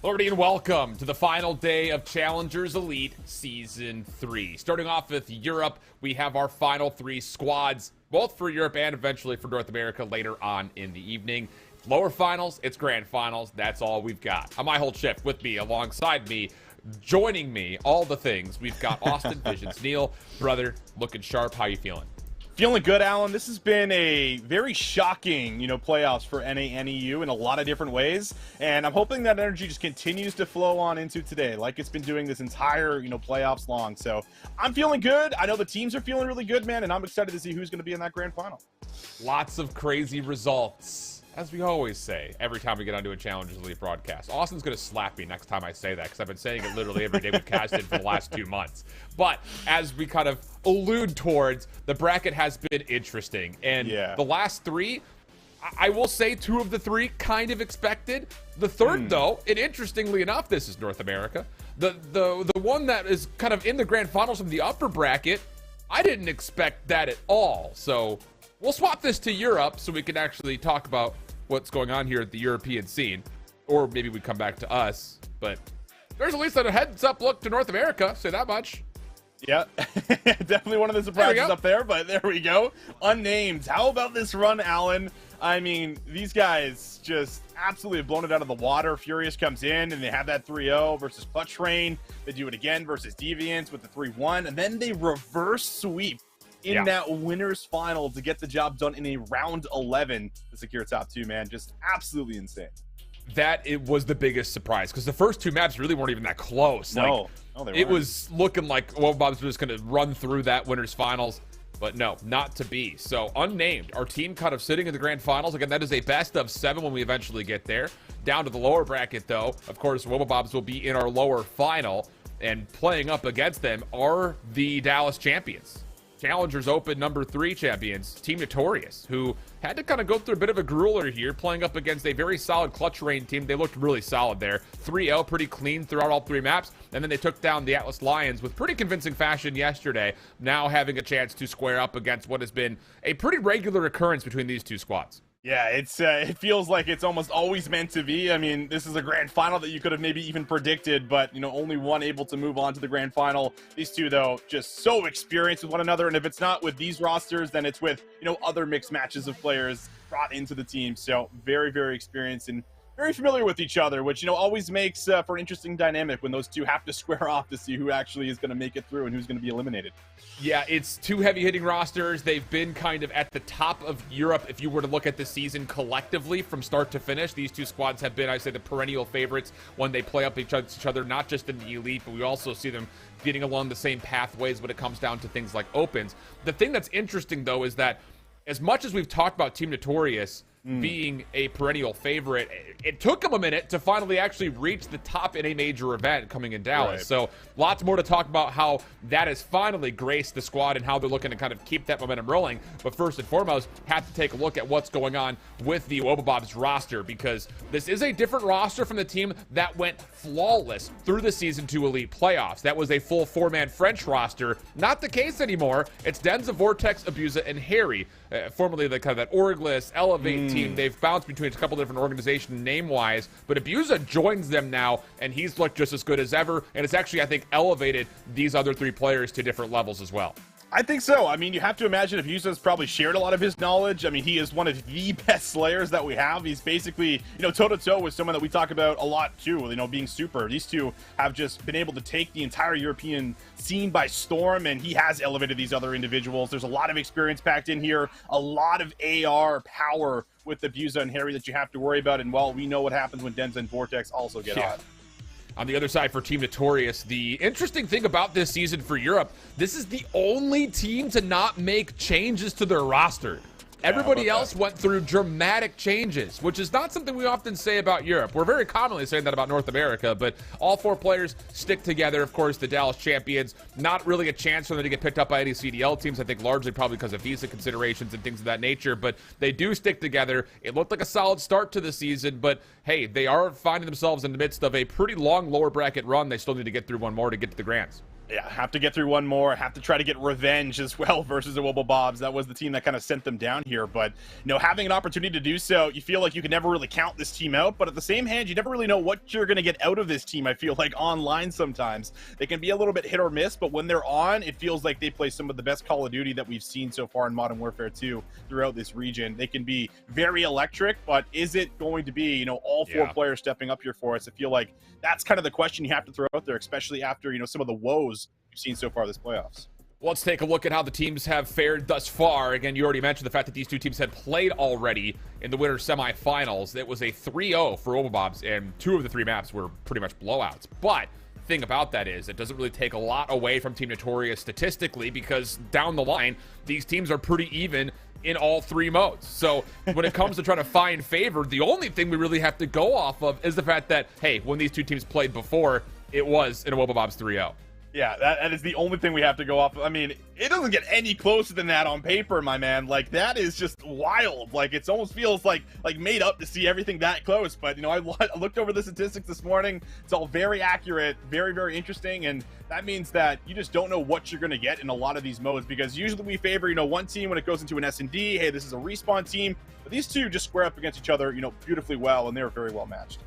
Lordy, and welcome to the final day of Challengers Elite Season 3. Starting off with Europe, we have our final three squads, both for Europe and eventually for North America later on in the evening. Lower finals, it's grand finals, that's all we've got. On my whole shift, with me, alongside me, joining me, all the things, we've got Austin Visions. Neil, brother, looking sharp, how you feeling? Feeling good, Alan. This has been a very shocking, playoffs for NANEU in a lot of different ways, and I'm hoping that energy just continues to flow on into today, like it's been doing this entire, playoffs long. So I'm feeling good. I know the teams are feeling really good, man, and I'm excited to see who's going to be in that grand final. Lots of crazy results. As we always say, every time we get onto a Challengers Elite broadcast. Austin's going to slap me next time I say that, because I've been saying it literally every day we've casted for the last 2 months. But as we kind of allude towards, the bracket has been interesting. And the last three, I will say 2 of the 3 kind of expected. The third, though, and interestingly enough, this is North America. The one that is kind of in the grand finals from the upper bracket, I didn't expect that at all. So we'll swap this to Europe so we can actually talk about what's going on here at the European scene, or maybe we come back to us, but there's at least a heads up look to North America, say that much. Yeah, definitely one of the surprises up there, but there we go. Unnamed. How about this run, Alan? I mean, these guys just absolutely have blown it out of the water. Furious comes in, and they have that 3-0 versus Clutch Train. They do it again versus Deviants with the 3-1, and then they reverse sweep in that winner's final to get the job done in a round 11 to secure top 2, man. Just absolutely insane. It was the biggest surprise, because the first 2 maps really weren't even that close. No, it was looking like Bob's was going to run through that winner's finals, but no, not to be. So unnamed, our team kind of sitting in the grand finals. Again, that is a best of 7 when we eventually get there. Down to the lower bracket, though, of course, Wobblebobs will be in our lower final, and playing up against them are the Dallas champions. Challengers Open number 3 champions, Team Notorious, who had to kind of go through a bit of a grueler here, playing up against a very solid Clutch Rain team. They looked really solid there. 3-0, pretty clean throughout all 3 maps, and then they took down the Atlas Lions with pretty convincing fashion yesterday, now having a chance to square up against what has been a pretty regular occurrence between these 2 squads. Yeah, it feels like it's almost always meant to be. I mean, this is a grand final that you could have maybe even predicted, but, only one able to move on to the grand final. These 2, though, just so experienced with one another, and if it's not with these rosters, then it's with, other mixed matches of players brought into the team. So very, very experienced and very familiar with each other, which, always makes for an interesting dynamic when those 2 have to square off to see who actually is going to make it through and who's going to be eliminated. Yeah, it's 2 heavy-hitting rosters. They've been kind of at the top of Europe if you were to look at the season collectively from start to finish. These 2 squads have been, I'd say, the perennial favorites when they play up each other, not just in the Elite, but we also see them getting along the same pathways when it comes down to things like Opens. The thing that's interesting, though, is that as much as we've talked about Team Notorious being a perennial favorite, it took them a minute to finally actually reach the top in a major event coming in Dallas. Right. So lots more to talk about how that has finally graced the squad and how they're looking to kind of keep that momentum rolling. But first and foremost, have to take a look at what's going on with the Wobblebobs roster, because this is a different roster from the team that went flawless through the Season 2 Elite playoffs. That was a full 4-man French roster. Not the case anymore. It's Denza, Vortex, Abusa, and Harry, formerly the kind of that Orglis, Elevate team. They've bounced between a couple different organizations name-wise, but Abusa joins them now, and he's looked just as good as ever, and it's actually, I think, elevated these other 3 players to different levels as well. I think so. I mean, you have to imagine Abusa's probably shared a lot of his knowledge. I mean, he is one of the best slayers that we have. He's basically, toe-to-toe with someone that we talk about a lot, too, being super. These 2 have just been able to take the entire European scene by storm, and he has elevated these other individuals. There's a lot of experience packed in here, a lot of AR power with Abusa and Harry that you have to worry about, and, well, we know what happens when Denza and Vortex also get on. On the other side for Team Notorious, the interesting thing about this season for Europe, this is the only team to not make changes to their roster. Everybody else went through dramatic changes, which is not something we often say about Europe. We're very commonly saying that about North America, but all 4 players stick together. Of course, the Dallas champions, not really a chance for them to get picked up by any CDL teams, I think largely probably because of visa considerations and things of that nature, but they do stick together. It looked like a solid start to the season, but hey, they are finding themselves in the midst of a pretty long lower bracket run. They still need to get through one more to get to the Grands. Yeah, have to get through one more, have to try to get revenge as well versus the Wobblebobs. That was the team that kind of sent them down here. But, having an opportunity to do so, you feel like you can never really count this team out. But at the same hand, you never really know what you're going to get out of this team, I feel like, online sometimes. They can be a little bit hit or miss, but when they're on, it feels like they play some of the best Call of Duty that we've seen so far in Modern Warfare 2 throughout this region. They can be very electric, but is it going to be, all four players stepping up here for us? I feel like that's kind of the question you have to throw out there, especially after, some of the woes we've seen so far this playoffs. Well, let's take a look at how the teams have fared thus far. Again, you already mentioned the fact that these two teams had played already in the winter semifinals. It was a 3-0 for Wobblebobs, and 2 of the 3 maps were pretty much blowouts. But the thing about that is it doesn't really take a lot away from Team Notorious statistically, because down the line, these teams are pretty even in all 3 modes. So when it comes to trying to find favor, the only thing we really have to go off of is the fact that, hey, when these two teams played before, it was in a Wobblebobs 3-0. Yeah, that is the only thing we have to go off of. I mean, it doesn't get any closer than that on paper, my man. Like, that is just wild. Like, it almost feels like made up to see everything that close. But, I looked over the statistics this morning. It's all very accurate, very, very interesting. And that means that you just don't know what you're going to get in a lot of these modes, because usually we favor, one team when it goes into an S&D. Hey, this is a respawn team. But these two just square up against each other, beautifully well, and they're very well matched.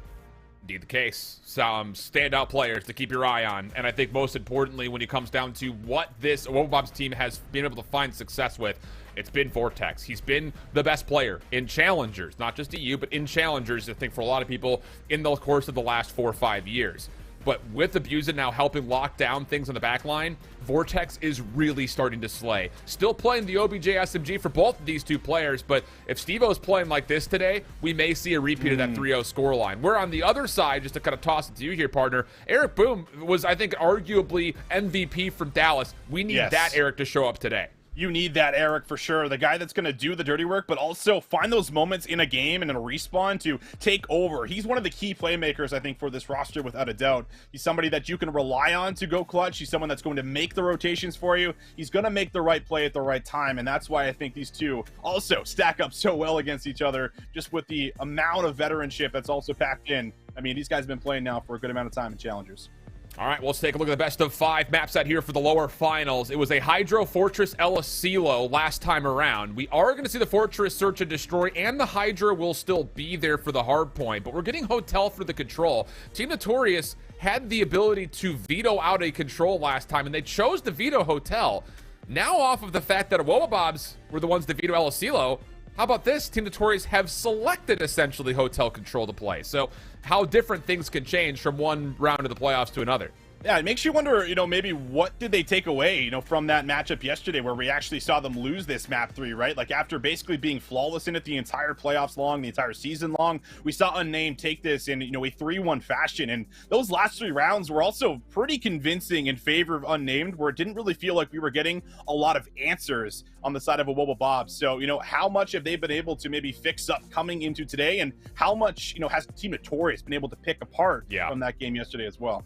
Indeed the case. Some standout players to keep your eye on. And I think most importantly, when it comes down to what this Wobblebobs team has been able to find success with, it's been Vortex. He's been the best player in Challengers, not just EU, but in Challengers, I think, for a lot of people in the course of the last 4 or 5 years. But with Abusa now helping lock down things on the back line, Vortex is really starting to slay. Still playing the OBJ SMG for both of these two players, but if Steve-O's playing like this today, we may see a repeat of that 3-0 scoreline. Where on the other side, just to kind of toss it to you here, partner, Eric Boom was, I think, arguably MVP from Dallas. We need that Eric to show up today. You need that Eric for sure. The guy that's going to do the dirty work, but also find those moments in a game and in a respawn to take over. He's one of the key playmakers, I think, for this roster, without a doubt. He's somebody that you can rely on to go clutch. He's someone that's going to make the rotations for you. He's going to make the right play at the right time, and that's why I think these two also stack up so well against each other, just with the amount of veteranship that's also packed in. I mean, these guys have been playing now for a good amount of time in Challengers. All right, well, let's take a look at the best of 5 map set here for the lower finals. It was a Hydro Fortress El Asilo last time around. We are going to see the Fortress Search and Destroy, and the Hydra will still be there for the hard point, but we're getting Hotel for the control. Team Notorious had the ability to veto out a control last time, and they chose to veto Hotel. Now, off of the fact that Wobblebobs were the ones to veto El Asilo, how about this? Team Notorious have selected essentially Hotel control to play. So how different things can change from one round of the playoffs to another. Yeah, it makes you wonder, maybe what did they take away, from that matchup yesterday where we actually saw them lose this map 3, right? Like, after basically being flawless in it the entire playoffs long, the entire season long, we saw Unnamed take this in, a 3-1 fashion. And those last 3 rounds were also pretty convincing in favor of Unnamed, where it didn't really feel like we were getting a lot of answers on the side of a Wobblebobs. So, how much have they been able to maybe fix up coming into today? And how much, has Team Notorious been able to pick apart from that game yesterday as well?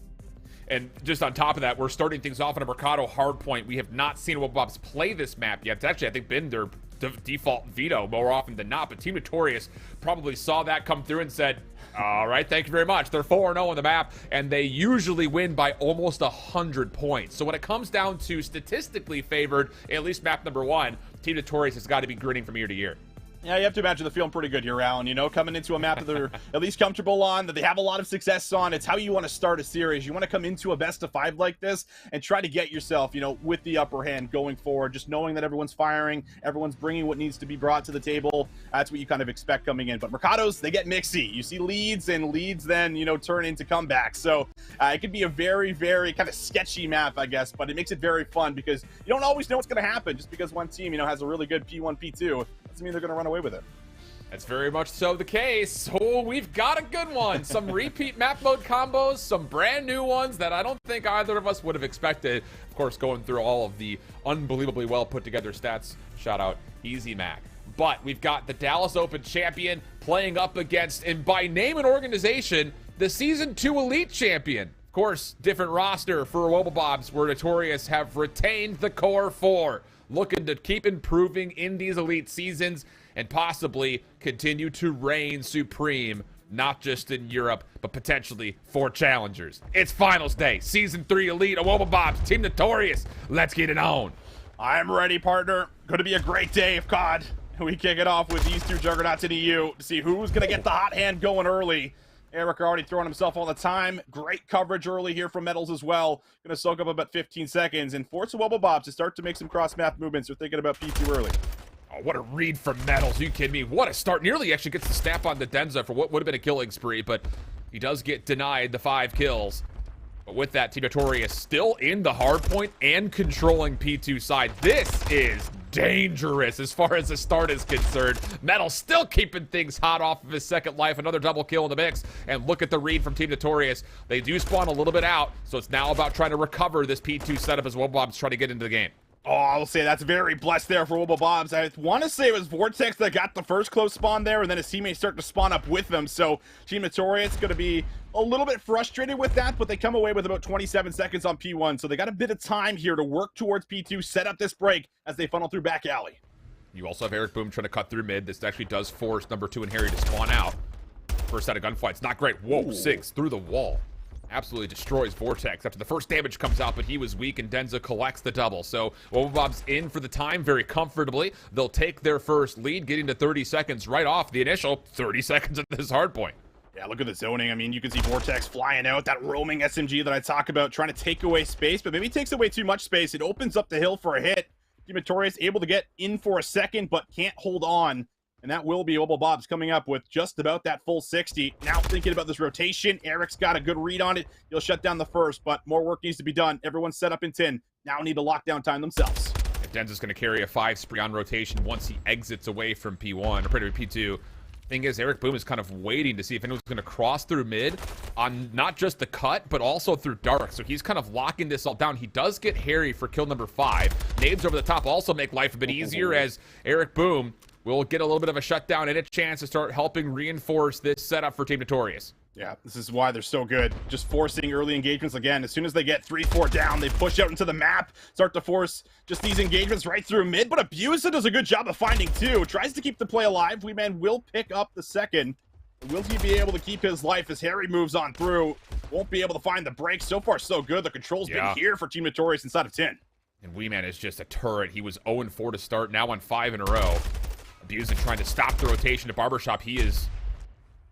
And just on top of that, we're starting things off on a Mercado hardpoint. We have not seen Wobblebobs play this map yet. It's actually, I think, been their default veto more often than not. But Team Notorious probably saw that come through and said, all right, thank you very much. They're 4-0 on the map, and they usually win by almost 100 points. So when it comes down to statistically favored, at least map number 1, Team Notorious has got to be grinning from year to year. Yeah, you have to imagine they're feeling pretty good here, Alan. Coming into a map that they're at least comfortable on, that they have a lot of success on. It's how you want to start a series. You want to come into a best of 5 like this and try to get yourself, with the upper hand going forward. Just knowing that everyone's firing, everyone's bringing what needs to be brought to the table. That's what you kind of expect coming in. But Mercados, they get mixy. You see leads, and leads then, turn into comebacks. So it could be a very, very kind of sketchy map, I guess. But it makes it very fun because you don't always know what's going to happen. Just because one team, has a really good P1, P2, doesn't mean they're going to run away with it. That's very much so the case. Oh, we've got a good one. Some repeat map mode combos, some brand new ones that I don't think either of us would have expected. Of course, going through all of the unbelievably well put together stats. Shout out Easy Mac. But we've got the Dallas Open champion playing up against, and by name and organization, the Season 2 Elite champion. Of course, different roster for Wobblebobs, where Notorious have retained the core 4. Looking to keep improving in these elite seasons and possibly continue to reign supreme not just in Europe, but potentially for challengers. It's finals day, season 3 elite of Wobblebobs, Team Notorious. Let's get it on. I'm ready, partner. Going to be a great day of COD. We kick it off with these two juggernauts in EU to see who's going to get the hot hand going early. Eric already throwing himself all the time. Great coverage early here from Metals as well. Going to soak up about 15 seconds and force the Wobblebobs to start to make some cross-map movements. They're thinking about P2 early. Oh, what a read from Metals. Are you kidding me? What a start. Nearly actually gets the snap on the Denza for what would have been a killing spree, but he does get denied the 5 kills. But with that, Team Notorious still in the hard point and controlling P2 side. This is dangerous as far as the start is concerned. Metal still keeping things hot off of his second life. Another double kill in the mix. And look at the read from Team Notorious. They do spawn a little bit out, so it's now about trying to recover this P2 setup as Wobblebobs try to get into the game. Oh, I'll say that's very blessed there for Wobblebobs. I want to say it was Vortex that got the first close spawn there, and then his teammates start to spawn up with them. So Team Notorious going to be a little bit frustrated with that, but they come away with about 27 seconds on P1. So they got a bit of time here to work towards P2, set up this break as they funnel through back alley. You also have Eric Boom trying to cut through mid. This actually does force number 2 and Harry to spawn out. First set of gunfights, not great. Whoa, Ooh. 6 through the wall. Absolutely destroys Vortex after the first damage comes out, but he was weak and Denza collects the double. So Wobblebobs in for the time very comfortably. They'll take their first lead, getting to 30 seconds right off the initial 30 seconds at this hard point. Yeah, look at the zoning. I mean, you can see Vortex flying out, that roaming SMG that I talk about, trying to take away space, but maybe takes away too much space. It opens up the hill for a hit. Team Notorious able to get in for a second, but can't hold on. And that will be Wobblebobs coming up with just about that full 60. Now thinking about this rotation, Eric's got a good read on it. He'll shut down the first, but more work needs to be done. Everyone's set up in 10. Now need to lock down time themselves. Denza's going to carry a 5 spree on rotation once he exits away from P1, or pretty P2. Thing is, Eric Boom is kind of waiting to see if anyone's going to cross through mid on not just the cut, but also through dark. So he's kind of locking this all down. He does get Harry for kill number 5. Nades over the top also make life a bit easier as Eric Boom will get a little bit of a shutdown and a chance to start helping reinforce this setup for Team Notorious. Yeah, this is why they're so good. Just forcing early engagements again. As soon as they get 3-4 down, they push out into the map, start to force just these engagements right through mid. But Abusa does a good job of finding 2. Tries to keep the play alive. Weeman will pick up the second. Will he be able to keep his life as Harry moves on through? Won't be able to find the break. So far, so good. The control's been here for Team Notorious inside of 10. And Weeman is just a turret. He was 0-4 to start, now on 5 in a row. Abusa trying to stop the rotation to Barbershop. He is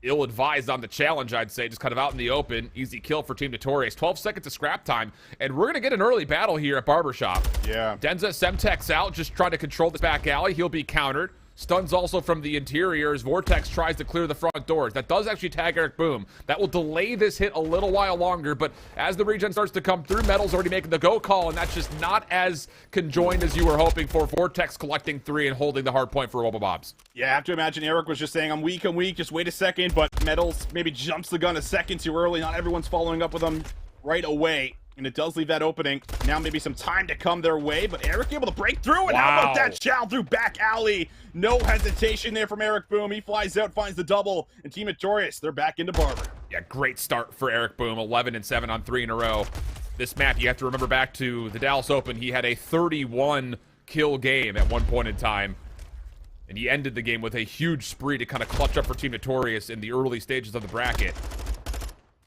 ill-advised on the challenge, I'd say. Just kind of out in the open. Easy kill for Team Notorious. 12 seconds of scrap time. And we're going to get an early battle here at Barbershop. Yeah. Denza Semtex out, just trying to control this back alley. He'll be countered. Stuns also from the interior as Vortex tries to clear the front doors. That does actually tag Eric Boom. That will delay this hit a little while longer, but as the regen starts to come through, Metal's already making the go call, and that's just not as conjoined as you were hoping for. Vortex collecting 3 and holding the hard point for Wobblebobs. Yeah, I have to imagine Eric was just saying, I'm weak, just wait a second, but Metals maybe jumps the gun a second too early. Not everyone's following up with him right away. And it does leave that opening. Now maybe some time to come their way, but Eric able to break through. And how about that chow through back alley? No hesitation there from Eric Boom. He flies out, finds the double, and Team Notorious, they're back into Barber. Yeah, great start for Eric Boom. 11-7 on 3 in a row. This map, you have to remember back to the Dallas Open. He had a 31 kill game at one point in time. And he ended the game with a huge spree to kind of clutch up for Team Notorious in the early stages of the bracket.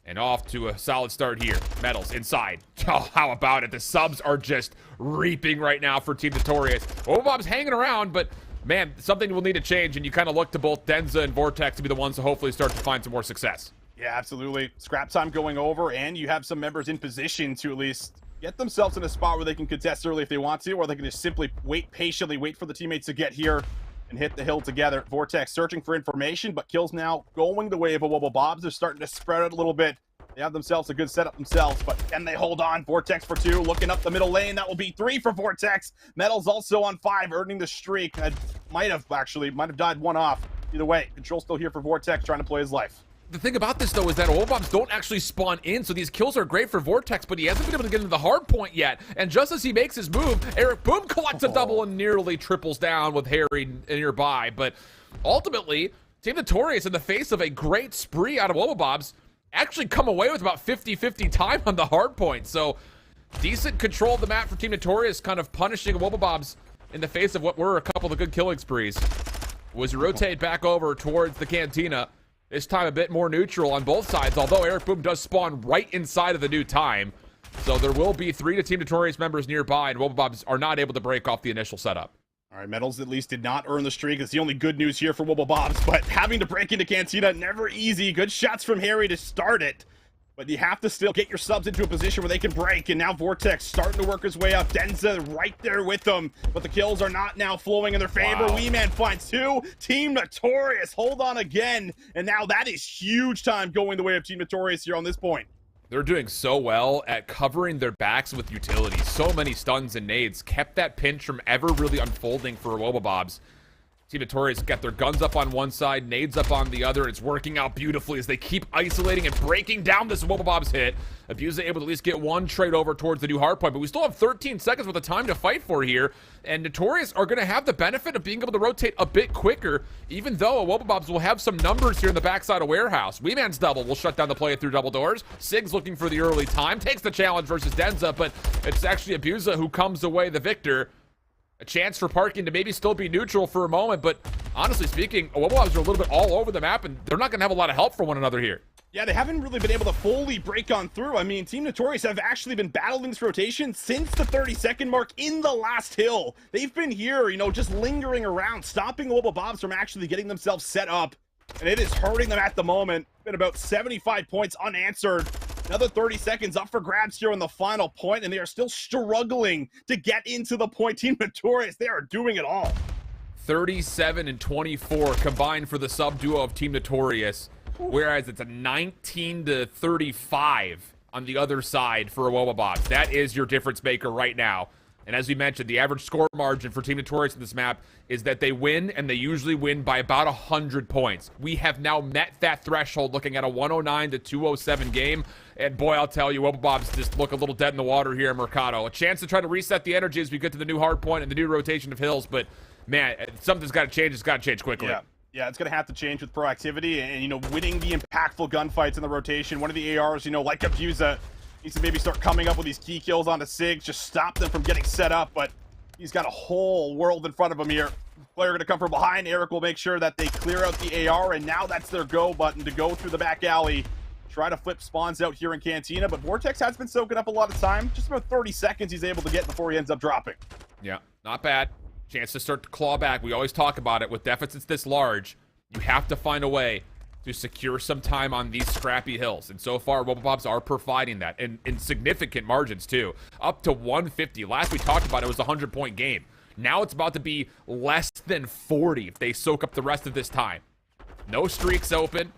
And off to a solid start here. Metals inside. Oh, how about it? The subs are just reaping right now for Team Notorious. Wobblebob's hanging around, but man, something will need to change, and you kind of look to both Denza and Vortex to be the ones to hopefully start to find some more success. Yeah, absolutely. Scrap time going over, and you have some members in position to at least get themselves in a spot where they can contest early if they want to, or they can just simply wait patiently, wait for the teammates to get here and hit the hill together. Vortex searching for information, but kills now going the way of a Wobblebobs. They're starting to spread out a little bit. They have themselves a good setup themselves, but can they hold on? Vortex for 2, looking up the middle lane. That will be 3 for Vortex. Metal's also on 5, earning the streak. That might have died one off. Either way, control still here for Vortex, trying to play his life. The thing about this, though, is that Wobblebobs don't actually spawn in, so these kills are great for Vortex, but he hasn't been able to get into the hard point yet. And just as he makes his move, Eric Boom collects a double and nearly triples down with Harry nearby. But ultimately, Team Notorious, in the face of a great spree out of Wobblebobs, actually come away with about 50-50 time on the hard point. So decent control of the map for Team Notorious, kind of punishing Wobblebobs in the face of what were a couple of good killing sprees. Was rotate back over towards the Cantina. This time a bit more neutral on both sides, although Eric Boom does spawn right inside of the new time. So there will be 3 Team Notorious members nearby, and Wobblebobs are not able to break off the initial setup. All right, Metals at least did not earn the streak. It's the only good news here for Wobblebobs, but having to break into Cantina, never easy. Good shots from Harry to start it. But you have to still get your subs into a position where they can break, and now Vortex starting to work his way up. Denza right there with them, but the kills are not now flowing in their favor. Wow. Wee Man finds 2. Team Notorious hold on again, and now that is huge time going the way of Team Notorious here on this point. They're doing so well at covering their backs with utility. So many stuns and nades kept that pinch from ever really unfolding for Wobblebobs. Team Notorious got their guns up on one side, nades up on the other. It's working out beautifully as they keep isolating and breaking down this Wobblebobs hit. Abusa able to at least get one trade over towards the new hardpoint, but we still have 13 seconds worth of time to fight for here. And Notorious are going to have the benefit of being able to rotate a bit quicker, even though Wobblebobs will have some numbers here in the backside of Warehouse. Wee Man's double will shut down the play through double doors. Sig's looking for the early time, takes the challenge versus Denza, but it's actually Abusa who comes away the victor. A chance for Parking to maybe still be neutral for a moment, but honestly speaking, Wobblebobs are a little bit all over the map, and they're not going to have a lot of help for one another here. Yeah, they haven't really been able to fully break on through. I mean, Team Notorious have actually been battling this rotation since the 30-second mark in the last hill. They've been here, you know, just lingering around, stopping Wobblebobs from actually getting themselves set up, and it is hurting them at the moment. Been about 75 points unanswered. Another 30 seconds up for grabs here on the final point, and they are still struggling to get into the point. Team Notorious, they are doing it all. 37 and 24 combined for the sub duo of Team Notorious, whereas it's a 19 to 35 on the other side for Wobblebobs. That is your difference maker right now. And as we mentioned, the average score margin for Team Notorious in this map is that they win, and they usually win by about 100 points. We have now met that threshold looking at a 109 to 207 game. And boy, I'll tell you, Wobblebobs just look a little dead in the water here in Mercado. A chance to try to reset the energy as we get to the new hard point and the new rotation of hills. But man, something's got to change. It's got to change quickly. Yeah, it's going to have to change with proactivity and, you know, winning the impactful gunfights in the rotation. One of the ARs, you know, like Abusa, needs to maybe start coming up with these key kills onto Sigs, just stop them from getting set up, but he's got a whole world in front of him here. Player going to come from behind. Eric will make sure that they clear out the AR, and now that's their go button to go through the back alley. Try to flip spawns out here in Cantina, but Vortex has been soaking up a lot of time. Just about 30 seconds he's able to get before he ends up dropping. Yeah, not bad. Chance to start to claw back. We always talk about it. With deficits this large, you have to find a way to secure some time on these scrappy hills. And so far, Wobblebobs are providing that in significant margins too. Up to 150. Last we talked about, it was a 100-point game. Now it's about to be less than 40 if they soak up the rest of this time. No streaks open.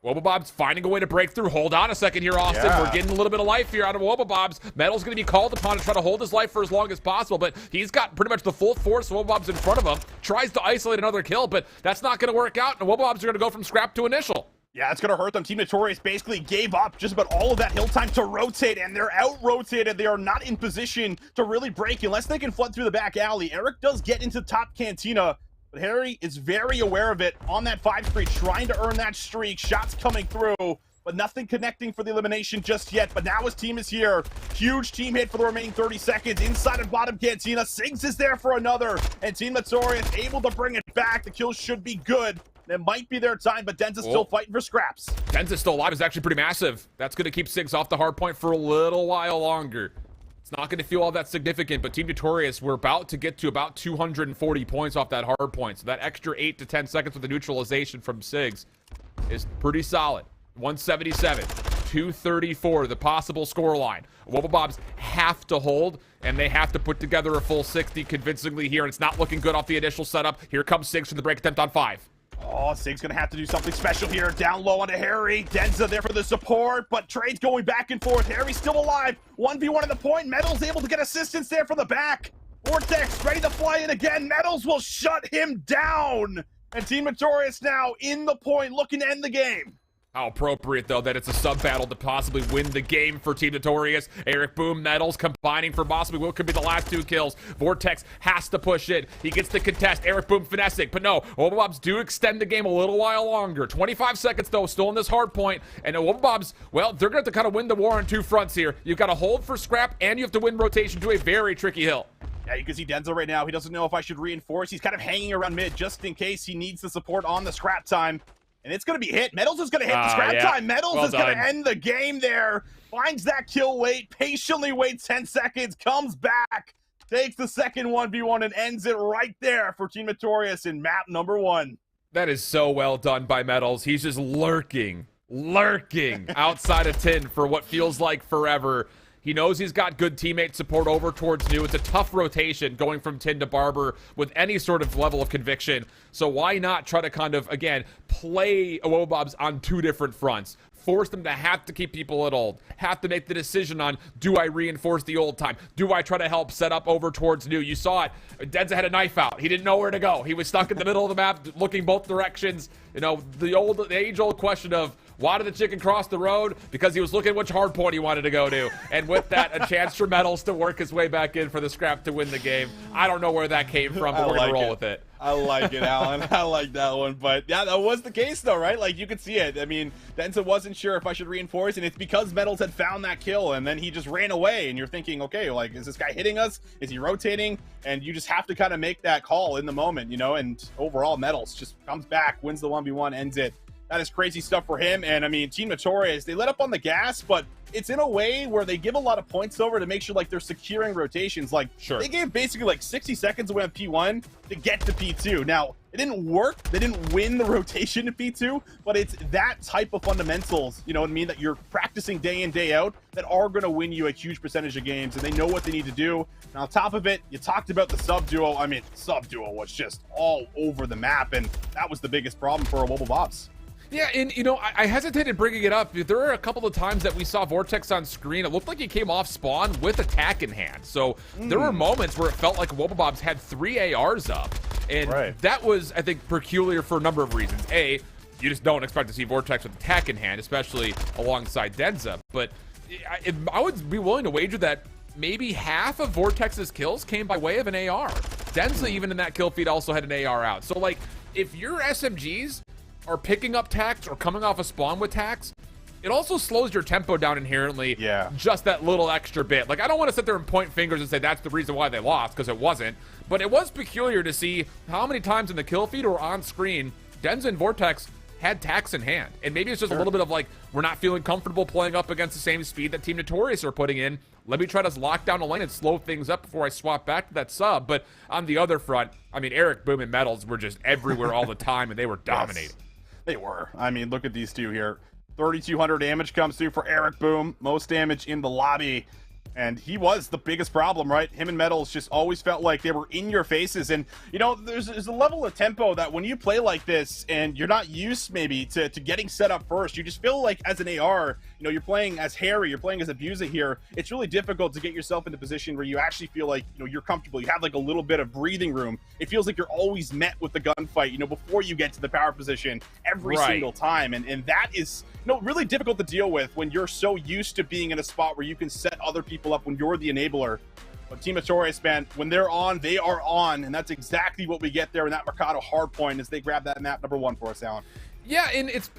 Wobblebobs finding a way to break through. Hold on a second here, Austin. Yeah. We're getting a little bit of life here out of Wobblebobs. Metal's going to be called upon to try to hold his life for as long as possible, but he's got pretty much the full force of Wobblebobs in front of him. Tries to isolate another kill, but that's not going to work out, and Wobblebobs are going to go from scrap to initial. Yeah, it's going to hurt them. Team Notorious basically gave up just about all of that hill time to rotate, and they're out-rotated. They are not in position to really break unless they can flood through the back alley. Eric does get into top Cantina, but Harry is very aware of it on that 5 streak, trying to earn that streak. Shots coming through, but nothing connecting for the elimination just yet. But now his team is here. Huge team hit for the remaining 30 seconds. Inside of bottom Cantina, Sigs is there for another, and Team Notorious able to bring it back. The kills should be good. It might be their time, but Denza's still fighting for scraps. Denza's still alive is actually pretty massive. That's going to keep Sigs off the hard point for a little while longer. It's not going to feel all that significant, but Team Notorious, we're about to get to about 240 points off that hard point. So that extra 8 to 10 seconds with the neutralization from Sigs is pretty solid. 177, 234, the possible score line. Wobblebobs have to hold, and they have to put together a full 60 convincingly here, and it's not looking good off the initial setup. Here comes Sigs for the break attempt on 5. Oh, Sig's gonna have to do something special here. Down low onto Harry. Denza there for the support, but trades going back and forth. Harry's still alive. 1v1 at the point. Metal's able to get assistance there from the back. Vortex ready to fly in again. Metals will shut him down. And Team Notorious now in the point, looking to end the game. How appropriate, though, that it's a sub-battle to possibly win the game for Team Notorious. Eric Boom, Metals combining for possibly what could be the last 2 kills. Vortex has to push in. He gets the contest. Eric Boom finessing. But no, Wobblebobs do extend the game a little while longer. 25 seconds, though, still in this hard point. And Wobblebobs, well, they're going to have to kind of win the war on 2 fronts here. You've got to hold for scrap, and you have to win rotation to a very tricky hill. Yeah, you can see Denza right now. He doesn't know if I should reinforce. He's kind of hanging around mid just in case he needs the support on the scrap time. and it's going to be hit. Metals is going to hit the scrap time. Metals is going to end the game there. Finds that kill wait, patiently waits 10 seconds, comes back, takes the second 1v1, and ends it right there for Team Notorious in map number 1. That is so well done by Metals. He's just lurking outside of Tin for what feels like forever. He knows he's got good teammate support over towards New. It's a tough rotation going from Tin to Barber with any sort of level of conviction. So why not try to kind of, again, play Awobabs on 2 different fronts? Force them to have to keep people at old, have to make the decision on, do I reinforce the old time? Do I try to help set up over towards New? You saw it. Denza had a knife out. He didn't know where to go. He was stuck in the middle of the map, looking both directions. You know, the age-old question of, why did the chicken cross the road? Because he was looking which hard point he wanted to go to. And with that, a chance for Metals to work his way back in for the scrap to win the game. I don't know where that came from, but we're going to roll with it. I like it, Alan. I like that one. But yeah, that was the case, though, right? Like, you could see it. I mean, Denza wasn't sure if I should reinforce, and it's because Metals had found that kill, and then he just ran away. And you're thinking, okay, like, is this guy hitting us? Is he rotating? And you just have to kind of make that call in the moment, you know? And overall, Metals just comes back, wins the 1v1, ends it. That is crazy stuff for him. And I mean, Team Notorious, they let up on the gas, but it's in a way where they give a lot of points over to make sure like they're securing rotations. Like, they gave basically like 60 seconds away on P1 to get to P2. Now, it didn't work. They didn't win the rotation to P2, but it's that type of fundamentals, you know what I mean, that you're practicing day in, day out that are going to win you a huge percentage of games, and they know what they need to do. And on top of it, you talked about the sub duo. I mean, sub duo was just all over the map, and that was the biggest problem for Awobabs. Yeah, and, you know, I hesitated bringing it up. There were a couple of times that we saw Vortex on screen. It looked like he came off spawn with attack in hand. So there were moments where it felt like Awobabs had 3 ARs up. And that was, I think, peculiar for a number of reasons. A, you just don't expect to see Vortex with attack in hand, especially alongside Denza. But I would be willing to wager that maybe half of Vortex's kills came by way of an AR. Denza, even in that kill feed, also had an AR out. So, like, if your SMGs are picking up tax or coming off a spawn with tax, it also slows your tempo down inherently. Just that little extra bit. Like, I don't want to sit there and point fingers and say that's the reason why they lost, because it wasn't. But it was peculiar to see how many times in the kill feed or on screen Denza and Vortex had tax in hand. And maybe it's just a little bit of like, we're not feeling comfortable playing up against the same speed that Team Notorious are putting in. Let me try to lock down a lane and slow things up before I swap back to that sub. But on the other front, I mean, Eric Boom and Metals were just everywhere all the time, and they were dominating. They were. I mean, look at these two here. 3,200 damage comes through for Eric Boom. Most damage in the lobby. And he was the biggest problem, right? Him and Metals just always felt like they were in your faces. And, you know, there's a level of tempo that when you play like this and you're not used maybe to getting set up first, you just feel like as an AR, you know, you're playing as Harry, you're playing as Abusa here. It's really difficult to get yourself in a position where you actually feel like, you know, you're comfortable. You have like a little bit of breathing room. It feels like you're always met with the gunfight, you know, before you get to the power position every single time. And that is, you know, really difficult to deal with when you're so used to being in a spot where you can set other people up when you're the enabler. But Team Notorious, man, when they're on, they are on, and that's exactly what we get there in that Mercado hard point as they grab that map number 1 for us, Alan. Yeah, and it's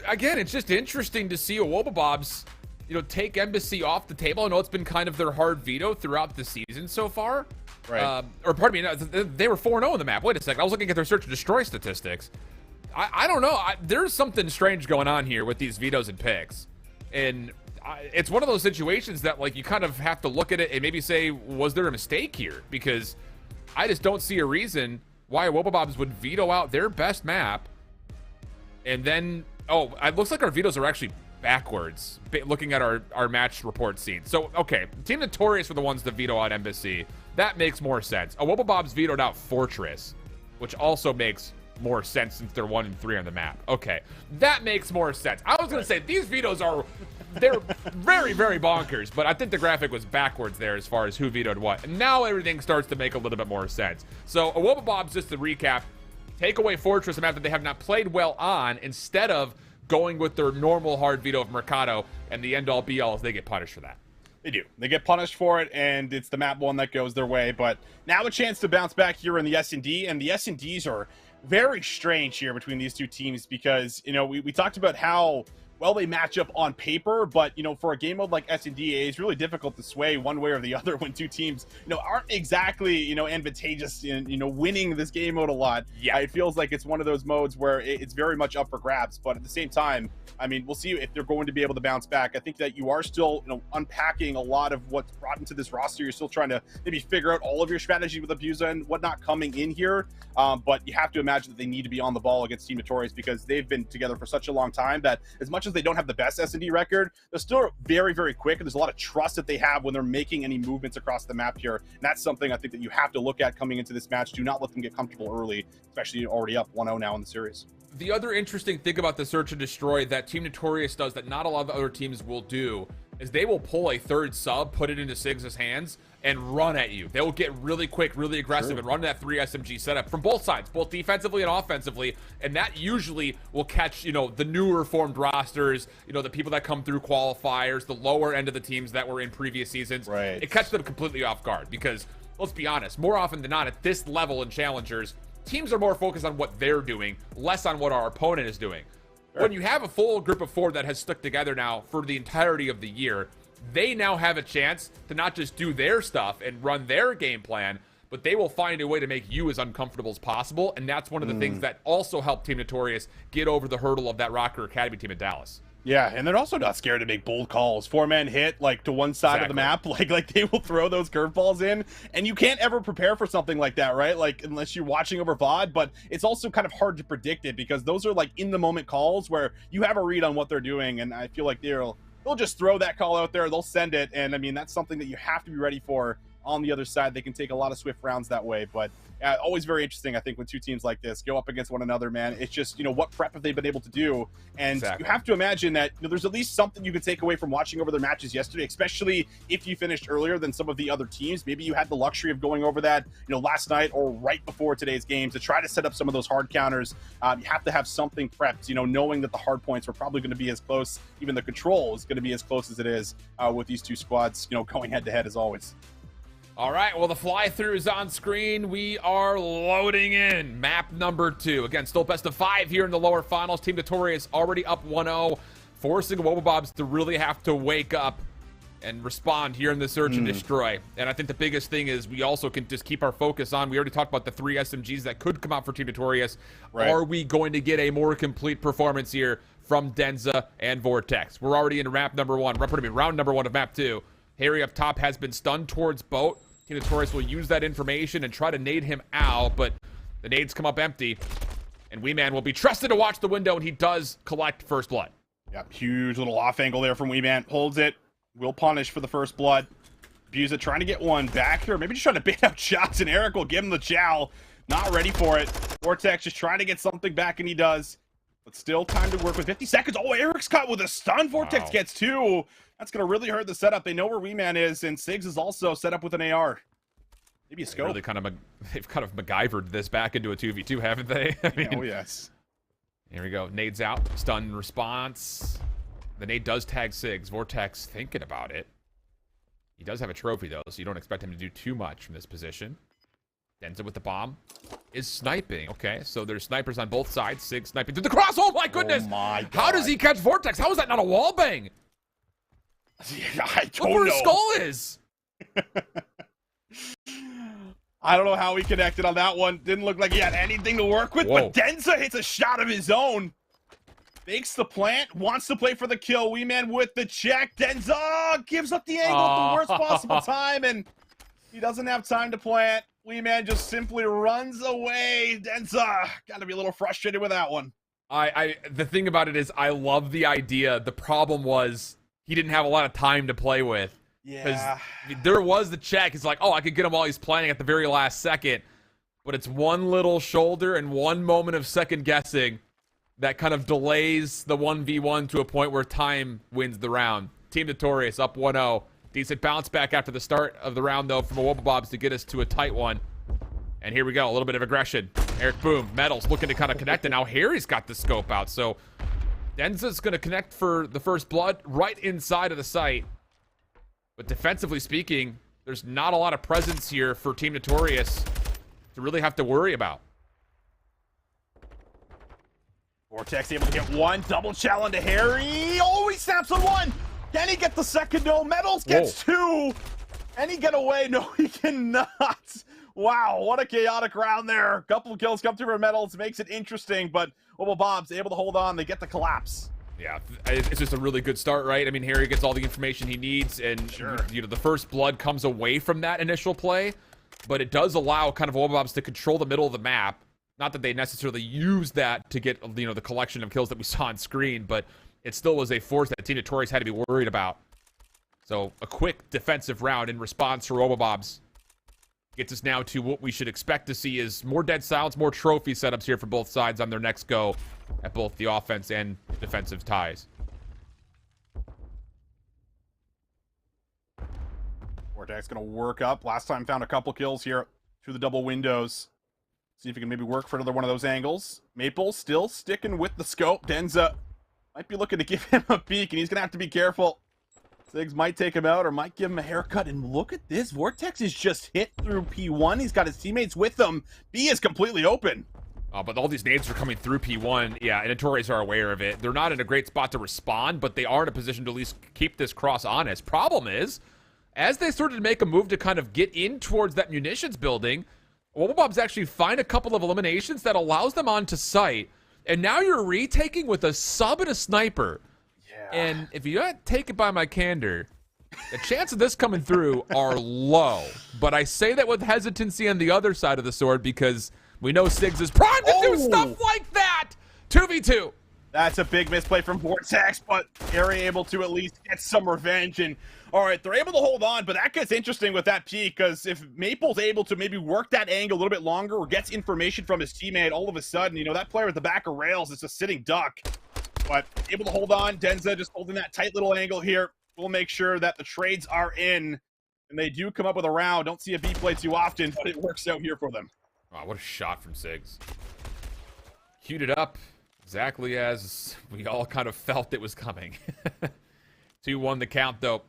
just interesting to see Awobabs, you know, take Embassy off the table. I know it's been kind of their hard veto throughout the season so far. Or pardon me, no, they were 4-0 on the map. Wait a second, I was looking at their search and destroy statistics. I don't know. There's something strange going on here with these vetoes and picks. And it's one of those situations that, like, you kind of have to look at it and maybe say, was there a mistake here? Because I just don't see a reason why Awobabs would veto out their best map. And then, it looks like our vetoes are actually backwards, looking at our match report scene. So, okay, Team Notorious were the ones that veto out Embassy. That makes more sense. Awobabs vetoed out Fortress, which also makes more sense since they're 1 and 3 on the map. Okay, that makes more sense. I was gonna say these vetoes they're very, very bonkers, but I think the graphic was backwards there as far as who vetoed what. And now everything starts to make a little bit more sense. So Awobabs, just to recap, take away Fortress, a map that they have not played well on, instead of going with their normal hard veto of Mercado, and the end-all be-all is they get punished for that. They do. They get punished for it, and it's the map 1 that goes their way. But now a chance to bounce back here in the S&D, and the S&Ds are very strange here between these two teams because, you know, we talked about how well they match up on paper, but, for a game mode like SNDA, it's really difficult to sway one way or the other when two teams, aren't exactly, advantageous in, winning this game mode a lot. Yeah. It feels like it's one of those modes where it's very much up for grabs, but at the same time, I mean, we'll see if they're going to be able to bounce back. I think that you are still, unpacking a lot of what's brought into this roster. You're still trying to maybe figure out all of your strategy with Abusa and whatnot coming in here. But you have to imagine that they need to be on the ball against Team Notorious because they've been together for such a long time that as much as they don't have the best S&D record, they're still very, very quick. And there's a lot of trust that they have when they're making any movements across the map here. And that's something I think that you have to look at coming into this match. Do not let them get comfortable early, especially already up 1-0 now in the series. The other interesting thing about the search and destroy that Team Notorious does that not a lot of other teams will do is they will pull a third sub, put it into Sigs' hands, and run at you. They will get really quick, really aggressive, and run that 3 SMG setup from both sides, both defensively and offensively, and that usually will catch, the newer formed rosters, the people that come through qualifiers, the lower end of the teams that were in previous seasons. Right. It catches them completely off guard because, let's be honest, more often than not at this level in Challengers, teams are more focused on what they're doing, less on what our opponent is doing. Sure. When you have a full group of 4 that has stuck together now for the entirety of the year, they now have a chance to not just do their stuff and run their game plan, but they will find a way to make you as uncomfortable as possible. And that's one of the things that also helped Team Notorious get over the hurdle of that Rocker Academy team in Dallas. Yeah, and they're also not scared to make bold calls. 4-man hit, to one side of the map, like they will throw those curveballs in, and you can't ever prepare for something like that, right? Unless you're watching over VOD, but it's also kind of hard to predict it because those are in-the-moment calls where you have a read on what they're doing, and I feel like they'll just throw that call out there, they'll send it, and I mean, that's something that you have to be ready for on the other side. They can take a lot of swift rounds that way, but always very interesting, I think, when two teams like this go up against one another, man. It's just, what prep have they been able to do? And You have to imagine that there's at least something you can take away from watching over their matches yesterday, especially if you finished earlier than some of the other teams. Maybe you had the luxury of going over that, last night or right before today's game to try to set up some of those hard counters. You have to have something prepped, knowing that the hard points are probably going to be as close, even the control is going to be as close as it is with these two squads, going head-to-head as always. All right, well, the fly-through is on screen. We are loading in map number 2. Again, still best of 5 here in the lower finals. Team Notorious already up 1-0, forcing Wobobobs to really have to wake up and respond here in the search and destroy. And I think the biggest thing is we also can just keep our focus on, we already talked about the 3 SMGs that could come out for Team Notorious. Right. Are we going to get a more complete performance here from Denza and Vortex? We're already in round number 1 of map 2. Harry up top has been stunned towards Boat. Team Notorious will use that information and try to nade him out, but the nades come up empty. And Weeman will be trusted to watch the window, and he does collect first blood. Yep, huge little off angle there from Weeman. Holds it. Will punish for the first blood. Abusa trying to get one back here. Maybe just trying to bait out shots, and Eric will give him the chow. Not ready for it. Vortex just trying to get something back, and he does. But still time to work with 50 seconds. Oh, Eric's caught with a stun. Vortex gets 2. That's going to really hurt the setup. They know where Weeman is, and Sigs is also set up with an AR. Maybe a scope. They've kind of MacGyvered this back into a 2v2, haven't they? I mean, oh, yes. Here we go. Nade's out. Stun response. The nade does tag Sigs. Vortex thinking about it. He does have a trophy, though, so you don't expect him to do too much from this position. Denza with the bomb is sniping. Okay, so there's snipers on both sides. Sigs sniping through the cross. Oh, my goodness. Oh, my God. How does he catch Vortex? How is that not a wall bang? I don't Look where know. his skull is. I don't know how he connected on that one. Didn't look like he had anything to work with, but Denza hits a shot of his own. Fakes the plant, wants to play for the kill. Weeman with the check. Denza gives up the angle at the worst possible time, and he doesn't have time to plant. Weeman just simply runs away. Denza got to be a little frustrated with that one. The thing about it is I love the idea. The problem was he didn't have a lot of time to play with. Yeah. There was the check. It's like, oh, I could get him while he's planning at the very last second. But it's one little shoulder and one moment of second guessing that kind of delays the 1v1 to a point where time wins the round. Team Notorious up 1-0. Decent bounce back after the start of the round, though, from Wobobobs to get us to a tight one. And here we go. A little bit of aggression. Eric Boom, Metals looking to kind of connect, and now Harry's got the scope out. So Denza's going to connect for the first blood right inside of the site. But defensively speaking, there's not a lot of presence here for Team Notorious to really have to worry about. Vortex able to get one. Double challenge to Harry. Oh, he snaps on one. Can he get the second? No. Metals gets two. Can he get away? No, he cannot. Wow, what a chaotic round there. A couple of kills come through for Metals. Makes it interesting, but Wobblebob's able to hold on. They get the collapse. Yeah, it's just a really good start, right? I mean, Harry gets all the information he needs, and the first blood comes away from that initial play, but it does allow kind of Wobblebobs to control the middle of the map. Not that they necessarily use that to get, the collection of kills that we saw on screen, but it still was a force that Team Notorious had to be worried about. So a quick defensive round in response for Wobblebobs gets us now to what we should expect to see is more dead silence, more trophy setups here for both sides on their next go at both the offense and defensive ties. Vortex gonna work up. Last time found a couple kills here through the double windows. See if he can maybe work for another one of those angles. Maple still sticking with the scope. Denza might be looking to give him a peek, and he's gonna have to be careful. Sigs might take him out or might give him a haircut. And look at this. Vortex is just hit through P1. He's got his teammates with him. B is completely open. But all these nades are coming through P1. Yeah, and Notorious are aware of it. They're not in a great spot to respond, but they are in a position to at least keep this cross honest. Problem is, as they started to make a move to kind of get in towards that munitions building, Wobblebobs actually find a couple of eliminations that allows them onto site. And now you're retaking with a sub and a sniper. And if you don't take it by my candor, the chance of this coming through are low. But I say that with hesitancy on the other side of the sword because we know Sigs is primed to do stuff like that. 2v2. That's a big misplay from Vortex, but Harry able to at least get some revenge. And all right, they're able to hold on, but that gets interesting with that peak because if Maple's able to maybe work that angle a little bit longer or gets information from his teammate, all of a sudden, that player at the back of rails is a sitting duck. But able to hold on. Denza just holding that tight little angle here. We'll make sure that the trades are in. And they do come up with a round. Don't see a B play too often, but it works out here for them. Wow, what a shot from Sigs. Queued it up exactly as we all kind of felt it was coming. 2-1 the count, though.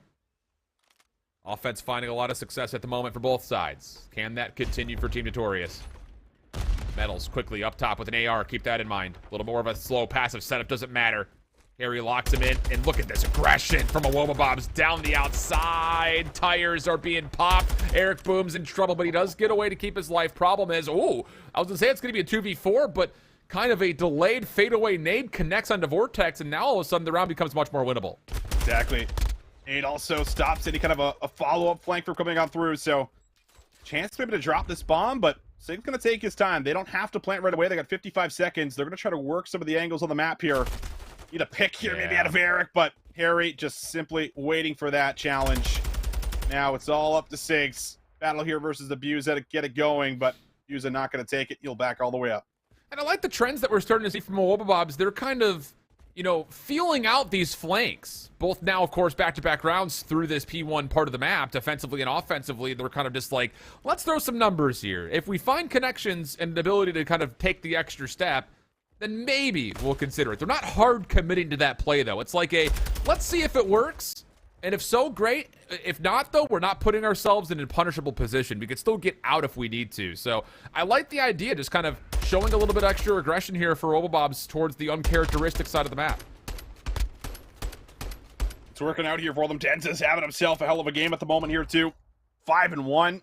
Offense finding a lot of success at the moment for both sides. Can that continue for Team Notorious? Metals quickly up top with an AR. Keep that in mind. A little more of a slow passive setup. Doesn't matter. Harry locks him in. And look at this aggression from a Wobblebobs down the outside. Tires are being popped. Eric Boom's in trouble, but he does get away to keep his life. Problem is, I was going to say it's going to be a 2v4, but kind of a delayed fadeaway nade connects onto Vortex, and now all of a sudden the round becomes much more winnable. Exactly. Nade also stops any kind of a follow-up flank from coming on through, so chance maybe to drop this bomb, but Sig's going to take his time. They don't have to plant right away. They got 55 seconds. They're going to try to work some of the angles on the map here. Need a pick here maybe out of Eric, but Harry just simply waiting for that challenge. Now it's all up to Sigs. Battle here versus Abuza to get it going, but Abuza not going to take it. He'll back all the way up. And I like the trends that we're starting to see from Wobblebobs. They're kind of, feeling out these flanks. Both now, of course, back-to-back rounds through this P1 part of the map, defensively and offensively. They're kind of just like, let's throw some numbers here. If we find connections and the ability to kind of take the extra step, then maybe we'll consider it. They're not hard committing to that play, though. It's like let's see if it works. And if so, great. If not, though, we're not putting ourselves in a punishable position. We could still get out if we need to. So I like the idea, just kind of showing a little bit extra aggression here for Wobblebobs towards the uncharacteristic side of the map. It's working out here for them. Denza's having himself a hell of a game at the moment here, too. 5-1.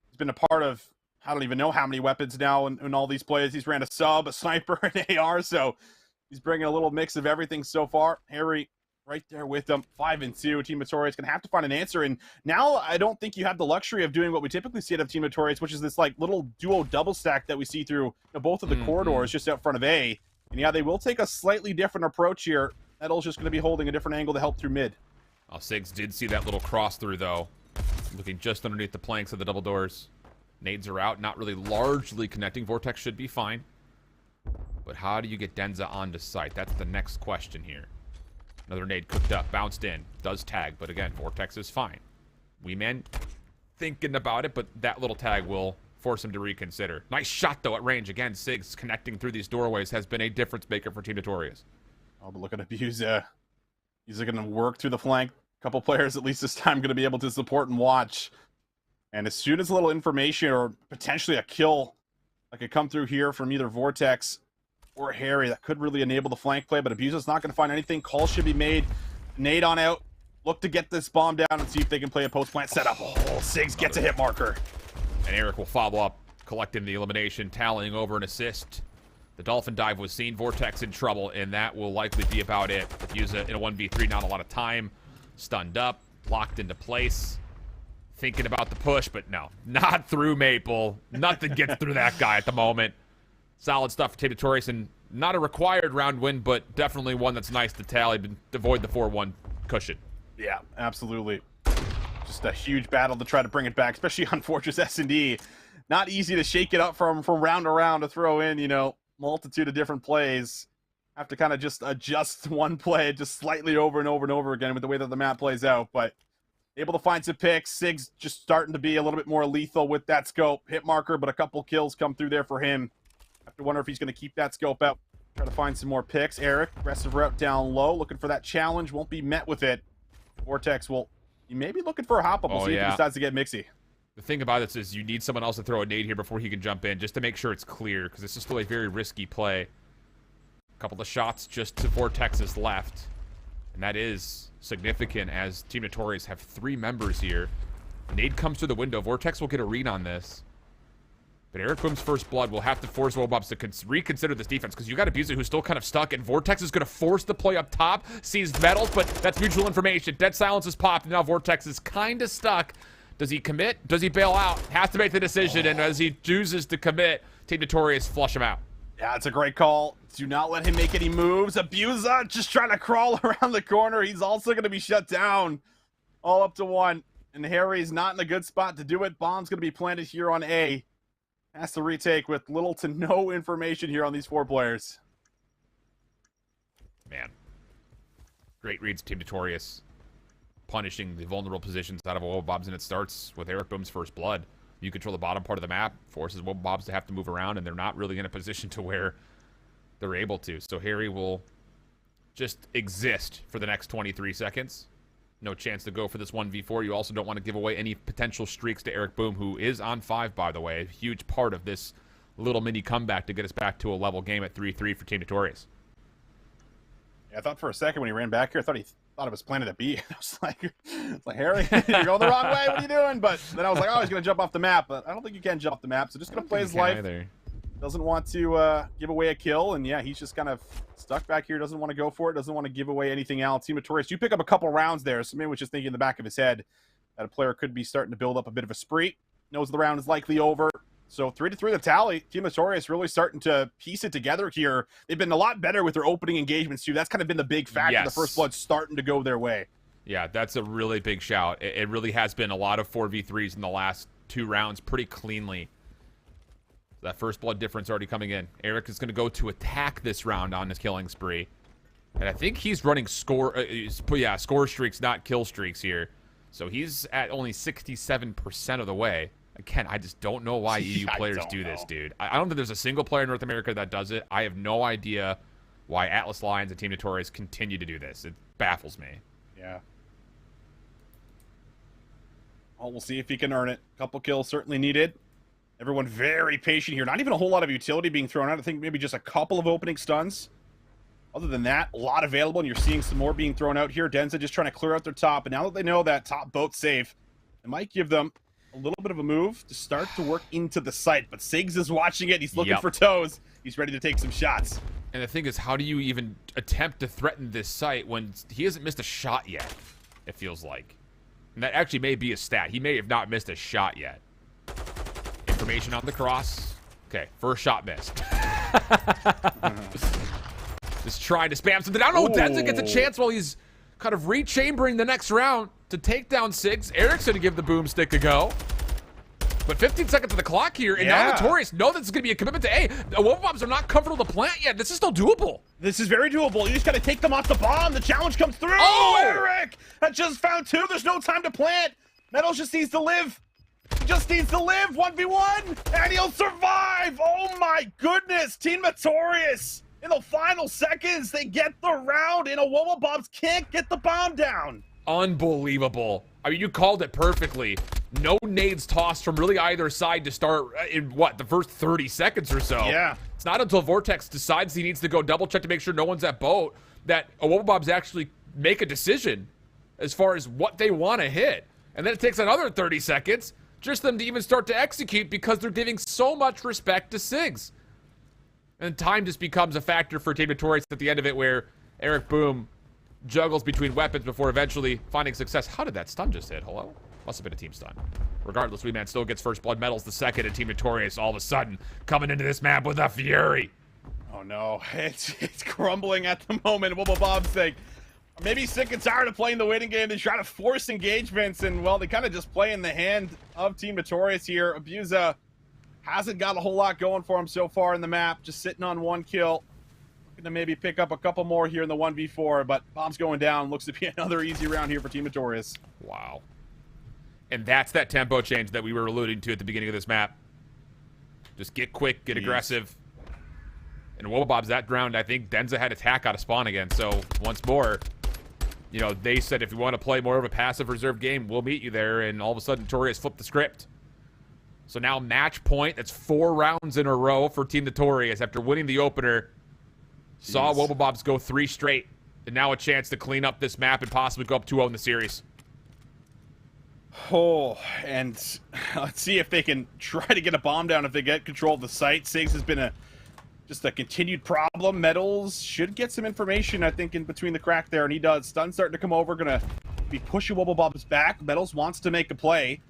He's been a part of, I don't even know how many weapons now in all these plays. He's ran a sub, a sniper, an AR, so he's bringing a little mix of everything so far. Harry right there with them. 5-2. Team Notorious going to have to find an answer. And now I don't think you have the luxury of doing what we typically see out of Team Notorious, which is this like little duo double stack that we see through both of the corridors just out front of A. And yeah, they will take a slightly different approach here. Metal's just going to be holding a different angle to help through mid. Oh, Sigs did see that little cross through, though. Looking just underneath the planks of the double doors. Nades are out, not really largely connecting. Vortex should be fine. But how do you get Denza onto site? That's the next question here. Another nade cooked up, bounced in, does tag, but again, Vortex is fine. Weeman thinking about it, but that little tag will force him to reconsider. Nice shot, though, at range. Again, Sigs connecting through these doorways has been a difference maker for Team Notorious. Oh, but look at Abuza. He's going to work through the flank. A couple players, at least this time, going to be able to support and watch. And as soon as a little information or potentially a kill that could come through here from either Vortex or Harry. That could really enable the flank play, but Abusa's not going to find anything. Calls should be made. Nade on out. Look to get this bomb down and see if they can play a post-plant setup. Oh, Sigs gets a hit marker. And Eric will follow up, collecting the elimination, tallying over an assist. The Dolphin dive was seen. Vortex in trouble, and that will likely be about it. Abusa in a 1v3, not a lot of time. Stunned up, locked into place. Thinking about the push, but no, not through Maple. Nothing gets through that guy at the moment. Solid stuff for Team Notorious, and not a required round win, but definitely one that's nice to tally to avoid the 4-1 cushion. Yeah, absolutely. Just a huge battle to try to bring it back, especially on Fortress S&D. Not easy to shake it up from round to round to throw in, you know, multitude of different plays. Have to kind of just adjust one play just slightly over and over and over again with the way that the map plays out, but able to find some picks. Sig's just starting to be a little bit more lethal with that scope. Hit marker, but a couple kills come through there for him. Have to wonder if he's going to keep that scope out. Try to find some more picks. Eric, aggressive route down low, looking for that challenge. Won't be met with it. Vortex will, he may be looking for a hop-up. We'll see if he decides to get Mixie. The thing about this is you need someone else to throw a nade here before he can jump in, just to make sure it's clear, because this is still a very risky play. A couple of shots just to Vortex's left. And that is significant as Team Notorious have 3 members here. Nade comes through the window. Vortex will get a read on this. But Eric Boom's first blood will have to force Wobobs to reconsider this defense, because you got Abusa who's still kind of stuck, and Vortex is going to force the play up top, sees metals, but that's mutual information. Dead silence is popped, and now Vortex is kind of stuck. Does he commit? Does he bail out? Has to make the decision, and as he chooses to commit, Team Notorious flush him out. Yeah, it's a great call. Do not let him make any moves. Abusa just trying to crawl around the corner. He's also going to be shut down. All up to 1. And Harry's not in a good spot to do it. Bomb's going to be planted here on A. Has to retake with little to no information here on these 4 players. Man. Great reads, Team Notorious. Punishing the vulnerable positions out of Wobobs, and it starts with Eric Boom's first blood. You control the bottom part of the map, forces Wobobs to have to move around, and they're not really in a position to where they're able to. So Harry will just exist for the next 23 seconds. No chance to go for this 1v4. You also don't want to give away any potential streaks to Eric Boom, who is on 5, by the way. A huge part of this little mini comeback to get us back to a level game at 3-3 for Team Notorious. Yeah, I thought for a second when he ran back here, I thought he thought it was planted at B. I was like, Harry, you're going the wrong way. What are you doing? But then I was like, oh, he's going to jump off the map. But I don't think you can jump off the map. So just going to play his life. Either. Doesn't want to give away a kill. And yeah, he's just kind of stuck back here. Doesn't want to go for it. Doesn't want to give away anything else. Team Notorious, you pick up a couple rounds there. So maybe was just thinking in the back of his head that a player could be starting to build up a bit of a spree. Knows the round is likely over. So 3-3 the tally. Team Notorious really starting to piece it together here. They've been a lot better with their opening engagements too. That's kind of been the big factor. Yes. The first blood starting to go their way. Yeah, that's a really big shout. It really has been a lot of 4v3s in the last 2 rounds pretty cleanly. That first blood difference already coming in. Eric is going to go to attack this round on his killing spree. And I think he's running score streaks, not kill streaks here. So he's at only 67% of the way. Again, I just don't know why EU players do this, dude. I don't think there's a single player in North America that does it. I have no idea why Atlas Lions and Team Notorious continue to do this. It baffles me. Yeah. Well, we'll see if he can earn it. Couple kills certainly needed. Everyone very patient here. Not even a whole lot of utility being thrown out. I think maybe just a couple of opening stuns. Other than that, a lot available, and you're seeing some more being thrown out here. Denza just trying to clear out their top, and now that they know that top boat's safe, it might give them a little bit of a move to start to work into the site. But Sigs is watching it. He's looking for toes. He's ready to take some shots. And the thing is, how do you even attempt to threaten this site when he hasn't missed a shot yet, it feels like. And that actually may be a stat. He may have not missed a shot yet. Information on the cross. Okay, first shot missed. Just trying to spam something. I don't know. Denza gets a chance while he's kind of rechambering the next round to take down Sigs. Eric's going to give the boomstick a go. But 15 seconds on the clock here, and now Notorious know that it's going to be a commitment to A. The Wobobs are not comfortable to plant yet. This is still doable. This is very doable. You just got to take them off the bomb. The challenge comes through. Oh, Eric! That just found 2. There's no time to plant. Metals just needs to live. He just needs to live. 1v1, and he'll survive. Oh my goodness. Team Notorious. In the final seconds, they get the round, and a Wobobs can't get the bomb down. Unbelievable. I mean, you called it perfectly. No nades tossed from really either side to start in, what, the first 30 seconds or so. Yeah. It's not until Vortex decides he needs to go double check to make sure no one's at boat that Wobblebobs actually make a decision as far as what they want to hit. And then it takes another 30 seconds just for them to even start to execute because they're giving so much respect to Sigs. And time just becomes a factor for Team Notorious at the end of it, where Eric Boom juggles between weapons before eventually finding success. How did that stun just hit? Hello? Must have been a team stun. Regardless, Weeman still gets first blood. Medals the second, and Team Notorious all of a sudden coming into this map with a fury. Oh no, it's crumbling at the moment. Wobblebobs think maybe sick and tired of playing the waiting game. They try to force engagements, and well, they kind of just play in the hand of Team Notorious here. Abuza hasn't got a whole lot going for him so far in the map, just sitting on 1 kill. Looking to maybe pick up a couple more here in the 1v4, but bombs going down. Looks to be another easy round here for Team Notorious. Wow. And that's that tempo change that we were alluding to at the beginning of this map. Just get quick, get aggressive. And Wobblebobs, that round, I think Denza had attack out of spawn again. So once more, you know, they said if you want to play more of a passive reserve game, we'll meet you there. And all of a sudden, Notorious flipped the script. So now match point. That's 4 rounds in a row for Team Notorious after winning the opener. Saw Wobblebobs go 3 straight. And now a chance to clean up this map and possibly go up 2-0 in the series. Oh, and let's see if they can try to get a bomb down if they get control of the site. Sigs has been just a continued problem. Metals should get some information, I think, in between the crack there, and he does. Stun starting to come over, gonna be pushing Wobblebobs back. Metals wants to make a play,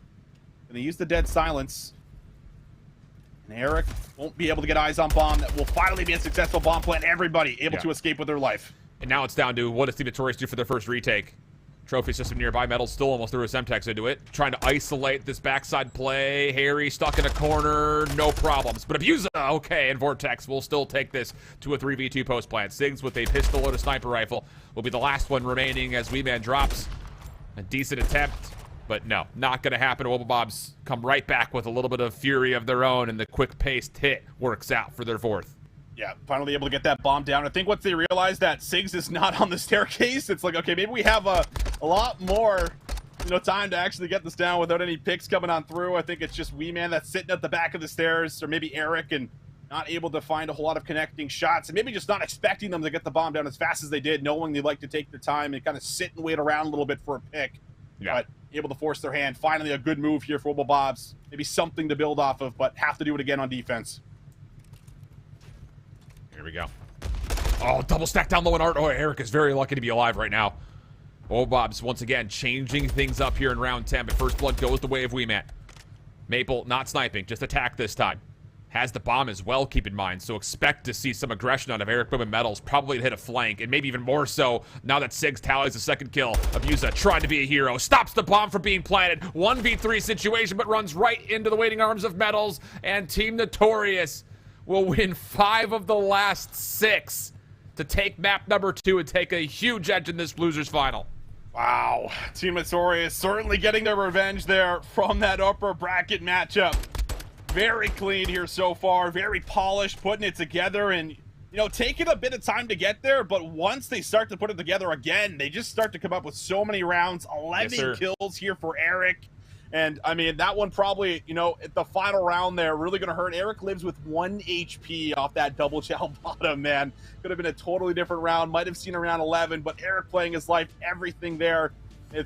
and they use the dead silence. And Eric won't be able to get eyes on bomb. That will finally be a successful bomb plant. Everybody able to escape with their life. And now it's down to what does Team Notorious do for their first retake? Trophy system nearby. Metal still almost threw a Semtex into it. Trying to isolate this backside play. Harry stuck in a corner. No problems. But Abuza, okay, and Vortex will still take this to a 3v2 post plant. Sigs with a pistol or a sniper rifle will be the last one remaining as Weeman drops. A decent attempt, but no, not going to happen. Wobblebobs come right back with a little bit of fury of their own, and the quick-paced hit works out for their 4th. Yeah, finally able to get that bomb down. I think once they realize that Sigs is not on the staircase, it's like, okay, maybe we have a lot more, time to actually get this down without any picks coming on through. I think it's just Weeman that's sitting at the back of the stairs, or maybe Eric, and not able to find a whole lot of connecting shots, and maybe just not expecting them to get the bomb down as fast as they did, knowing they like to take their time and kind of sit and wait around a little bit for a pick. Yeah. But able to force their hand. Finally, a good move here for Wobblebobs. Maybe something to build off of, but have to do it again on defense. Here we go. Oh, double stack down low in Art. Oh, Eric is very lucky to be alive right now. Wobblebobs once again changing things up here in round 10, but first blood goes the way of Weeman. Maple not sniping, just attack this time. Has the bomb as well, keep in mind, so expect to see some aggression out of Eric Boom and Metals, probably to hit a flank, and maybe even more so now that Sigs tallies the second kill. Abuza trying to be a hero, stops the bomb from being planted. 1v3 situation, but runs right into the waiting arms of Metals, and Team Notorious will win 5 of the last 6 to take map number 2 and take a huge edge in this losers final. Wow, Team Notorious certainly getting their revenge there from that upper bracket matchup. Very clean here so far, very polished, putting it together, and taking a bit of time to get there, but once they start to put it together again, they just start to come up with so many rounds. 11 kills here for Eric. And, I mean, that one probably, at the final round there, really going to hurt. Eric lives with 1 HP off that double chow bottom, man. Could have been a totally different round. Might have seen around 11, but Eric playing his life, everything there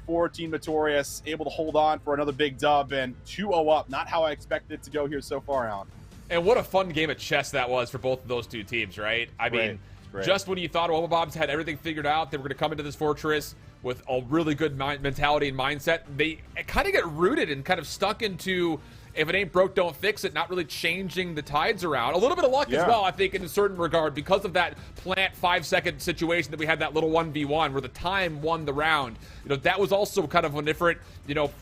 for Team Notorious, able to hold on for another big dub, and 2-0 up. Not how I expected it to go here so far, Alan. And what a fun game of chess that was for both of those two teams, right? I mean, just when you thought Wobblebobs had everything figured out, they were going to come into this fortress with a really good mentality and mindset, they kind of get rooted and kind of stuck into, if it ain't broke, don't fix it, not really changing the tides around. A little bit of luck as well, I think, in a certain regard, because of that plant 5-second situation that we had, that little 1v1 where the time won the round. That was also kind of a different,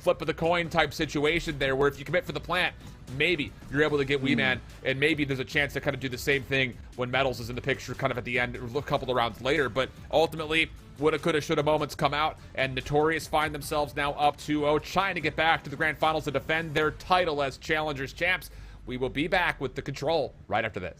flip of the coin type situation there, where if you commit for the plant, maybe you're able to get Weeman, and maybe there's a chance to kind of do the same thing when Metals is in the picture kind of at the end, a couple of rounds later. But ultimately, woulda, coulda, shoulda moments come out, and Notorious find themselves now up 2-0, trying to get back to the grand finals to defend their title as Challengers champs. We will be back with the control right after this.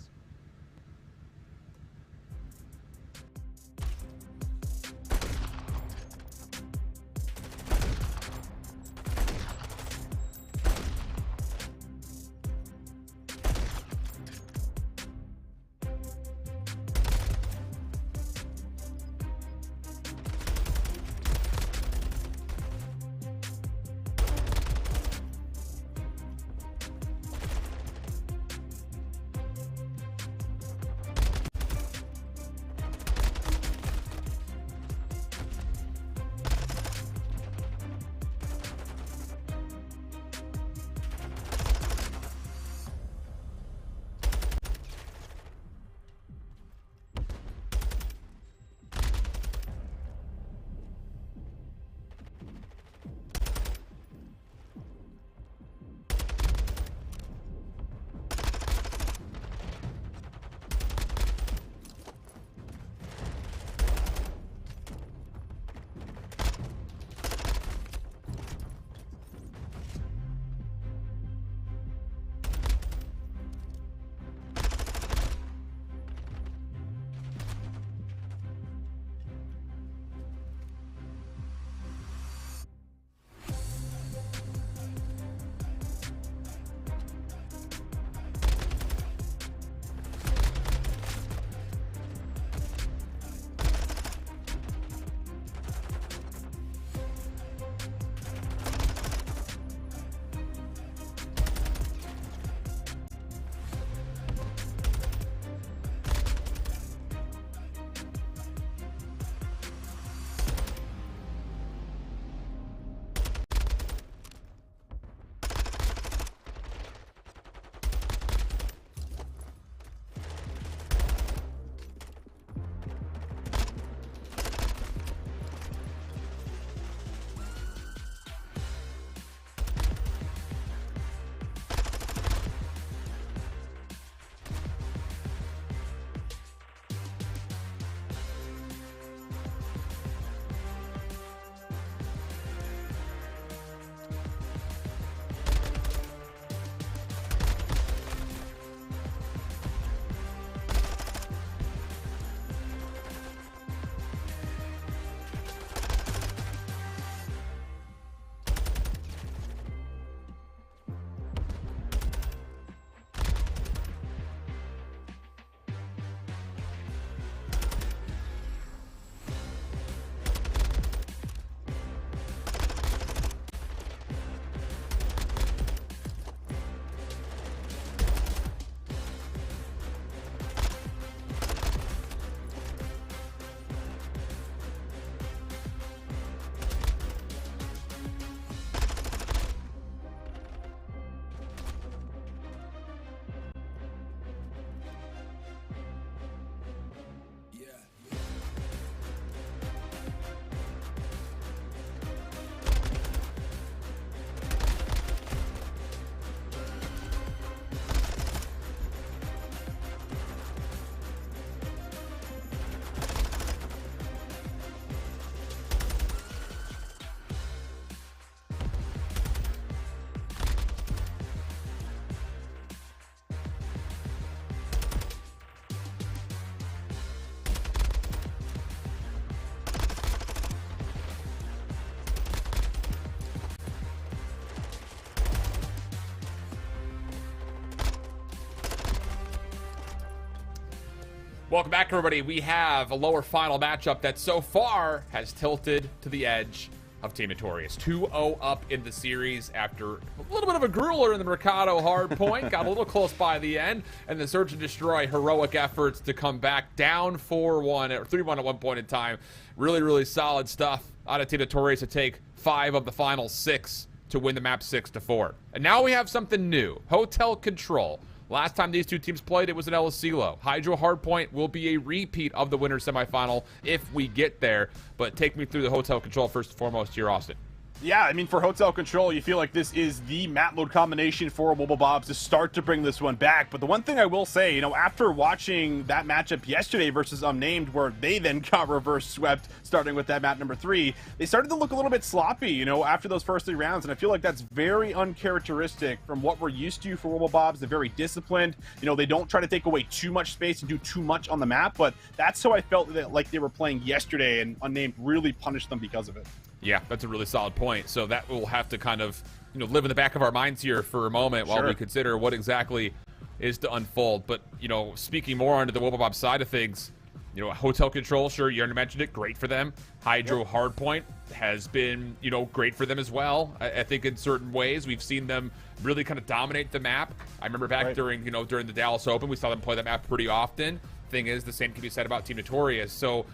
Welcome back, everybody. We have a lower final matchup that so far has tilted to the edge of Team Notorious. 2-0 up in the series after a little bit of a grueler in the Mercado hard point. Got a little close by the end, and the Search and Destroy heroic efforts to come back down 4-1 or 3-1 at one point in time. Really, really solid stuff out of Team Notorious to take 5 of the final 6 to win the map 6-4. And now we have something new. Hotel Control. Last time these two teams played, it was in El Asilo. Hydro Hardpoint will be a repeat of the winner's semifinal if we get there. But take me through the Hotel Control first and foremost here, Austin. Yeah, I mean, for Hotel Control, you feel like this is the map mode combination for Wobblebobs to start to bring this one back. But the one thing I will say, you know, after watching that matchup yesterday versus Unnamed, where they then got reverse swept, starting with that map number 3, they started to look a little bit sloppy, you know, after those first 3 rounds. And I feel like that's very uncharacteristic from what we're used to for Wobblebobs. They're very disciplined. You know, they don't try to take away too much space and do too much on the map. But that's how I felt that, like, they were playing yesterday, and Unnamed really punished them because of it. Yeah, that's a really solid point. So that will have to kind of, you know, live in the back of our minds here for a moment while we consider what exactly is to unfold. But, you know, speaking more onto the Wobblebob side of things, you know, Hotel Control, sure, you already mentioned it, great for them. Hydro Hardpoint has been, you know, great for them as well. I think in certain ways we've seen them really kind of dominate the map. I remember back during the Dallas Open, we saw them play that map pretty often. Thing is, the same can be said about Team Notorious. So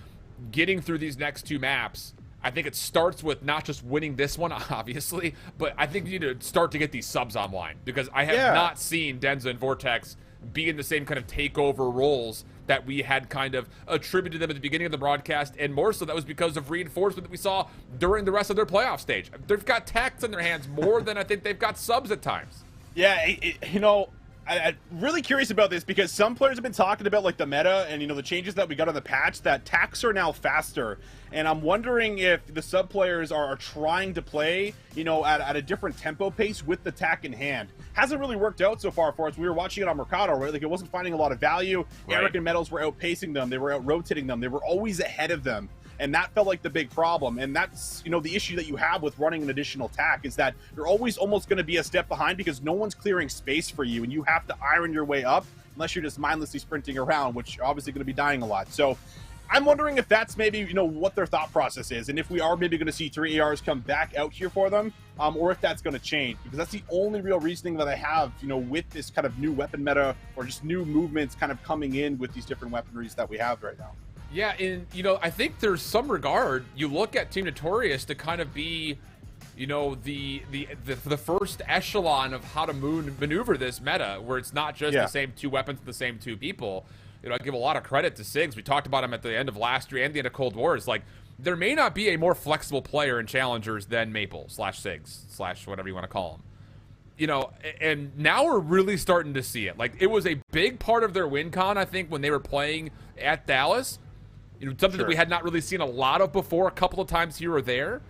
getting through these next 2 maps, I think it starts with not just winning this one, obviously, but I think you need to start to get these subs online, because I have not seen Denza and Vortex be in the same kind of takeover roles that we had kind of attributed them at the beginning of the broadcast, and more so that was because of reinforcement that we saw during the rest of their playoff stage. They've got tacks in their hands more than I think they've got subs at times. Yeah, you know, I'm really curious about this because some players have been talking about, like, the meta and, you know, the changes that we got on the patch, that tacks are now faster. And I'm wondering if the sub players are trying to play, you know, at a different tempo pace with the tack in hand. Hasn't really worked out so far for us. We were watching it on Mercado, right? Like, it wasn't finding a lot of value. Eric and Metals were outpacing them. They were out-rotating them. They were always ahead of them. And that felt like the big problem. And that's, you know, the issue that you have with running an additional tack is that you're always almost going to be a step behind because no one's clearing space for you, and you have to iron your way up unless you're just mindlessly sprinting around, which you're obviously going to be dying a lot. So I'm wondering if that's maybe, you know, what their thought process is, and if we are maybe going to see 3 ARs come back out here for them, or if that's going to change, because that's the only real reasoning that I have, you know, with this kind of new weapon meta or just new movements kind of coming in with these different weaponries that we have right now. Yeah, and, you know, I think there's some regard, you look at Team Notorious to kind of be, you know, the first echelon of how to maneuver this meta, where it's not just the same 2 weapons, the same 2 people. You know, I give a lot of credit to Sigs. We talked about him at the end of last year and the end of Cold War. It's like, there may not be a more flexible player in Challengers than Maple / Sigs / whatever you want to call him. You know, and now we're really starting to see it. Like, it was a big part of their win con, I think, when they were playing at Dallas. You know, something that we had not really seen a lot of before, a couple of times here or there.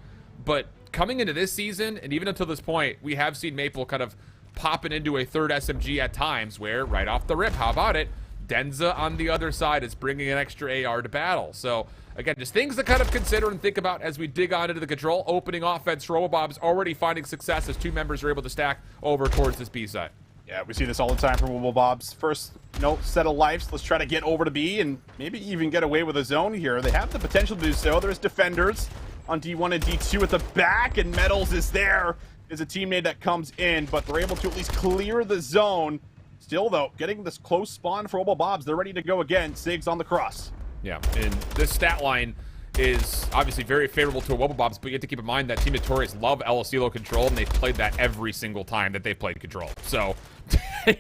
But coming into this season, and even until this point, we have seen Maple kind of popping into a 3rd SMG at times where, right off the rip, how about it, Denza on the other side is bringing an extra AR to battle. So, again, just things to kind of consider and think about as we dig on into the Control. Opening offense, Wobblebobs already finding success as 2 members are able to stack over towards this B side. Yeah, we see this all the time from Wobblebobs. First, you know, set of lives. Let's try to get over to B and maybe even get away with a zone here. They have the potential to do so. There's defenders on D1 and D2 at the back, and Metals is there. There's a teammate that comes in, but they're able to at least clear the zone. Still, though, getting this close spawn for Wobblebobs. They're ready to go again. Sigs on the cross. Yeah, and this stat line is obviously very favorable to Wobblebobs, but you have to keep in mind that Team Notorious love El Asilo Control, and they've played that every single time that they've played Control. So,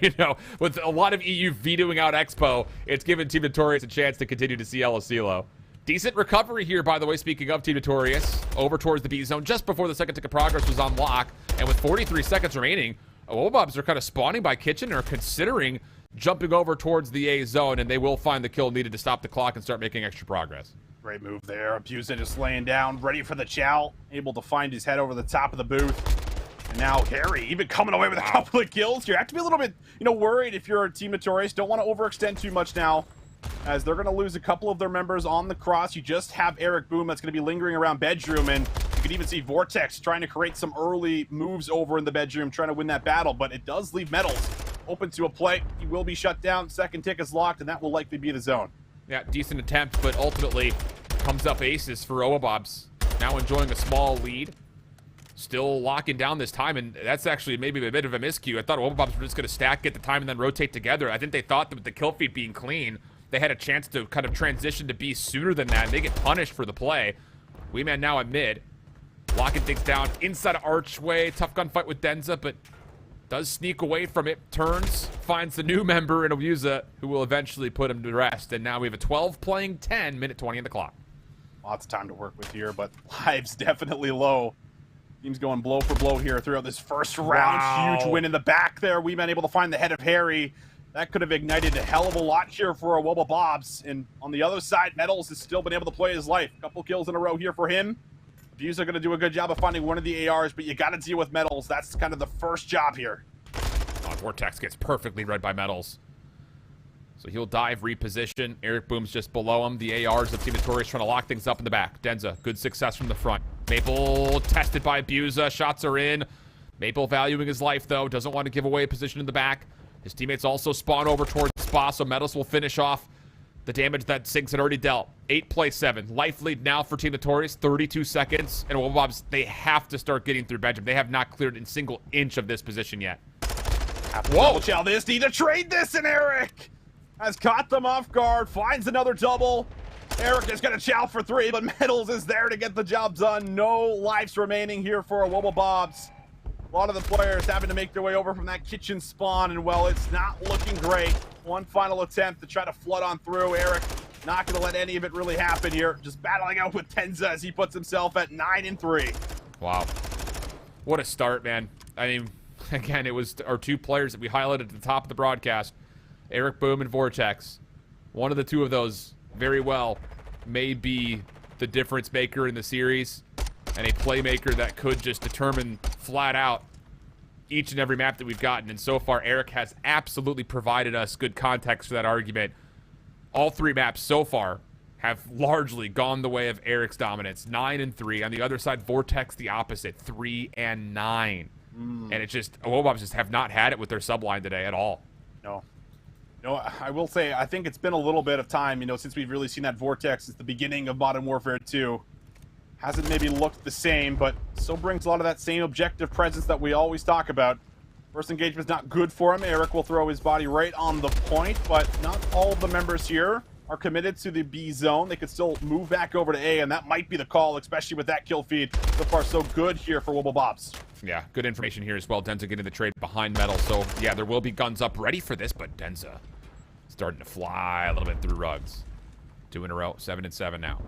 you know, with a lot of EU vetoing out Expo, it's given Team Notorious a chance to continue to see El Asilo. Decent recovery here, by the way, speaking of Team Notorious, over towards the B zone just before the second tick of progress was on lock, and with 43 seconds remaining, Wobblebobs are kind of spawning by Kitchen or considering jumping over towards the A zone, and they will find the kill needed to stop the clock and start making extra progress. Great move there. Abusa just laying down, ready for the chow, able to find his head over the top of the booth. And now Harry even coming away with a couple of kills here. You have to be a little bit, you know, worried if you're a Team Notorious. Don't want to overextend too much now, as they're going to lose a couple of their members on the cross. You just have Eric Boom that's going to be lingering around bedroom, and you can even see Vortex trying to create some early moves over in the bedroom, trying to win that battle, but it does leave Metals open to a play. He will be shut down. Second tick is locked, and that will likely be the zone. Yeah, decent attempt, but ultimately comes up aces for Owabobs. Now enjoying a small lead. Still locking down this time, and that's actually maybe a bit of a miscue. I thought Owabobs were just going to stack, get the time, and then rotate together. I think they thought that with the kill feed being clean, they had a chance to kind of transition to B sooner than that, and they get punished for the play. Wee Man now at mid. Locking things down inside of Archway. Tough gunfight with Denza, but does sneak away from it. Turns, finds the new member in Owuza, who will eventually put him to rest. And now we have a 12 playing 10, minute 20 on the clock. Lots of time to work with here, but lives definitely low. Team's going blow for blow here throughout this first round. Wow. Huge win in the back there. We've been able to find the head of Harry. That could have ignited a hell of a lot here for Owabobs. And on the other side, Metals has still been able to play his life. A couple kills in a row here for him. Views are going to do a good job of finding one of the ARs, but you got to deal with Metals. That's kind of the first job here. Oh, Vortex gets perfectly read by Metals. So he'll dive, reposition. Eric Boom's just below him. The ARs of Team Notorious trying to lock things up in the back. Denza, good success from the front. Maple tested by Abusa. Shots are in. Maple valuing his life, though. Doesn't want to give away a position in the back. His teammates also spawn over towards Spa, so Metals will finish off the damage that Sigs had already dealt. 8 plays 7. Life lead now for Team Notorious. 32 seconds. And Owabobs, they have to start getting through Benjamin. They have not cleared a single inch of this position yet. Whoa! Chow this, need to trade this, and Eric has caught them off guard, finds another double. Eric is going to chow for 3, but Metals is there to get the job done. No lives remaining here for Owabobs. A lot of the players having to make their way over from that kitchen spawn, and well, it's not looking great. One final attempt to try to flood on through. Eric not going to let any of it really happen here. Just battling out with Tenza as he puts himself at 9-3. Wow. What a start, man. I mean, again, it was our 2 players that we highlighted at the top of the broadcast. Eric Boom and Vortex. One of the 2 of those very well may be the difference maker in the series and a playmaker that could just determine flat out each and every map that we've gotten. And so far, Eric has absolutely provided us good context for that argument. All 3 maps so far have largely gone the way of Eric's dominance. 9-3. On the other side, Vortex the opposite. 3-9. And it's just, Owabobs just have not had it with their subline today at all. No. No, I will say, I think it's been a little bit of time, since we've really seen that Vortex since the beginning of Modern Warfare 2. Hasn't maybe looked the same, but still brings a lot of that same objective presence that we always talk about. First engagement's not good for him. Eric will throw his body right on the point, but not all of the members here are committed to the B zone. They could still move back over to A, and that might be the call, especially with that kill feed. So far, so good here for Owabobs. Yeah, good information here as well. Denza getting the trade behind Metal. So, yeah, there will be guns up ready for this, but Denza starting to fly a little bit through rugs. 2 in a row, 7-7 now.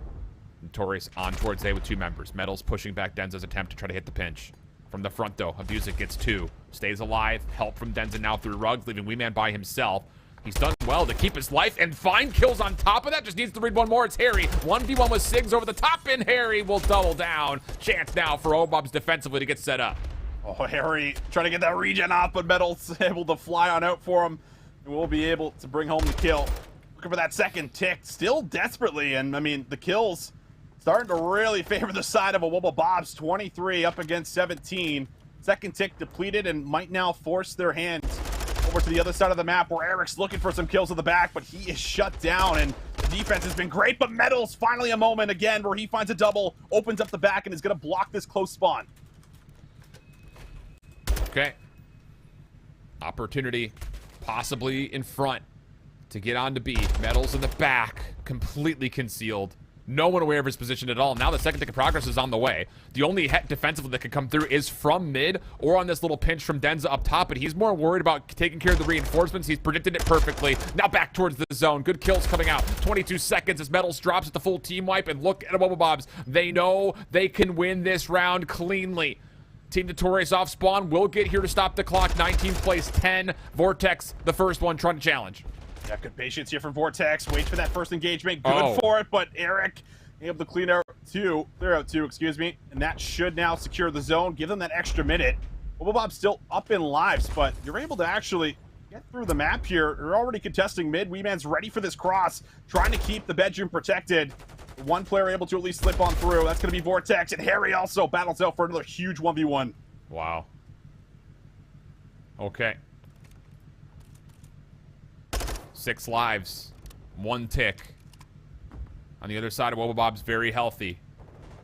Notorious on towards A with 2 members. Metals pushing back Denza's attempt to try to hit the pinch. From the front, though, Abusive gets 2. Stays alive. Help from Denza now through rugs, leaving Wee Man by himself. He's done well to keep his life and find kills on top of that. Just needs to read one more. It's Harry. 1v1 with Sigs over the top, and Harry will double down. Chance now for Owabobs defensively to get set up. Oh, Harry trying to get that regen off, but Metals able to fly on out for him. And we'll be able to bring home the kill. Looking for that second tick, still desperately. And, I mean, the kills starting to really favor the side of Owabobs. 23 up against 17. Second tick depleted and might now force their hands over to the other side of the map where Eric's looking for some kills at the back, but he is shut down, and the defense has been great, but Metals finally a moment again where he finds a double, opens up the back, and is going to block this close spawn. Okay. Opportunity possibly in front to get on to B. Metals in the back, completely concealed. No one aware of his position at all. Now the second tick of progress is on the way. The only defensively that can come through is from mid or on this little pinch from Denza up top, but he's more worried about taking care of the reinforcements. He's predicted it perfectly. Now back towards the zone. Good kills coming out. 22 seconds as Metals drops at the full team wipe, and look at Owabobs. They know they can win this round cleanly. Team Notorious off spawn will get here to stop the clock. 19 plays 10. Vortex, the first one, trying to challenge. Yeah, good patience here from Vortex. Waits for that first engagement. Good for it, but Eric able to clear out two, and that should now secure the zone. Give them that extra minute. Owabob's still up in lives, but you're able to actually get through the map here. You're already contesting mid. Wee Man's ready for this cross, trying to keep the bedroom protected. One player able to at least slip on through. That's going to be Vortex, and Harry also battles out for another huge 1v1. Wow. Okay. 6 lives. 1 tick. On the other side of Wobblebob's very healthy.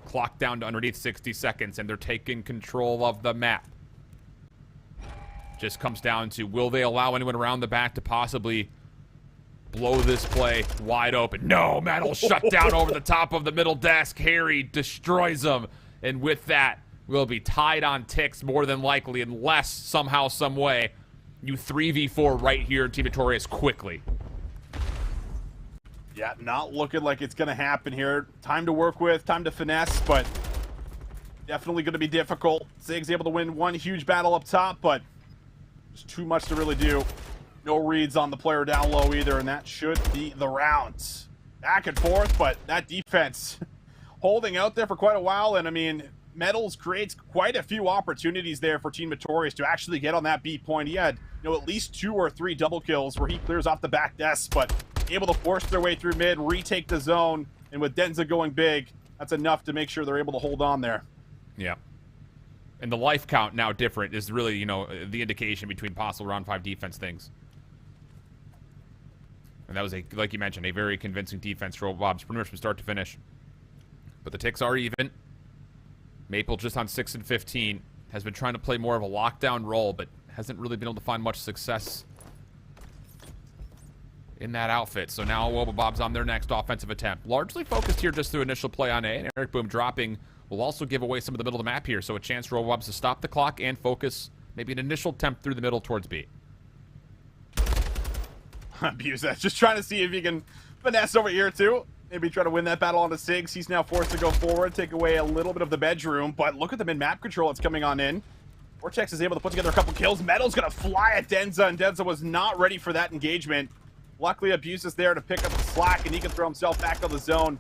Clock down to underneath 60 seconds, and they're taking control of the map. Just comes down to, will they allow anyone around the back to possibly blow this play wide open? No, Metal shut down over the top of the middle desk. Harry destroys them, and with that, we'll be tied on ticks more than likely, unless somehow, some way, you 3v4 right here in Team Notorious quickly. Yeah, not looking like it's going to happen here. Time to work with, time to finesse, but definitely going to be difficult. Zig's able to win one huge battle up top, but there's too much to really do. No reads on the player down low either, and that should be the round. Back and forth, but that defense holding out there for quite a while, and I mean, Metals creates quite a few opportunities there for Team Notorious to actually get on that B point. He had, at least 2 or 3 double kills where he clears off the back desk, but able to force their way through mid, retake the zone, and with Denza going big, that's enough to make sure they're able to hold on there. Yeah. And the life count now different is really, the indication between possible round 5 defense things. And that was, like you mentioned, a very convincing defense for Bob's pretty much from start to finish. But the ticks are even. Maple just on 6 and 15. Has been trying to play more of a lockdown role, but hasn't really been able to find much success in that outfit. So now Wobblebob's on their next offensive attempt. Largely focused here just through initial play on A, and Eric Boom dropping will also give away some of the middle of the map here, so a chance for Wobblebobs to stop the clock and focus maybe an initial attempt through the middle towards B. Abuse that. Just trying to see if he can finesse over here too. Maybe try to win that battle onto Sigs. He's now forced to go forward, take away a little bit of the bedroom, but look at the mid-map control that's coming on in. Vortex is able to put together a couple kills. Metal's gonna fly at Denza, and Denza was not ready for that engagement. Luckily, Abuse is there to pick up the slack, and he can throw himself back on the zone.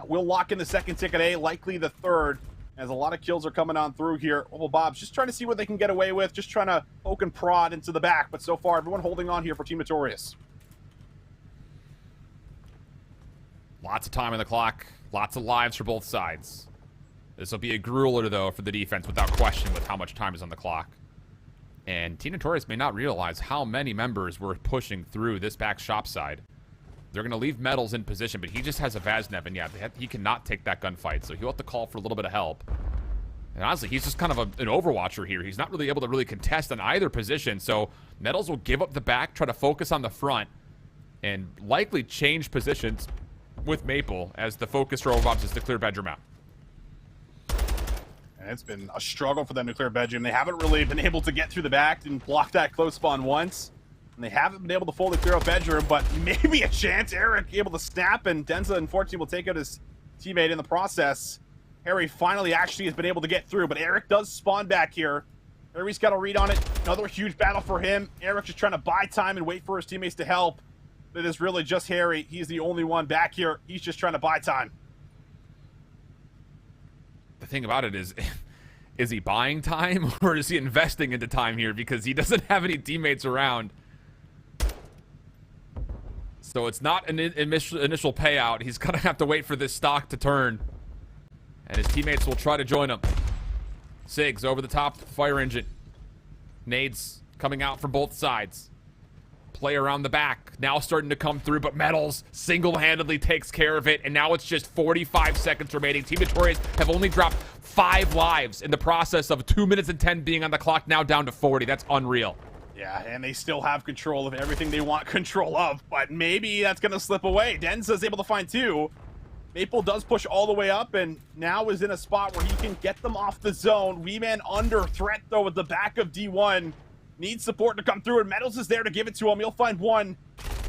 We'll lock in the second ticket A, likely the third, as a lot of kills are coming on through here. Wobblebob's just trying to see what they can get away with, just trying to poke and prod into the back, but so far, everyone holding on here for Team Notorious. Lots of time on the clock, lots of lives for both sides. This will be a grueler, though, for the defense, without question, with how much time is on the clock. And Team Notorious may not realize how many members were pushing through this back shop side. They're going to leave Metals in position, but he just has a Vaznev, and yeah, he cannot take that gunfight, so he'll have to call for a little bit of help. And honestly, he's just kind of an overwatcher here. He's not really able to contest on either position, so Metals will give up the back, try to focus on the front, and likely change positions with Maple as the focus for Wobblebobs is to clear bedroom out. And it's been a struggle for them to clear bedroom. They haven't really been able to get through the back and block that close spawn once. And they haven't been able to fully clear out bedroom, but maybe a chance. Eric able to snap, and Denza, unfortunately, will take out his teammate in the process. Harry finally actually has been able to get through, but Eric does spawn back here. Harry's got a read on it. Another huge battle for him. Eric just trying to buy time and wait for his teammates to help. It is really just Harry. He's the only one back here. He's just trying to buy time. The thing about it is he buying time or is he investing into time here because he doesn't have any teammates around? So it's not an initial payout. He's going to have to wait for this stock to turn. And his teammates will try to join him. Sigs over the top of the fire engine. Nades coming out from both sides. Play around the back, now starting to come through, but Metals single-handedly takes care of it, and now it's just 45 seconds remaining. Team Notorious have only dropped 5 lives in the process of 2 minutes and 10 being on the clock, now down to 40. That's unreal. Yeah, and they still have control of everything they want control of, but maybe that's going to slip away. Denza's able to find 2. Maple does push all the way up, and now is in a spot where he can get them off the zone. Wee Man under threat, though, at the back of D1. Needs support to come through, and Metals is there to give it to him. He'll find 1.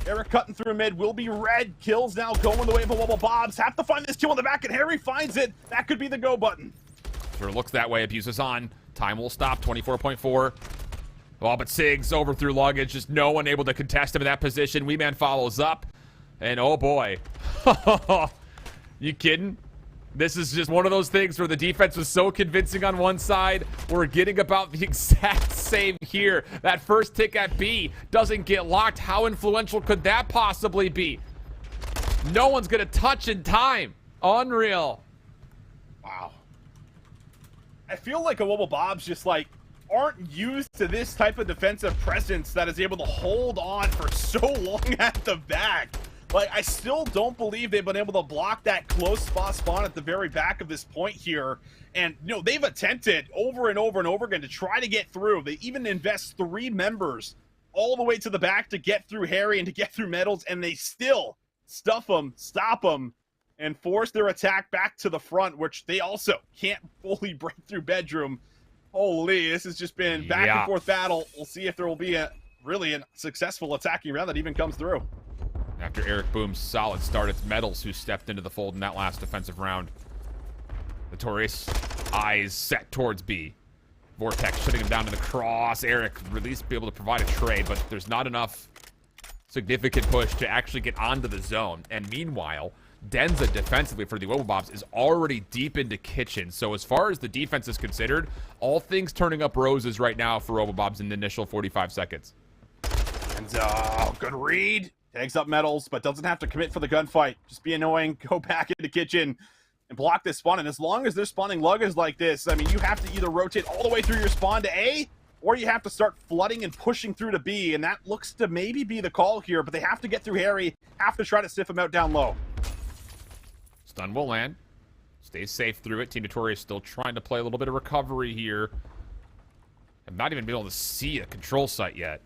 Eric cutting through mid will be red. Kills now going the way of the Wobblebobs. Have to find this kill in the back, and Harry finds it. That could be the go button. Sure looks that way. Abuse is on. Time will stop. 24.4. Oh, but Sigs over through luggage. Just no one able to contest him in that position. Wee Man follows up. And oh boy. You kidding? This is just one of those things where the defense was so convincing on one side. We're getting about the exact same here. That first tick at B doesn't get locked. How influential could that possibly be? No one's going to touch in time. Unreal. Wow. I feel like a Wobblebobs just aren't used to this type of defensive presence that is able to hold on for so long at the back. Like, I still don't believe they've been able to block that close spot spawn at the very back of this point here. And, you know, they've attempted over and over and over again to try to get through. They even invest 3 members all the way to the back to get through Harry and to get through Metals, and they still stuff them, stop them, and force their attack back to the front, which they also can't fully break through Bedroom. Holy, this has just been back and forth battle. We'll see if there will be a successful attacking round that even comes through. After Eric Boom's solid start, it's Metals who stepped into the fold in that last defensive round. Notorious eyes set towards B. Vortex shutting him down to the cross. Eric at least be able to provide a trade, but there's not enough significant push to actually get onto the zone. And meanwhile, Denza defensively for the Wobblebobs is already deep into kitchen. So as far as the defense is considered, all things turning up roses right now for Wobblebobs in the initial 45 seconds. And good read. Tags up Metals, but doesn't have to commit for the gunfight. Just be annoying, go back into kitchen and block this spawn. And as long as they're spawning luggers like this, I mean, you have to either rotate all the way through your spawn to A, or you have to start flooding and pushing through to B. And that looks to maybe be the call here, but they have to get through Harry, have to try to sniff him out down low. Stun will land. Stays safe through it. Team Notorious still trying to play a little bit of recovery here. I've not even been able to see a control site yet.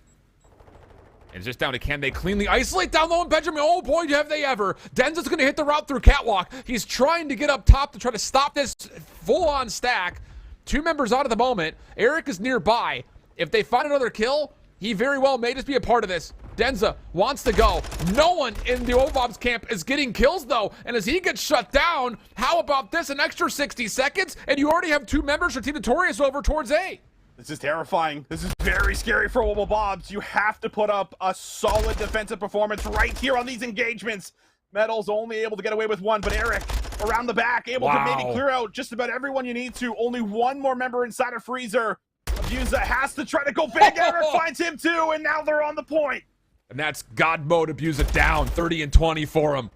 And it's just down to can they cleanly isolate down low in Benjamin. Oh boy, have they ever. Denza's going to hit the route through Catwalk. He's trying to get up top to try to stop this full-on stack. 2 members out at the moment. Eric is nearby. If they find another kill, he very well may just be a part of this. Denza wants to go. No one in the Wobblebobs camp is getting kills, though. And as he gets shut down, how about this? An extra 60 seconds, and you already have 2 members for Team Notorious over towards A. This is terrifying. This is very scary for Wobblebobs. You have to put up a solid defensive performance right here on these engagements. Metals only able to get away with 1, but Eric around the back, able to maybe clear out just about everyone you need to. Only 1 more member inside of Freezer. Abusa has to try to go big. Eric finds him too, and now they're on the point. And that's God mode. Abusa down. 30 and 20 for him.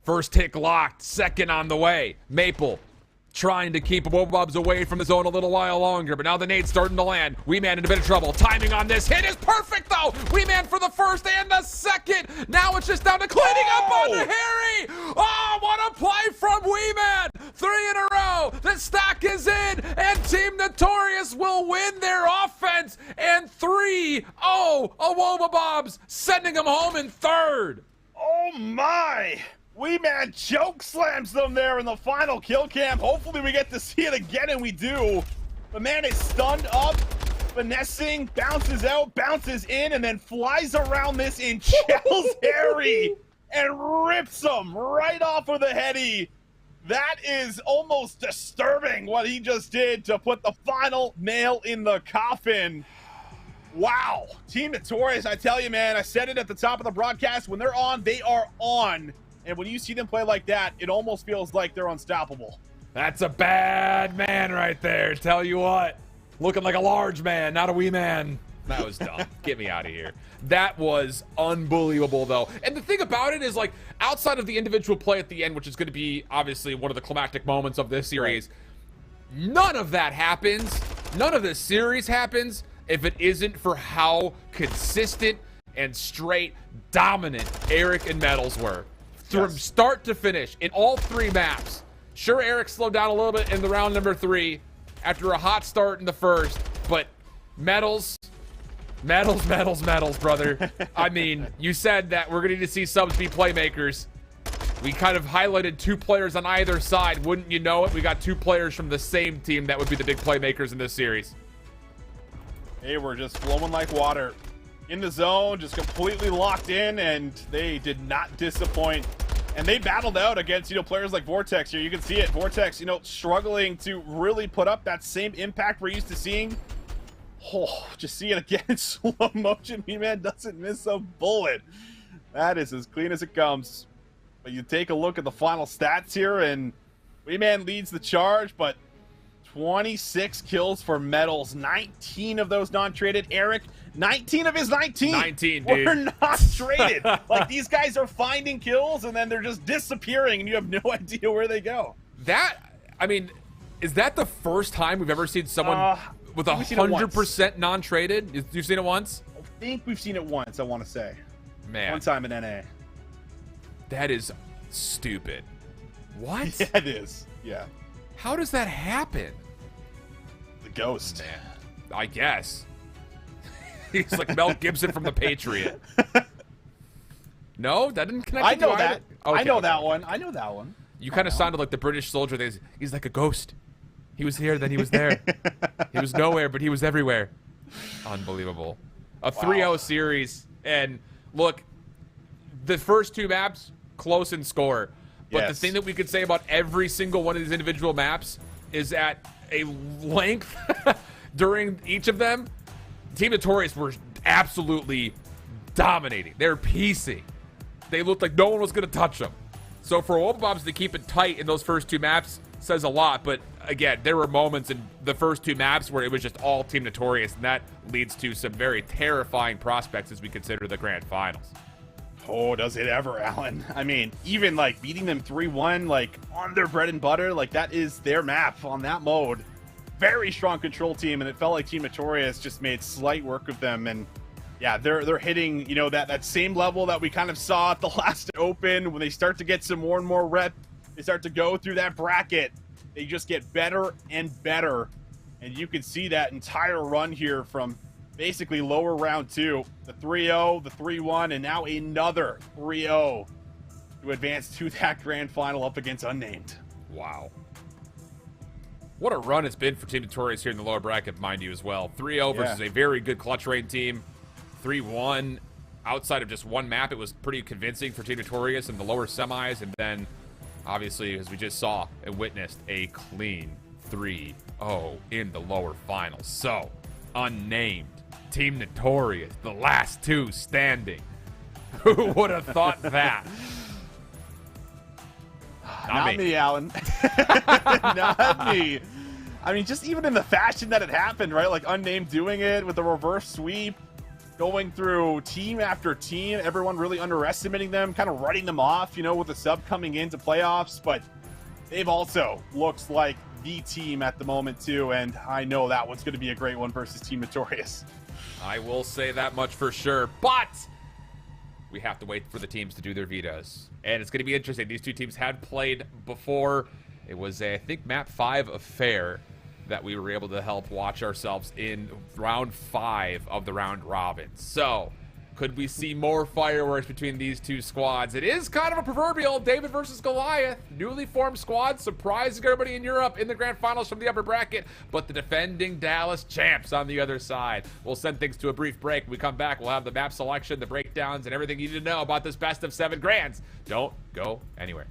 First tick locked. Second on the way. Maple trying to keep Wobblebobs away from the zone a little while longer, but now the nade's starting to land. Weeman in a bit of trouble. Timing on this hit is perfect, though. Weeman for the first and the second. Now it's just down to cleaning up on Harry. Oh, what a play from Weeman. 3 in a row. The stack is in, and Team Notorious will win their offense. And 3-0, Wobblebobs sending them home in third. Oh, my. Weeman choke slams them there in the final kill cam. Hopefully we get to see it again, and we do. The man is stunned up, finessing, bounces out, bounces in, and then flies around this and shells Harry and rips him right off of the heady. That is almost disturbing what he just did to put the final nail in the coffin. Wow. Team Notorious, I tell you, man, I said it at the top of the broadcast. When they're on, they are on. And when you see them play like that, it almost feels like they're unstoppable. That's a bad man right there. Tell you what. Looking like a large man, not a wee man. That was dumb. Get me out of here. That was unbelievable, though. And the thing about it is, like, outside of the individual play at the end, which is going to be, obviously, one of the climactic moments of this series, none of that happens. None of this series happens if it isn't for how consistent and straight dominant Eric and Metals were. From start to finish in all 3 maps. Sure, Eric slowed down a little bit in the round number 3 after a hot start in the first, but Metals, brother. I mean, you said that we're going to need to see subs be playmakers. We kind of highlighted 2 players on either side. Wouldn't you know it? We got 2 players from the same team that would be the big playmakers in this series. They were just flowing like water. In the zone, just completely locked in, and they did not disappoint. And they battled out against, you know, players like Vortex here. You can see it. Vortex, you know, struggling to really put up that same impact we're used to seeing. Oh, just see it again in slow motion. Weeman doesn't miss a bullet. That is as clean as it comes. But you take a look at the final stats here, and Weeman leads the charge, but 26 kills for Metals. 19 of those non-traded. Eric, 19 of his 19 dude. were not traded. Like, these guys are finding kills, and then they're just disappearing, and you have no idea where they go. That, I mean, is that the first time we've ever seen someone with 100% non-traded? You've seen it once? I think we've seen it once, I want to say. Man. One time in NA. That is stupid. What? Yeah, it is. Yeah. How does that happen? The ghost. Man, I guess. He's like Mel Gibson from The Patriot. No, that didn't connect. I know that. Okay, I know okay. that one. I know that one. You kind of sounded like the British soldier. He's like a ghost. He was here, then he was there. He was nowhere, but he was everywhere. Unbelievable. A 3-0 series. And look, the first two maps, close in score. But the thing that we could say about every single one of these individual maps is at a length during each of them, Team Notorious were absolutely dominating. They're piecing. They looked like no one was going to touch them. So for Wobbuffets to keep it tight in those first two maps says a lot. But again, there were moments in the first two maps where it was just all Team Notorious, and that leads to some very terrifying prospects as we consider the grand finals. Oh, does it ever, Alan? I mean, even like beating them 3-1, like on their bread and butter, like that is their map on that mode. Very strong control team, and it felt like Team Notorious just made slight work of them. And yeah, they're hitting, you know, that same level that we kind of saw at the last Open. When they start to get some more and more rep, they start to go through that bracket. They just get better and better, and you can see that entire run here from basically lower round 2, the 3-0, the 3-1, and now another 3-0 to advance to that grand final up against Unnamed. Wow. What a run it's been for Team Notorious here in the lower bracket, mind you, as well. 3-0 versus a very good clutch rain team. 3-1. Outside of just one map, it was pretty convincing for Team Notorious in the lower semis. And then, obviously, as we just saw and witnessed, a clean 3-0 in the lower finals. So, Unnamed, Team Notorious, the last two standing. Who would have thought that? Not me, Alan. Not me. I mean, just even in the fashion that it happened, right? Like Unnamed doing it with the reverse sweep, going through team after team, everyone really underestimating them, kind of writing them off, you know, with the sub coming into playoffs. But they've also looked like the team at the moment, too. And I know that one's going to be a great one versus Team Notorious. I will say that much for sure. But we have to wait for the teams to do their vetoes. And it's going to be interesting. These two teams had played before. It was, I think, map 5 of Fair that we were able to help watch ourselves in round 5 of the round robin. So, could we see more fireworks between these two squads? It is kind of a proverbial David versus Goliath. Newly formed squad, surprising everybody in Europe in the grand finals from the upper bracket, but the defending Dallas champs on the other side. We'll send things to a brief break. When we come back, we'll have the map selection, the breakdowns, and everything you need to know about this best of 7 grands. Don't go anywhere.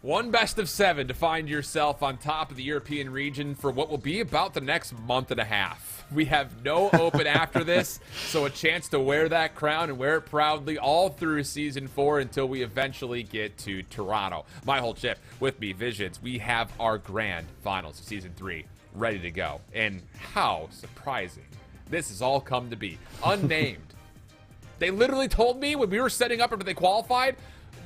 One best of 7 to find yourself on top of the European region for what will be about the next month and a half. We have no Open after this, so a chance to wear that crown and wear it proudly all through Season 4 until we eventually get to Toronto. My whole chip with me, Visions, we have our grand finals of Season 3 ready to go. And how surprising this has all come to be. Unnamed. They literally told me when we were setting up after they qualified,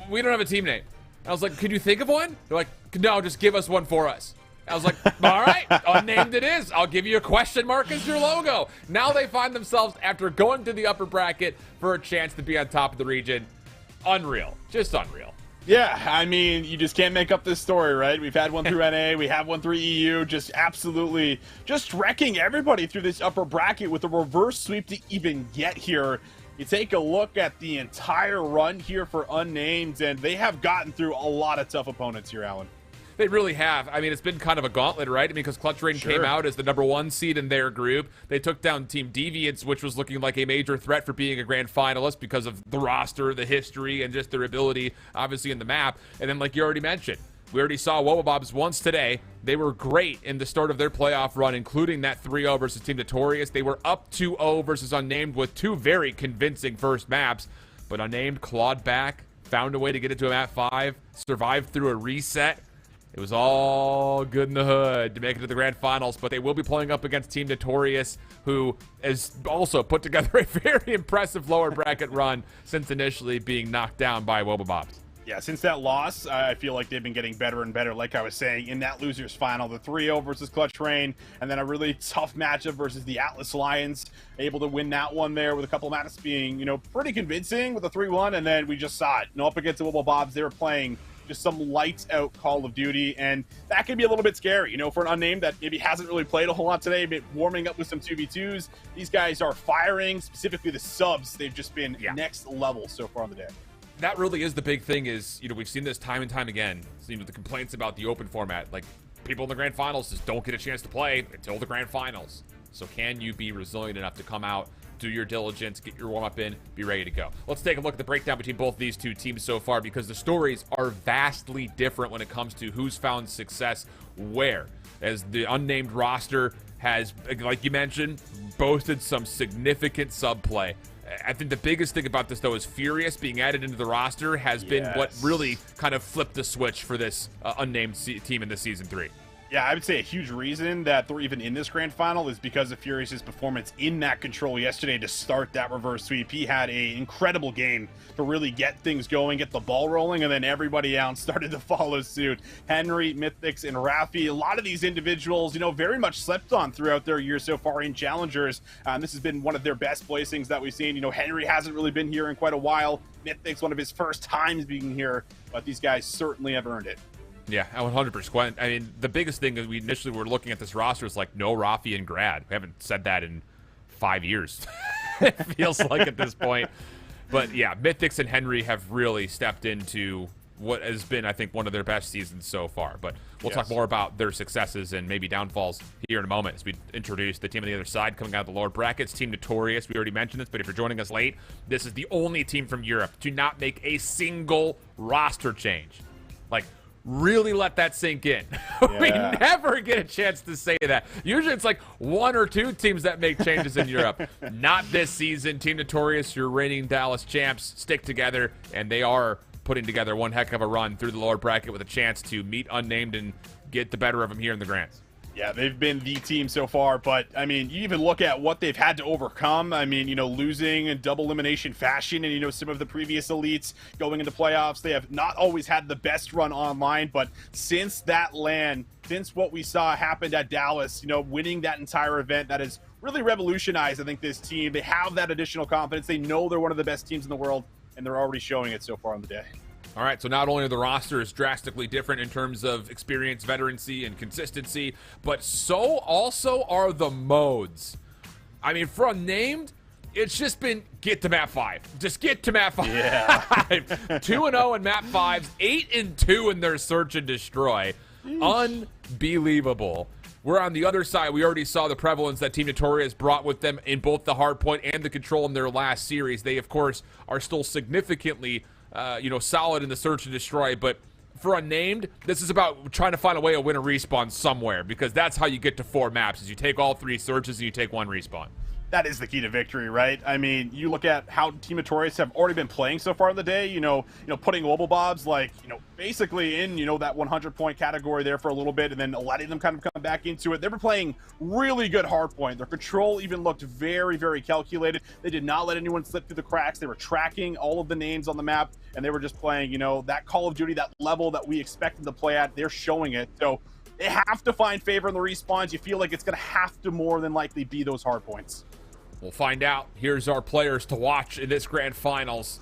we don't have a team name. I was like, could you think of one? They're like, no, just give us one for us. I was like, all right, unnamed it is. I'll give you a question mark as your logo. Now they find themselves, after going to the upper bracket, for a chance to be on top of the region. Unreal. Just unreal. Yeah, I mean, you just can't make up this story, right? We've had one through NA, we have one through EU, just absolutely just wrecking everybody through this upper bracket with a reverse sweep to even get here. You take a look at the entire run here for Unnamed, and they have gotten through a lot of tough opponents here, Alan. They really have. I mean, it's been kind of a gauntlet, right? I mean, because Clutch Rain came out as the #1 seed in their group. They took down Team Deviants, which was looking like a major threat for being a grand finalist because of the roster, the history, and just their ability, obviously, in the map. And then, like you already mentioned, we already saw Wobblebobs once today. They were great in the start of their playoff run, including that 3-0 versus Team Notorious. They were up 2-0 versus Unnamed with 2 very convincing first maps. But Unnamed clawed back, found a way to get into a map 5, survived through a reset. It was all good in the hood to make it to the grand finals, but they will be playing up against Team Notorious, who has also put together a very impressive lower bracket run since initially being knocked down by Wobblebobs. Yeah, since that loss, I feel like they've been getting better and better. Like I was saying, in that losers final, the 3-0 versus Clutch Rain, and then a really tough matchup versus the Atlas Lions, able to win that one there with a couple maps being, pretty convincing with a 3-1, and then we just saw it. Up against the Wobblebobs, they were playing just some lights out Call of Duty, and that can be a little bit scary, for an Unnamed that maybe hasn't really played a whole lot today, but warming up with some 2v2s. These guys are firing, specifically the subs. They've just been next level so far on the day. That really is the big thing is, we've seen this time and time again. So, the complaints about the open format, like people in the grand finals just don't get a chance to play until the grand finals. So can you be resilient enough to come out, do your diligence, get your warm-up in, be ready to go? Let's take a look at the breakdown between both these two teams so far, because the stories are vastly different when it comes to who's found success where. As the Unnamed roster has, like you mentioned, boasted some significant sub play. I think the biggest thing about this, though, is Furious being added into the roster has been what really kind of flipped the switch for this Unnamed team in this Season 3. Yeah, I would say a huge reason that they're even in this grand final is because of Furious's performance in that control yesterday to start that reverse sweep. He had an incredible game to really get things going, get the ball rolling, and then everybody else started to follow suit. Henry, Mythics, and Rafi, a lot of these individuals, very much slept on throughout their year so far in Challengers. This has been one of their best placings that we've seen. Henry hasn't really been here in quite a while. Mythics, one of his first times being here, but these guys certainly have earned it. Yeah, 100%. I mean, the biggest thing is we initially were looking at this roster is like no Rafi and Grad. We haven't said that in 5 years. It feels like at this point. But yeah, Mythics and Henry have really stepped into what has been, I think, one of their best seasons so far. But we'll talk more about their successes and maybe downfalls here in a moment as we introduce the team on the other side coming out of the lower brackets, Team Notorious. We already mentioned this, but if you're joining us late, this is the only team from Europe to not make a single roster change. Like, really let that sink in. We never get a chance to say that. Usually it's like 1 or 2 teams that make changes in Europe. Not this season. Team Notorious, your reigning Dallas champs, stick together, and they are putting together one heck of a run through the lower bracket with a chance to meet Unnamed and get the better of them here in the Grands. Yeah, they've been the team so far, but, I mean, you even look at what they've had to overcome. I mean, losing in double elimination fashion and, some of the previous elites going into playoffs. They have not always had the best run online, but since that LAN, since what we saw happened at Dallas, winning that entire event, that has really revolutionized, I think, this team. They have that additional confidence. They know they're one of the best teams in the world, and they're already showing it so far on the day. All right, so not only are the rosters drastically different in terms of experience, veterancy, and consistency, but so also are the modes. I mean, for Unnamed, it's just been get to map 5. Just get to map 5. Yeah. 2-0 in map 5s, 8-2 in their search and destroy. Unbelievable. We're on the other side. We already saw the prevalence that Team Notorious brought with them in both the hardpoint and the control in their last series. They, of course, are still significantly solid in the search and destroy, but for Unnamed, this is about trying to find a way to win a respawn somewhere, because that's how you get to 4 maps, is you take all 3 searches and you take 1 respawn. That is the key to victory, right? I mean, you look at how Team Notorious have already been playing so far in the day, putting Wobblebobs, like, basically in, that 100-point category there for a little bit, and then letting them kind of come back into it. They were playing really good hardpoint. Their control even looked very, very calculated. They did not let anyone slip through the cracks. They were tracking all of the names on the map, and they were just playing, that Call of Duty, that level that we expect them to play at. They're showing it. So they have to find favor in the respawns. You feel like it's going to have to more than likely be those hardpoints. We'll find out. Here's our players to watch in this grand finals.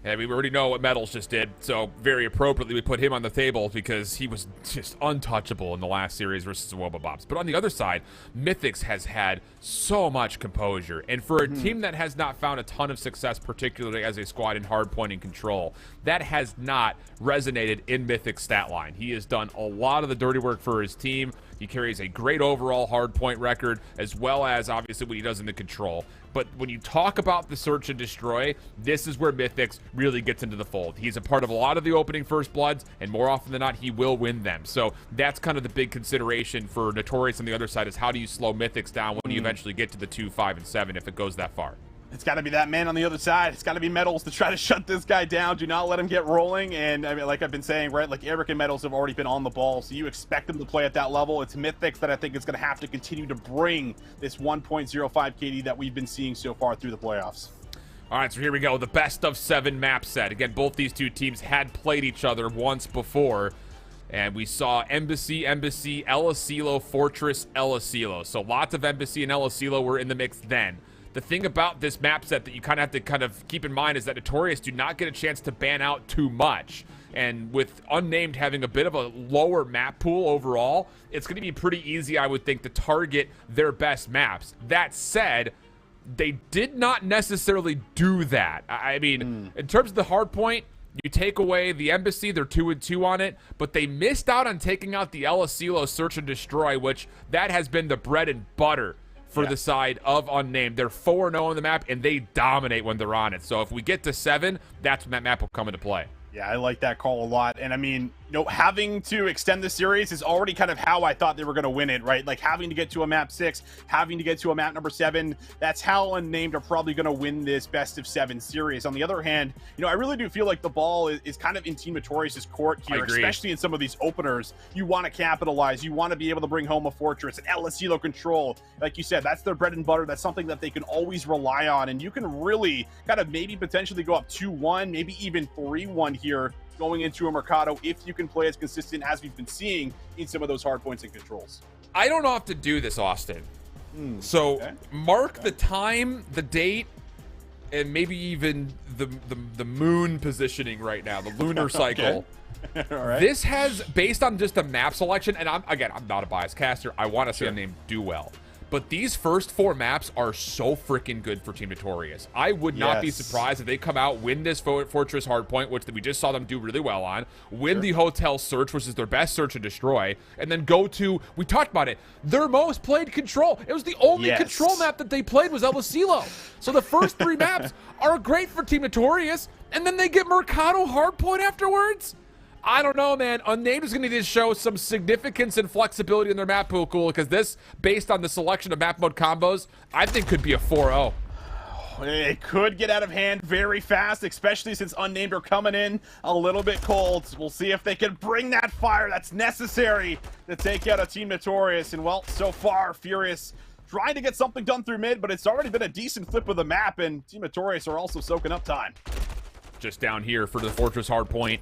And we already know what Metals just did, so very appropriately we put him on the table because he was just untouchable in the last series versus the Wobblebobs. But on the other side, Mythics has had so much composure. And for a team that has not found a ton of success, particularly as a squad in hardpoint and control, that has not resonated in Mythics' stat line. He has done a lot of the dirty work for his team. He carries a great overall hardpoint record, as well as obviously what he does in the control. But when you talk about the search and destroy, this is where Mythics really gets into the fold. He's a part of a lot of the opening First Bloods, and more often than not, he will win them. So that's kind of the big consideration for Notorious on the other side, is how do you slow Mythics down when you eventually get to the 2, 5, and 7 if it goes that far. It's got to be that man on the other side. It's got to be Metals to try to shut this guy down. Do not let him get rolling. And I mean, like I've been saying, right, like Eric and Metals have already been on the ball, so you expect them to play at that level. It's Mythics that I think is going to have to continue to bring this 1.05 KD that we've been seeing so far through the playoffs. All right, so here we go. The best of 7 map set. Again, both these two teams had played each other once before. And we saw Embassy, El Asilo, Fortress, El Asilo. So lots of Embassy and El Asilo were in the mix then. The thing about this map set that you kind of have to keep in mind is that Notorious do not get a chance to ban out too much. And with Unnamed having a bit of a lower map pool overall, it's going to be pretty easy, I would think, to target their best maps. That said, they did not necessarily do that. I mean, in terms of the hard point, you take away the Embassy, they're 2-2 on it, but they missed out on taking out the El Asilo Search and Destroy, which that has been the bread and butter for the side of Unnamed. They're 4-0 on the map, and they dominate when they're on it. So if we get to 7, that's when that map will come into play. Yeah, I like that call a lot. And I mean, having to extend the series is already kind of how I thought they were going to win it, right? Like having to get to a map 6, having to get to a map number 7. That's how Unnamed are probably going to win this best of 7 series. On the other hand, I really do feel like the ball is kind of in Team Notorious's court here, especially in some of these openers. You want to capitalize. You want to be able to bring home a Fortress, an El Asilo control. Like you said, that's their bread and butter. That's something that they can always rely on. And you can really kind of maybe potentially go up 2-1, maybe even 3-1 here going into a Mercado if you can play as consistent as we've been seeing in some of those hard points and controls. I don't know how to do this, Austin. So mark the time, the date, and maybe even the moon positioning right now, the lunar cycle. All right. This has, based on just the map selection, and I'm not a biased caster. I want to see Unnamed do well. But these first 4 maps are so freaking good for Team Notorious. I would not be surprised if they come out, win this Fortress Hardpoint, which we just saw them do really well on, win the Hotel Search, which is their best search and destroy, and then go to, we talked about it, their most played control. It was the only control map that they played was El Asilo. So the first 3 maps are great for Team Notorious, and then they get Mercado Hardpoint afterwards? I don't know, man. Unnamed is going to need to show some significance and flexibility in their map pool, because this, based on the selection of map mode combos, I think could be a 4-0. It could get out of hand very fast, especially since Unnamed are coming in a little bit cold. We'll see if they can bring that fire that's necessary to take out a Team Notorious. And, well, so far, Furious trying to get something done through mid, but it's already been a decent flip of the map, and Team Notorious are also soaking up time. Just down here for the Fortress Hardpoint.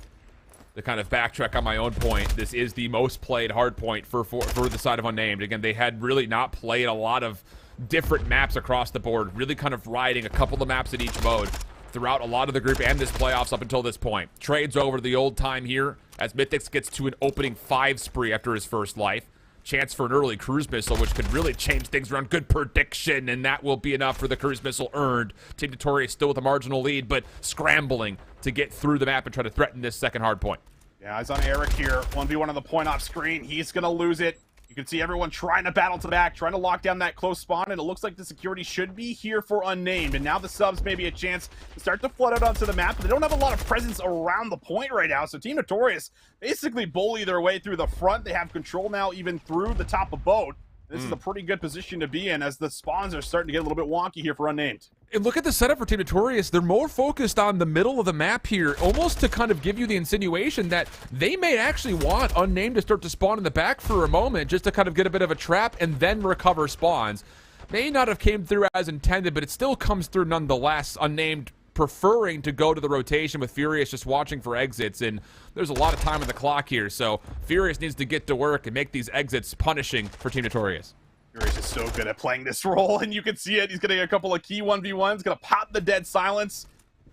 To kind of backtrack on my own point, this is the most played hardpoint for the side of Unnamed. Again, they had really not played a lot of different maps across the board, really kind of riding a couple of maps in each mode throughout a lot of the group and this playoffs up until this point. Trades over to the old time here as Mythics gets to an opening 5 spree after his first life. Chance for an early cruise missile, which could really change things around. Good prediction, and that will be enough for the cruise missile earned. Team Notorious still with a marginal lead, but scrambling to get through the map and try to threaten this second hard point. Yeah, eyes on Eric here. 1v1 on the point off screen. He's going to lose it. You can see everyone trying to battle to the back, trying to lock down that close spawn, and it looks like the security should be here for Unnamed. And now the subs maybe a chance to start to flood out onto the map, but they don't have a lot of presence around the point right now. So Team Notorious basically bully their way through the front. They have control now even through the top of boat. This is a pretty good position to be in as the spawns are starting to get a little bit wonky here for Unnamed. And look at the setup for Team Notorious. They're more focused on the middle of the map here, almost to kind of give you the insinuation that they may actually want Unnamed to start to spawn in the back for a moment, just to kind of get a bit of a trap and then recover spawns. May not have came through as intended, but it still comes through nonetheless. Unnamed preferring to go to the rotation with Furious just watching for exits, and there's a lot of time on the clock here, so Furious needs to get to work and make these exits punishing for Team Notorious. Furious is so good at playing this role, and you can see it. He's getting a couple of key 1v1s, gonna pop the dead silence,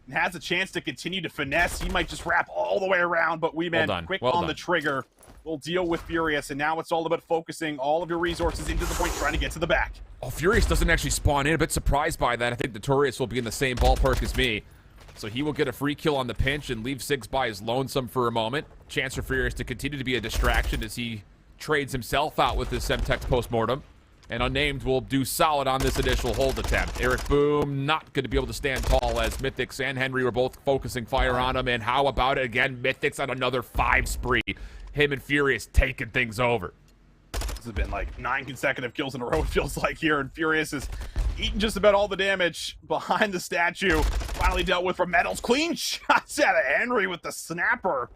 and has a chance to continue to finesse. He might just wrap all the way around, but Weeman quick on the trigger. Will deal with Furious, and now it's all about focusing all of your resources into the point, trying to get to the back. Oh, Furious doesn't actually spawn in. A bit surprised by that. I think Notorious will be in the same ballpark as me. So he will get a free kill on the pinch and leave Sigs by his lonesome for a moment. Chance for Furious to continue to be a distraction as he trades himself out with his Semtex postmortem. And Unnamed will do solid on this initial hold attempt. Eric Boom not going to be able to stand tall as Mythics and Henry were both focusing fire on him. And how about it again? Mythics on another 5 spree. Him and Furious taking things over. This has been like 9 consecutive kills in a row, it feels like here, and Furious is eating just about all the damage behind the statue. Finally dealt with from Metals. Clean shots out of Henry with the snapper.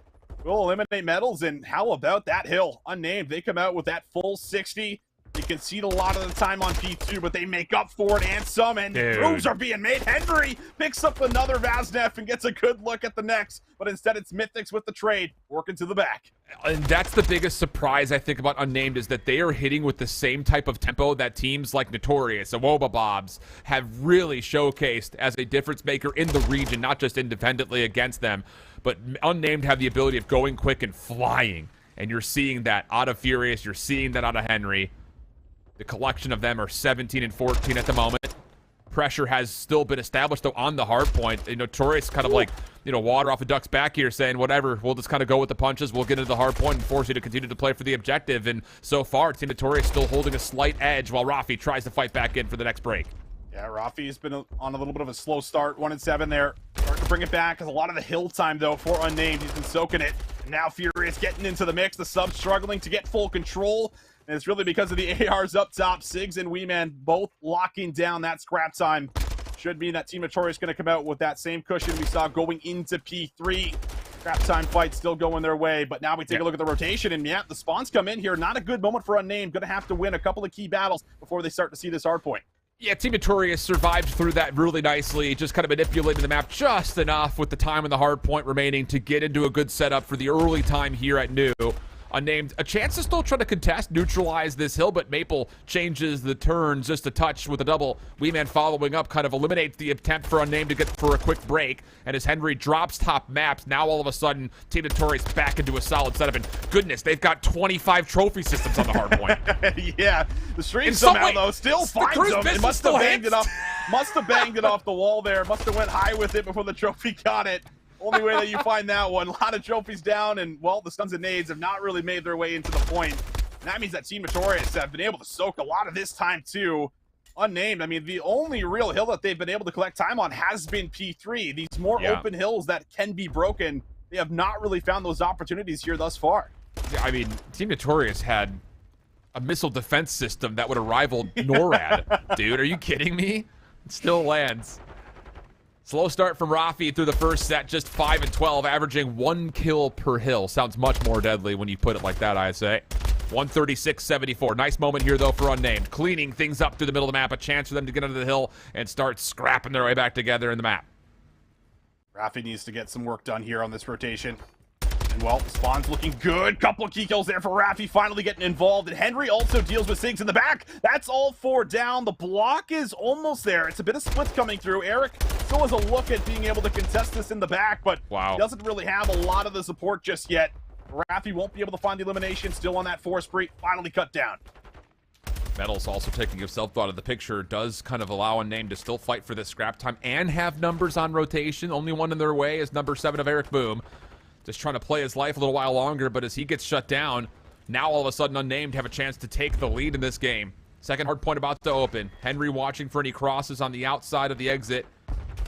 Will eliminate Metals, and how about that hill? Unnamed, they come out with that full 60. You concede a lot of the time on P2, but they make up for it and some, and moves are being made. Henry picks up another Vaznev and gets a good look at the next, but instead it's Mythics with the trade, working to the back. And that's the biggest surprise I think about Unnamed, is that they are hitting with the same type of tempo that teams like Notorious and Wobabobs have really showcased as a difference maker in the region, not just independently against them, but Unnamed have the ability of going quick and flying, and you're seeing that out of Furious, you're seeing that out of Henry. The collection of them are 17 and 14 at the moment. Pressure has still been established, though, on the hard point. Notorious kind of like, water off a duck's back here, saying, whatever, we'll just kind of go with the punches. We'll get into the hard point and force you to continue to play for the objective. And so far, Team Notorious still holding a slight edge while Rafi tries to fight back in for the next break. Yeah, Rafi's been on a little bit of a slow start. 1-7 there. Starting to bring it back. Has a lot of the hill time, though, for Unnamed. He's been soaking it. And now Furious getting into the mix. The sub struggling to get full control. And it's really because of the ARs up top. Sigs and Weeman both locking down that scrap time. Should mean that Team Notorious going to come out with that same cushion we saw going into P3. Scrap time fight still going their way. But now we take a look at the rotation. And yeah, the spawns come in here. Not a good moment for Unnamed. Going to have to win a couple of key battles before they start to see this hard point. Yeah, Team Notorious survived through that really nicely, just kind of manipulating the map just enough with the time and the hard point remaining to get into a good setup for the early time here at New. Unnamed, a chance to still try to contest, neutralize this hill, but Maple changes the turn just a touch with a double. Weeman following up kind of eliminates the attempt for Unnamed to get for a quick break, and as Henry drops top maps, now all of a sudden, Team Notorious back into a solid setup, and goodness, they've got 25 trophy systems on the hard point. Yeah, the stream somehow, though, still finds them. It must have banged it off the wall there, must have went high with it before the trophy got it. Only way that you find that one. A lot of trophies down, and, well, the stuns and nades have not really made their way into the point. And that means that Team Notorious have been able to soak a lot of this time, too. Unnamed, I mean, the only real hill that they've been able to collect time on has been P3. These more open hills that can be broken, they have not really found those opportunities here thus far. Yeah, I mean, Team Notorious had a missile defense system that would have rivaled NORAD. Dude, are you kidding me? It still lands. Slow start from Rafi through the first set, just 5 and 12, averaging 1 kill per hill. Sounds much more deadly when you put it like that, I say. 136-74. Nice moment here, though, for Unnamed. Cleaning things up through the middle of the map. A chance for them to get under the hill and start scrapping their way back together in the map. Rafi needs to get some work done here on this rotation. And, well, spawn's looking good. Couple of key kills there for Rafi, finally getting involved. And Henry also deals with Sigs in the back. That's all 4 down. The block is almost there. It's a bit of splits coming through. Eric still has a look at being able to contest this in the back, but he doesn't really have a lot of the support just yet. Rafi won't be able to find the elimination. Still on that 4 spree. Finally cut down. Metals also taking himself out of the picture does kind of allow Unnamed to still fight for this scrap time and have numbers on rotation. Only one in their way is number 7 of Eric Boom. Just trying to play his life a little while longer, but as he gets shut down, Now all of a sudden Unnamed have a chance to take the lead in this game. Second hard point about to open. Henry watching for any crosses on the outside of the exit.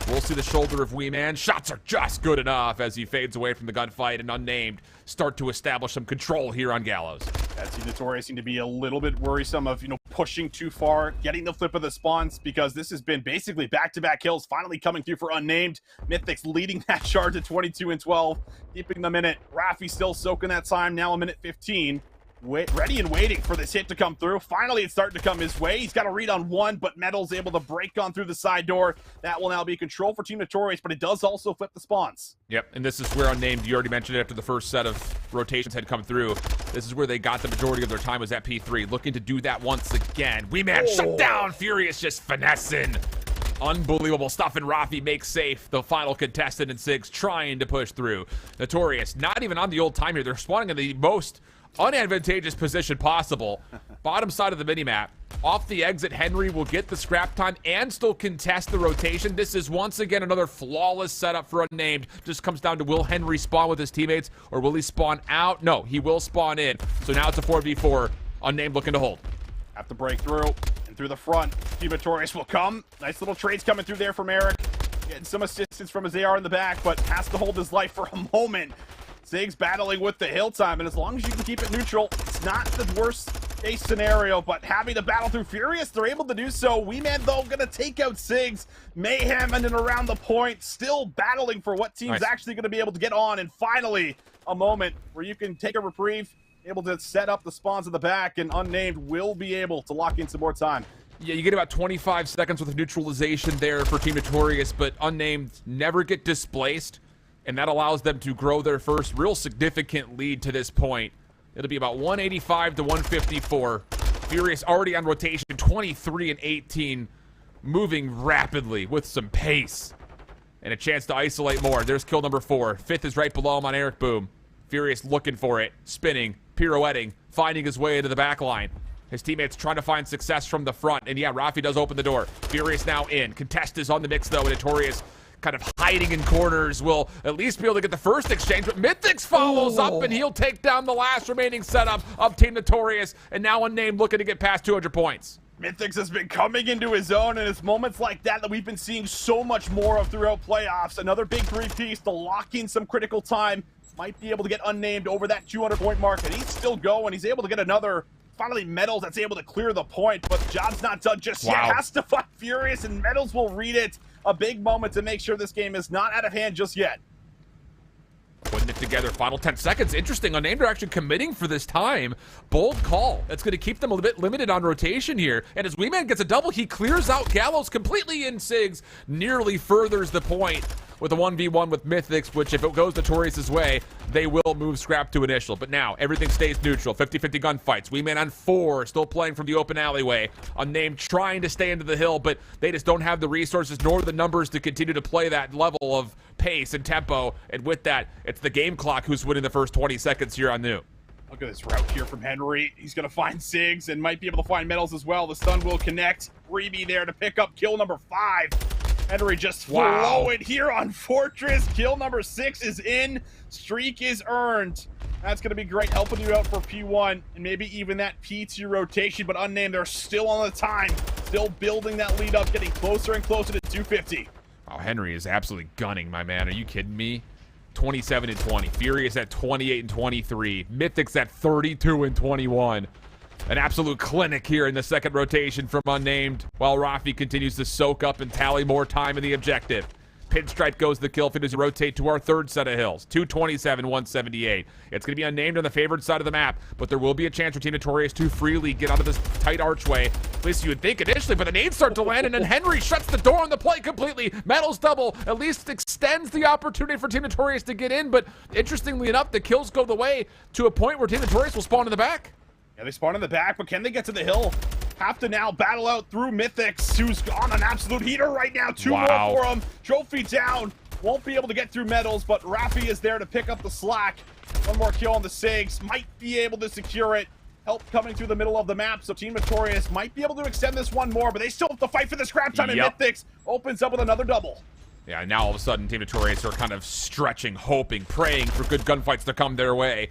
We'll see the shoulder of Wee Man. Shots are just good enough as he fades away from the gunfight, and Unnamed start to establish some control here on Gallows. That Team Notorious seem to be a little bit worrisome of, pushing too far, getting the flip of the spawns, because this has been basically back-to-back kills finally coming through for Unnamed. Mythics leading that charge at 22-12, keeping them in it. Rafi still soaking that time, now a minute 15. Ready and waiting for this hit to come through. Finally, it's starting to come his way. He's got a read on one, but Metal's able to break on through the side door. That will now be control for Team Notorious, but it does also flip the spawns. Yep, and this is where Unnamed, you already mentioned it after the first set of rotations had come through. This is where they got the majority of their time, was at P3. Looking to do that once again. Wee Man shut down. Furious just finessing. Unbelievable stuff, and Rafi makes safe the final contestant, and Sigs trying to push through. Notorious, not even on the old time here. They're spawning in the most unadvantageous position possible. Bottom side of the minimap. Off the exit, Henry will get the scrap time and still contest the rotation. This is once again another flawless setup for Unnamed. Just comes down to, will Henry spawn with his teammates, or will he spawn out? No, he will spawn in. So now it's a 4v4. Unnamed looking to hold. Have to break through, and through the front, Team Notorious will come. Nice little trades coming through there from Eric. Getting some assistance from his AR in the back, but has to hold his life for a moment. Sigs battling with the hill time, and as long as you can keep it neutral, it's not the worst case scenario, but having to battle through Furious, they're able to do so. Wee Man, though, gonna take out Sigs. Mayhem and then around the point, still battling for what team's actually gonna be able to get on, and finally, a moment where you can take a reprieve, able to set up the spawns in the back, and Unnamed will be able to lock in some more time. Yeah, you get about 25 seconds with neutralization there for Team Notorious, but Unnamed never get displaced, and that allows them to grow their first real significant lead to this point. It'll be about 185 to 154. Furious already on rotation, 23 and 18, moving rapidly with some pace. And a chance to isolate more. There's kill number 4. Fifth is right below him on Eric Boom. Furious looking for it, spinning, pirouetting, finding his way into the back line. His teammates trying to find success from the front. And yeah, Rafi does open the door. Furious now in. Contest is on the mix, though, and Notorious kind of hiding in corners will at least be able to get the first exchange, but Mythics follows up, and he'll take down the last remaining setup of Team Notorious, and now Unnamed looking to get past 200 points. Mythics has been coming into his own, and it's moments like that we've been seeing so much more of throughout playoffs. Another big three-piece to lock in some critical time. Might be able to get Unnamed over that 200-point mark, and he's still going. He's able to get another, finally, Metals that's able to clear the point, but the job's not done just yet. Has to fight Furious, and Metals will read it. A big moment to make sure this game is not out of hand just yet. Putting it together, final 10 seconds. Interesting, Unnamed are actually committing for this time. Bold call. That's going to keep them a little bit limited on rotation here. And as Wee Man gets a double, he clears out Gallows completely, in Sigs nearly furthers the point with a 1v1 with Mythics, which if it goes Notorious's way, they will move scrap to initial. But now, everything stays neutral. 50-50 gunfights. Wee Man on 4, still playing from the open alleyway. Unnamed trying to stay into the hill, but they just don't have the resources nor the numbers to continue to play that level of pace and tempo. And with that, it's the game clock who's winning the first 20 seconds here on New. Look at this route here from Henry. He's going to find Sigs and might be able to find Metals as well. The stun will connect. Freebie there to pick up kill number 5. Henry just flowing here on Fortress. Kill number 6 is in. Streak is earned. That's going to be great, helping you out for P1 and maybe even that P2 rotation. But Unnamed, they're still on the time. Still building that lead up, getting closer and closer to 250. Oh, Henry is absolutely gunning, my man. Are you kidding me? 27 and 20. Furious at 28 and 23. Mythics at 32 and 21. An absolute clinic here in the second rotation from Unnamed, while Rafi continues to soak up and tally more time in the objective. Pinstripe goes the kill feed as we rotate to our third set of hills. 227, 178. It's going to be Unnamed on the favored side of the map, but there will be a chance for Team Notorious to freely get out of this tight archway. At least you would think initially, but the nades start to land, and then Henry shuts the door on the play completely. Metals double at least extends the opportunity for Team Notorious to get in, but interestingly enough, the kills go the way to a point where Team Notorious will spawn in the back. Yeah, they spawn in the back, but can they get to the hill? Have to now battle out through Mythics, who's on an absolute heater right now. 2 more for him. Trophy down. Won't be able to get through Metals, but Rafi is there to pick up the slack. 1 more kill on the Sigs. Might be able to secure it. Help coming through the middle of the map, so Team Notorious might be able to extend this 1 more, but they still have to fight for the scrap time, and Mythics opens up with another double. Yeah, now all of a sudden, Team Notorious are kind of stretching, hoping, praying for good gunfights to come their way.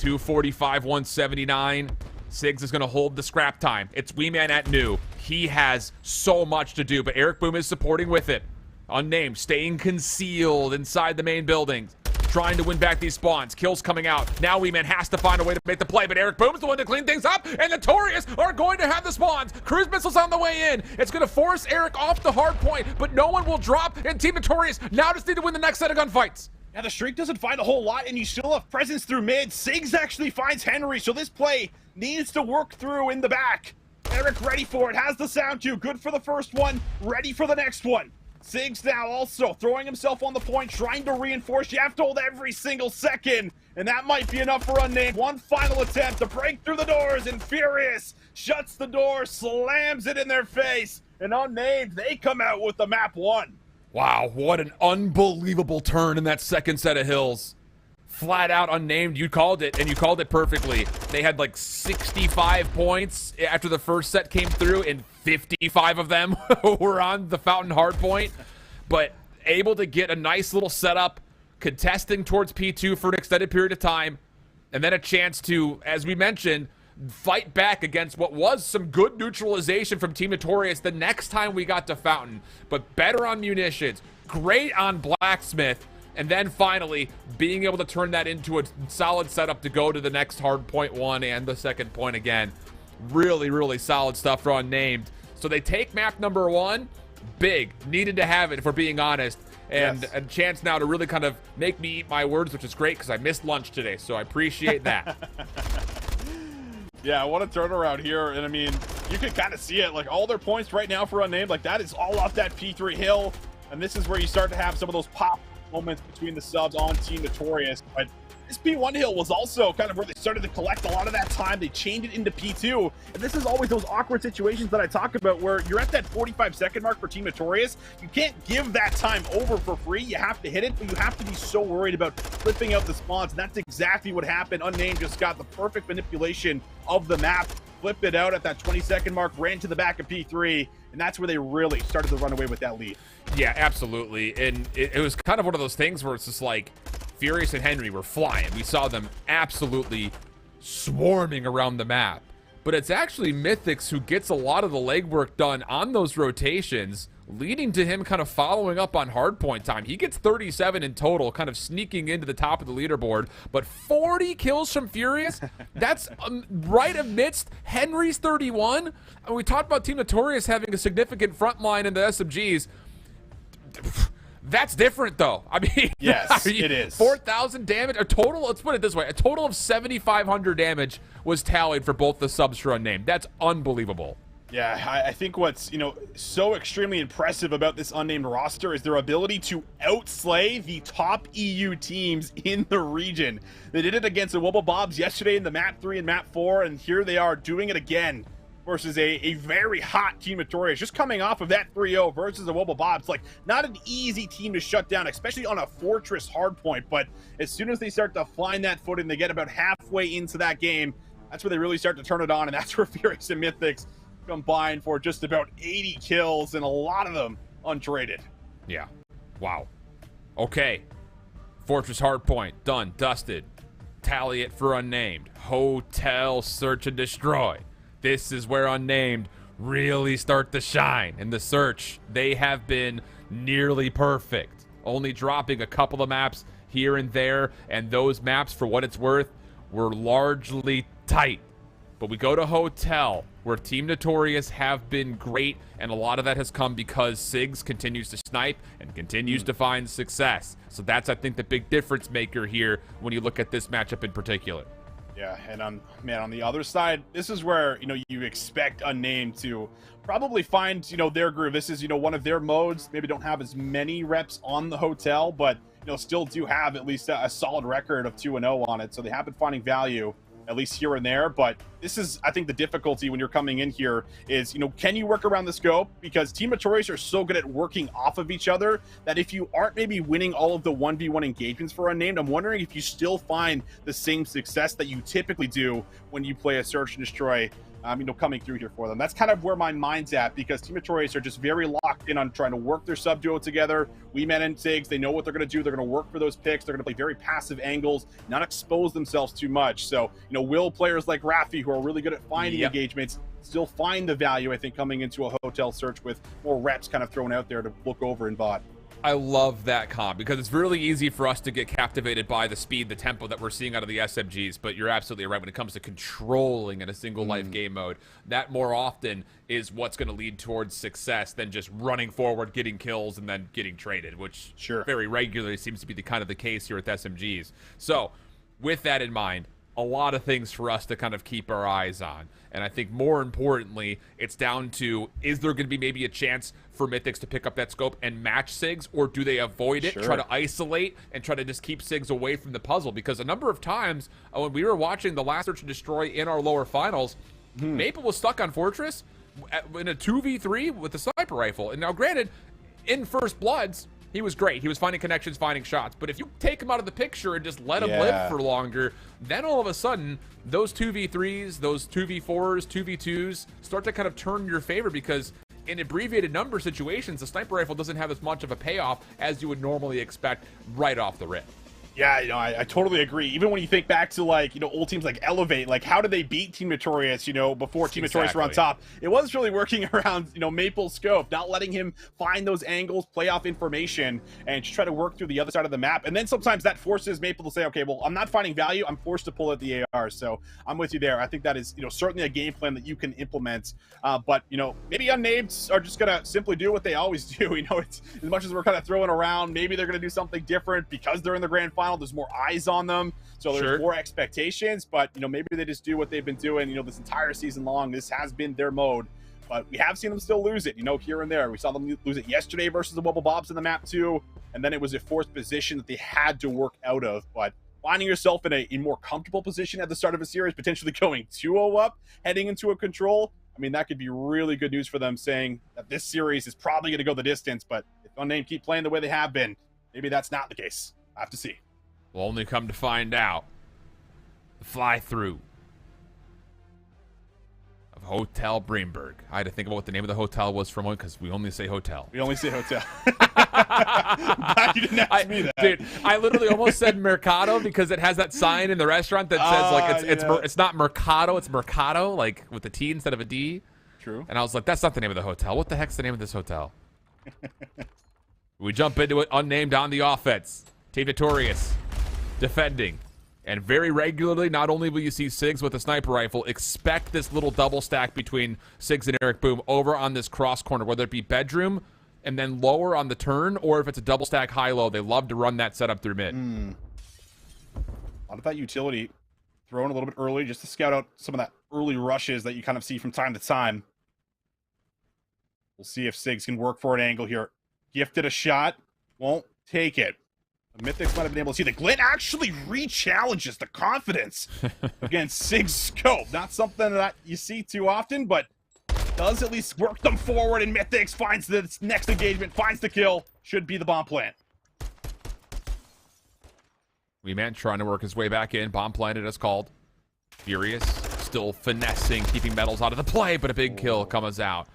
245, 179. Sigs is going to hold the scrap time. It's Wee Man at new. He has so much to do, but Eric Boom is supporting with it. Unnamed, staying concealed inside the main buildings, trying to win back these spawns. Kills coming out. Now Wee Man has to find a way to make the play, but Eric Boom's the one to clean things up, and the Notorious are going to have the spawns. Cruise missiles on the way in. It's going to force Eric off the hard point, but no one will drop, and Team Notorious now just need to win the next set of gunfights. Yeah, the streak doesn't find a whole lot, and you still have presence through mid. Sigs actually finds Henry, so this play needs to work through in the back. Eric ready for it, has the sound too. Good for the first one, ready for the next one. Sigs now also throwing himself on the point, trying to reinforce. You have to hold every single second, and that might be enough for Unnamed. One final attempt to break through the doors, and Furious shuts the door, slams it in their face, and Unnamed, they come out with the map 1. Wow, what an unbelievable turn in that second set of hills. Flat out Unnamed, you called it, and you called it perfectly. They had like 65 points after the first set came through, and 55 of them were on the Fountain hardpoint. But able to get a nice little setup, contesting towards P2 for an extended period of time, and then a chance to, as we mentioned, fight back against what was some good neutralization from Team Notorious the next time we got to Fountain, but better on munitions, great on Blacksmith, and then finally being able to turn that into a solid setup to go to the next hard point 1 and the second point again. Really, really solid stuff for Unnamed. So they take map number 1, big, needed to have it if we're being honest, and yes, a chance now to really kind of make me eat my words, which is great because I missed lunch today, so I appreciate that. Yeah, what a turnaround here. And I mean, you can kind of see it. Like, all their points right now for Unnamed, like, that is all off that P3 hill. And this is where you start to have some of those pop moments between the subs on Team Notorious. But this P1 hill was also kind of where they started to collect a lot of that time. They chained it into P2. And this is always those awkward situations that I talk about where you're at that 45-second mark for Team Notorious. You can't give that time over for free. You have to hit it, but you have to be so worried about flipping out the spawns. And that's exactly what happened. Unnamed just got the perfect manipulation of the map, flipped it out at that 20-second mark, ran to the back of P3, and that's where they really started to run away with that lead. Yeah, absolutely. And it was kind of one of those things where it's just like Furious and Henry were flying. We saw them absolutely swarming around the map. But it's actually Mythics who gets a lot of the legwork done on those rotations, leading to him kind of following up on hardpoint time. He gets 37 in total, kind of sneaking into the top of the leaderboard, but 40 kills from Furious. That's right amidst Henry's 31. And we talked about Team Notorious having a significant front line in the SMGs. That's different, though. I mean, yes, it is. 4,000 damage, a total, let's put it this way, a total of 7,500 damage was tallied for both the subs for Unnamed. That's unbelievable. Yeah, I think what's, so extremely impressive about this Unnamed roster is their ability to outslay the top EU teams in the region. They did it against the Wubblebobs yesterday in the map 3 and map 4, and here they are doing it again versus a very hot Team Notorious, just coming off of that 3-0 versus the Wubblebobs. Like, not an easy team to shut down, especially on a fortress hardpoint, but as soon as they start to find that footing, they get about halfway into that game, that's where they really start to turn it on, and that's where Furious and Mythics combined for just about 80 kills, and a lot of them untraded. Yeah. Wow. Okay. Fortress Hardpoint, done, dusted. Tally it for Unnamed. Hotel Search and Destroy. This is where Unnamed really start to shine. In the search, they have been nearly perfect. Only dropping a couple of maps here and there, and those maps, for what it's worth, were largely tight. But we go to Hotel, where Team Notorious have been great, and a lot of that has come because Sigs continues to snipe and continues to find success. So that's, I think, the big difference maker here when you look at this matchup in particular. Yeah, and on the other side, this is where, you expect Unnamed to probably find, their groove. This is, one of their modes. Maybe don't have as many reps on the Hotel, but, still do have at least a solid record of 2-0 on it. So they have been finding value, at least here and there. But this is, I think, the difficulty when you're coming in here is, can you work around the scope? Because Team Notorious are so good at working off of each other that if you aren't maybe winning all of the 1v1 engagements for Unnamed, I'm wondering if you still find the same success that you typically do when you play a Search and Destroy coming through here for them. That's kind of where my mind's at, because Team Notorious are just very locked in on trying to work their sub duo together. Weeman and Sigs, they know what they're going to do. They're going to work for those picks. They're going to play very passive angles, not expose themselves too much. So, will players like Rafi, who are really good at finding engagements, still find the value, I think, coming into a hotel search with more reps kind of thrown out there to look over in bot. I love that comp because it's really easy for us to get captivated by the speed, the tempo that we're seeing out of the SMGs, but you're absolutely right when it comes to controlling in a single life game mode. That more often is what's going to lead towards success than just running forward, getting kills, and then getting traded, which very regularly seems to be the case here with SMGs. So with that in mind, a lot of things for us to kind of keep our eyes on. And I think more importantly, it's down to, is there going to be maybe a chance for Mythics to pick up that scope and match Sigs, or do they avoid it, try to isolate, and try to just keep Sigs away from the puzzle? Because a number of times when we were watching the last Search and Destroy in our lower finals, Maple was stuck on Fortress in a 2v3 with the sniper rifle. And now granted, in First Bloods, he was great. He was finding connections, finding shots. But if you take him out of the picture and just let him live for longer, then all of a sudden, those 2v3s, those 2v4s, 2v2s start to kind of turn in your favor, because in abbreviated number situations, the sniper rifle doesn't have as much of a payoff as you would normally expect right off the rip. Yeah, I totally agree. Even when you think back to, old teams like Elevate, how did they beat Team Notorious, before Team Notorious were on top? It was really working around, Maple's scope, not letting him find those angles, play off information, and just try to work through the other side of the map. And then sometimes that forces Maple to say, okay, well, I'm not finding value. I'm forced to pull at the AR. So I'm with you there. I think that is, certainly a game plan that you can implement. But, maybe Unnamed are just going to simply do what they always do. It's as much as we're kind of throwing around, maybe they're going to do something different because they're in the grand final. There's more eyes on them, so there's more expectations, but maybe they just do what they've been doing this entire season long. This has been their mode, but we have seen them still lose it here and there. We saw them lose it yesterday versus the Wubble Bobs in the map too, and then it was a forced position that they had to work out of. But finding yourself in a more comfortable position at the start of a series, potentially going 2-0 up heading into a control, that could be really good news for them, saying that this series is probably going to go the distance. But if Unnamed keep playing the way they have been, maybe that's not the case. I have to see. We'll only come to find out. The fly-through of Hotel Bremenberg. I had to think about what the name of the hotel was for a moment, because we only say hotel. We only say hotel. You didn't ask me that. Dude, I literally almost said Mercado, because it has that sign in the restaurant that says, it's not Mercado, it's Mercado, with a T instead of a D. True. And I was like, that's not the name of the hotel. What the heck's the name of this hotel? We jump into it, Unnamed on the offense. Team Notorious defending, and very regularly, not only will you see Sigs with a sniper rifle, expect this little double stack between Sigs and Eric Boom over on this cross corner, whether it be bedroom and then lower on the turn, or if it's a double stack high-low. They love to run that setup through mid. A lot of that utility thrown a little bit early just to scout out some of that early rushes that you kind of see from time to time. We'll see if Sigs can work for an angle here. Gifted a shot, won't take it. The Mythics might have been able to see the Glint actually re-challenges the confidence against Sig's scope. Not something that you see too often, but does at least work them forward, and Mythics finds the next engagement, finds the kill. Should be the bomb plant. Weeman trying to work his way back in. Bomb planted as called. Furious still finessing, keeping Metals out of the play, but a big kill comes out.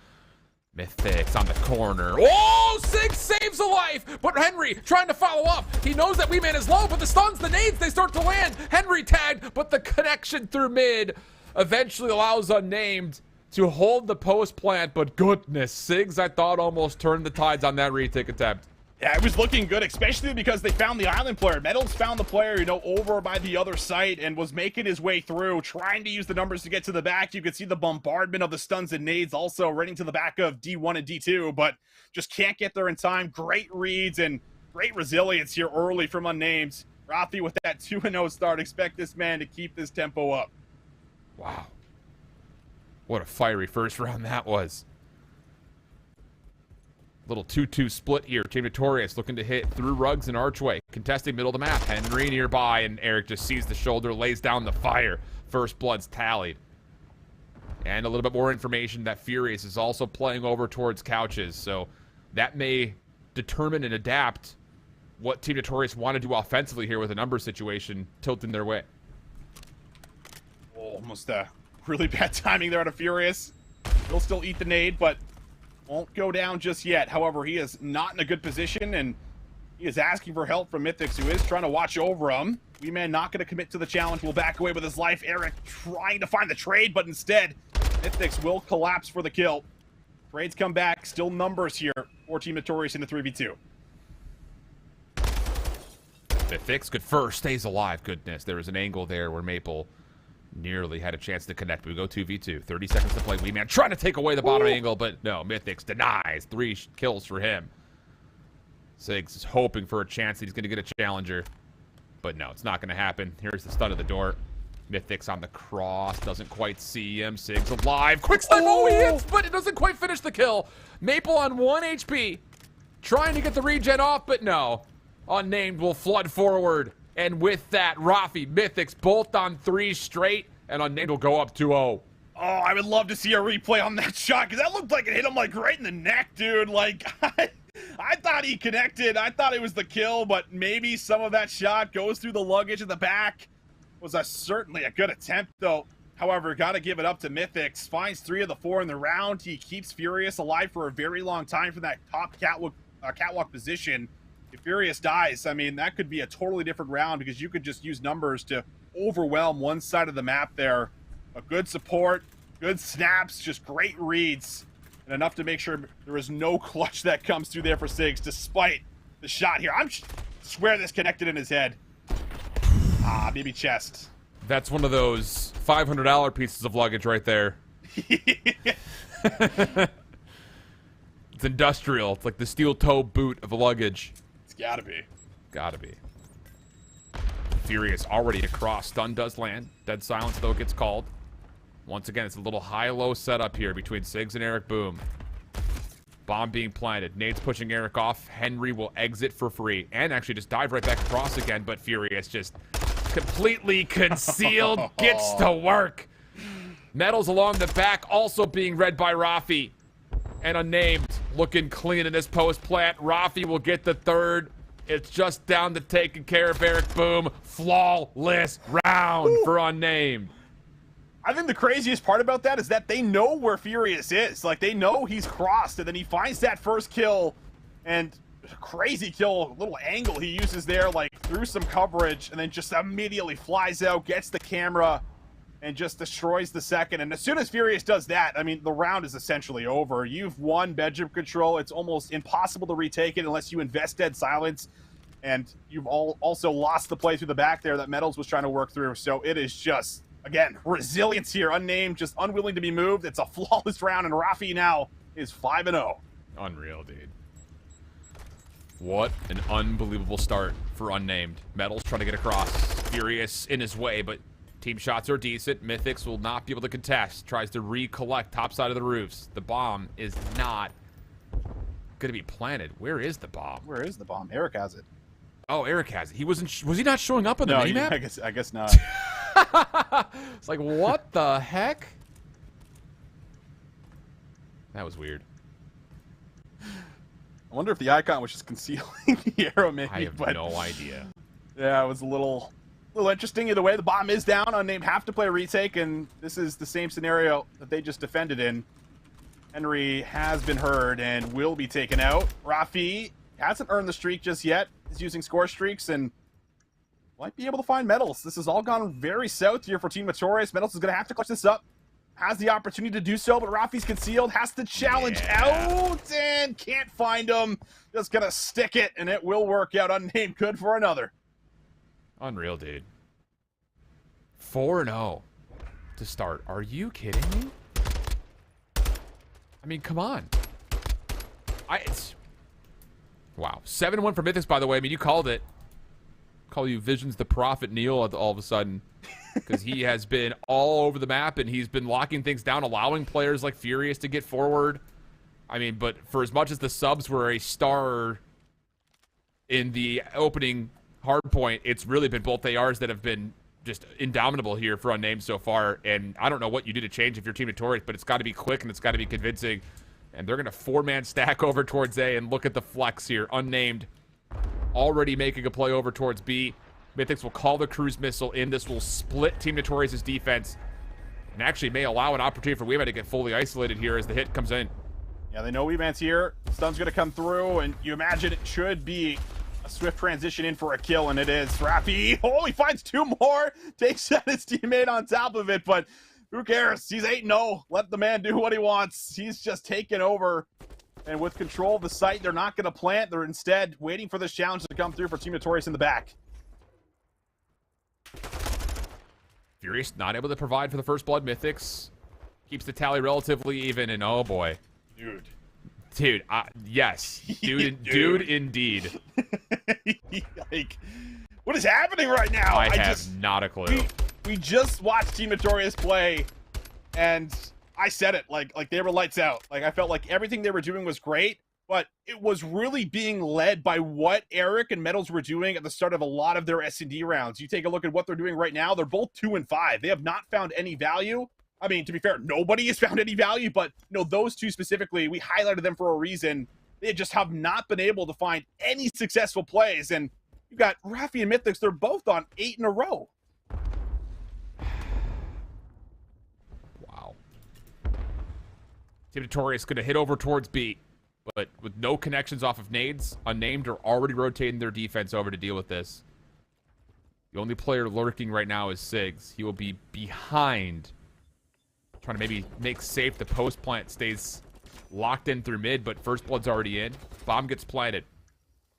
Mythics on the corner. Oh, Sigs saves a life, but Henry trying to follow up. He knows that Weeman is low, but the stuns, the nades, they start to land. Henry tagged, but the connection through mid eventually allows Unnamed to hold the post plant, but goodness, Sigs, I thought, almost turned the tides on that retake attempt. Yeah, it was looking good, especially because they found the island player. Metals found the player, over by the other site and was making his way through, trying to use the numbers to get to the back. You could see the bombardment of the stuns and nades also running to the back of D1 and D2, but just can't get there in time. Great reads and great resilience here early from Unnamed. Rafi with that 2-0 start. Expect this man to keep this tempo up. Wow. What a fiery first round that was. Little 2-2 split here. Team Notorious looking to hit through rugs and archway. Contesting middle of the map. Henry nearby, and Eric just sees the shoulder, lays down the fire. First blood's tallied. And a little bit more information that Furious is also playing over towards couches. So that may determine and adapt what Team Notorious want to do offensively here with a number situation tilting their way. Almost a Really bad timing there out of Furious. He'll still eat the nade, but won't go down just yet. However, he is not in a good position, and he is asking for help from Mythix, who is trying to watch over him. Wee Man not going to commit to the challenge. Will back away with his life. Eric trying to find the trade, but instead, Mythix will collapse for the kill. Trades come back. Still numbers here for Team Notorious in the 3v2. Mythix, good first, stays alive. Goodness, there was an angle there where Maple nearly had a chance to connect. We go 2v2. 30 seconds to play. Wee Man trying to take away the bottom angle, but no, Mythix denies. 3 kills for him. Sigs is hoping for a chance that he's going to get a challenger. But no, it's not going to happen. Here's the stun of the door. Mythix on the cross. Doesn't quite see him. Sigs alive. Quick stun. Oh, he hits, but it doesn't quite finish the kill. Maple on 1 HP. Trying to get the regen off, but no. Unnamed will flood forward. And with that, Rafi, Mythix both on 3 straight. And Unnamed will go up 2-0. Oh, I would love to see a replay on that shot, because that looked like it hit him like right in the neck, dude. Like, I thought he connected. I thought it was the kill, but maybe some of that shot goes through the luggage at the back. Was certainly a good attempt, though. However, got to give it up to Mythix. Finds 3 of the 4 in the round. He keeps Furious alive for a very long time from that top catwalk position. If Furious dies, I mean, that could be a totally different round, because you could just use numbers to overwhelm one side of the map there. A good support, good snaps, just great reads, and enough to make sure there is no clutch that comes through there for Sigs, despite the shot here. I swear this connected in his head. Ah, maybe chest. That's one of those $500 pieces of luggage right there. It's industrial. It's like the steel toe boot of a luggage. It's gotta be. Gotta be. Furious already across. Stun does land. Dead silence, though, gets called. Once again, it's a little high-low setup here between Sigs and Eric Boom. Bomb being planted. Nade's pushing Eric off. Henry will exit for free. And actually just dive right back across again, but Furious just completely concealed. Gets to work. Metals along the back also being read by Rafi. And Unnamed looking clean in this post plant. Rafi will get the third. It's just down to taking care of Eric Boom. Flawless round for Unnamed. I think the craziest part about that is that they know where Furious is. Like, they know he's crossed, and then he finds that first kill, and crazy kill, little angle he uses there, like, through some coverage, and then just immediately flies out, gets the camera, and just destroys the second. And as soon as Furious does that, I mean, the round is essentially over. You've won bedroom control. It's almost impossible to retake it unless you invest Dead Silence. And you've also lost the play through the back there that Metals was trying to work through. So it is just, again, resilience here. Unnamed, just unwilling to be moved. It's a flawless round, and Rafi now is 5-0. Unreal, dude. What an unbelievable start for Unnamed. Metals trying to get across. Furious in his way, but team shots are decent. Mythix will not be able to contest. Tries to recollect top side of the roofs. The bomb is not going to be planted. Where is the bomb? Where is the bomb? Eric has it. Oh, Eric has it. He wasn't. Was he not showing up on the minimap? I guess not. It's like, what the heck? That was weird. I wonder if the icon was just concealing the arrow, maybe. I have no idea. Yeah, it was a little interesting. Either way, the bomb is down. Unnamed have to play a retake, and this is the same scenario that they just defended in. Henry has been heard and will be taken out. Rafi hasn't earned the streak just yet. He's using score streaks and might be able to find Metals. This has all gone very south here for Team Notorious. Metals is going to have to clutch this up. Has the opportunity to do so, but Rafi's concealed. Has to challenge out and can't find him. Just going to stick it, and it will work out. Unnamed good for another. Unreal, dude. 4-0 to start. Are you kidding me? I mean, come on. Wow. 7-1 for Mythix, by the way. I mean, you called it. Call you Visions the Prophet Neil all of a sudden. Because he has been all over the map, and he's been locking things down, allowing players like Furious to get forward. I mean, but for as much as the subs were a star in the opening hardpoint, it's really been both ARs that have been just indomitable here for Unnamed so far. And I don't know what you do to change if you're Team Notorious, but it's got to be quick and it's got to be convincing. And they're going to 4-man stack over towards A, and look at the flex here. Unnamed already making a play over towards B. Mythix will call the cruise missile in. This will split Team Notorious's defense. and actually may allow an opportunity for Weeman to get fully isolated here as the hit comes in. Yeah, they know Weeman's here. Stun's going to come through, and you imagine it should be a swift transition in for a kill, and it is. Rafi, he finds 2 more, takes out his teammate on top of it, but who cares? He's 8-0. Let the man do what he wants. He's just taken over. And with control of the site, they're not going to plant. They're instead waiting for this challenge to come through for Team Notorious in the back. Furious not able to provide for the first blood. Mythics keeps the tally relatively even, and oh boy. Dude, yes. Dude, indeed. Like, what is happening right now? I have not a clue. We just watched Team Notorious play, and I said it, like they were lights out. Like, I felt like everything they were doing was great, but it was really being led by what Eric and Metals were doing at the start of a lot of their S&D rounds. You take a look at what they're doing right now, they're both 2 and 5. They have not found any value. I mean, to be fair, nobody has found any value, but those 2 specifically, we highlighted them for a reason. They just have not been able to find any successful plays, and you got Rafi and Mythics, they're both on 8 in a row. Team Notorious going to hit over towards B, but with no connections off of nades, Unnamed are already rotating their defense over to deal with this. The only player lurking right now is Sigs. He will be behind, trying to maybe make safe. The post plant stays locked in through mid, but first blood's already in. Bomb gets planted.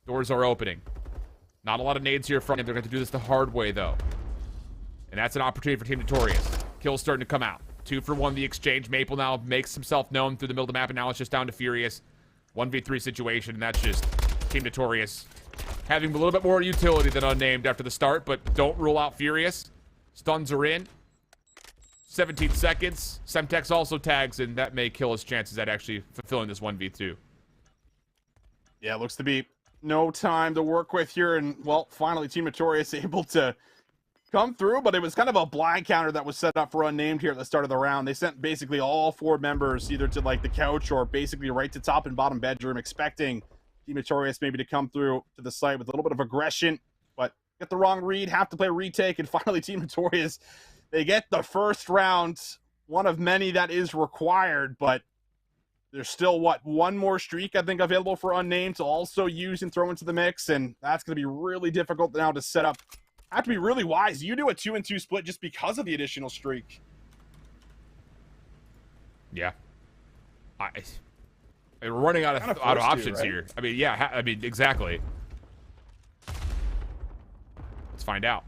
Doors are opening. Not a lot of nades here front. They're going to do this the hard way, though. And that's an opportunity for Team Notorious. Kills starting to come out. 2 for 1 the exchange. Maple now makes himself known through the middle of the map, and now it's just down to Furious. 1v3 situation, and that's just Team Notorious having a little bit more utility than Unnamed after the start, but don't rule out Furious. Stuns are in. 17 seconds. Semtex also tags, and that may kill his chances at actually fulfilling this 1v2. Yeah, it looks to be no time to work with here, and, well, finally Team Notorious able to come through, but it was kind of a blind counter that was set up for Unnamed here at the start of the round. They sent basically all 4 members either to like the couch or basically right to top and bottom bedroom, expecting Team Notorious maybe to come through to the site with a little bit of aggression, but get the wrong read, have to play retake, and finally Team Notorious, they get the first round, one of many that is required, but there's still, one more streak, I think, available for Unnamed to also use and throw into the mix, and that's going to be really difficult now to set up. Have to be really wise. You do a 2-2 split just because of the additional streak. Yeah. We're running out of options right? here. I mean, yeah, exactly. Let's find out.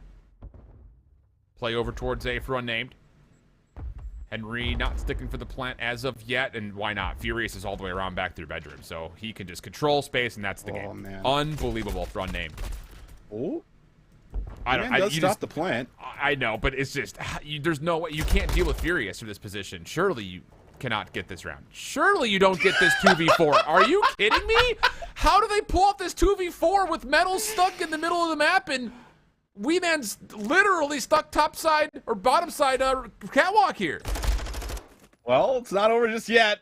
Play over towards A for Unnamed. Henry not sticking for the plant as of yet, and why not? Furious is all the way around back through bedroom, so he can just control space, and that's the game. Man. Unbelievable for Unnamed. Oh. You stop the plant. I know, but it's just there's no way you can't deal with Furious from this position. Surely you cannot get this round. Surely you don't get this 2v4. Are you kidding me? How do they pull off this 2v4 with Metals stuck in the middle of the map and Weeman's literally stuck top side or bottom side catwalk here? Well, it's not over just yet.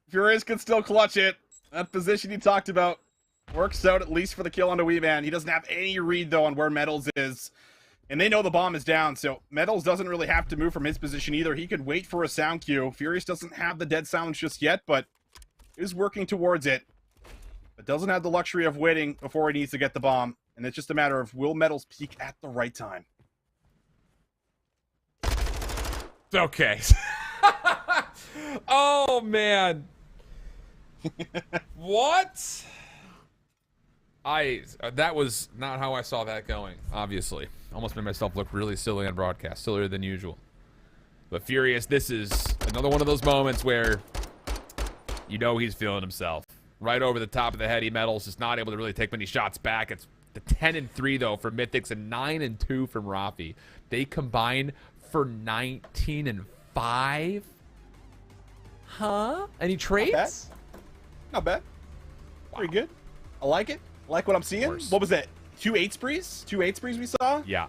Furious can still clutch it. That position you talked about works out at least for the kill onto Weeman. He doesn't have any read, though, on where Metals is. And they know the bomb is down, so Metals doesn't really have to move from his position either. He could wait for a sound cue. Furious doesn't have the dead silence just yet, but is working towards it. But doesn't have the luxury of waiting before he needs to get the bomb. And it's just a matter of, will Metals peak at the right time? Okay. Oh, man. What? That was not how I saw that going, obviously. Almost made myself look really silly on broadcast, sillier than usual. But Furious, this is another one of those moments where you know he's feeling himself. Right over the top of the head, Metals is not able to really take many shots back. It's the 10-3, though, for Mythics and 9-2 from Rafi. They combine for 19-5? Huh? Any trades? Not bad. Wow. Pretty good. I like it. I like what I'm seeing. What was that? 2 8 sprees? 2 8 sprees we saw? Yeah.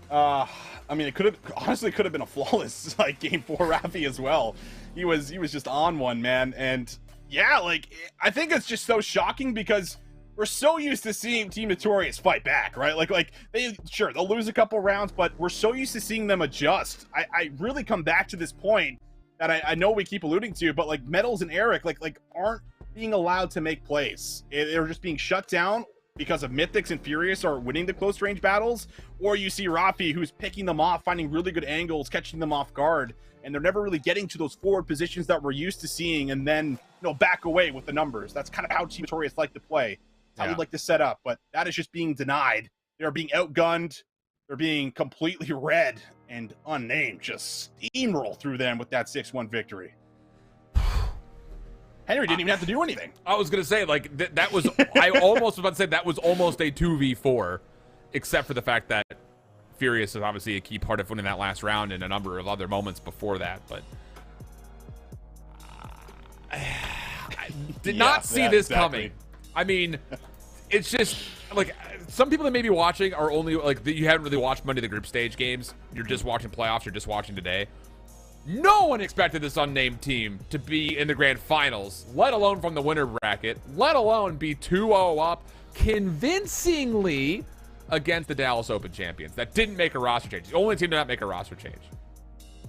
I mean, it could have been a flawless game for Rafi as well. He was just on one, man. And yeah, like, I think it's just so shocking because we're so used to seeing Team Notorious fight back, right? Like they'll lose a couple rounds, but we're so used to seeing them adjust. I really come back to this point that I know we keep alluding to, but like Metals and Eric like aren't being allowed to make plays. They're just being shut down because of Mythics and Furious are winning the close range battles, or you see Rafi who's picking them off, finding really good angles, catching them off guard, and they're never really getting to those forward positions that we're used to seeing, and then back away with the numbers. That's kind of how Team Notorious like to play. How we'd like to set up, but that is just being denied. They're being outgunned. They're being completely red and unnamed. Just steamroll through them with that 6-1 victory. Henry didn't even have to do anything. I was going to say, like, that was, I almost was about to say that was almost a 2v4, except for the fact that Furious is obviously a key part of winning that last round and a number of other moments before that, but I did not see this coming. I mean, it's just, like, some people that may be watching are only, like, you haven't really watched Monday the group stage games. You're just watching playoffs. You're just watching today. No one expected this unnamed team to be in the grand finals, let alone from the winner bracket, let alone be 2-0 up convincingly against the Dallas Open champions. That didn't make a roster change. The only team to not make a roster change.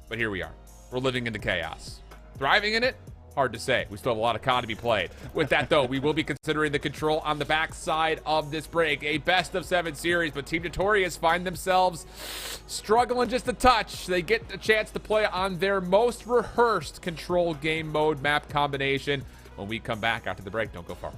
But here we are. We're living in the chaos. Thriving in it? Hard to say. We still have a lot of COD to be played. With that, though, we will be considering the control on the backside of this break. A best-of-7 series, but Team Notorious find themselves struggling just a touch. They get a chance to play on their most rehearsed control game mode map combination. When we come back after the break, don't go far.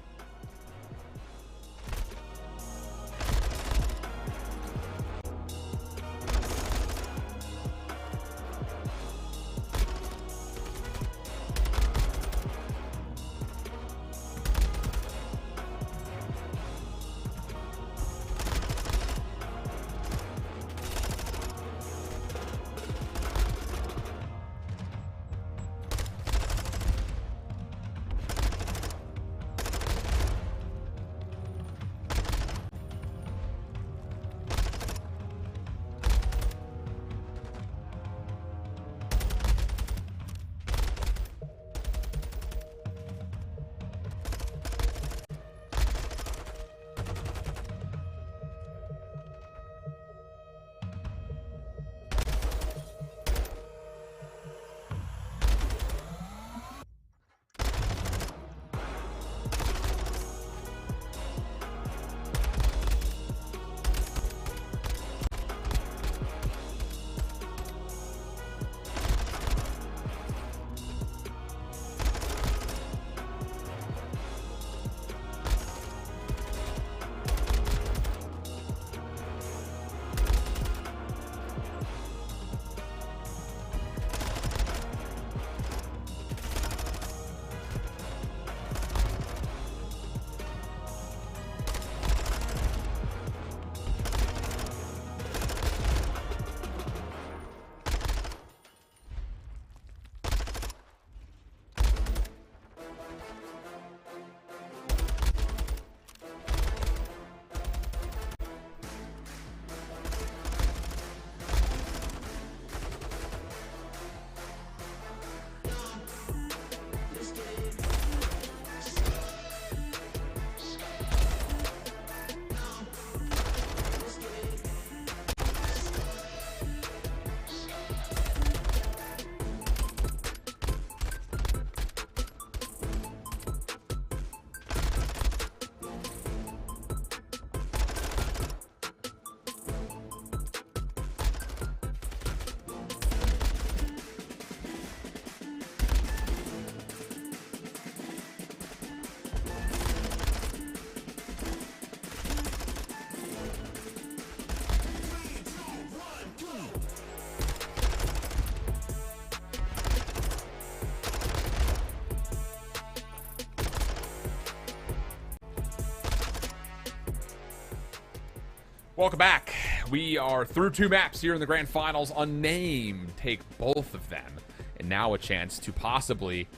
Welcome back. We are through 2 maps here in the grand finals. Unnamed take both of them. And now a chance to possibly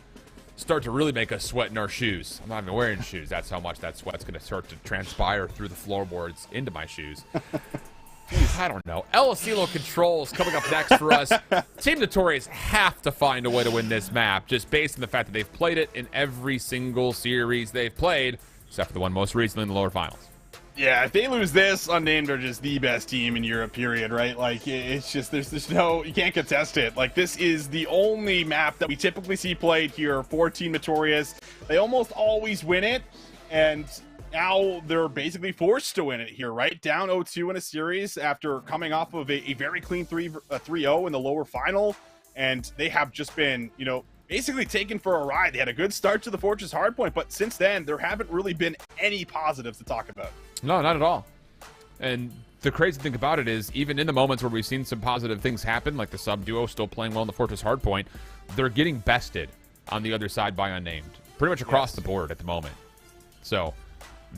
start to really make us sweat in our shoes. I'm not even wearing shoes. That's how much that sweat's going to start to transpire through the floorboards into my shoes. I don't know. El Asilo Controls coming up next for us. Team Notorious have to find a way to win this map, just based on the fact that they've played it in every single series they've played. except for the one most recently in the lower finals. Yeah, if they lose this, Unnamed are just the best team in Europe, period, right? Like, it's just, there's no, you can't contest it. Like, this is the only map that we typically see played here for Team Notorious. They almost always win it, and now they're basically forced to win it here, right? Down 0-2 in a series after coming off of a very clean 3-0 in the lower final, and they have just been, you know, basically taken for a ride. They had a good start to the Fortress Hardpoint, but since then, there haven't really been any positives to talk about. No, not at all. And the crazy thing about it is, even in the moments where we've seen some positive things happen, like the sub duo still playing well in the Fortress Hardpoint, they're getting bested on the other side by Unnamed, pretty much across the board at the moment. So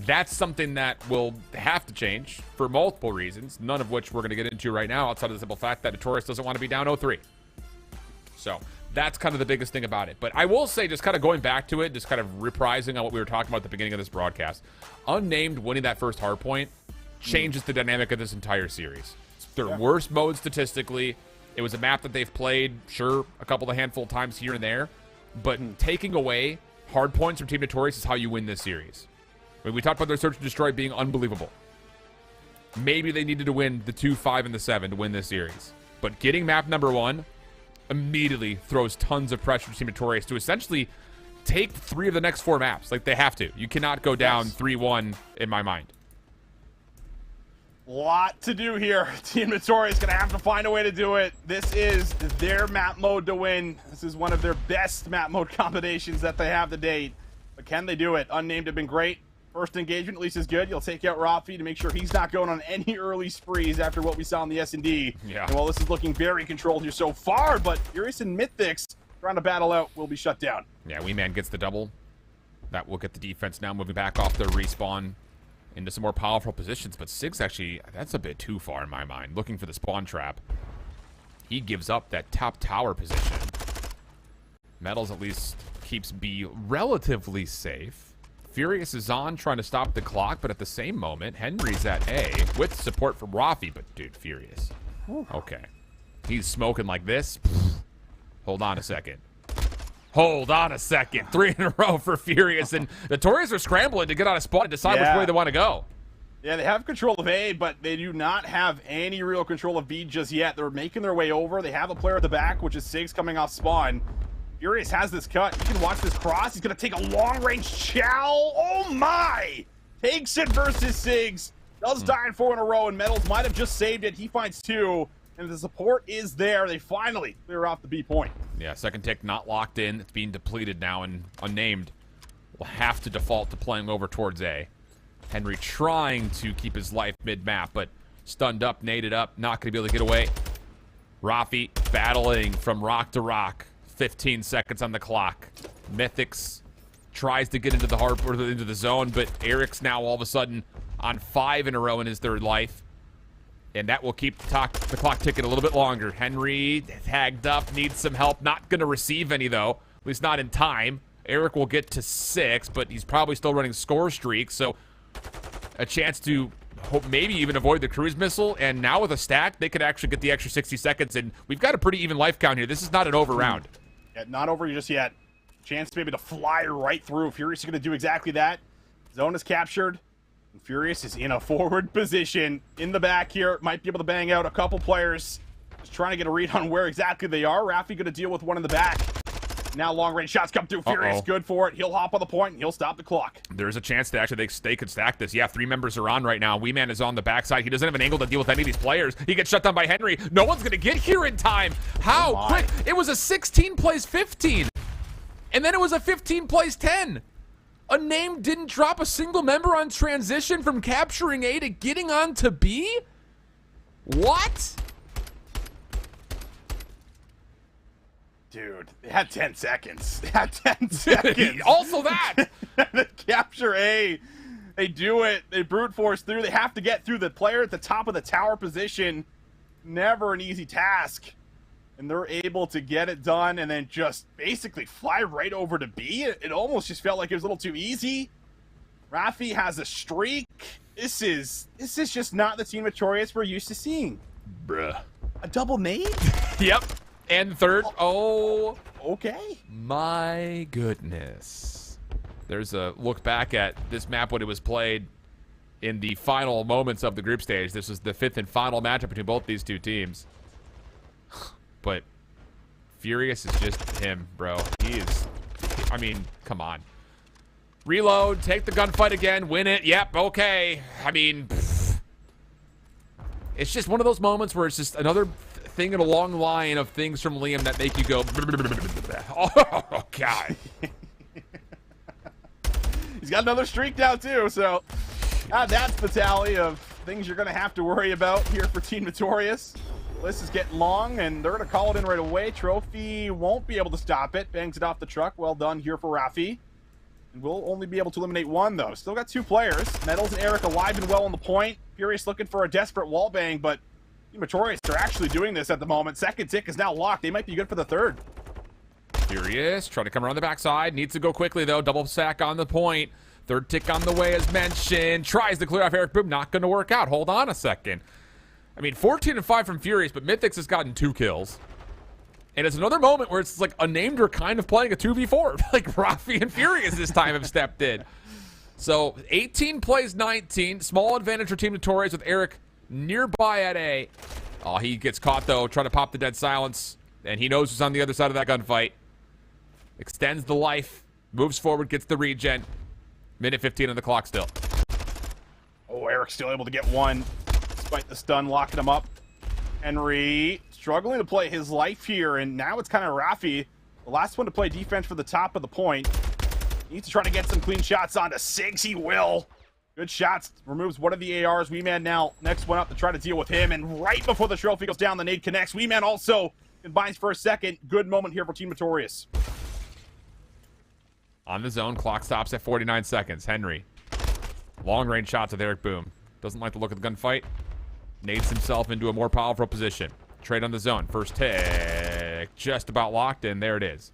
that's something that will have to change for multiple reasons, none of which we're going to get into right now, outside of the simple fact that Notorious doesn't want to be down 0-3. So that's kind of the biggest thing about it. But I will say, just kind of going back to it, just kind of reprising on what we were talking about at the beginning of this broadcast, Unnamed winning that first hardpoint changes the dynamic of this entire series. It's their worst mode statistically. It was a map that they've played, sure, a handful of times here and there, but taking away hardpoints from Team Notorious is how you win this series. I mean, we talked about their Search and Destroy being unbelievable. Maybe they needed to win the 2, 5, and the 7 to win this series. But getting map number 1 immediately throws tons of pressure to Team Notorious to essentially take 3 of the next 4 maps. Like, they have to. You cannot go down 3-1 in my mind. Lot to do here. Team Notorious gonna have to find a way to do it. This is their map mode to win. This is one of their best map mode combinations that they have to date. But can they do it? Unnamed have been great. First engagement at least is good. You'll take out Rafi to make sure he's not going on any early sprees after what we saw in the S&D. Yeah. And while this is looking very controlled here so far, but Furious and Mythics trying to battle out will be shut down. Yeah, Wee Man gets the double. That will get the defense now moving back off their respawn into some more powerful positions. But Sigs actually, that's a bit too far in my mind. Looking for the spawn trap. He gives up that top tower position. Metals at least keeps B relatively safe. Furious is on trying to stop the clock, but at the same moment, Henry's at A with support from Rafi. But dude, Furious. Okay. He's smoking like this. Hold on a second. Hold on a second. 3 in a row for Furious, and Notorious are scrambling to get on a spot and decide which way they want to go. Yeah, they have control of A, but they do not have any real control of B just yet. They're making their way over. They have a player at the back, which is Sigs coming off spawn. Furious has this cut. You can watch this cross. He's going to take a long-range chow. Oh, my! Takes it versus Sigs. Does die in 4 in a row, and Metals might have just saved it. He finds 2, and the support is there. They finally clear off the B point. Yeah, second tick not locked in. It's being depleted now, and Unnamed will have to default to playing over towards A. Henry trying to keep his life mid-map, but stunned up, naded up, not going to be able to get away. Rafi battling from rock to rock. 15 seconds on the clock. Mythics tries to get into the into the zone, but Eric's now all of a sudden on 5 in a row in his third life. And that will keep the clock ticking a little bit longer. Henry tagged up, needs some help. Not going to receive any, though. At least not in time. Eric will get to 6, but he's probably still running score streaks, so a chance to maybe even avoid the cruise missile. And now with a stack, they could actually get the extra 60 seconds, and we've got a pretty even life count here. This is not an over round. Yeah, not over just yet. Chance maybe to fly right through. Furious is going to do exactly that. Zone is captured. And Furious is in a forward position in the back here. Might be able to bang out a couple players. Just trying to get a read on where exactly they are. Rafi going to deal with one in the back. Now long-range shots come through. Furious good for it. He'll hop on the point, and he'll stop the clock. There's a chance that actually they could stack this. Yeah, 3 members are on right now. Wee Man is on the backside. He doesn't have an angle to deal with any of these players. He gets shut down by Henry. No one's going to get here in time. How quick? It was a 16 plays 15. And then it was a 15 plays 10. Unnamed didn't drop a single member on transition from capturing A to getting on to B? What? Dude, they had 10 seconds. They had 10 seconds. Also that. They capture A. They do it. They brute force through. They have to get through the player at the top of the tower position. Never an easy task. And they're able to get it done and then just basically fly right over to B. It almost just felt like it was a little too easy. Rafi has a streak. This is just not the Team Notorious we're used to seeing. Bruh. A double nade? Yep. And third. Oh. Okay. My goodness. There's a look back at this map when it was played in the final moments of the group stage. This was the 5th and final matchup between both these two teams. But Furious is just him, bro. He is, I mean, come on. Reload, take the gunfight again, win it. Yep, okay. I mean, it's just one of those moments where it's just another thing in a long line of things from Liam that make you go, oh, God. He's got another streak now, too, so that's the tally of things you're going to have to worry about here for Team Notorious. List is getting long, and they're going to call it in right away. Trophy won't be able to stop it. Bangs it off the truck. Well done here for Rafi. And we'll only be able to eliminate one, though. Still got 2 players. Metals and Eric alive and well on the point. Furious looking for a desperate wallbang, but Team Notorious are actually doing this at the moment. Second tick is now locked. They might be good for the third. Furious, trying to come around the backside. Needs to go quickly, though. Double sack on the point. Third tick on the way, as mentioned. Tries to clear off Eric Boom. Not going to work out. Hold on a second. I mean, 14-5 from Furious, but Mythics has gotten 2 kills. And it's another moment where it's like Unnamed are kind of playing a 2v4. Like Rafi and Furious this time have stepped in. So 18 plays 19. Small advantage for Team Notorious with Eric nearby at A. Oh, he gets caught, though, trying to pop the dead silence. And he knows who's on the other side of that gunfight. Extends the life. Moves forward, gets the regen. Minute 15 on the clock still. Oh, Eric's still able to get one. Despite the stun locking him up. Henry struggling to play his life here, and now it's kind of Rafi, the last one to play defense for the top of the point. He needs to try to get some clean shots onto Sigs. He will. Good shots. Removes one of the ARs. Weeman now next one up to try to deal with him, and right before the trophy goes down, the nade connects. Weeman also combines for a second. Good moment here for Team Notorious. On the zone, clock stops at 49 seconds. Henry. Long range shots with Eric Boom. Doesn't like the look of the gunfight. Nades himself into a more powerful position. Trade on the zone. First tick. Just about locked in. There it is.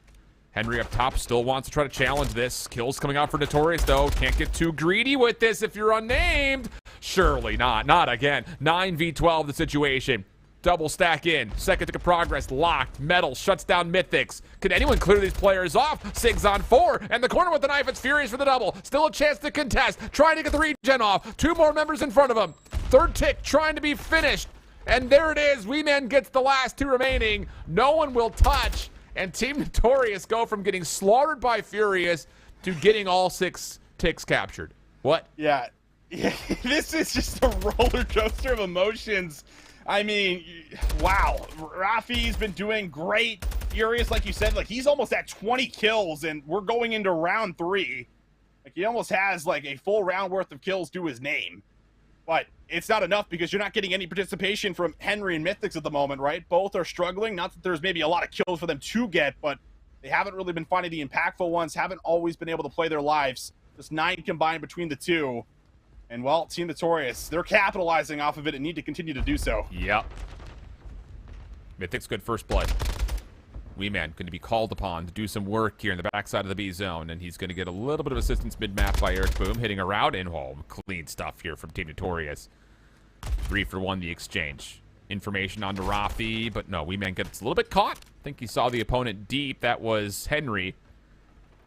Henry up top still wants to try to challenge this. Kills coming out for Notorious, though. Can't get too greedy with this if you're unnamed. Surely not. Not again. 9v12 the situation. Double stack in. Second tick of progress. Locked. Metal shuts down Mythics. Can anyone clear these players off? Sigs on 4. And the corner with the knife. It's Furious for the double. Still a chance to contest. Trying to get the regen off. 2 more members in front of him. Third tick trying to be finished. And there it is. Weeman gets the last 2 remaining. No one will touch. And Team Notorious go from getting slaughtered by Furious to getting all 6 ticks captured. What? Yeah. This is just a roller coaster of emotions. I mean, wow. Rafi's been doing great. Furious, like you said, like he's almost at 20 kills, and we're going into round 3. Like he almost has like a full round worth of kills to his name. But it's not enough because you're not getting any participation from Henry and Mythics at the moment, right? Both are struggling. Not that there's maybe a lot of kills for them to get, but they haven't really been finding the impactful ones, haven't always been able to play their lives. Just 9 combined between the 2. And, well, Team Notorious, they're capitalizing off of it and need to continue to do so. Yep. Mythic's good first blood. Weeman going to be called upon to do some work here in the backside of the B zone, and he's going to get a little bit of assistance mid-map by Eric Boom, hitting a route in home. Clean stuff here from Team Notorious. 3 for 1 the exchange. Information onto Rafi, but no, Weeman gets a little bit caught. I think he saw the opponent deep. That was Henry.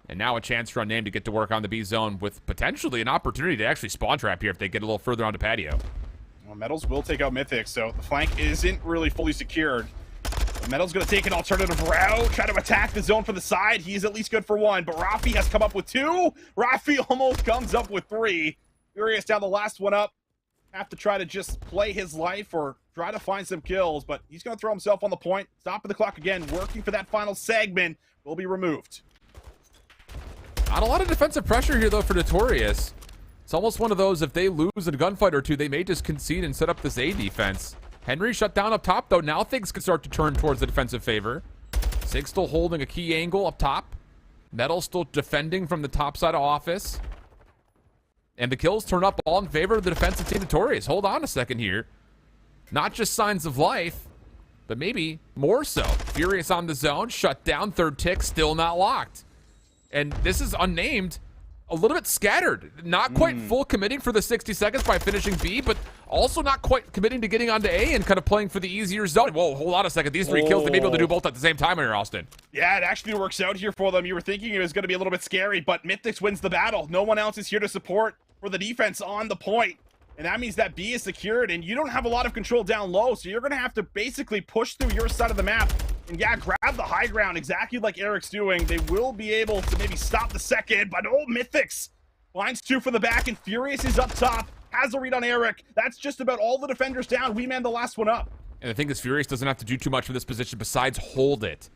And now a chance for Unnamed to get to work on the B zone with potentially an opportunity to actually spawn trap here if they get a little further onto patio. Well, Metals will take out Mythic, so the flank isn't really fully secured. But Metal's going to take an alternative route, try to attack the zone from the side. He's at least good for 1, but Rafi has come up with 2. Rafi almost comes up with 3. Furious down the last one up. Have to try to just play his life or try to find some kills, but he's going to throw himself on the point. Stopping the clock again, working for that final segment, will be removed. Not a lot of defensive pressure here, though, for Notorious. It's almost one of those, if they lose in a gunfight or 2, they may just concede and set up this A defense. Henry shut down up top, though. Now things can start to turn towards the defensive favor. Sig still holding a key angle up top. Metal still defending from the top side of office. And the kills turn up all in favor of the defensive Team Notorious. Hold on a second here. Not just signs of life, but maybe more so. Furious on the zone, shut down, third tick, still not locked. And this is Unnamed. a little bit scattered. Not quite full committing for the 60 seconds by finishing B, but also not quite committing to getting onto A and kind of playing for the easier zone. Whoa, hold on a second. These 3 kills, they may be able to do both at the same time here, Austin. Yeah, it actually works out here for them. You were thinking it was going to be a little bit scary, but Mythics wins the battle. No one else is here to support for the defense on the point. And that means that B is secured, and you don't have a lot of control down low, so you're going to have to basically push through your side of the map and, yeah, grab the high ground exactly like Eric's doing. They will be able to maybe stop the second, but Mythics finds 2 for the back, and Furious is up top, has a read on Eric. That's just about all the defenders down. We man the last one up. And the thing is, Furious doesn't have to do too much for this position besides hold it.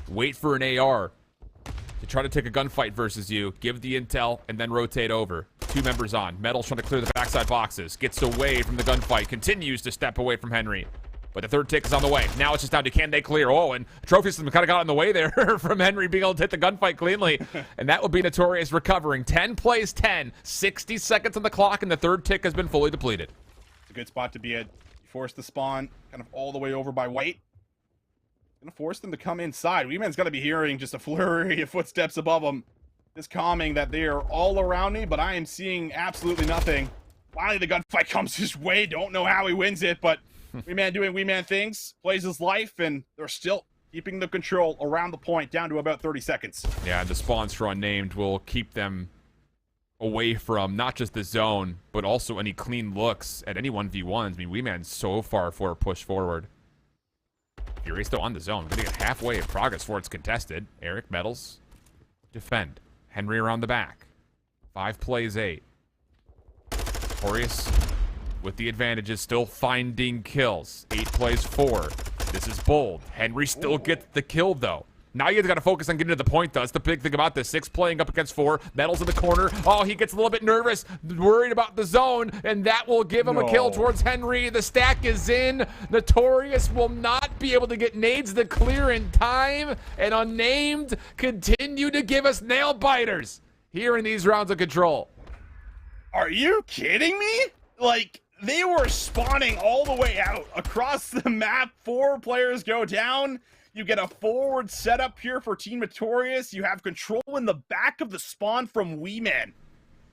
Wait for an AR to try to take a gunfight versus you, give the intel, and then rotate over. 2 members on. Metal's trying to clear the backside boxes. Gets away from the gunfight. Continues to step away from Henry. But the third tick is on the way. Now it's just down to can they clear. Oh, and Trophy System kind of got in the way there from Henry being able to hit the gunfight cleanly. And that would be Notorious recovering. 10 plays 10. 60 seconds on the clock, and the third tick has been fully depleted. It's a good spot to be at. You force the spawn kind of all the way over by White. Gonna force them to come inside. Weeman's gonna be hearing just a flurry of footsteps above him. Just calming that they are all around me, but I am seeing absolutely nothing. Finally, the gunfight comes his way. Don't know how he wins it, but Weeman doing Weeman things, plays his life, and they're still keeping the control around the point down to about 30 seconds. Yeah, the spawns for Unnamed will keep them away from not just the zone, but also any clean looks at any 1v1s. I mean, Weeman's so far for a push forward. Furious though on the zone. Gonna get halfway of progress before it's contested. Eric Metals defend. Henry around the back. 5 plays 8. Notorious with the advantages, still finding kills. 8 plays 4. This is bold. Henry still gets the kill though. Now you got to focus on getting to the point, though. That's the big thing about this. 6 playing up against 4. Metals in the corner. Oh, he gets a little bit nervous, worried about the zone, and that will give him a kill towards Henry. The stack is in. Notorious will not be able to get nades to clear in time, and Unnamed continue to give us nail biters here in these rounds of control. Are you kidding me? Like, they were spawning all the way out across the map. 4 players go down. You get a forward setup here for Team Notorious. You have control in the back of the spawn from Weeman,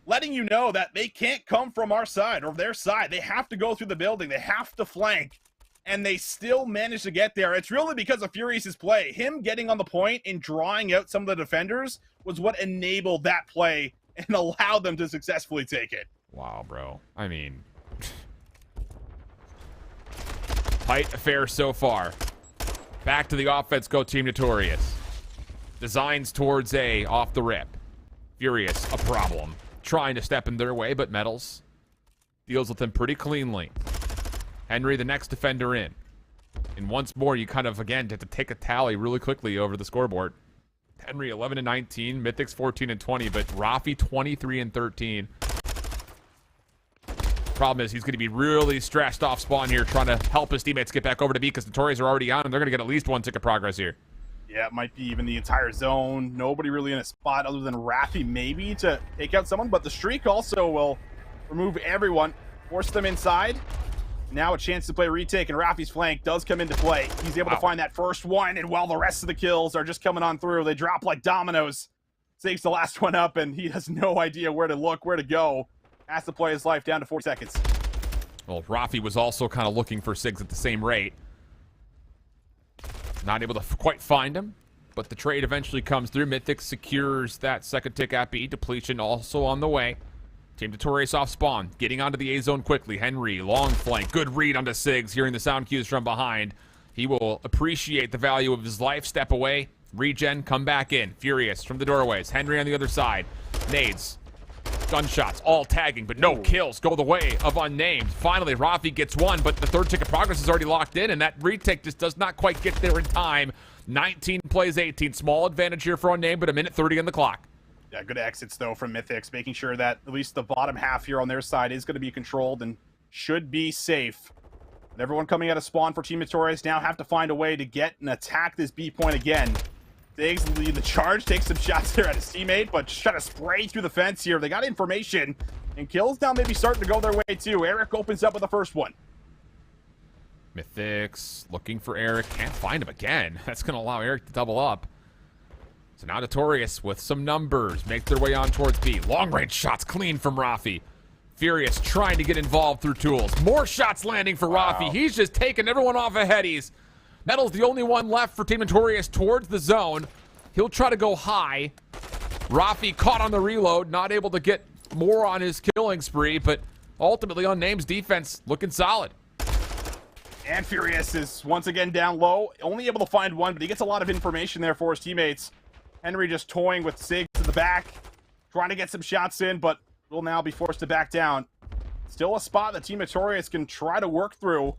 letting you know that they can't come from our side or their side. They have to go through the building. They have to flank, and they still manage to get there. It's really because of Furious's play. Him getting on the point and drawing out some of the defenders was what enabled that play and allowed them to successfully take it. Wow, bro. I mean, tight affair so far. Back to the offense go Team Notorious. Designs towards A off the rip. Furious, a problem. Trying to step in their way, but Metals deals with them pretty cleanly. Henry, the next defender in. And once more, you kind of, again, have to take a tally really quickly over the scoreboard. Henry, 11-19. Mythics, 14-20. But Rafi, 23-13. Problem is he's going to be really stressed off spawn here, trying to help his teammates get back over to B because Notorious are already on, and they're going to get at least 1 tick of progress here. Yeah, it might be even the entire zone. Nobody really in a spot other than Rafi maybe to take out someone, but the streak also will remove everyone, force them inside. Now a chance to play retake, and Rafi's flank does come into play. He's able to find that first one, and while the rest of the kills are just coming on through, they drop like dominoes. Takes the last one up, and he has no idea where to look, where to go. Has to play his life down to 40 seconds. Well, Rafi was also kind of looking for Sigs at the same rate. Not able to quite find him, but the trade eventually comes through. Mythic secures that second tick at B. Depletion also on the way. Team Notorious off spawn, getting onto the A zone quickly. Henry, long flank, good read onto Sigs, hearing the sound cues from behind. He will appreciate the value of his life, step away, regen, come back in. Furious from the doorways. Henry on the other side. Nades. Gunshots, all tagging, but no kills go the way of Unnamed. Finally, Rafi gets one, but the third tick of progress is already locked in, and that retake just does not quite get there in time. 19 plays 18. Small advantage here for Unnamed, but 1:30 on the clock. Yeah, good exits, though, from Mythics, making sure that at least the bottom half here on their side is going to be controlled and should be safe. But everyone coming out of spawn for Team Notorious now have to find a way to get and attack this B point again. Diggs lead the charge, takes some shots there at his teammate, but just trying to spray through the fence here. They got information, and kills now maybe starting to go their way too. Eric opens up with the first one. Mythics looking for Eric. Can't find him again. That's going to allow Eric to double up. So now Notorious with some numbers make their way on towards B. Long range shots clean from Rafi. Furious trying to get involved through tools. More shots landing for Rafi. He's just taking everyone off of headies. Metal's the only one left for Team Notorious towards the zone. He'll try to go high. Rafi caught on the reload, not able to get more on his killing spree, but ultimately Unname's defense looking solid. And Furious is once again down low, only able to find one, but he gets a lot of information there for his teammates. Henry just toying with Sigs in the back, trying to get some shots in, but will now be forced to back down. Still a spot that Team Notorious can try to work through.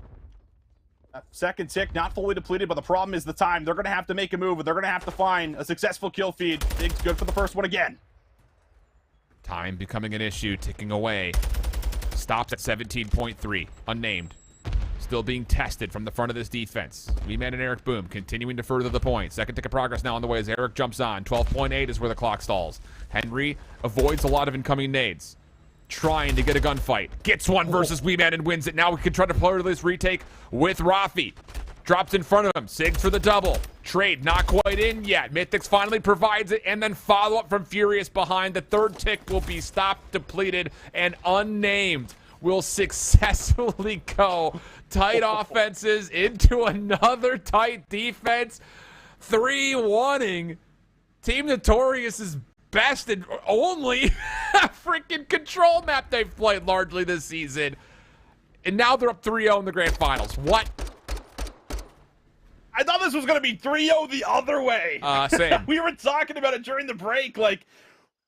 That second tick not fully depleted, but the problem is the time. They're going to have to make a move, and they're going to have to find a successful kill feed. Sigs good for the first one again. Time becoming an issue, ticking away. Stops at 17.3, unnamed. Still being tested from the front of this defense. Weeman and Eric Boom continuing to further the point. Second tick of progress now on the way as Eric jumps on. 12.8 is where the clock stalls. Henry avoids a lot of incoming nades. Trying to get a gunfight. Gets one versus Weeman and wins it. Now we can try to play this retake with Rafi. Drops in front of him. Sigs for the double. Trade not quite in yet. Mythics finally provides it, and then follow up from Furious behind. The third tick will be stopped, depleted, and unnamed will successfully go tight offenses into another tight defense. 3-1ing Team Notorious's best and only freaking control map they've played largely this season. And now they're up 3-0 in the grand finals. What? I thought this was going to be 3-0 the other way. Same. We were talking about it during the break. Like,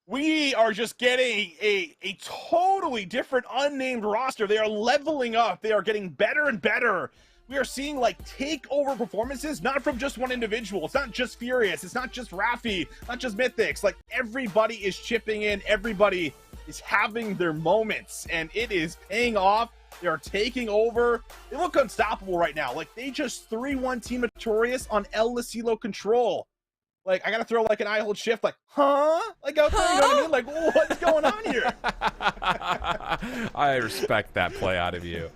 we are just getting a totally different unnamed roster. They are leveling up. They are getting better and better. We are seeing like takeover performances, not from just one individual. It's not just Furious. It's not just Rafi, not just Mythics. Like, everybody is chipping in. Everybody is having their moments, and it is paying off. They are taking over. They look unstoppable right now. Like, they just 3-1 Team Notorious on El Lasilo control. Like, I gotta throw like an eye hold shift, like, huh? Like, out there, you know what I mean? Like, what's going on here? I respect that play out of you.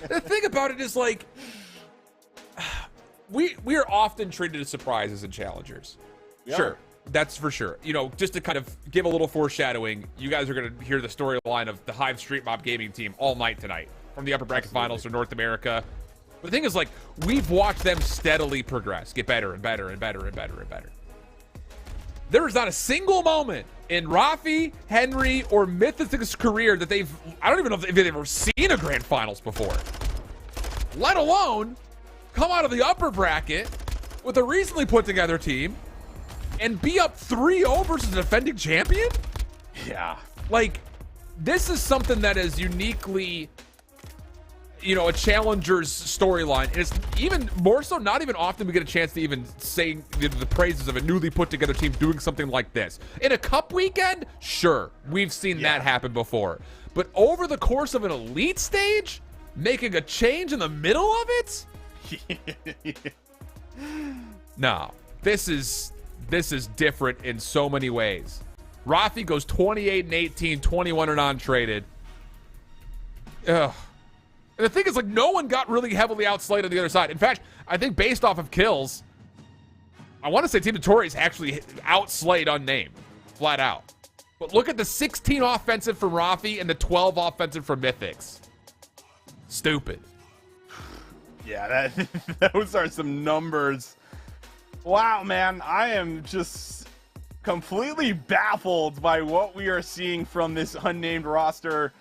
The thing about it is, like, we are often treated as surprises and challengers. Sure, that's for sure. You know, just to kind of give a little foreshadowing, you guys are going to hear the storyline of the Hive Street Mob Gaming team all night tonight, from the upper bracket finals to North America. But the thing is, like, we've watched them steadily progress, get better and better and better and better and better. There is not a single moment in Rafi, Henry, or Mythic's career that I don't even know if they've ever seen a grand finals before. Let alone come out of the upper bracket with a recently put together team and be up 3-0 versus a defending champion? Yeah. Like, this is something that is uniquely, you know, a challenger's storyline. And it's even more so, not even often we get a chance to even say the praises of a newly put together team doing something like this. In a cup weekend, sure, we've seen that happen before. But over the course of an elite stage, making a change in the middle of it? No, this is different in so many ways. Rafi goes 28-18, 21 and untraded. Ugh. And the thing is, like, no one got really heavily outslayed on the other side. In fact, I think based off of kills, I want to say Team Notorious actually outslayed Unnamed, flat out. But look at the 16 offensive from Rafi and the 12 offensive from Mythics. Stupid. Yeah, those are some numbers. Wow, man, I am just completely baffled by what we are seeing from this unnamed roster.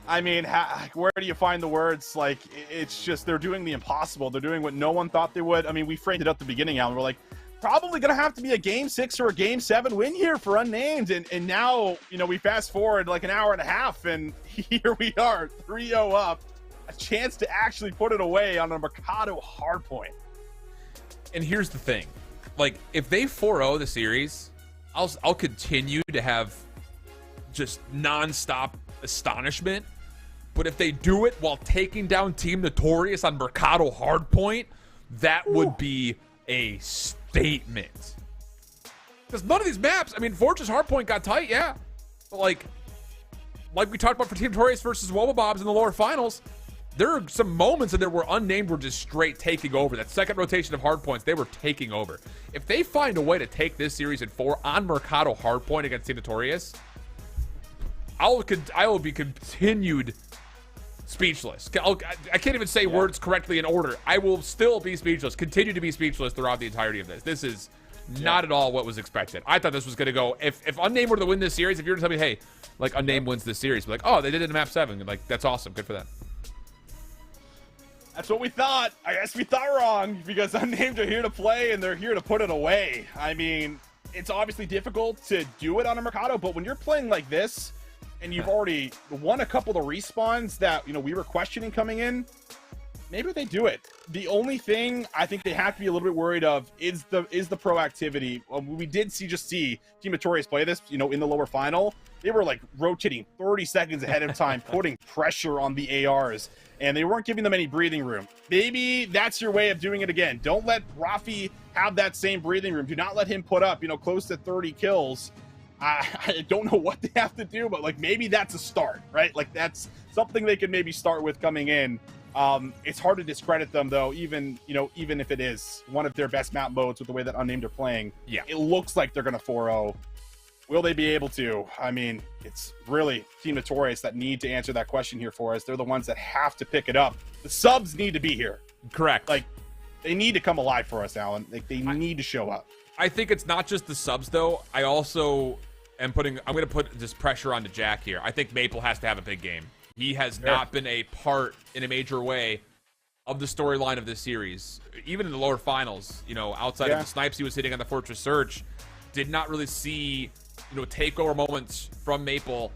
I mean, where do you find the words? Like, it's just, they're doing the impossible. They're doing what no one thought they would. I mean, we framed it up at the beginning, Alan. We're like, probably going to have to be a Game 6 or a Game 7 win here for Unnamed. And now, you know, we fast forward like an hour and a half, and here we are, 3-0 up. A chance to actually put it away on a Mercado hardpoint. And here's the thing. Like, if they 4-0 the series, I'll continue to have just nonstop astonishment. But if they do it while taking down Team Notorious on Mercado hardpoint, that would be a statement. Because none of these maps, I mean, Fortress hardpoint got tight, yeah. But like we talked about for Team Notorious versus Wobble Bobs in the lower finals, there are some moments in there where Unnamed were just straight taking over. That second rotation of hardpoints, they were taking over. If they find a way to take this series in 4 on Mercado hardpoint against Team Notorious, I will be continued speechless. I can't even say words correctly in order. I will still be speechless, continue to be speechless throughout the entirety of this. This is not at all what was expected. I thought this was going to go, if Unnamed were to win this series, if you were to tell me, hey, like Unnamed wins this series, be like, oh, they did it in map 7. Like, that's awesome. Good for them. That's what we thought. I guess we thought wrong, because Unnamed are here to play and they're here to put it away. I mean, it's obviously difficult to do it on a Mercado, but when you're playing like this and you've already won a couple of respawns that, you know, we were questioning coming in, maybe they do it. The only thing I think they have to be a little bit worried of is the proactivity. We did see Team Notorious play this, you know, in the lower final. They were like rotating 30 seconds ahead of time, putting pressure on the ARs, and they weren't giving them any breathing room. Maybe that's your way of doing it again. Don't let Rafi have that same breathing room. Do not let him put up, you know, close to 30 kills. I don't know what they have to do, but like maybe that's a start, right? Like that's something they could maybe start with coming in. It's hard to discredit them though, even if it is one of their best map modes with the way that Unnamed are playing. Yeah, it looks like they're gonna 4-0. Will they be able to? I mean, it's really Team Notorious that need to answer that question here for us. They're the ones that have to pick it up. The subs need to be here. Correct. Like, they need to come alive for us, Alan. Like, they need to show up. I think it's not just the subs, though. I also am I'm going to put this pressure onto Jack here. I think Maple has to have a big game. He has not been a part in a major way of the storyline of this series. Even in the lower finals, you know, outside of the snipes he was hitting on the Fortress Surge, did not really see, you know, takeover moments from Maple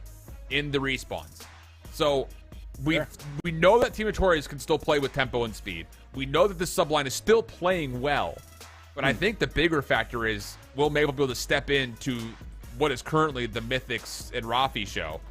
in the respawns. So we know that Team Notorious can still play with tempo and speed. We know that this subline is still playing well. But I think the bigger factor is, will Maple be able to step into what is currently the Mythics and Rafi show,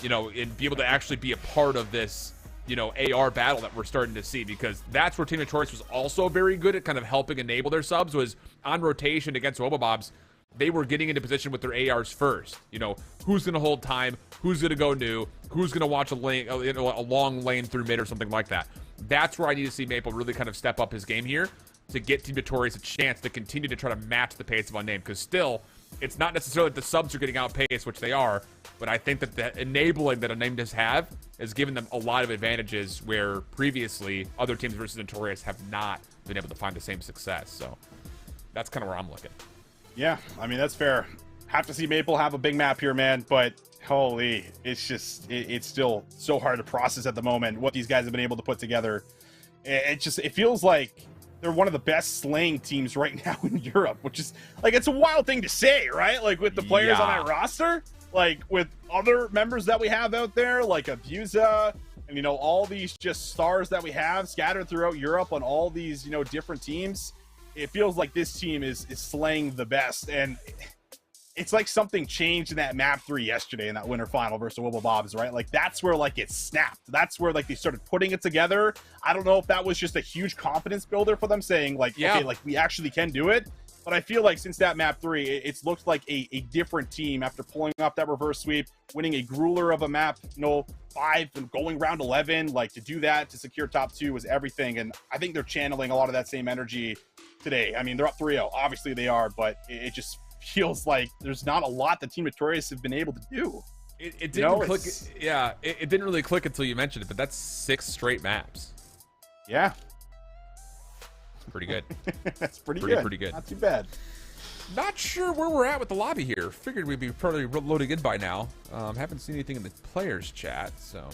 you know, and be able to actually be a part of this, you know, AR battle that we're starting to see, because that's where Team Notorious was also very good at kind of helping enable their subs, was on rotation against Wobobobs. They were getting into position with their ARs first. You know, who's going to hold time, who's going to go new, who's going to watch a lane, a long lane through mid or something like that. That's where I need to see Maple really kind of step up his game here to get Team Notorious a chance to continue to try to match the pace of Unnamed, because still, it's not necessarily that the subs are getting outpaced, which they are, but I think that the enabling that Unnamed has given them a lot of advantages where previously other teams versus Notorious have not been able to find the same success. So that's kind of where I'm looking. Yeah, I mean, that's fair. Have to see Maple have a big map here, man, but holy, it's just, it's still so hard to process at the moment what these guys have been able to put together. It feels like they're one of the best slaying teams right now in Europe, which is, like, it's a wild thing to say, right? Like, with the players on that roster, like, with other members that we have out there, like Abusa, and, you know, all these just stars that we have scattered throughout Europe on all these, you know, different teams. It feels like this team is slaying the best, and it's like something changed in that map 3 yesterday in that winter final versus Wobobobs, right? Like, that's where, like, it snapped. That's where, like, they started putting it together. I don't know if that was just a huge confidence builder for them, saying, like, okay, like, we actually can do it. But I feel like since that map 3, it's looked like a different team after pulling off that reverse sweep, winning a grueler of a map, you know, 5 and going round 11. Like, to do that, to secure top 2 was everything. And I think they're channeling a lot of that same energy today. I mean, they're up 3-0. Obviously they are, but it just feels like there's not a lot that Team Notorious have been able to do. It didn't click. Yeah, it didn't really click until you mentioned it, but that's 6 straight maps. Yeah. Pretty good. That's pretty good. Pretty good. Not too bad. Not sure where we're at with the lobby here. Figured we'd be probably loading in by now. Haven't seen anything in the players chat, so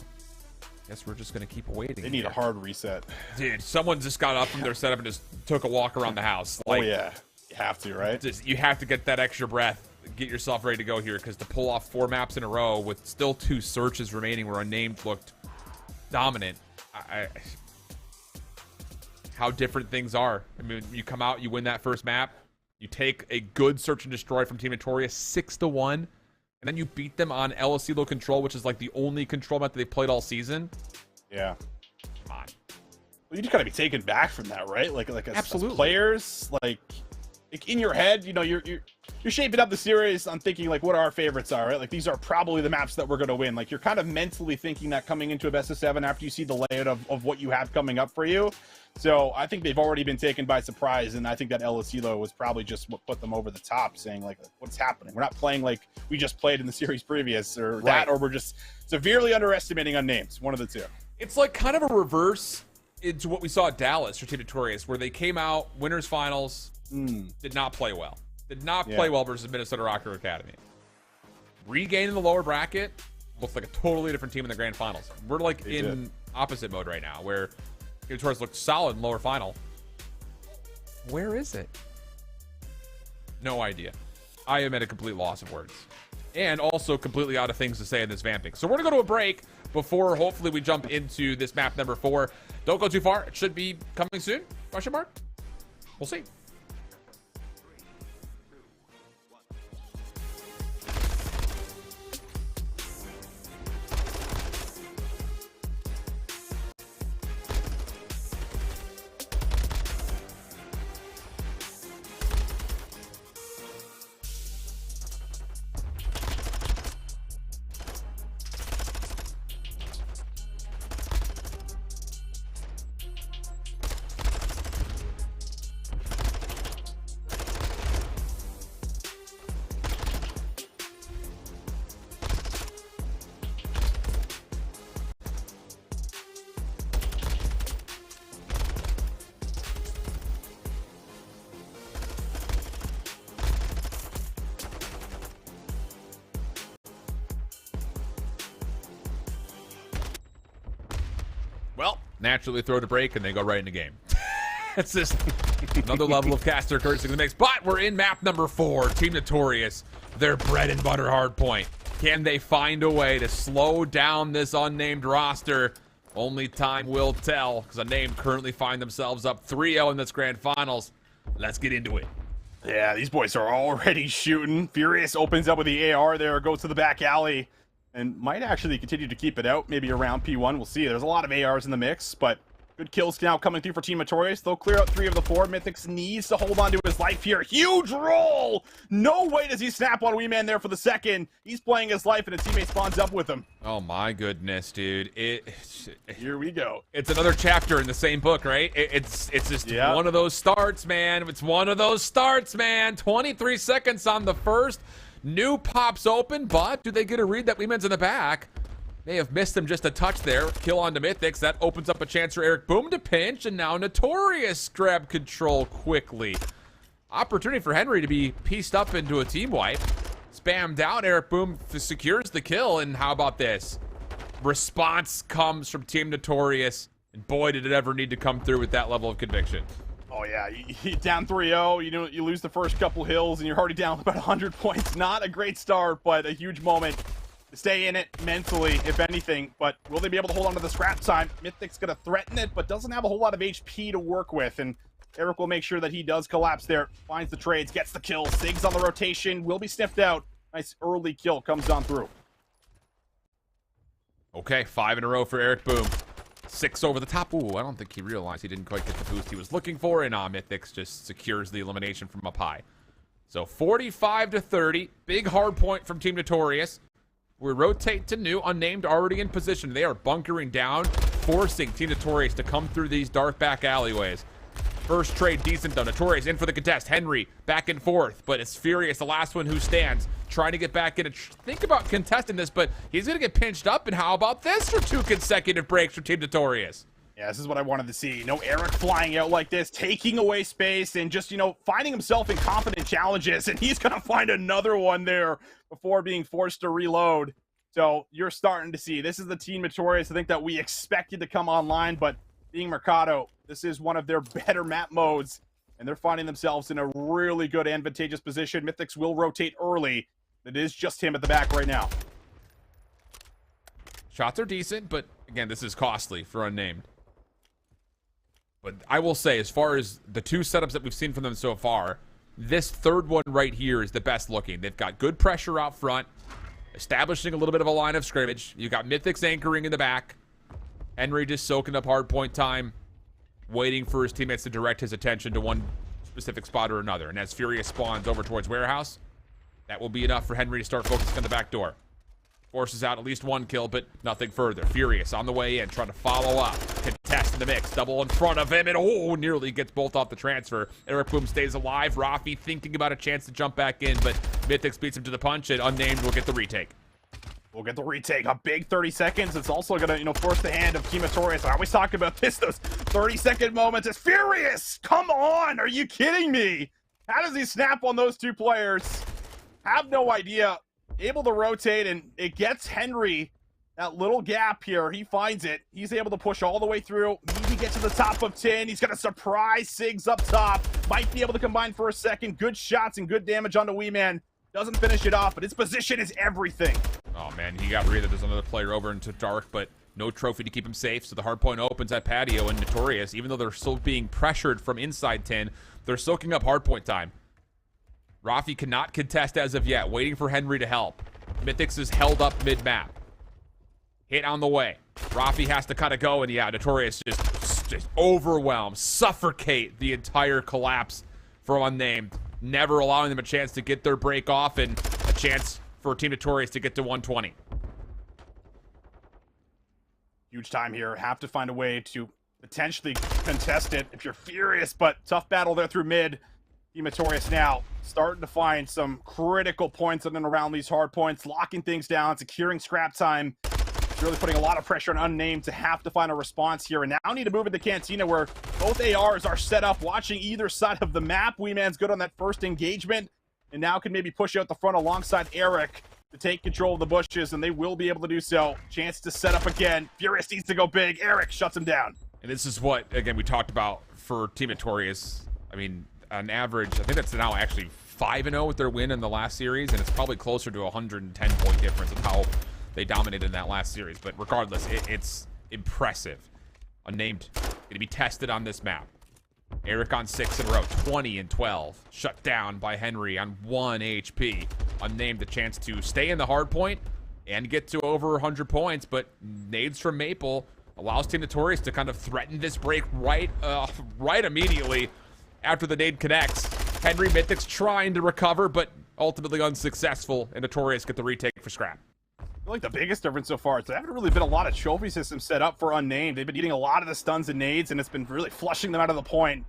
guess we're just gonna keep waiting. They need a hard reset. Dude, someone just got up from their setup and just took a walk around the house. Like, oh yeah, you have to, right? You have to get that extra breath, get yourself ready to go here, because to pull off 4 maps in a row with still 2 searches remaining where Unnamed looked dominant. How different things are. I mean, you come out, you win that first map, you take a good search and destroy from Team Notorious 6-1, and then you beat them on El Asilo control, which is like the only control map that they've played all season. Yeah. Come on. Well, you just gotta be taken back from that, right? Like Absolutely. as players, like, like, in your head, you know, you're shaping up the series on thinking like what our favorites are, right? Like these are probably the maps that we're going to win. Like you're kind of mentally thinking that coming into a best of 7 after you see the layout of what you have coming up for you. So I think they've already been taken by surprise, and I think that El Asilo was probably just what put them over the top, saying like, what's happening? We're not playing like we just played in the series previous, or right. That, or we're just severely underestimating on names. One of the two. It's like kind of a reverse into what we saw at Dallas for Team Notorious, where they came out winners finals, did not play well. Did not play well versus Minnesota Rocker Academy. Regaining the lower bracket, looks like a totally different team in the grand finals. We're like in opposite mode right now, where Team Notorious looked solid in lower final. Where is it? No idea. I am at a complete loss of words. And also completely out of things to say in this vamping. So we're going to go to a break before hopefully we jump into this map number 4. Don't go too far. It should be coming soon. Question mark? We'll see. Well, naturally throw to break and they go right into game. It's just another level of caster cursing in the mix. But we're in map number 4, Team Notorious, their bread and butter hard point. Can they find a way to slow down this unnamed roster? Only time will tell, because Unnamed currently find themselves up 3-0 in this grand finals. Let's get into it. Yeah, these boys are already shooting. Furious opens up with the AR there, goes to the back alley, and might actually continue to keep it out, maybe around P1. We'll see. There's a lot of ARs in the mix, but good kills now coming through for Team Notorious. They'll clear out 3 of the 4. Mythix needs to hold on to his life here. Huge roll! No way does he snap on Wee Man there for the second. He's playing his life, and a teammate spawns up with him. Oh my goodness, dude. Here we go. It's another chapter in the same book, right? It's just one of those starts, man. It's one of those starts, man. 23 seconds on the first. New pops open, but do they get a read that Wee Man's in the back? May have missed him just a touch there. Kill onto Mythix. That opens up a chance for Eric Boom to pinch, and now Notorious grab control quickly. Opportunity for Henry to be pieced up into a team wipe. Spammed out. Eric Boom secures the kill, and how about this? Response comes from Team Notorious, and boy, did it ever need to come through with that level of conviction. Oh yeah, you down 3-0, you lose the first couple hills, and you're already down about 100 points. Not a great start, but a huge moment. Stay in it mentally, if anything, but will they be able to hold on to the scrap time? Mythic's gonna threaten it, but doesn't have a whole lot of HP to work with, and Eric will make sure that he does collapse there. Finds the trades, gets the kill. Sigs on the rotation, will be sniffed out. Nice early kill comes on through. Okay, 5 in a row for Eric Boom. 6 over the top. Ooh, I don't think he realized he didn't quite get the boost he was looking for, and Mythix just secures the elimination from up high. So 45-30, big hard point from Team Notorious. We rotate to new, Unnamed already in position. They are bunkering down, forcing Team Notorious to come through these dark back alleyways. First trade decent though. Notorious in for the contest. Henry back and forth, but it's Furious, the last one who stands, trying to get back in and think about contesting this, but he's going to get pinched up. And how about this for 2 consecutive breaks for Team Notorious? Yeah, this is what I wanted to see. No Eric flying out like this, taking away space, and just, finding himself in confident challenges, and he's going to find another one there before being forced to reload. So you're starting to see, this is the Team Notorious I think that we expected to come online, but being Mercado, this is one of their better map modes, and they're finding themselves in a really good advantageous position. Mythix will rotate early. It is just him at the back right now. Shots are decent, but again, this is costly for Unnamed. But I will say, as far as the 2 setups that we've seen from them so far, this third one right here is the best looking. They've got good pressure out front, establishing a little bit of a line of scrimmage. You got Mythix anchoring in the back. Henry just soaking up hard point time, waiting for his teammates to direct his attention to one specific spot or another. And as Furious spawns over towards Warehouse, that will be enough for Henry to start focusing on the back door. Forces out at least one kill, but nothing further. Furious on the way in, trying to follow up. Contest in the mix. Double in front of him, and nearly gets both off the transfer. Eric Boom stays alive. Rafi thinking about a chance to jump back in, but Mythics beats him to the punch, and Unnamed will get the retake. We'll get the retake. A big 30 seconds. It's also going to, force the hand of Team Notorious. I always talk about this, those 30-second moments. It's Furious! Come on! Are you kidding me? How does he snap on those two players? Have no idea. Able to rotate, and it gets Henry that little gap here. He finds it. He's able to push all the way through. Maybe get to the top of 10. He's going to surprise Sigs up top. Might be able to combine for a second. Good shots and good damage on the Wee Man. Doesn't finish it off, but his position is everything. Oh, man, he got rid of. There's another player over into Dark, but no trophy to keep him safe, so the hard point opens at Patio, and Notorious, even though they're still being pressured from inside 10, they're soaking up hard point time. Rafi cannot contest as of yet, waiting for Henry to help. Mythics is held up mid-map. Hit on the way. Rafi has to kind of go, and yeah, Notorious just overwhelm, suffocate the entire collapse from Unnamed, never allowing them a chance to get their break off and a chance for Team Notorious to get to 120. Huge time here. Have to find a way to potentially contest it if you're Furious, but tough battle there through mid. Team Notorious now starting to find some critical points in and around these hard points, locking things down, securing scrap time. Really putting a lot of pressure on Unnamed to have to find a response here. And now need to move into Cantina where both ARs are set up, watching either side of the map. Wee Man's good on that first engagement, and now can maybe push out the front alongside Eric to take control of the bushes, and they will be able to do so. Chance to set up again. Furious needs to go big. Eric shuts him down. And this is what, again, we talked about for Team Notorious. I mean, on average, I think that's now actually 5-0 with their win in the last series, and it's probably closer to a 110-point difference of how they dominated in that last series. But regardless, it's impressive. Unnamed going to be tested on this map. Eric on 6 in a row, 20 and 12. Shut down by Henry on 1 HP. Unnamed a chance to stay in the hard point and get to over 100 points, but nades from Maple allows Team Notorious to kind of threaten this break right immediately after the nade connects. Henry Mythics trying to recover, but ultimately unsuccessful, and Notorious get the retake for scrap. I feel like the biggest difference so far is there haven't really been a lot of trophy systems set up for Unnamed. They've been eating a lot of the stuns and nades, and it's been really flushing them out of the point.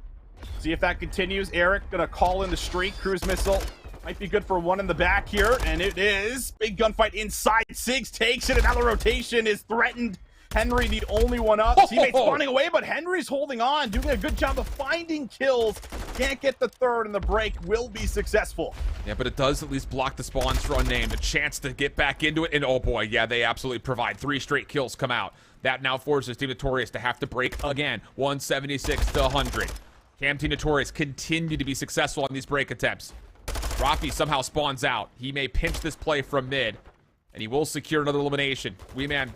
See if that continues. Eric gonna call in the streak. Cruise missile might be good for one in the back here, and it is. Big gunfight inside. Sigs takes it, and now the rotation is threatened. Henry the only one up. Teammates running away, but Henry's holding on, doing a good job of finding kills. Can't get the third, and the break will be successful. Yeah, but it does at least block the spawns for Unnamed. A chance to get back into it, and oh boy, yeah, they absolutely provide. 3 straight kills come out. That now forces Team Notorious to have to break again. 176 to 100. Team Notorious continue to be successful on these break attempts. Rafi somehow spawns out. He may pinch this play from mid, and he will secure another elimination. Wee Man,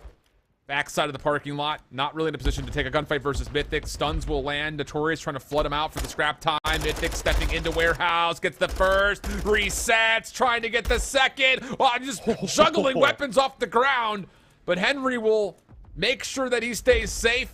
backside of the parking lot, not really in a position to take a gunfight versus Mythic. Stuns will land. Notorious trying to flood him out for the scrap time. Mythic stepping into Warehouse, gets the first, resets, trying to get the second. Oh, I'm just juggling weapons off the ground. But Henry will make sure that he stays safe,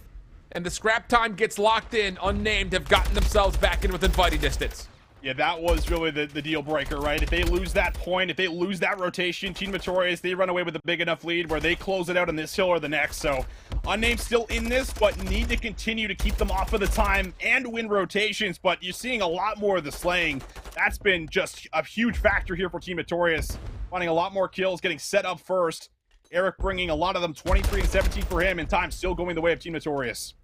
and the scrap time gets locked in. Unnamed have gotten themselves back in within fighting distance. Yeah, that was really the deal breaker, right? If they lose that point, if they lose that rotation, Team Notorious, they run away with a big enough lead where they close it out on this hill or the next. So Unnamed still in this, but need to continue to keep them off of the time and win rotations. But you're seeing a lot more of the slaying. That's been just a huge factor here for Team Notorious. Finding a lot more kills, getting set up first. Eric bringing a lot of them, 23 and 17 for him, and time still going the way of Team Notorious.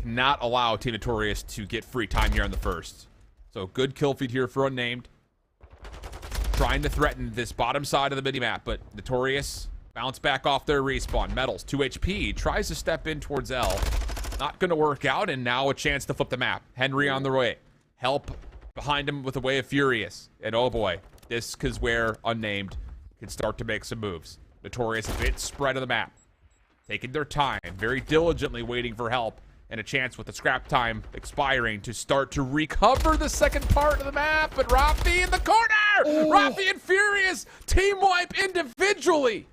Not allow Team Notorious to get free time here on the first. So good kill feed here for Unnamed. Trying to threaten this bottom side of the minimap, but Notorious bounce back off their respawn. Metals, 2 HP, tries to step in towards L. Not going to work out, and now a chance to flip the map. Henry on the way. Help behind him with a way of Furious. And oh boy, this is where Unnamed can start to make some moves. Notorious a bit spread of the map. Taking their time, very diligently waiting for help. And a chance with the scrap time expiring to start to recover the second part of the map. But Rafi in the corner! Ooh. Rafi and Furious team wipe individually.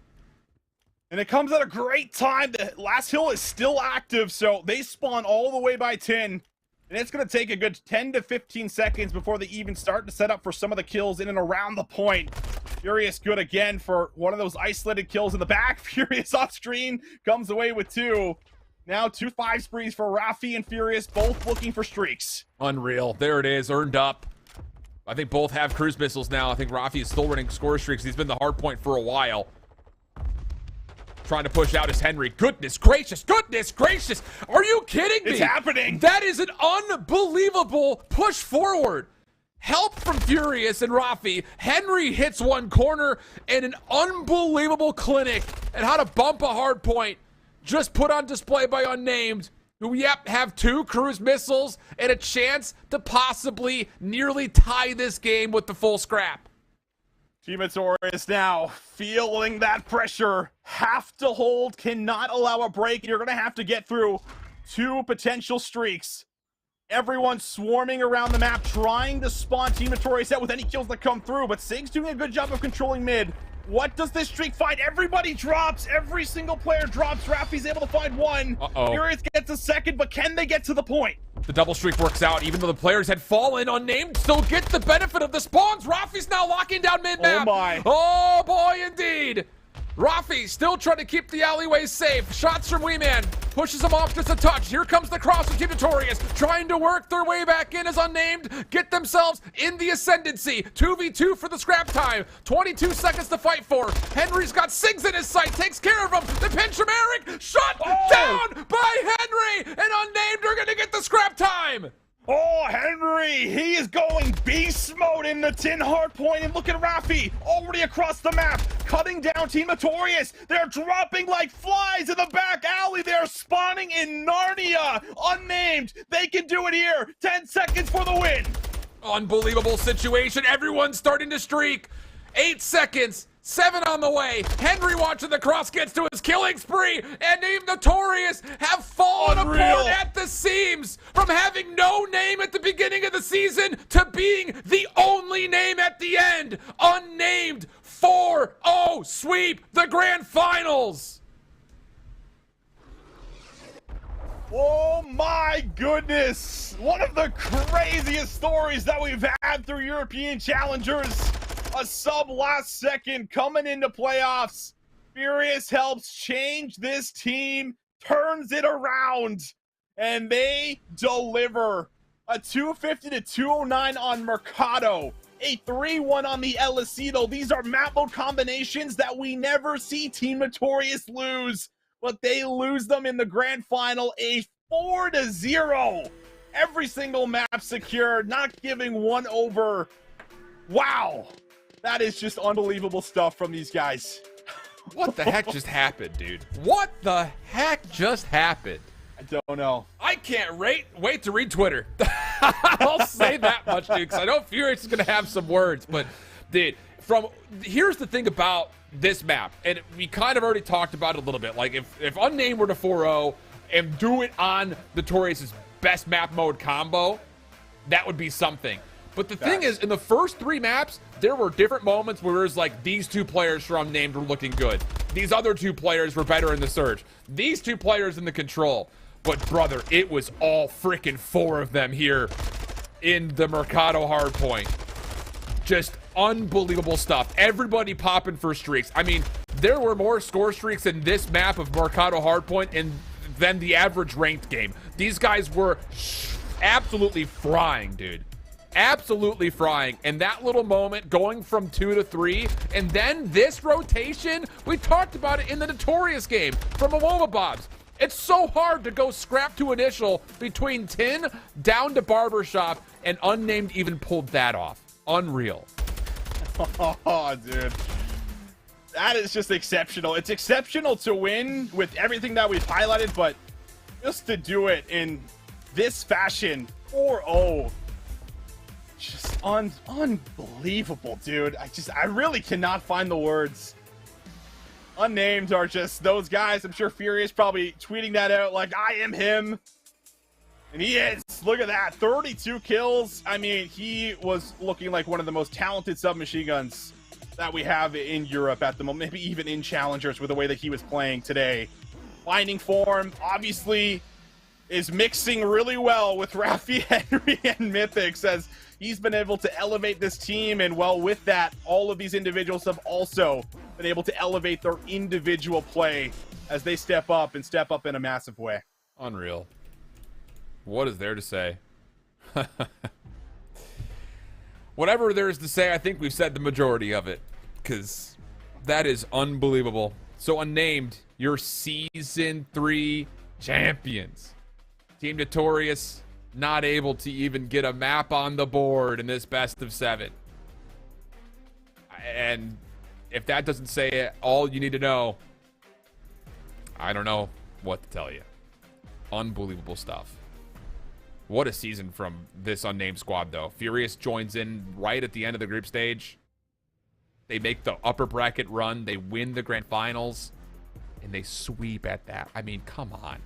And it comes at a great time. The last hill is still active, so they spawn all the way by 10. And it's going to take a good 10 to 15 seconds before they even start to set up for some of the kills in and around the point. Furious good again for one of those isolated kills in the back. Furious off screen comes away with 2. Now 2 5 sprees for Rafi and Furious, both looking for streaks. Unreal. There it is, earned up. I think both have cruise missiles now. I think Rafi is still running score streaks. He's been the hard point for a while. Trying to push out is Henry. Goodness gracious, goodness gracious. Are you kidding me? It's happening. That is an unbelievable push forward. Help from Furious and Rafi. Henry hits one corner and an unbelievable clinic at how to bump a hard point. Just put on display by Unnamed, who, yep, have 2 cruise missiles and a chance to possibly nearly tie this game with the full scrap. Team Notorious now feeling that pressure. Have to hold, cannot allow a break. You're going to have to get through 2 potential streaks. Everyone swarming around the map, trying to spawn Team Notorious out with any kills that come through, but Sig's doing a good job of controlling mid. What does this streak find? Everybody drops. Every single player drops. Rafi's able to find 1. Furious gets a second, but can they get to the point? The double streak works out, even though the players had fallen. Unnamed still get the benefit of the spawns. Rafi's now locking down mid-map. Oh my. Oh boy, indeed. Rafi still trying to keep the alleyways safe. Shots from Weeman. Pushes him off just a touch. Here comes the cross from Team Notorious. Trying to work their way back in as Unnamed. Get themselves in the ascendancy. 2v2 for the scrap time. 22 seconds to fight for. Henry's got Sigs in his sight. Takes care of him. The pinch from Eric. Shut down by Henry. And Unnamed are going to get the scrap time. Oh, Henry, he is going beast mode in the tin hard point. And look at Rafi, already across the map, cutting down Team Notorious. They're dropping like flies in the back alley. They're spawning in Narnia. Unnamed, they can do it here. 10 seconds for the win. Unbelievable situation. Everyone's starting to streak. 8 seconds. 7 on the way. Henry watching the cross, gets to his killing spree, and Team Notorious have fallen apart at the seams from having no name at the beginning of the season to being the only name at the end. Unnamed 4-0 sweep the grand finals. Oh my goodness. One of the craziest stories that we've had through European Challengers. A sub last second coming into playoffs. Furious helps change this team, turns it around, and they deliver a 250 to 209 on Mercado, a 3-1 on the El Asido. These are map mode combinations that we never see Team Notorious lose, but they lose them in the grand final, a 4-0. Every single map secured, not giving one over. Wow. That is just unbelievable stuff from these guys. What the heck just happened, dude? What the heck just happened? I don't know. I can't wait to read Twitter. I'll say that much, dude, because I know Furious is going to have some words. But, dude, here's the thing about this map, and we kind of already talked about it a little bit. Like, if Unnamed were to 4-0 and do it on Notorious's best map mode combo, that would be something. But the thing is, in the first 3 maps, there were different moments where it was like these 2 players from Unnamed were looking good. These other 2 players were better in the Surge. These 2 players in the Control. But, brother, it was all freaking 4 of them here in the Mercado hardpoint. Just unbelievable stuff. Everybody popping for streaks. I mean, there were more score streaks in this map of Mercado hardpoint than the average ranked game. These guys were absolutely frying, dude. Absolutely frying. And that little moment going from 2 to 3, and then this rotation, we talked about it in the Notorious game from Awoma Bobs. It's so hard to go scrap to initial between Tin down to Barbershop, and Unnamed even pulled that off. Unreal. Oh, dude. That is just exceptional. It's exceptional to win with everything that we've highlighted, but just to do it in this fashion, 4-0. Just unbelievable, dude. I really cannot find the words. Unnamed are just those guys. I'm sure Furious probably tweeting that out like, I am him. And he is. Look at that. 32 kills. I mean, he was looking like one of the most talented submachine guns that we have in Europe at the moment. Maybe even in Challengers with the way that he was playing today. Finding form. Obviously, is mixing really well with Raffi Henry and Mythics, as he's been able to elevate this team. And well, with that, all of these individuals have also been able to elevate their individual play as they step up in a massive way. Unreal. What is there to say? Whatever there is to say, I think we've said the majority of it, because that is unbelievable. So Unnamed, your Season 3 champions. Team Notorious not able to even get a map on the board in this best of 7. And if that doesn't say it, all you need to know, I don't know what to tell you. Unbelievable stuff. What a season from this Unnamed squad, though. Furious joins in right at the end of the group stage. They make the upper bracket run. They win the grand finals. And they sweep at that. I mean, come on.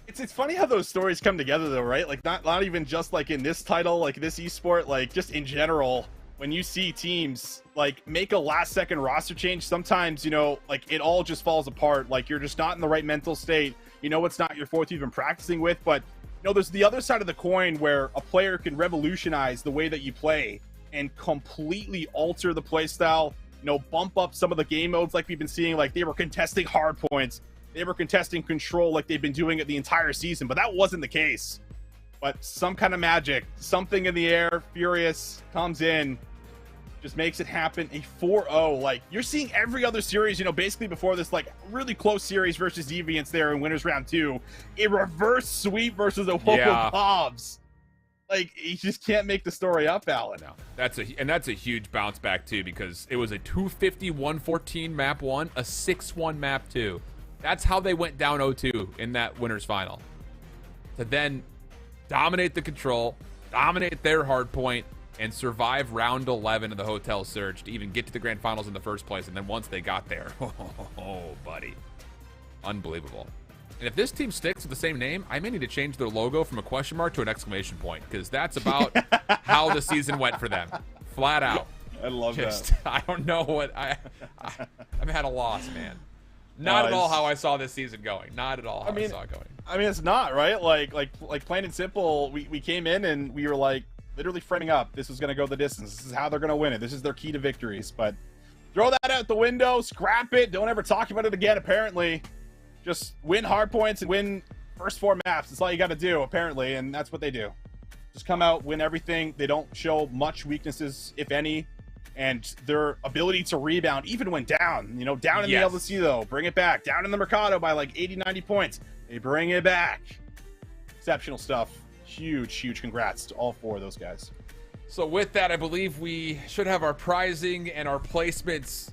It's funny how those stories come together, though, right? Like, not even just, like, in this title, like, this esport, like, just in general. When you see teams, like, make a last-second roster change, sometimes, you know, like, it all just falls apart. Like, you're just not in the right mental state. You know, it's not your fourth you've been practicing with. But, you know, there's the other side of the coin where a player can revolutionize the way that you play and completely alter the play style, you know, bump up some of the game modes like we've been seeing. Like, they were contesting hard points. They were contesting control like they've been doing it the entire season. But that wasn't the case. But some kind of magic, something in the air, Furious comes in, just makes it happen. A 4-0. Like, you're seeing every other series, you know, basically before this, like, really close series versus Deviants there in Winners Round 2. A reverse sweep versus a Wobo Bobs. Like, you just can't make the story up, Alan. No, that's a huge bounce back, too, because it was a 250-114 map 1, a 6-1 map 2. That's how they went down 0-2 in that Winners Final. To then dominate the control, dominate their hard point, and survive round 11 of the Hotel Surge to even get to the grand finals in the first place. And then once they got there, oh, buddy, unbelievable. And if this team sticks with the same name, I may need to change their logo from a question mark to an exclamation point, because that's about how the season went for them, flat out. I love that. I don't know what I'm at a loss, man. Not at all how I saw this season going. Not at all how I saw it going. I mean, it's not, right? Like plain and simple, we came in and we were like literally framing up. This is going to go the distance. This is how they're going to win it. This is their key to victories. But throw that out the window, scrap it. Don't ever talk about it again, apparently. Just win hard points and win first 4 maps. That's all you got to do, apparently, and that's what they do. Just come out, win everything. They don't show much weaknesses, if any. And their ability to rebound, even when down, you know, down in the LCC, though, bring it back. Down in the Mercado by like 80, 90 points. They bring it back. Exceptional stuff. Huge congrats to all 4 of those guys. So with that, I believe we should have our prizing and our placements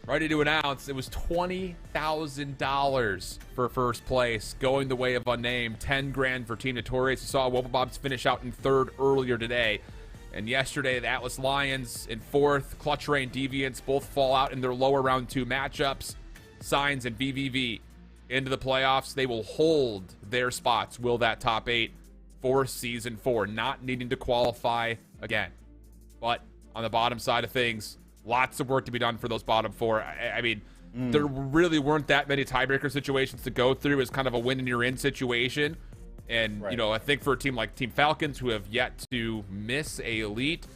ready to announce. It was $20,000 for first place, going the way of Unnamed. 10 grand for Team Notorious. You saw Wobo Bobs finish out in 3rd earlier today. And yesterday, the Atlas Lions in 4th, Clutch Rain Deviants both fall out in their lower round 2 matchups. Signs and VVV into the playoffs. They will hold their spots, will that top 8 for Season 4, not needing to qualify again. But on the bottom side of things, lots of work to be done for those bottom 4. I mean, there really weren't that many tiebreaker situations to go through as kind of a win and you're in situation. And, you know, I think for a team like Team Falcons, who have yet to miss a elite,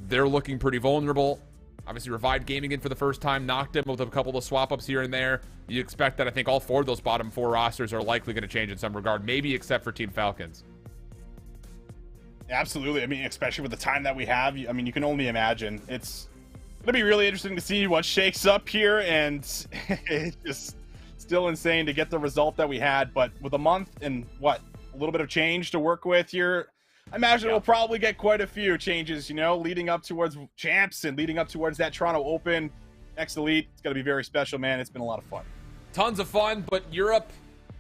they're looking pretty vulnerable. Obviously, Revived Gaming in for the first time, knocked them with a couple of swap-ups here and there. You expect that I think all 4 of those bottom 4 rosters are likely going to change in some regard, maybe except for Team Falcons. Absolutely. I mean, especially with the time that we have, I mean, you can only imagine. It's going to be really interesting to see what shakes up here, and it's just still insane to get the result that we had. But with a month and, a little bit of change to work with here, I imagine we'll probably get quite a few changes, you know, leading up towards champs and leading up towards that Toronto Open next Elite. It's going to be very special, man. It's been a lot of fun. Tons of fun, but Europe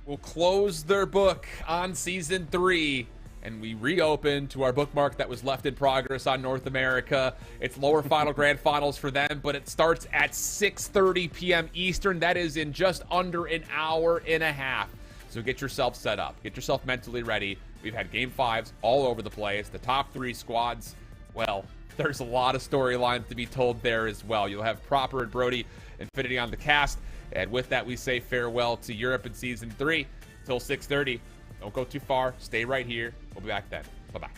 will close their book on Season 3, and we reopen to our bookmark that was left in progress on North America. It's lower final grand finals for them, but it starts at 6:30 p.m. Eastern. That is in just under an hour and a half. So get yourself set up. Get yourself mentally ready. We've had Game 5s all over the place. The top 3 squads, well, there's a lot of storylines to be told there as well. You'll have Proper and Brody Infinity on the cast. And with that, we say farewell to Europe in Season 3. till 6:30. Don't go too far. Stay right here. We'll be back then. Bye-bye.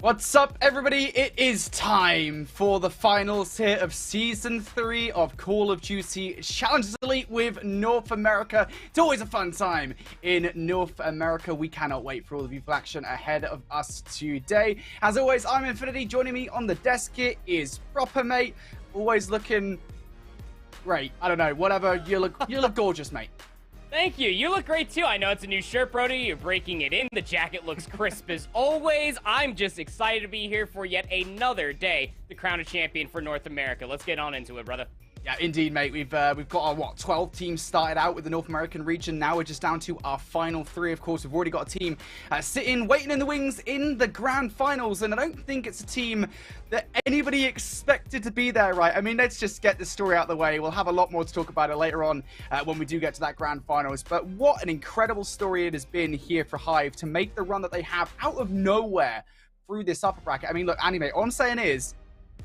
What's up, everybody? It is time for the finals here of Season 3 of Call of Duty Challengers Elite with North America. It's always a fun time in North America. We cannot wait for all the people action ahead of us today. As always, I'm Infinity. Joining me on the desk here is Proper Mate. Always looking great. I don't know, whatever. You look gorgeous, mate. Thank you. You look great, too. I know it's a new shirt, Brody. You're breaking it in. The jacket looks crisp as always. I'm just excited to be here for yet another day to crown a champion for North America. Let's get on into it, brother. Yeah, indeed, mate. We've got our, 12 teams started out with the North American region. Now we're just down to our final 3. Of course, we've already got a team sitting, waiting in the wings in the grand finals. And I don't think it's a team that anybody expected to be there, right? I mean, let's just get this story out of the way. We'll have a lot more to talk about it later on when we do get to that grand finals. But what an incredible story it has been here for Hive to make the run that they have out of nowhere through this upper bracket. I mean, look, Anime, all I'm saying is,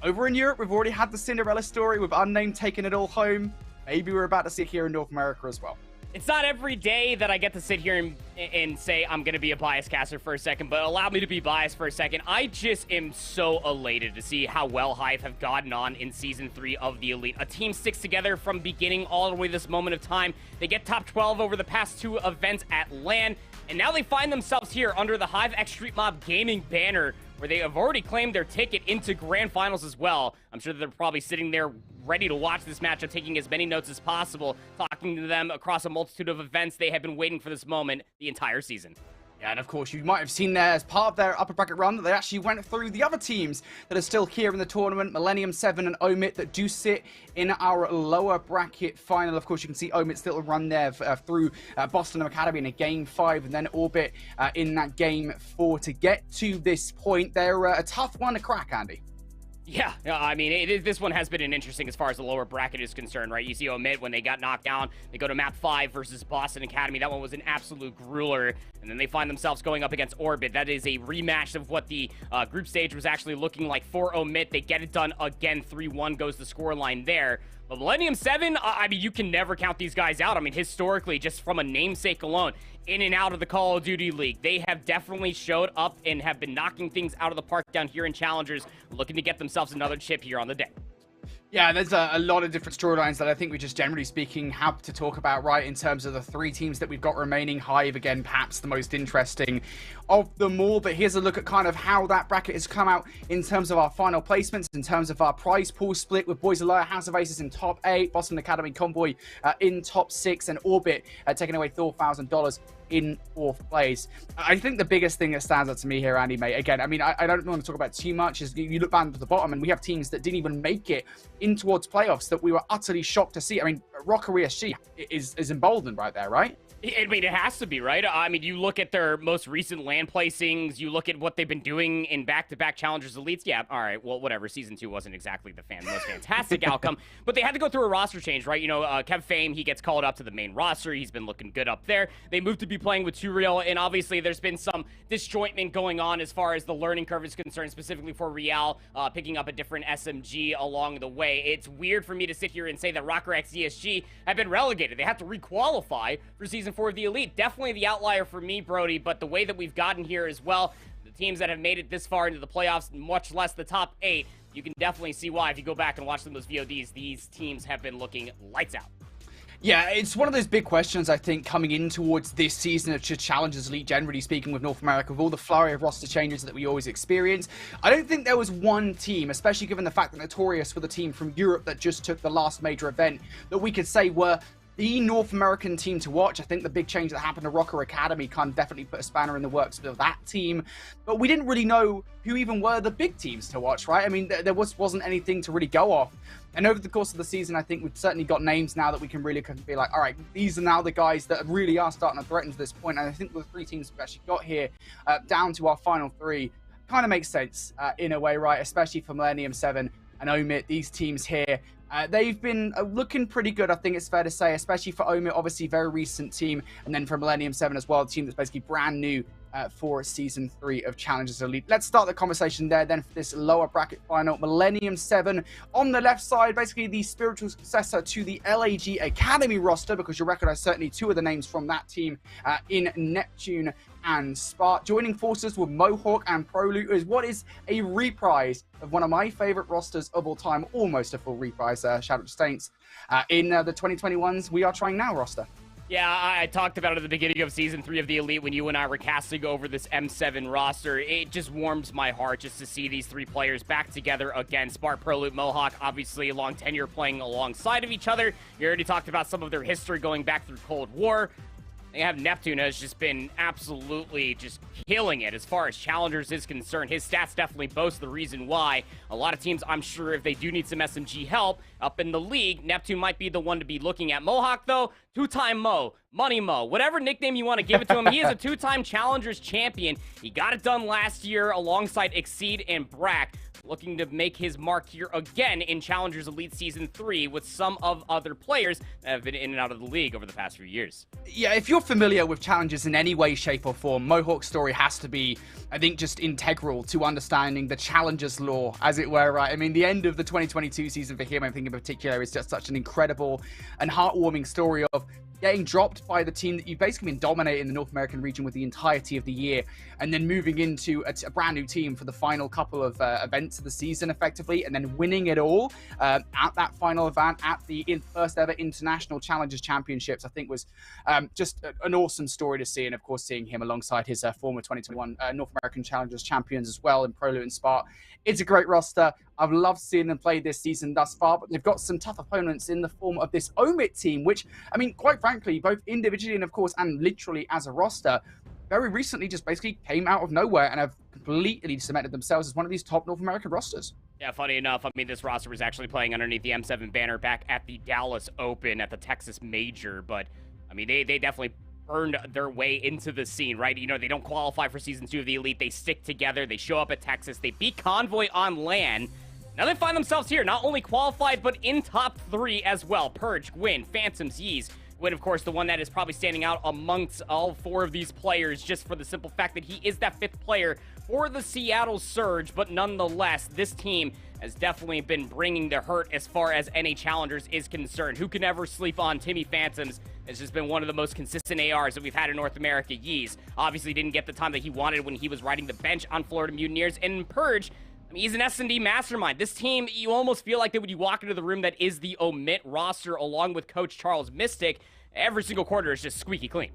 over in Europe, we've already had the Cinderella story with Unnamed taking it all home. Maybe we're about to see it here in North America as well. It's not every day that I get to sit here and say I'm going to be a bias caster for a second, but allow me to be biased for a second. I just am so elated to see how well Hive have gotten on in Season 3 of the Elite. A team sticks together from beginning all the way to this moment of time. They get top 12 over the past 2 events at LAN, and now they find themselves here under the Hive X Street Mob Gaming banner, where they have already claimed their ticket into grand finals as well. I'm sure that they're probably sitting there ready to watch this matchup, taking as many notes as possible, talking to them across a multitude of events. They have been waiting for this moment the entire season. Yeah, and of course, you might have seen there as part of their upper bracket run that they actually went through the other teams that are still here in the tournament, Millennium 7 and Omit, that do sit in our lower bracket final. Of course, you can see Omit still run there through Boston Academy in a game 5, and then Orbit in that game 4 to get to this point. They're a tough one to crack, Andy. Yeah, I mean, this one has been an interesting as far as the lower bracket is concerned, right? You see Omit, when they got knocked down, they go to map 5 versus Boston Academy. That one was an absolute grueler. And then they find themselves going up against Orbit. That is a rematch of what the group stage was actually looking like for Omit. They get it done again. 3-1 goes the scoreline there. But Millennium 7, I mean, you can never count these guys out. I mean, historically, just from a namesake alone, in and out of the Call of Duty League, they have definitely showed up and have been knocking things out of the park down here in Challengers, looking to get themselves another chip here on the day. Yeah, there's a lot of different storylines that I think we just generally speaking have to talk about, right, in terms of the 3 teams that we've got remaining. Hive, again, perhaps the most interesting of them all. But here's a look at kind of how that bracket has come out in terms of our final placements, in terms of our prize pool split, with Boys Alert, House of Aces in top 8, Boston Academy Convoy in top 6, and Orbit taking away $4,000 in 4th place. I think the biggest thing that stands out to me here, Andy, mate, again, I mean, I don't want to talk about too much, is you look down to the bottom and we have teams that didn't even make it in towards playoffs that we were utterly shocked to see. I mean, Rocker ESG is emboldened right there, right? I mean, it has to be, right? I mean, you look at their most recent LAN placings, you look at what they've been doing in back-to-back Challengers Elites. Yeah, all right, well, whatever. Season 2 wasn't exactly the most fantastic outcome, but they had to go through a roster change, right? You know, Kev Fame, he gets called up to the main roster. He's been looking good up there. They moved to be playing with 2Real, and obviously there's been some disjointment going on as far as the learning curve is concerned, specifically for Real, picking up a different SMG along the way. It's weird for me to sit here and say that Rocker X ESG have been relegated. They have to requalify for Season 4 of the Elite. Definitely the outlier for me, Brody, but the way that we've gotten here as well, the teams that have made it this far into the playoffs, much less the top 8, you can definitely see why. If you go back and watch some of those VODs, these teams have been looking lights out. Yeah, it's one of those big questions, I think, coming in towards this season of Challengers Elite, generally speaking, with North America, with all the flurry of roster changes that we always experience. I don't think there was one team, especially given the fact that Notorious were the team from Europe that just took the last major event, that we could say were the North American team to watch. I think the big change that happened to Rocker Academy kind of definitely put a spanner in the works of that team. But we didn't really know who even were the big teams to watch, right? I mean, there wasn't anything to really go off. And over the course of the season, I think we've certainly got names now that we can really be like, all right, these are now the guys that really are starting to threaten to this point. And I think the 3 teams we've actually got here down to our final 3 kind of makes sense in a way, right? Especially for Millennium 7 and Omit, these teams here. They've been looking pretty good, I think it's fair to say, especially for Omit, obviously very recent team, and then for Millennium 7 as well, a team that's basically brand new for Season 3 of Challengers Elite. Let's start the conversation there then for this lower bracket final. Millennium 7 on the left side, basically the spiritual successor to the LAG Academy roster, because you'll recognize certainly two of the names from that team in Neptune and Spark. Joining forces with Mohawk and ProLoot is what is a reprise of one of my favorite rosters of all time, almost a full reprise, shout out to Saints, in the 2021's We Are Trying Now roster. Yeah, I talked about it at the beginning of Season 3 of the Elite when you and I were casting over this M7 roster. It just warms my heart just to see these three players back together again. Spark, ProLoot, Mohawk, obviously a long tenure playing alongside of each other. You already talked about some of their history going back through Cold War. They have Neptune has just been absolutely just killing it as far as Challengers is concerned. His stats definitely boast the reason why. A lot of teams, I'm sure, if they do need some SMG help up in the league, Neptune might be the one to be looking at. Mohawk, though, two-time Mo, Money Mo, whatever nickname you want to give it to him, he is a two-time Challengers champion. He got it done last year alongside Exceed and Brack, looking to make his mark here again in Challengers Elite Season 3 with some of other players that have been in and out of the league over the past few years. Yeah, if you're familiar with Challengers in any way, shape, or form, Mohawk's story has to be, I think, just integral to understanding the Challengers lore, as it were, right? I mean, the end of the 2022 season for him, I think in particular, is just such an incredible and heartwarming story of getting dropped by the team that you've basically been dominating the North American region with the entirety of the year, and then moving into a brand new team for the final couple of events of the season, effectively, and then winning it all at that final event at the first ever International Challengers Championships, I think was just an awesome story to see. And of course, seeing him alongside his former 2021 North American Challengers champions as well in ProLoot and Spark. It's a great roster. I've loved seeing them play this season thus far, but they've got some tough opponents in the form of this Omit team, which, I mean, quite frankly, both individually and, of course, and literally as a roster, very recently just basically came out of nowhere and have completely cemented themselves as one of these top North American rosters. Yeah, funny enough, I mean, this roster was actually playing underneath the M7 banner back at the Dallas Open at the Texas Major, but, I mean, they definitely earned their way into the scene, right? You know, they don't qualify for Season 2 of the Elite. They stick together. They show up at Texas. They beat Convoy on LAN. Now they find themselves here, not only qualified, but in top 3 as well. Purge, Gwyn, Phantoms, Yeez. Gwyn, of course, the one that is probably standing out amongst all 4 of these players, just for the simple fact that he is that 5th player for the Seattle Surge. But nonetheless, this team has definitely been bringing the hurt as far as NA Challengers is concerned. Who can ever sleep on Timmy Phantoms? It's just been one of the most consistent ARs that we've had in North America. Yeez obviously didn't get the time that he wanted when he was riding the bench on Florida Mutineers. And Purge, I mean, he's an S&D mastermind. This team, you almost feel like that when you walk into the room that is the Omit roster along with Coach Charles Mystic, every single quarter is just squeaky clean.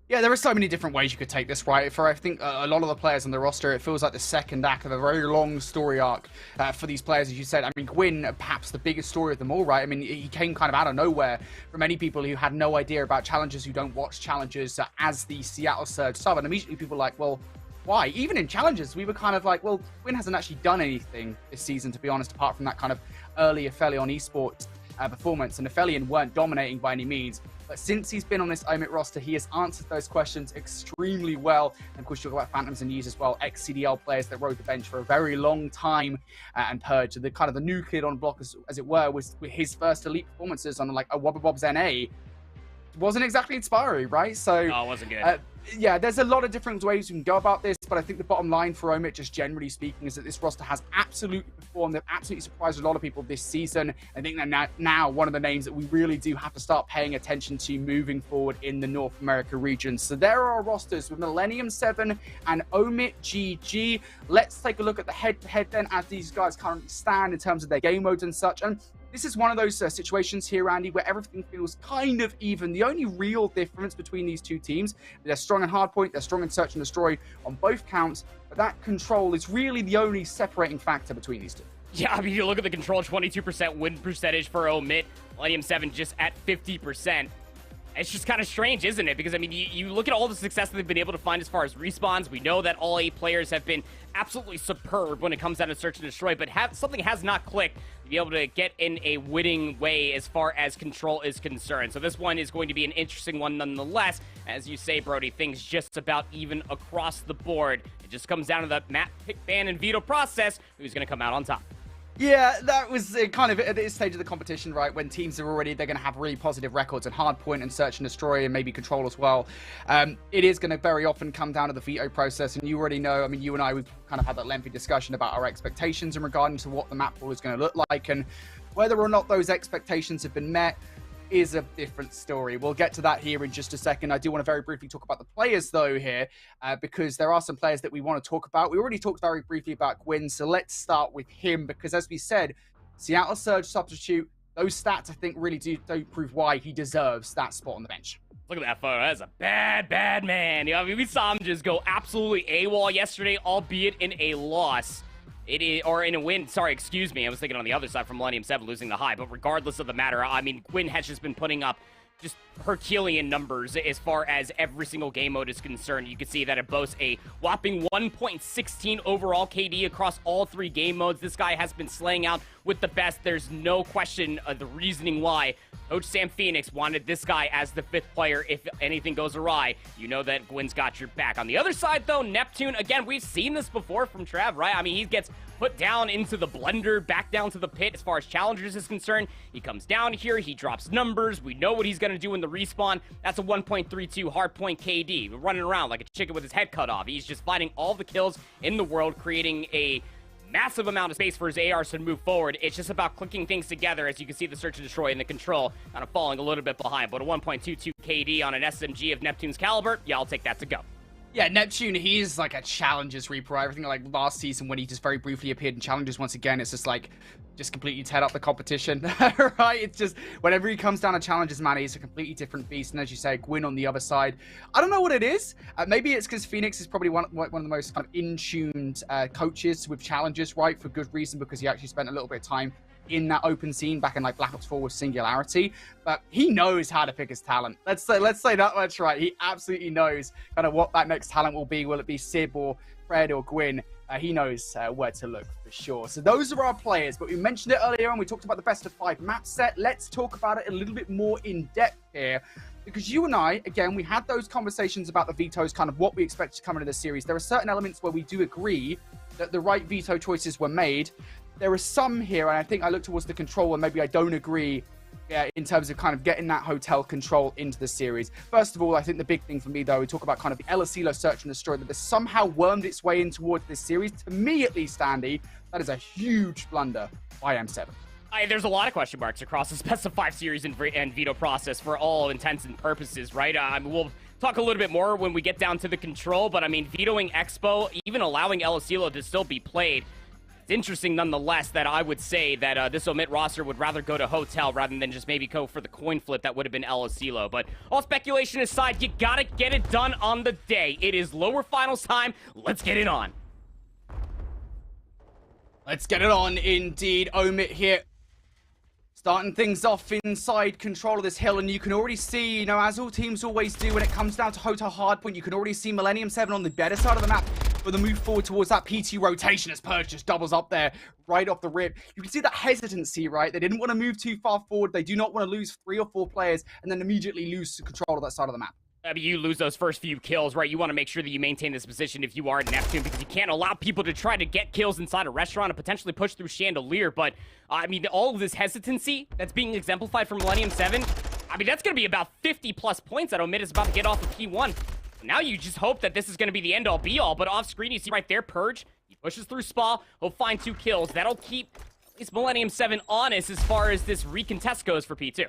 Yeah, there are so many different ways you could take this, right? For, I think, a lot of the players on the roster, it feels like the second act of a very long story arc for these players, as you said. I mean, Gwyn, perhaps the biggest story of them all, right? I mean, he came kind of out of nowhere for many people who had no idea about Challengers, who don't watch Challengers as the Seattle Surge sub. And immediately people were like, well, why? Even in Challengers, we were kind of like, well, Gwyn hasn't actually done anything this season, to be honest, apart from that kind of early Aphelion esports performance. And Aphelion weren't dominating by any means. But since he's been on this Omit roster, he has answered those questions extremely well. And of course, you'll talk about Phantoms and Yeez as well, ex-CDL players that rode the bench for a very long time. And Purge, the kind of the new kid on block, as it were, was his first elite performances on like a Wobbabob's NA. Wasn't exactly inspiring, right? So, No, it wasn't good. Yeah, there's a lot of different ways you can go about this, but I think the bottom line for Omit, just generally speaking, is that this roster has absolutely performed. They've absolutely surprised a lot of people this season. I think they're now one of the names that we really do have to start paying attention to moving forward in the North America region. So there are our rosters with Millennium 7 and Omit GG. Let's take a look at the head-to-head then, as these guys currently stand in terms of their game modes and such. And this is one of those situations here, Andy, where everything feels kind of even. The only real difference between these two teams, they're strong in hardpoint, they're strong in search and destroy on both counts, but that control is really the only separating factor between these two. Yeah, I mean, you look at the control, 22% win percentage for Omit, Millennium 7 just at 50%. It's just kind of strange, isn't it? Because, I mean, you look at all the success that they've been able to find as far as respawns. We know that all 8 players have been absolutely superb when it comes down to search and destroy, but something has not clicked to be able to get in a winning way as far as control is concerned. So this one is going to be an interesting one nonetheless. As you say, Brody, things just about even across the board. It just comes down to the map, pick, ban, and veto process. Who's going to come out on top? Yeah, that was kind of at this stage of the competition, right? When teams are already, they're going to have really positive records and Hardpoint and Search and Destroy and maybe Control as well. It is going to very often come down to the veto process. And you already know, I mean, you and I, we've kind of had that lengthy discussion about our expectations in regarding to what the map pool is going to look like. And whether or not those expectations have been met is a different story. We'll get to that here in just a second. I do want to very briefly talk about the players, though, here, because there are some players that we want to talk about. We already talked very briefly about Gwyn, so let's start with him, because as we said, Seattle Surge substitute, those stats, I think, really do prove why he deserves that spot on the bench. Look at that photo. That's a bad, bad man. You know, I mean, we saw him just go absolutely AWOL yesterday, albeit in a loss. It is, or in a win, sorry, excuse me. I was thinking on the other side from Millennium 7 losing the high, but regardless of the matter, I mean, Gwyn has just been putting up just Herculean numbers as far as every single game mode is concerned. You can see that it boasts a whopping 1.16 overall KD across all 3 game modes. This guy has been slaying out with the best. There's no question of the reasoning why Coach Sam Phoenix wanted this guy as the 5th player. If anything goes awry, you know that Gwyn's got your back. On the other side, though, Neptune, again, we've seen this before from Trav, right? I mean, he gets put down into the blender, back down to the pit as far as challengers is concerned. He comes down here, he drops numbers. We know what he's going to do in the respawn. That's a 1.32 hardpoint KD. Running around like a chicken with his head cut off. He's just finding all the kills in the world, creating a massive amount of space for his ARs to move forward. It's just about clicking things together. As you can see, the Search and Destroy and the Control kind of falling a little bit behind. But a 1.22 KD on an SMG of Neptune's caliber, yeah, I'll take that to go. Yeah, Neptune, he's like a Challengers Reaper. Everything like last season when he just very briefly appeared in Challengers once again, it's just like, just completely teared up the competition, right? It's just, whenever he comes down to Challengers, man, he's a completely different beast. And as you say, Gwyn on the other side, I don't know what it is. Maybe it's because Phoenix is probably one of the most kind of in-tuned coaches with Challengers, right? For good reason, because he actually spent a little bit of time in that open scene back in like Black Ops 4 with Singularity, but he knows how to pick his talent. Let's say that much, right? He absolutely knows kind of what that next talent will be. Will it be Sib or Fred or Gwyn? He knows where to look for sure. So those are our players, but we mentioned it earlier and we talked about the best of 5 map set. Let's talk about it a little bit more in depth here, because you and I, again, we had those conversations about the vetoes, kind of what we expect to come into this series. There are certain elements where we do agree that the right veto choices were made. There are some here, and I think I look towards the Control where maybe I don't agree in terms of kind of getting that hotel Control into the series. First of all, I think the big thing for me, though, we talk about kind of the El Asilo Search and Destroy that has somehow wormed its way in towards this series. To me, at least, Andy, that is a huge blunder by M7. There's a lot of question marks across the specified series and veto process for all intents and purposes, right? We'll talk a little bit more when we get down to the Control, but I mean, vetoing Expo, even allowing El Asilo to still be played, it's interesting nonetheless that I would say that this Omit roster would rather go to Hotel rather than just maybe go for the coin flip that would have been El Asilo. But all speculation aside, you gotta get it done on the day. It is lower finals time. Let's get it on. Let's get it on indeed. Omit here, starting things off inside control of this hill, and you can already see, you know, as all teams always do when it comes down to Hotel Hardpoint, you can already see Millennium 7 on the better side of the map with a move forward towards that PT rotation as Purge just doubles up there right off the rip. You can see that hesitancy, right? They didn't want to move too far forward. They do not want to lose 3 or 4 players and then immediately lose control of that side of the map. I mean, you lose those first few kills, right? You want to make sure that you maintain this position if you are Neptune, because you can't allow people to try to get kills inside a restaurant and potentially push through Chandelier. But, I mean, all of this hesitancy that's being exemplified from Millennium 7, I mean, that's going to be about 50-plus points that Omid is about to get off of P1. Now you just hope that this is going to be the end-all, be-all. But off-screen, you see right there, Purge. He pushes through Spa. He'll find 2 kills. That'll keep at least Millennium 7 honest as far as this recontest goes for P2.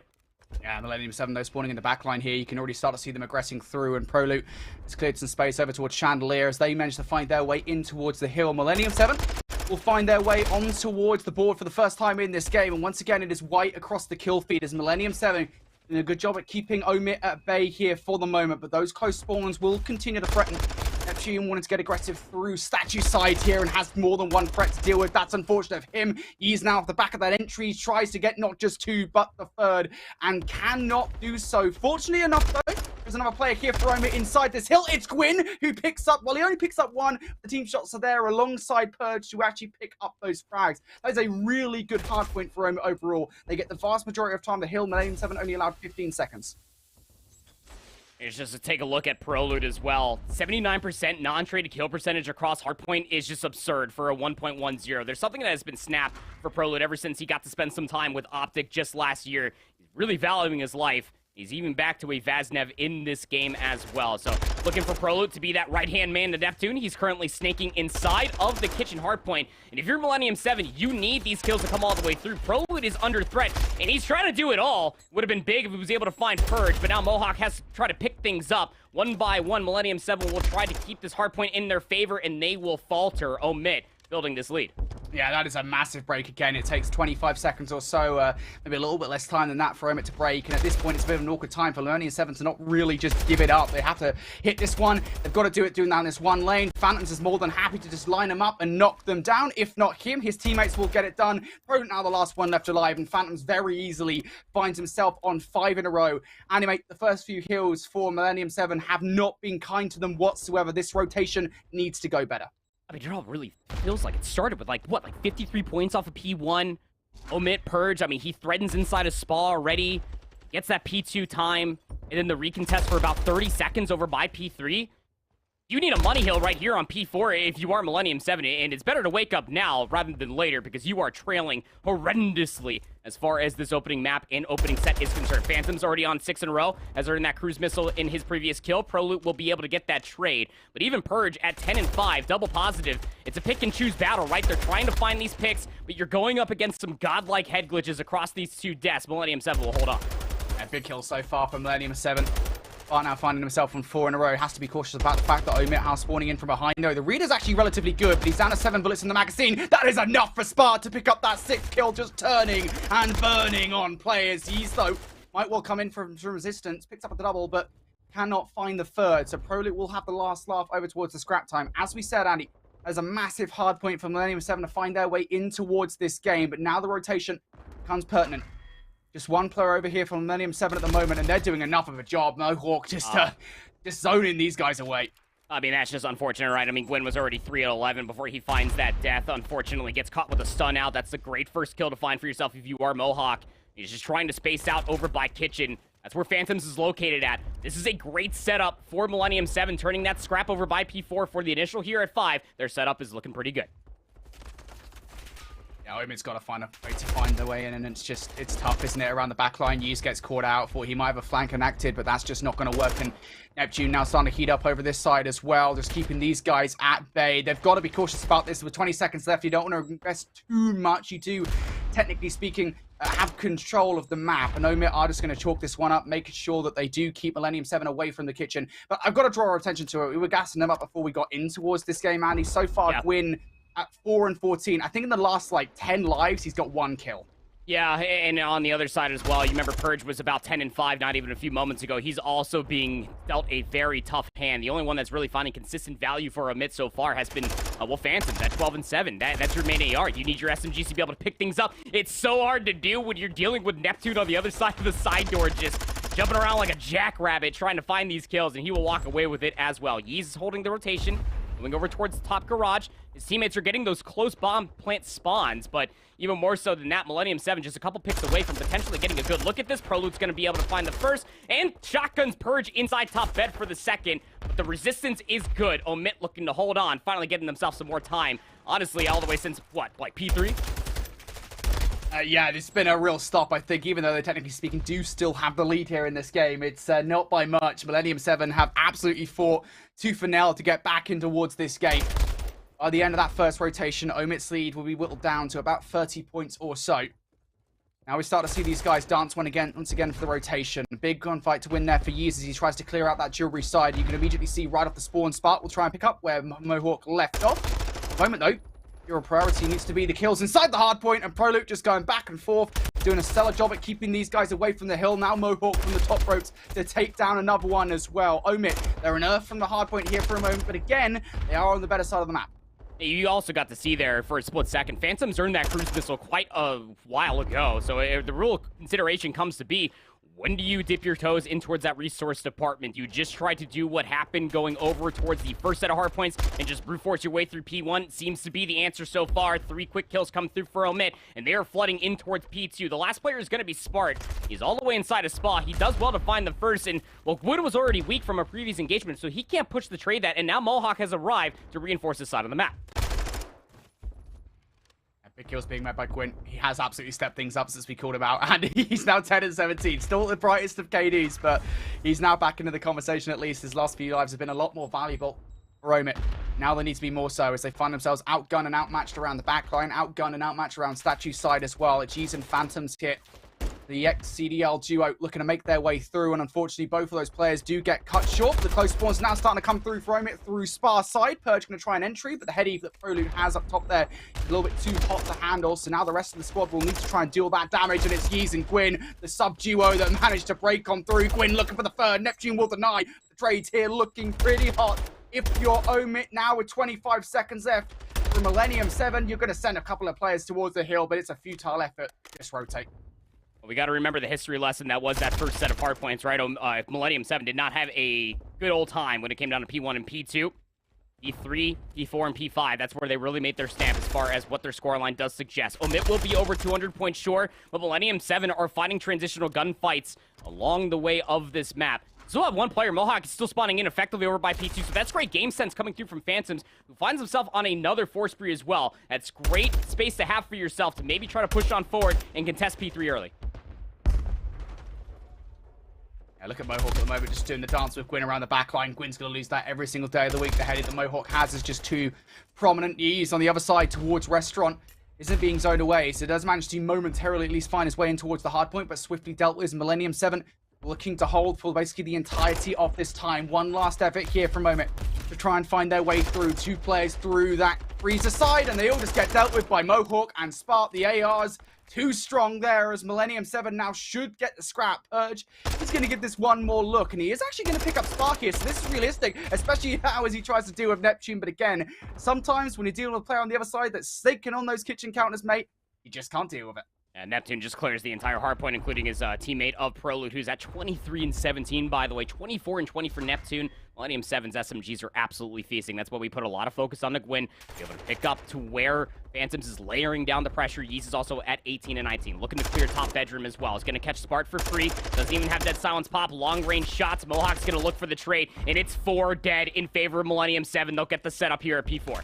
Yeah, Millennium 7, though, spawning in the backline here. You can already start to see them aggressing through, and Prolute has cleared some space over towards Chandelier as they manage to find their way in towards the hill. Millennium 7 will find their way on towards the board for the first time in this game, and once again, it is white across the kill feed as Millennium 7 doing a good job at keeping Omit at bay here for the moment, but those close spawns will continue to threaten. Neptune wanted to get aggressive through statue side here and has more than 1 threat to deal with. That's unfortunate of him. He's now off the back of that entry. He tries to get not just 2, but the 3rd, and cannot do so. Fortunately enough, though, there's another player here for Omit inside this hill. It's Gwyn, who picks up, well, he only picks up 1. The team shots are there alongside Purge to actually pick up those frags. That is a really good hard point for Omit overall. They get the vast majority of time. The hill, Millennium 7 only allowed 15 seconds. It's just to take a look at Prolute as well. 79% non-traded kill percentage across Hardpoint is just absurd for a 1.10. There's something that has been snapped for Prolute ever since he got to spend some time with Optic just last year. He's really valuing his life. He's even back to a Vaznev in this game as well. So looking for Prolute to be that right-hand man to Neptune. He's currently snaking inside of the kitchen hardpoint. And if you're Millennium 7, you need these kills to come all the way through. Prolute is under threat, and he's trying to do it all. Would have been big if he was able to find Purge, but now Mohawk has to try to pick things up. One by one, Millennium 7 will try to keep this hardpoint in their favor, and they will falter. Omit building this lead. Yeah, that is a massive break again. It takes 25 seconds or so, maybe a little bit less time than that for Omit to break. And at this point, it's a bit of an awkward time for Millennium 7 to not really just give it up. They have to hit this one. They've got to do it doing down this one lane. Phantoms is more than happy to just line them up and knock them down. If not him, his teammates will get it done. Pro now the last one left alive, and Phantoms very easily finds himself on 5 in a row. Animate, the first few kills for Millennium 7 have not been kind to them whatsoever. This rotation needs to go better. I mean, it all really feels like it started with, like 53 points off of P1. Omit, Purge, I mean, he threatens inside a spa already. Gets that P2 time. And then the recontest for about 30 seconds over by P3. You need a money hill right here on P4 if you are Millennium 7, and it's better to wake up now rather than later because you are trailing horrendously as far as this opening map and opening set is concerned. Phantom's already on 6 in a row, has earned that cruise missile in his previous kill. Prolute will be able to get that trade, but even Purge at 10 and 5, double positive. It's a pick and choose battle, right? They're trying to find these picks, but you're going up against some godlike head glitches across these two deaths. Millennium 7 will hold on. A big kill so far from Millennium 7. Far now finding himself on 4 in a row. Has to be cautious about the fact that Omit house spawning in from behind. No, the reader's actually relatively good, but he's down to 7 bullets in the magazine. That is enough for Spart to pick up that 6th kill, just turning and burning on players. Yeez, though, might well come in from resistance. Picks up the double, but cannot find the 3rd. So Prolute will have the last laugh over towards the scrap time. As we said, Andy, there's a massive hard point for Millennium 7 to find their way in towards this game, but now the rotation becomes pertinent. Just one player over here from Millennium 7 at the moment, and they're doing enough of a job. Mohawk just zoning these guys away. I mean, that's just unfortunate, right? I mean, Gwyn was already 3 at 11 before he finds that death. Unfortunately, gets caught with a stun out. That's a great first kill to find for yourself if you are Mohawk. He's just trying to space out over by Kitchen. That's where Phantoms is located at. This is a great setup for Millennium 7, turning that scrap over by P4 for the initial here at 5. Their setup is looking pretty good. Omit's got to find a way to find the way in, and it's tough, isn't it? Around the back line, Yeez gets caught out for. He might have a flank enacted, but that's just not going to work. And Neptune now starting to heat up over this side as well, just keeping these guys at bay. They've got to be cautious about this. With 20 seconds left, you don't want to invest too much. You do, technically speaking, have control of the map, and Omit are just going to chalk this one up, making sure that they do keep Millennium 7 away from the kitchen. But I've got to draw our attention to it. We were gassing them up before we got in towards this game, Andy. So far, yeah. Gwyn at 4 and 14. I think in the last, 10 lives, he's got 1 kill. Yeah, and on the other side as well, you remember Purge was about 10 and 5 not even a few moments ago. He's also being dealt a very tough hand. The only one that's really finding consistent value for Omit so far has been, Phantoms at 12 and 7. That's your main AR. You need your SMGs to be able to pick things up. It's so hard to do when you're dealing with Neptune on the other side of the side door, just jumping around like a jackrabbit trying to find these kills, and he will walk away with it as well. Yeez is holding the rotation. Moving over towards the top garage. His teammates are getting those close bomb plant spawns, but even more so than that, Millennium 7 just a couple picks away from potentially getting a good look at this. Prolute's going to be able to find the first, and shotguns Purge inside top bed for the second, but the resistance is good. Omit looking to hold on, finally getting themselves some more time. Honestly, all the way since, P3? Yeah, it's been a real stop, I think, even though they, technically speaking, do still have the lead here in this game. It's not by much. Millennium 7 have absolutely fought tooth and nail to get back in towards this game. By the end of that first rotation, Omit's lead will be whittled down to about 30 points or so. Now we start to see these guys dance once again for the rotation. Big gunfight to win there for Yeez as he tries to clear out that jewelry side. You can immediately see right off the spawn spot. We'll try and pick up where Mohawk left off. At the moment, though, your priority needs to be the kills inside the hard point, and Prolute just going back and forth, doing a stellar job at keeping these guys away from the hill. Now Mohawk from the top ropes to take down another one as well. Omit, they're unearthed from the hard point here for a moment, but again, they are on the better side of the map. You also got to see there for a split second, Phantoms earned that cruise missile quite a while ago, so the real consideration comes to be, When do you dip your toes in towards that resource department? You just try to do what happened going over towards the first set of hard points and just brute force your way through P1. Seems to be the answer so far. 3 quick kills come through for Omit, and they are flooding in towards P2. The last player is going to be Spart. He's all the way inside of Spa. He does well to find the first, and well, Gwyn was already weak from a previous engagement, so he can't push the trade that, and now Mohawk has arrived to reinforce his side of the map. Big kills being made by Gwyn. He has absolutely stepped things up since we called him out, and he's now 10 and 17. Still the brightest of KDs, but he's now back into the conversation at least. His last few lives have been a lot more valuable for Omit. Now they need to be more so as they find themselves outgunned and outmatched around the backline, outgunned and outmatched around Statue side as well. It's G's and Phantom's kit. The ex-CDL duo looking to make their way through, and unfortunately both of those players do get cut short. The close spawns now starting to come through for Omit through Spa side. Purge going to try an entry, but the head Eve that Prelude has up top there is a little bit too hot to handle, so now the rest of the squad will need to try and deal that damage, and it's Yeez and Gwyn, the sub-duo that managed to break on through. Gwyn looking for the third. Neptune will deny. The trades here looking pretty hot. If you're Omit now with 25 seconds left for Millennium 7, you're going to send a couple of players towards the hill, but it's a futile effort. Just rotate. We got to remember the history lesson that was that first set of hard points, right? Millennium 7 did not have a good old time when it came down to P1 and P2. P3, P4, and P5, that's where they really made their stamp as far as what their scoreline does suggest. Omit will be over 200 points short, but Millennium 7 are fighting transitional gunfights along the way of this map. Still have one player. Mohawk is still spawning in effectively over by P2, so that's great game sense coming through from Phantoms, who finds himself on another force spree as well. That's great space to have for yourself to maybe try to push on forward and contest P3 early. Yeah, look at Mohawk at the moment, just doing the dance with Gwyn around the backline. Gwyn's going to lose that every single day of the week. The headed that Mohawk has is just too prominent. He's on the other side towards Restaurant. Isn't being zoned away, so does manage to momentarily at least find his way in towards the hard point, but swiftly dealt with. Millennium 7 looking to hold for basically the entirety of this time. One last effort here from Omit to try and find their way through. 2 players through that freezer side, and they all just get dealt with by Mohawk and Spart. The ARs too strong there as Millennium 7 now should get the scrap. Purge, he's going to give this one more look, and he is actually going to pick up Spark here, so this is realistic, especially now as he tries to deal with Neptune. But again, sometimes when you're dealing with a player on the other side that's staking on those kitchen counters, mate, you just can't deal with it. And Neptune just clears the entire hardpoint, including his teammate of Prelude, who's at 23 and 17, by the way. 24 and 20 for Neptune. Millennium 7's SMGs are absolutely feasting. That's why we put a lot of focus on the Gwyn. Be able to pick up to where Phantoms is layering down the pressure. Yeez is also at 18 and 19. Looking to clear top bedroom as well. He's going to catch Spark for free. Doesn't even have Dead Silence pop. Long-range shots. Mohawk's going to look for the trade, and it's 4 dead in favor of Millennium 7. They'll get the setup here at P4.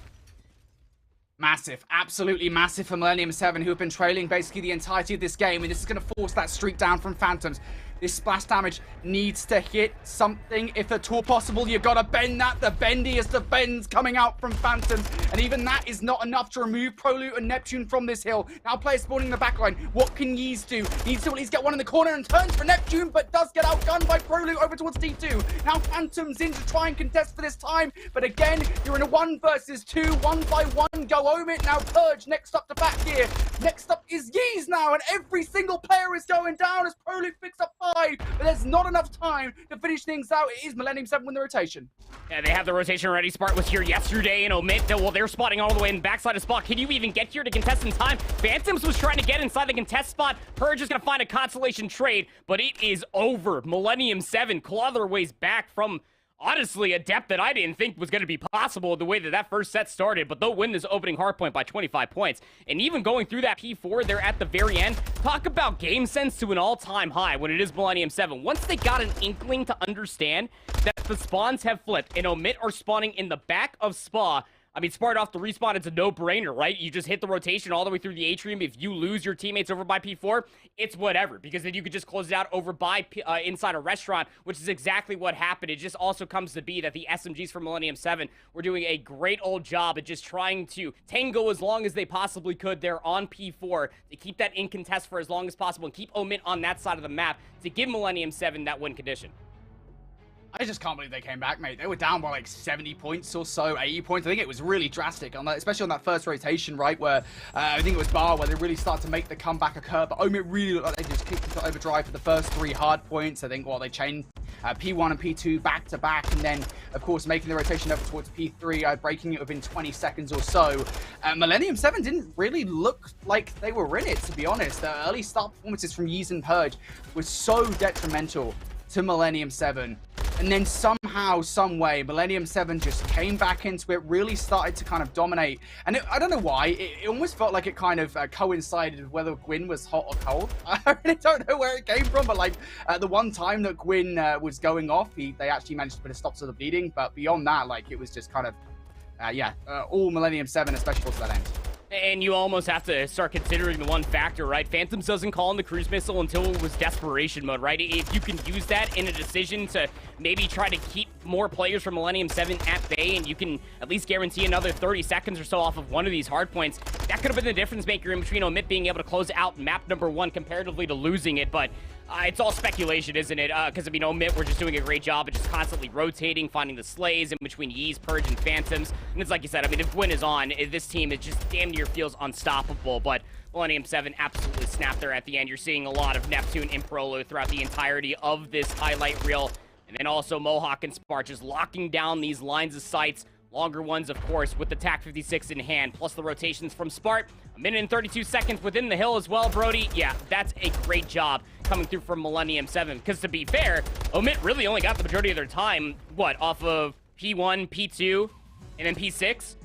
Massive, absolutely massive for Millennium 7, who have been trailing basically the entirety of this game, and this is going to force that streak down from Phantoms. This splash damage needs to hit something, if at all possible. You gotta bend that. The bendiest of bends coming out from Phantoms, and even that is not enough to remove Prelude and Neptune from this hill. Now players spawning in the backline. What can Yeez do? Needs to at least get one in the corner and turns for Neptune, but does get outgunned by Prelude over towards D2. Now Phantoms in to try and contest for this time, but again, you're in a 1 versus 2, 1 by 1. Go Omit. Now Purge next up to back here. Next up is Yeez now, and every single player is going down as Prelude picks up 5, but there's not enough time to finish things out. It is Millennium 7 win the rotation. Yeah, they have the rotation already. Spart was here yesterday, and Omit, well, they're spotting all the way in the backside of Spot. Can you even get here to contest in time? Phantoms was trying to get inside the contest spot. Purge is going to find a consolation trade, but it is over. Millennium 7 claw their ways back from, honestly, a depth that I didn't think was going to be possible the way that that first set started, but they'll win this opening hardpoint by 25 points. And even going through that P4 there at the very end, talk about game sense to an all-time high when it is Millennium 7. Once they got an inkling to understand that the spawns have flipped and Omit are spawning in the back of Spa, I mean, Spart off the respawn, it's a no-brainer, right? You just hit the rotation all the way through the atrium. If you lose your teammates over by P4, it's whatever, because then you could just close it out over by inside a restaurant, which is exactly what happened. It just also comes to be that the SMGs for Millennium 7 were doing a great old job at just trying to tango as long as they possibly could there on P4 to keep that in contest for as long as possible and keep Omit on that side of the map to give Millennium 7 that win condition. I just can't believe they came back, mate. They were down by like 70 points or so, 80 points. I think it was really drastic, on that, especially on that first rotation, right, where I think it was Bar where they really start to make the comeback occur. But Omit really looked like they just kicked into overdrive for the first 3 hard points. I think, well, they changed P1 and P2 back to back, and then, of course, making the rotation over towards P3, breaking it within 20 seconds or so. Millennium 7 didn't really look like they were in it, to be honest. The early start performances from Yeez and Purge was so detrimental to Millennium 7. And then somehow, some way, Millennium 7 just came back into it, really started to kind of dominate. And I don't know why, it almost felt like it kind of coincided with whether Gwyn was hot or cold. I really don't know where it came from, but like the one time that Gwyn was going off, they actually managed to put a stop to the bleeding. But beyond that, like it was just kind of, all Millennium 7, especially towards that end. And you almost have to start considering the one factor, right? Phantoms doesn't call in the cruise missile until it was desperation mode, right? If you can use that in a decision to maybe try to keep more players from Millennium 7 at bay, and you can at least guarantee another 30 seconds or so off of one of these hard points, that could have been the difference maker in between Omit being able to close out map number 1 comparatively to losing it. But it's all speculation, isn't it? Because, I mean, Omit, we're just doing a great job of just constantly rotating, finding the slays in between Yeez, Purge, and Phantoms. And it's like you said, I mean, if Gwyn is on, this team, it just damn near feels unstoppable. But Millennium 7 absolutely snapped there at the end. You're seeing a lot of Neptune in Prolo throughout the entirety of this highlight reel. And then also Mohawk and Spark just locking down these lines of sights. Longer ones, of course, with the TAC 56 in hand, plus the rotations from Spark. 1 minute and 32 seconds within the hill as well, Brody. Yeah, that's a great job coming through from Millennium 7. Because to be fair, Omit really only got the majority of their time, off of P1, P2, and then P6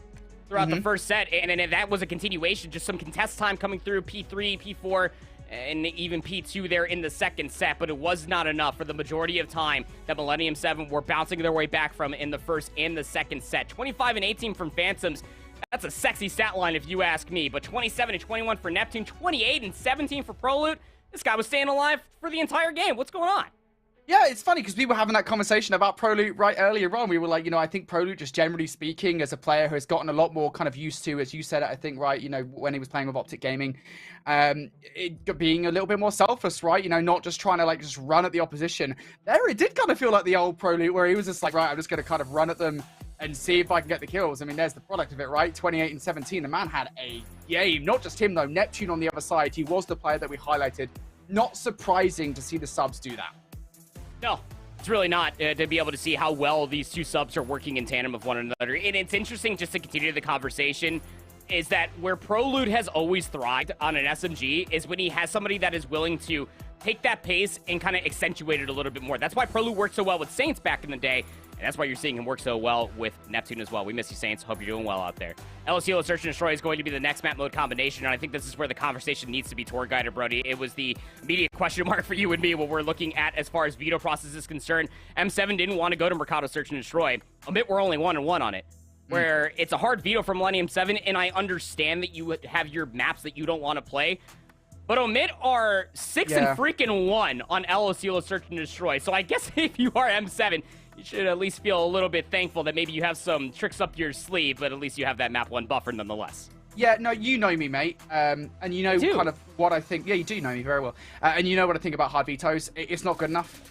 throughout the first set. And then that was a continuation, just some contest time coming through P3, P4, and even P2 there in the second set, but it was not enough for the majority of time that Millennium 7 were bouncing their way back from in the first and the second set. 25 and 18 from Phantoms. That's a sexy stat line if you ask me, but 27 and 21 for Neptune, 28 and 17 for Prolute. This guy was staying alive for the entire game. What's going on? Yeah, it's funny because we were having that conversation about Prolute right earlier on. We were like, I think Prolute, just generally speaking, as a player who has gotten a lot more kind of used to, as you said it, I think, right, when he was playing with Optic Gaming, being a little bit more selfless, right? Not just trying to just run at the opposition. There, it did kind of feel like the old Prolute where he was just like, right, I'm just going to kind of run at them and see if I can get the kills. I mean, there's the product of it, right? 28 and 17. The man had a game. Not just him, though. Neptune on the other side. He was the player that we highlighted. Not surprising to see the subs do that. No, it's really not, to be able to see how well these two subs are working in tandem with one another. And it's interesting, just to continue the conversation, is that where Prolute has always thrived on an SMG is when he has somebody that is willing to take that pace and kind of accentuate it a little bit more. That's why Prolute worked so well with Saints back in the day, and that's why you're seeing him work so well with Neptune as well. We miss you, Saints. Hope you're doing well out there. LSU Search and Destroy is going to be the next map mode combination, and I think this is where the conversation needs to be tour guided, Brody. It was the immediate question mark for you and me what we're looking at as far as veto process is concerned. M7 didn't want to go to Mercado Search and Destroy. Omit, we're only 1-1 on it, where it's a hard veto for Millennium 7, and I understand that you have your maps that you don't want to play. But Omit are 6 and freaking 1 on LSU Search and Destroy. So I guess if you are M7, you should at least feel a little bit thankful that maybe you have some tricks up your sleeve, but at least you have that map 1 buffer nonetheless. Yeah, no, you know me, mate. And you know kind of what I think. Yeah, you do know me very well. And you know what I think about hard vetoes. It's not good enough.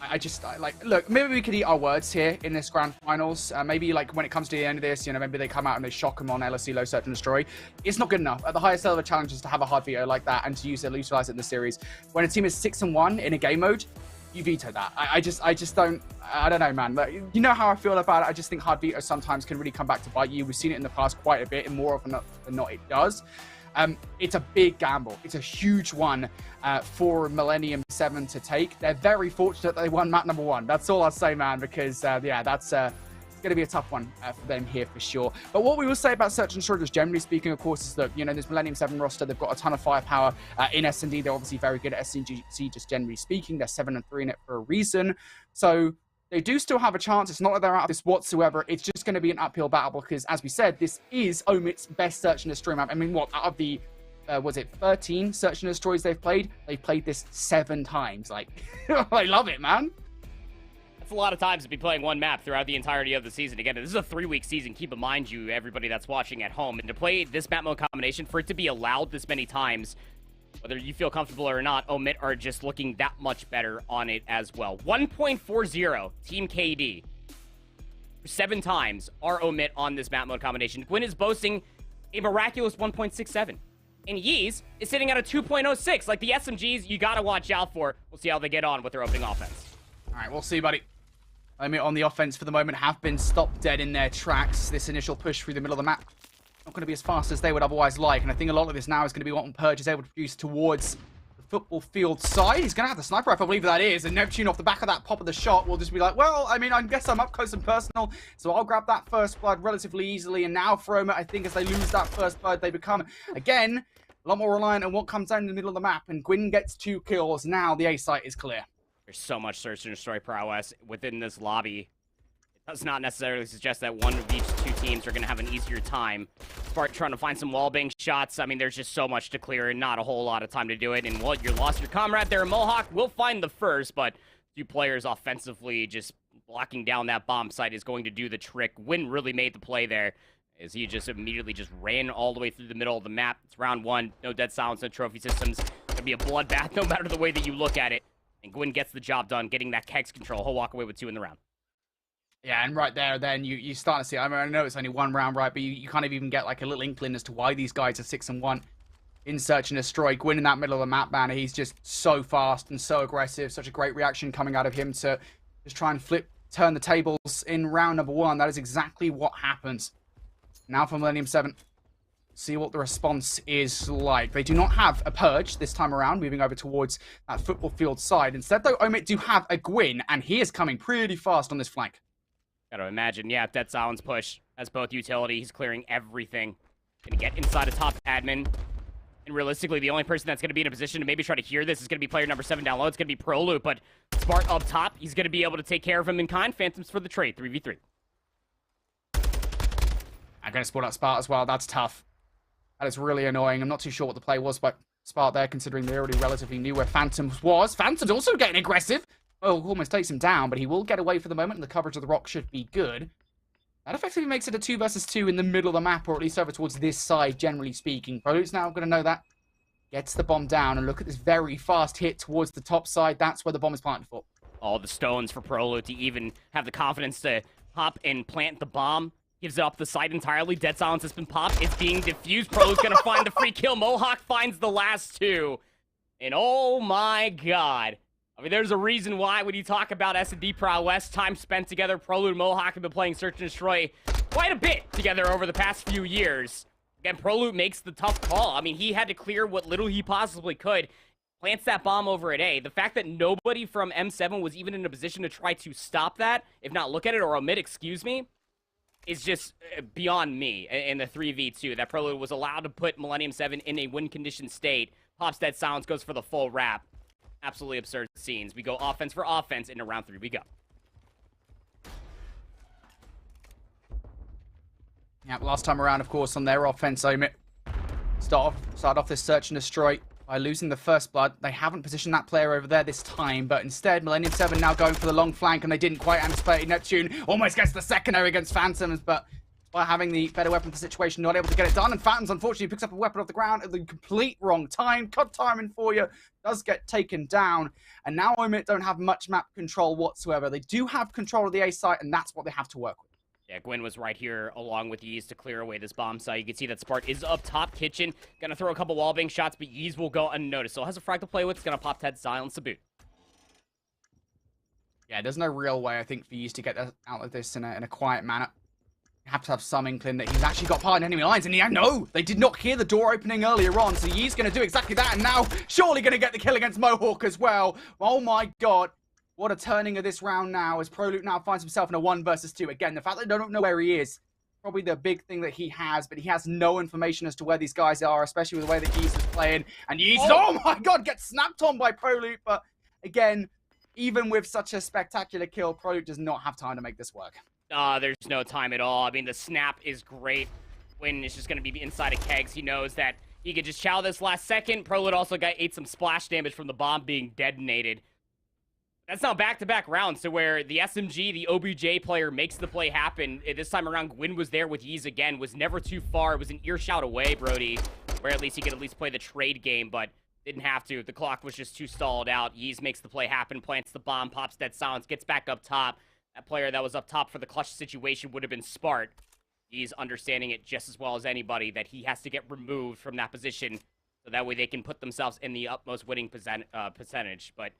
Look, maybe we could eat our words here in this grand finals. Maybe when it comes to the end of this, maybe they come out and they shock them on LSC Low Search and Destroy. It's not good enough. At the highest level of challenges to have a hard veto like that and to utilize it in the series. When a team is 6-1 in a game mode, you veto that. I just don't know, man. You know how I feel about it. I just think hard veto sometimes can really come back to bite you. We've seen it in the past quite a bit, and more often than not it does. It's a big gamble. It's a huge one for Millennium 7 to take. They're very fortunate that they won map number 1. That's all I'll say, man, because that's going to be a tough one for them here for sure. But what we will say about Search and Destroy, just generally speaking, of course, is that, this Millennium 7 roster, they've got a ton of firepower in S&D. They're obviously very good at SNGC, just generally speaking. They're 7-3 in it for a reason. So they do still have a chance. It's not that they're out of this whatsoever. It's just going to be an uphill battle because, as we said, this is Omit's best Search and Destroy map. I mean, out of the, 13 Search and Destroys they've played this 7 times. I love it, man. That's a lot of times to be playing one map throughout the entirety of the season. Again, this is a 3-week season. Keep in mind, everybody that's watching at home. And to play this map mode combination, for it to be allowed this many times, whether you feel comfortable or not, Omit are just looking that much better on it as well. 1.40 Team KD. 7 times are Omit on this map mode combination. Gwyn is boasting a miraculous 1.67. And Yeez is sitting at a 2.06. Like the SMGs, you got to watch out for. We'll see how they get on with their opening offense. All right, we'll see, buddy. I mean, on the offense for the moment have been stopped dead in their tracks. This initial push through the middle of the map not going to be as fast as they would otherwise like. And I think a lot of this now is going to be what Purge is able to produce towards the football field side. He's going to have the sniper rifle, I believe that is. And Neptune off the back of that pop of the shot will just be like, well, I mean, I guess I'm up close and personal. So I'll grab that first blood relatively easily. And now Froma, I think as they lose that first blood, they become, again, a lot more reliant on what comes down in the middle of the map. And Gwyn gets 2 kills. Now the A site is clear. There's so much search and destroy prowess within this lobby. It does not necessarily suggest that one of each 2 teams are going to have an easier time. Spark trying to find some wallbang shots. I mean, there's just so much to clear and not a whole lot of time to do it. And, well, you lost your comrade there. Mohawk will find the first, but 2 players offensively just blocking down that bomb site is going to do the trick. Gwyn really made the play there as he just immediately just ran all the way through the middle of the map. It's round 1. No dead silence, no trophy systems. It's going to be a bloodbath no matter the way that you look at it. And Gwyn gets the job done, getting that kegs control. He'll walk away with 2 in the round. Yeah, and right there, then you start to see. I mean, I know it's only 1 round, right? But you kind of even get like a little inkling as to why these guys are 6-1 in search and destroy. Gwyn in that middle of the map, man. He's just so fast and so aggressive. Such a great reaction coming out of him to just try and turn the tables in round number 1. That is exactly what happens. Now for Millennium 7. See what the response is like. They do not have a Purge this time around, moving over towards that football field side. Instead, though, Omit do have a Gwyn, and he is coming pretty fast on this flank. Gotta imagine, yeah, Dead Silence push. That's both utility. He's clearing everything. Gonna get inside a top admin. And realistically, the only person that's gonna be in a position to maybe try to hear this is gonna be player number 7 down low. It's gonna be Prolute, but Spark up top. He's gonna be able to take care of him in kind. Phantoms for the trade, 3v3. I'm gonna spot out Spark as well. That's tough. That is really annoying. I'm not too sure what the play was by Spark there, considering they already relatively knew where Phantoms was. Phantoms also getting aggressive. Oh, almost takes him down, but he will get away for the moment, and the coverage of the rock should be good. That effectively makes it a 2 versus 2 in the middle of the map, or at least over towards this side, generally speaking. Prolute's now going to know that. Gets the bomb down, and look at this very fast hit towards the top side. That's where the bomb is planted for. All the stones for Prolute to even have the confidence to hop and plant the bomb. Gives it up the site entirely. Dead Silence has been popped. It's being diffused. Prolute's going to find the free kill. Mohawk finds the last 2. And oh my god. I mean, there's a reason why when you talk about S&D prowess, time spent together, Prolute and Mohawk have been playing Search and Destroy quite a bit together over the past few years. Again, Prolute makes the tough call. I mean, he had to clear what little he possibly could. Plants that bomb over at A. The fact that nobody from M7 was even in a position to try to stop that, if not look at it or omit, excuse me, is just beyond me in the 3v2. That Prolute was allowed to put Millennium 7 in a win-condition state. Pops Dead Silence, goes for the full wrap. Absolutely absurd scenes. We go offense for offense. Into round 3 we go. Yeah, last time around, of course, on their offense, Omit start off this search and destroy by losing the first blood. They haven't positioned that player over there this time, but instead, Millennium 7 now going for the long flank, and they didn't quite anticipate. Neptune almost gets the secondary against Phantoms, but by having the better weapon for the situation, not able to get it done. And Phantoms, unfortunately, picks up a weapon off the ground at the complete wrong time. Cut timing for you. Does get taken down. And now Omit don't have much map control whatsoever. They do have control of the A site, and that's what they have to work with. Yeah, Gwyn was right here along with Yeez to clear away this bomb site. You can see that Spark is up top kitchen. Gonna throw a couple wallbang shots, but Yeez will go unnoticed. So has a frag to play with. It's gonna pop Dead Silence to boot. Yeah, there's no real way, I think, for Yeez to get out of this in a quiet manner. Have to have some inkling that he's actually got part in enemy lines, and no, they did not hear the door opening earlier on, so he's going to do exactly that, and now surely going to get the kill against Mohawk as well. Oh my god, what a turning of this round now, as Prolute now finds himself in a 1 versus 2. Again, the fact that they don't know where he is, probably the big thing that he has, but he has no information as to where these guys are, especially with the way that Yeez is playing, and Yeez, oh my god, gets snapped on by Prolute, but again, even with such a spectacular kill, Prolute does not have time to make this work. There's no time at all. I mean, the snap is great. When it's just going to be inside of kegs, he knows that he could just chow this last second. Prolute also ate some splash damage from the bomb being detonated. That's now back-to-back rounds to where the SMG, the OBJ player, makes the play happen. This time around, Gwyn was there with Yeez again, was never too far. It was an earshot away, Brody, where at least he could at least play the trade game, but didn't have to. The clock was just too stalled out. Yeez makes the play happen, plants the bomb, pops Dead Silence, gets back up top. That player that was up top for the clutch situation would have been Spark. He's understanding it just as well as anybody that he has to get removed from that position so that way they can put themselves in the utmost winning percentage. But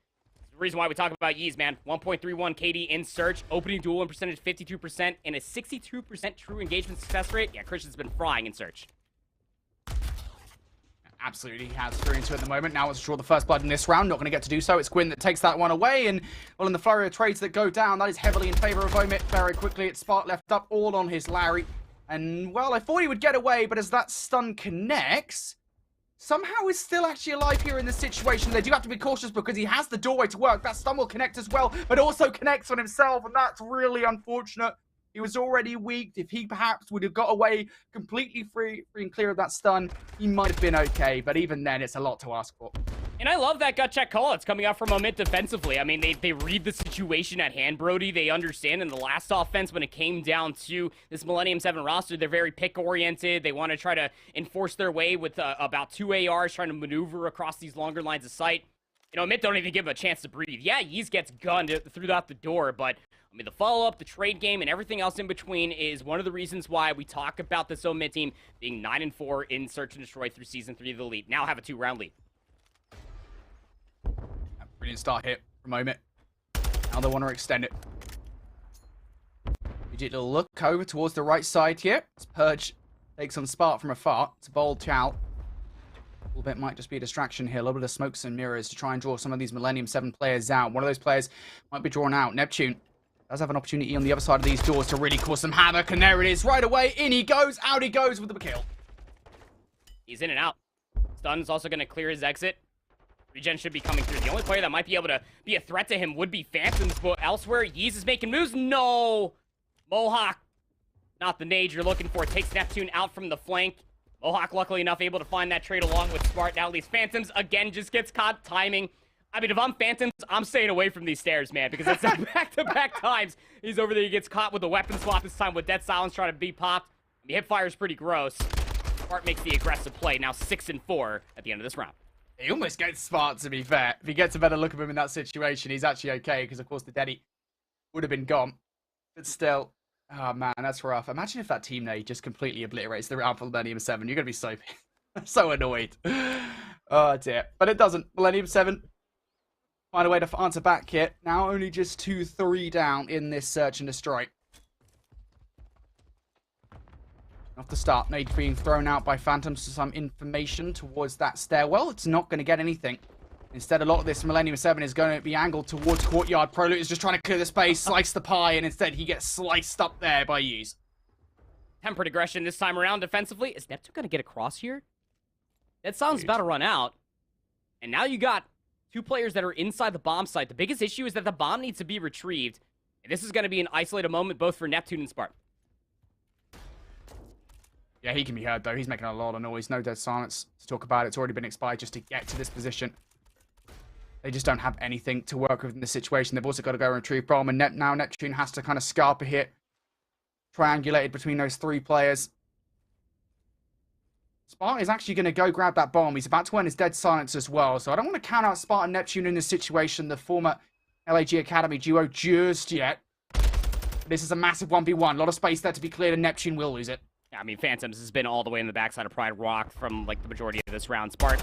The reason why we talk about Yeez, man. 1.31 KD in search, opening duel win percentage 52%, and a 62% true engagement success rate. Yeah, Christian's been frying in search. Absolutely has through into it at the moment. Now it's to draw the first blood in this round. Not going to get to do so. It's Gwyn that takes that one away. And, well, in the flurry of trades that go down, that is heavily in favor of Omit. Very quickly, it's Spark left up all on his Larry. And, well, I thought he would get away, but as that stun connects, somehow is still actually alive here in this situation. They do have to be cautious because he has the doorway to work. That stun will connect as well, but also connects on himself, and that's really unfortunate. He was already weak. If he perhaps would have got away completely free and clear of that stun, he might have been okay, but even then, it's a lot to ask for. And I love that gut check call. It's coming out from Omit defensively. I mean, they read the situation at hand, Brody. They understand in the last offense when it came down to this Millennium 7 roster, they're very pick-oriented. They want to try to enforce their way with about 2 ARs, trying to maneuver across these longer lines of sight. You know, Omit don't even give him a chance to breathe. Yeah, Yeez gets gunned throughout the door, but I mean, the follow-up, the trade game, and everything else in between is one of the reasons why we talk about this Omit team being 9-4 in Search and Destroy through Season 3 of the Elite. Now have a 2-round lead. Brilliant start here from Omit. Now they want to extend it. Digital look over towards the right side here. It's Purge takes on Spark from afar. It's a bold chow. A little bit might just be a distraction here. A little bit of smokes and mirrors to try and draw some of these Millennium 7 players out. One of those players might be drawn out. Neptune does have an opportunity on the other side of these doors to really cause some havoc, and there it is right away. In he goes, out he goes with the kill. He's in and out. Stun is also going to clear his exit. Regen should be coming through. The only player that might be able to be a threat to him would be Phantoms, but elsewhere, Yeez is making moves. No! Mohawk, not the nade you're looking for, takes Neptune out from the flank. Mohawk, luckily enough, able to find that trade along with Smart. Now at least Phantoms, again, just gets caught timing. I mean, if I'm Phantoms, I'm staying away from these stairs, man, because it's back-to-back times. He's over there, he gets caught with a weapon swap, this time with Dead Silence trying to be popped. The hipfire's pretty gross. Smart makes the aggressive play, now 6-4 at the end of this round. He almost gets Smart, to be fair. If he gets a better look of him in that situation, he's actually okay, because, of course, the Daddy would have been gone. But still, oh, man, that's rough. Imagine if that team nade just completely obliterates the round for Millennium 7. You're going to be so, so annoyed. Oh, dear. But it doesn't. Millennium 7 find a way to answer back here. Now only just 2-3 down in this Search and Destroy. Off the start, nade being thrown out by Phantoms to some information towards that stairwell. It's not going to get anything. Instead, a lot of this Millennium 7 is going to be angled towards Courtyard. Prolute is just trying to clear the space, slice the pie, and instead he gets sliced up there by Yeez. Tempered aggression this time around defensively. Is Neptune going to get across here? That sounds about to run out. And now you got 2 players that are inside the bomb site. The biggest issue is that the bomb needs to be retrieved. And this is going to be an isolated moment both for Neptune and Spark. Yeah, he can be heard, though. He's making a lot of noise. No Dead Silence to talk about. It's already been expired just to get to this position. They just don't have anything to work with in this situation. They've also got to go and retrieve Brom, and now Neptune has to kind of scarp a hit. Triangulated between those 3 players. Spartan is actually going to go grab that bomb. He's about to earn his Dead Silence as well. So I don't want to count out Spartan Neptune in this situation, the former LAG Academy duo, just yet. This is a massive 1v1. A lot of space there to be cleared, and Neptune will lose it. I mean, Phantoms has been all the way in the backside of Pride Rock from, like, the majority of this round. Spark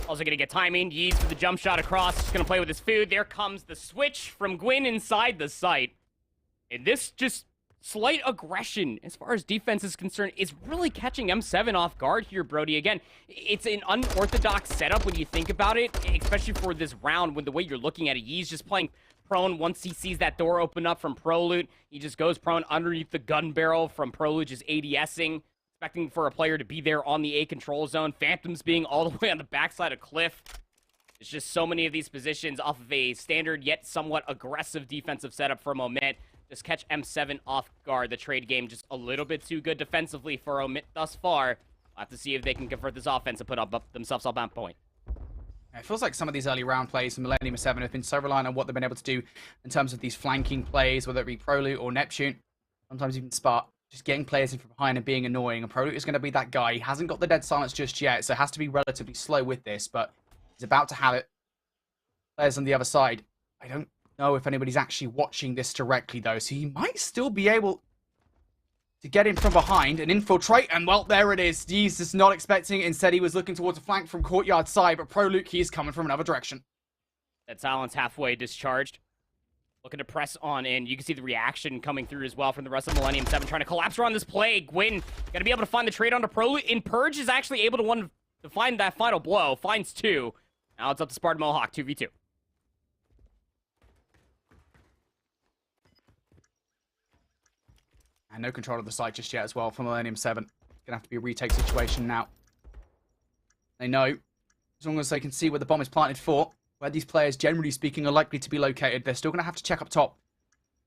also going to get timing. Yeez for the jump shot across. Just going to play with his food. There comes the switch from Gwyn inside the site. And this just slight aggression, as far as defense is concerned, is really catching M7 off guard here, Brody. Again, it's an unorthodox setup when you think about it, especially for this round when the way you're looking at it. Yeez just playing prone once he sees that door open up from Prolute. He just goes prone underneath the gun barrel from Prolute, just ADSing, expecting for a player to be there on the A control zone. Phantoms being all the way on the backside of Cliff. There's just so many of these positions off of a standard yet somewhat aggressive defensive setup for Omit. Just catch M7 off guard. The trade game just a little bit too good defensively for Omit thus far. We'll have to see if they can convert this offense and put themselves up on point. It feels like some of these early round plays from Millennium 7 have been so reliant on what they've been able to do in terms of these flanking plays, whether it be Prolute or Neptune, sometimes even Spark, just getting players in from behind and being annoying. And Prolute is going to be that guy. He hasn't got the Dead Silence just yet, so has to be relatively slow with this, but he's about to have it. Players on the other side. I don't know if anybody's actually watching this directly, though, so he might still be able to get in from behind and infiltrate, and well, there it is. He's just not expecting it. Instead, he was looking towards a flank from Courtyard side, but Prolute, he's coming from another direction. That Silence halfway discharged. Looking to press on in. You can see the reaction coming through as well from the rest of Millennium 7 trying to collapse around this play. Gwyn going to be able to find the trade onto Prolute. And Purge is actually able to find that final blow. Finds 2. Now it's up to Spartan Mohawk, 2v2. And no control of the site just yet as well for Millennium 7. Gonna have to be a retake situation now. They know, as long as they can see where the bomb is planted for, where these players, generally speaking, are likely to be located, they're still gonna have to check up top.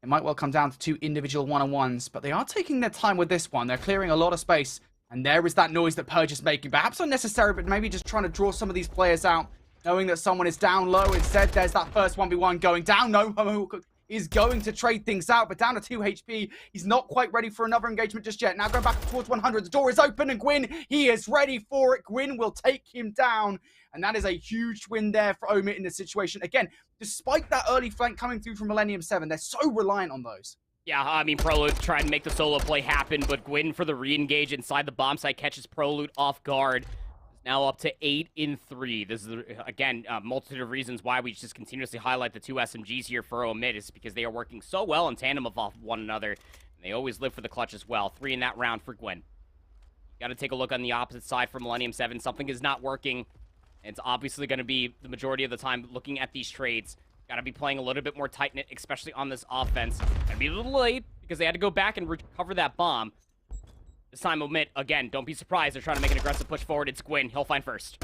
It might well come down to 2 individual one-on-ones, but they are taking their time with this one. They're clearing a lot of space, and there is that noise that Purge is making. Perhaps unnecessary, but maybe just trying to draw some of these players out, knowing that someone is down low. Instead, there's that first 1v1 going down. No, Mohawk is going to trade things out, but down to 2 HP. He's not quite ready for another engagement just yet. Now going back towards 100. The door is open, and Gwyn, he is ready for it. Gwyn will take him down, and that is a huge win there for Omit in this situation. Again, despite that early flank coming through from Millennium 7, they're so reliant on those. Yeah, I mean, Prolute trying to make the solo play happen, but Gwyn for the re-engage inside the bomb site catches Prolute off guard. Now up to 8 in 3. This is, again, a multitude of reasons why we just continuously highlight the 2 SMGs here for Omid is because they are working so well in tandem off one another. And they always live for the clutch as well. 3 in that round for Gwyn. Got to take a look on the opposite side for Millennium 7. Something is not working. It's obviously going to be the majority of the time looking at these trades. Got to be playing a little bit more tight-knit, especially on this offense. Got to be a little late because they had to go back and recover that bomb. This time, Omit, again, don't be surprised. They're trying to make an aggressive push forward. It's Gwyn. He'll find first.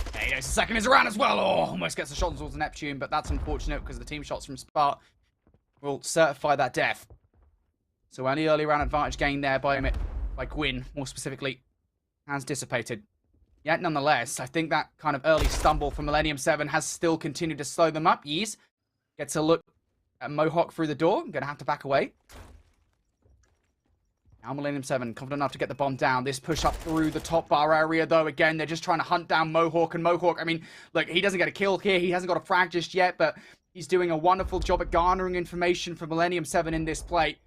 Okay, the second is around as well. Oh, almost gets the shot towards Neptune, but that's unfortunate because the team shots from Spart will certify that death. So any early round advantage gained there by Omit, by Gwyn, more specifically, has dissipated. Yet, nonetheless, I think that kind of early stumble from Millennium 7 has still continued to slow them up. Yeez gets a look at Mohawk through the door. Going to have to back away. Now Millennium 7, confident enough to get the bomb down. This push up through the top bar area, though, again, they're just trying to hunt down Mohawk. And Mohawk, I mean, look, he doesn't get a kill here. He hasn't got a frag just yet, but he's doing a wonderful job at garnering information for Millennium 7 in this play.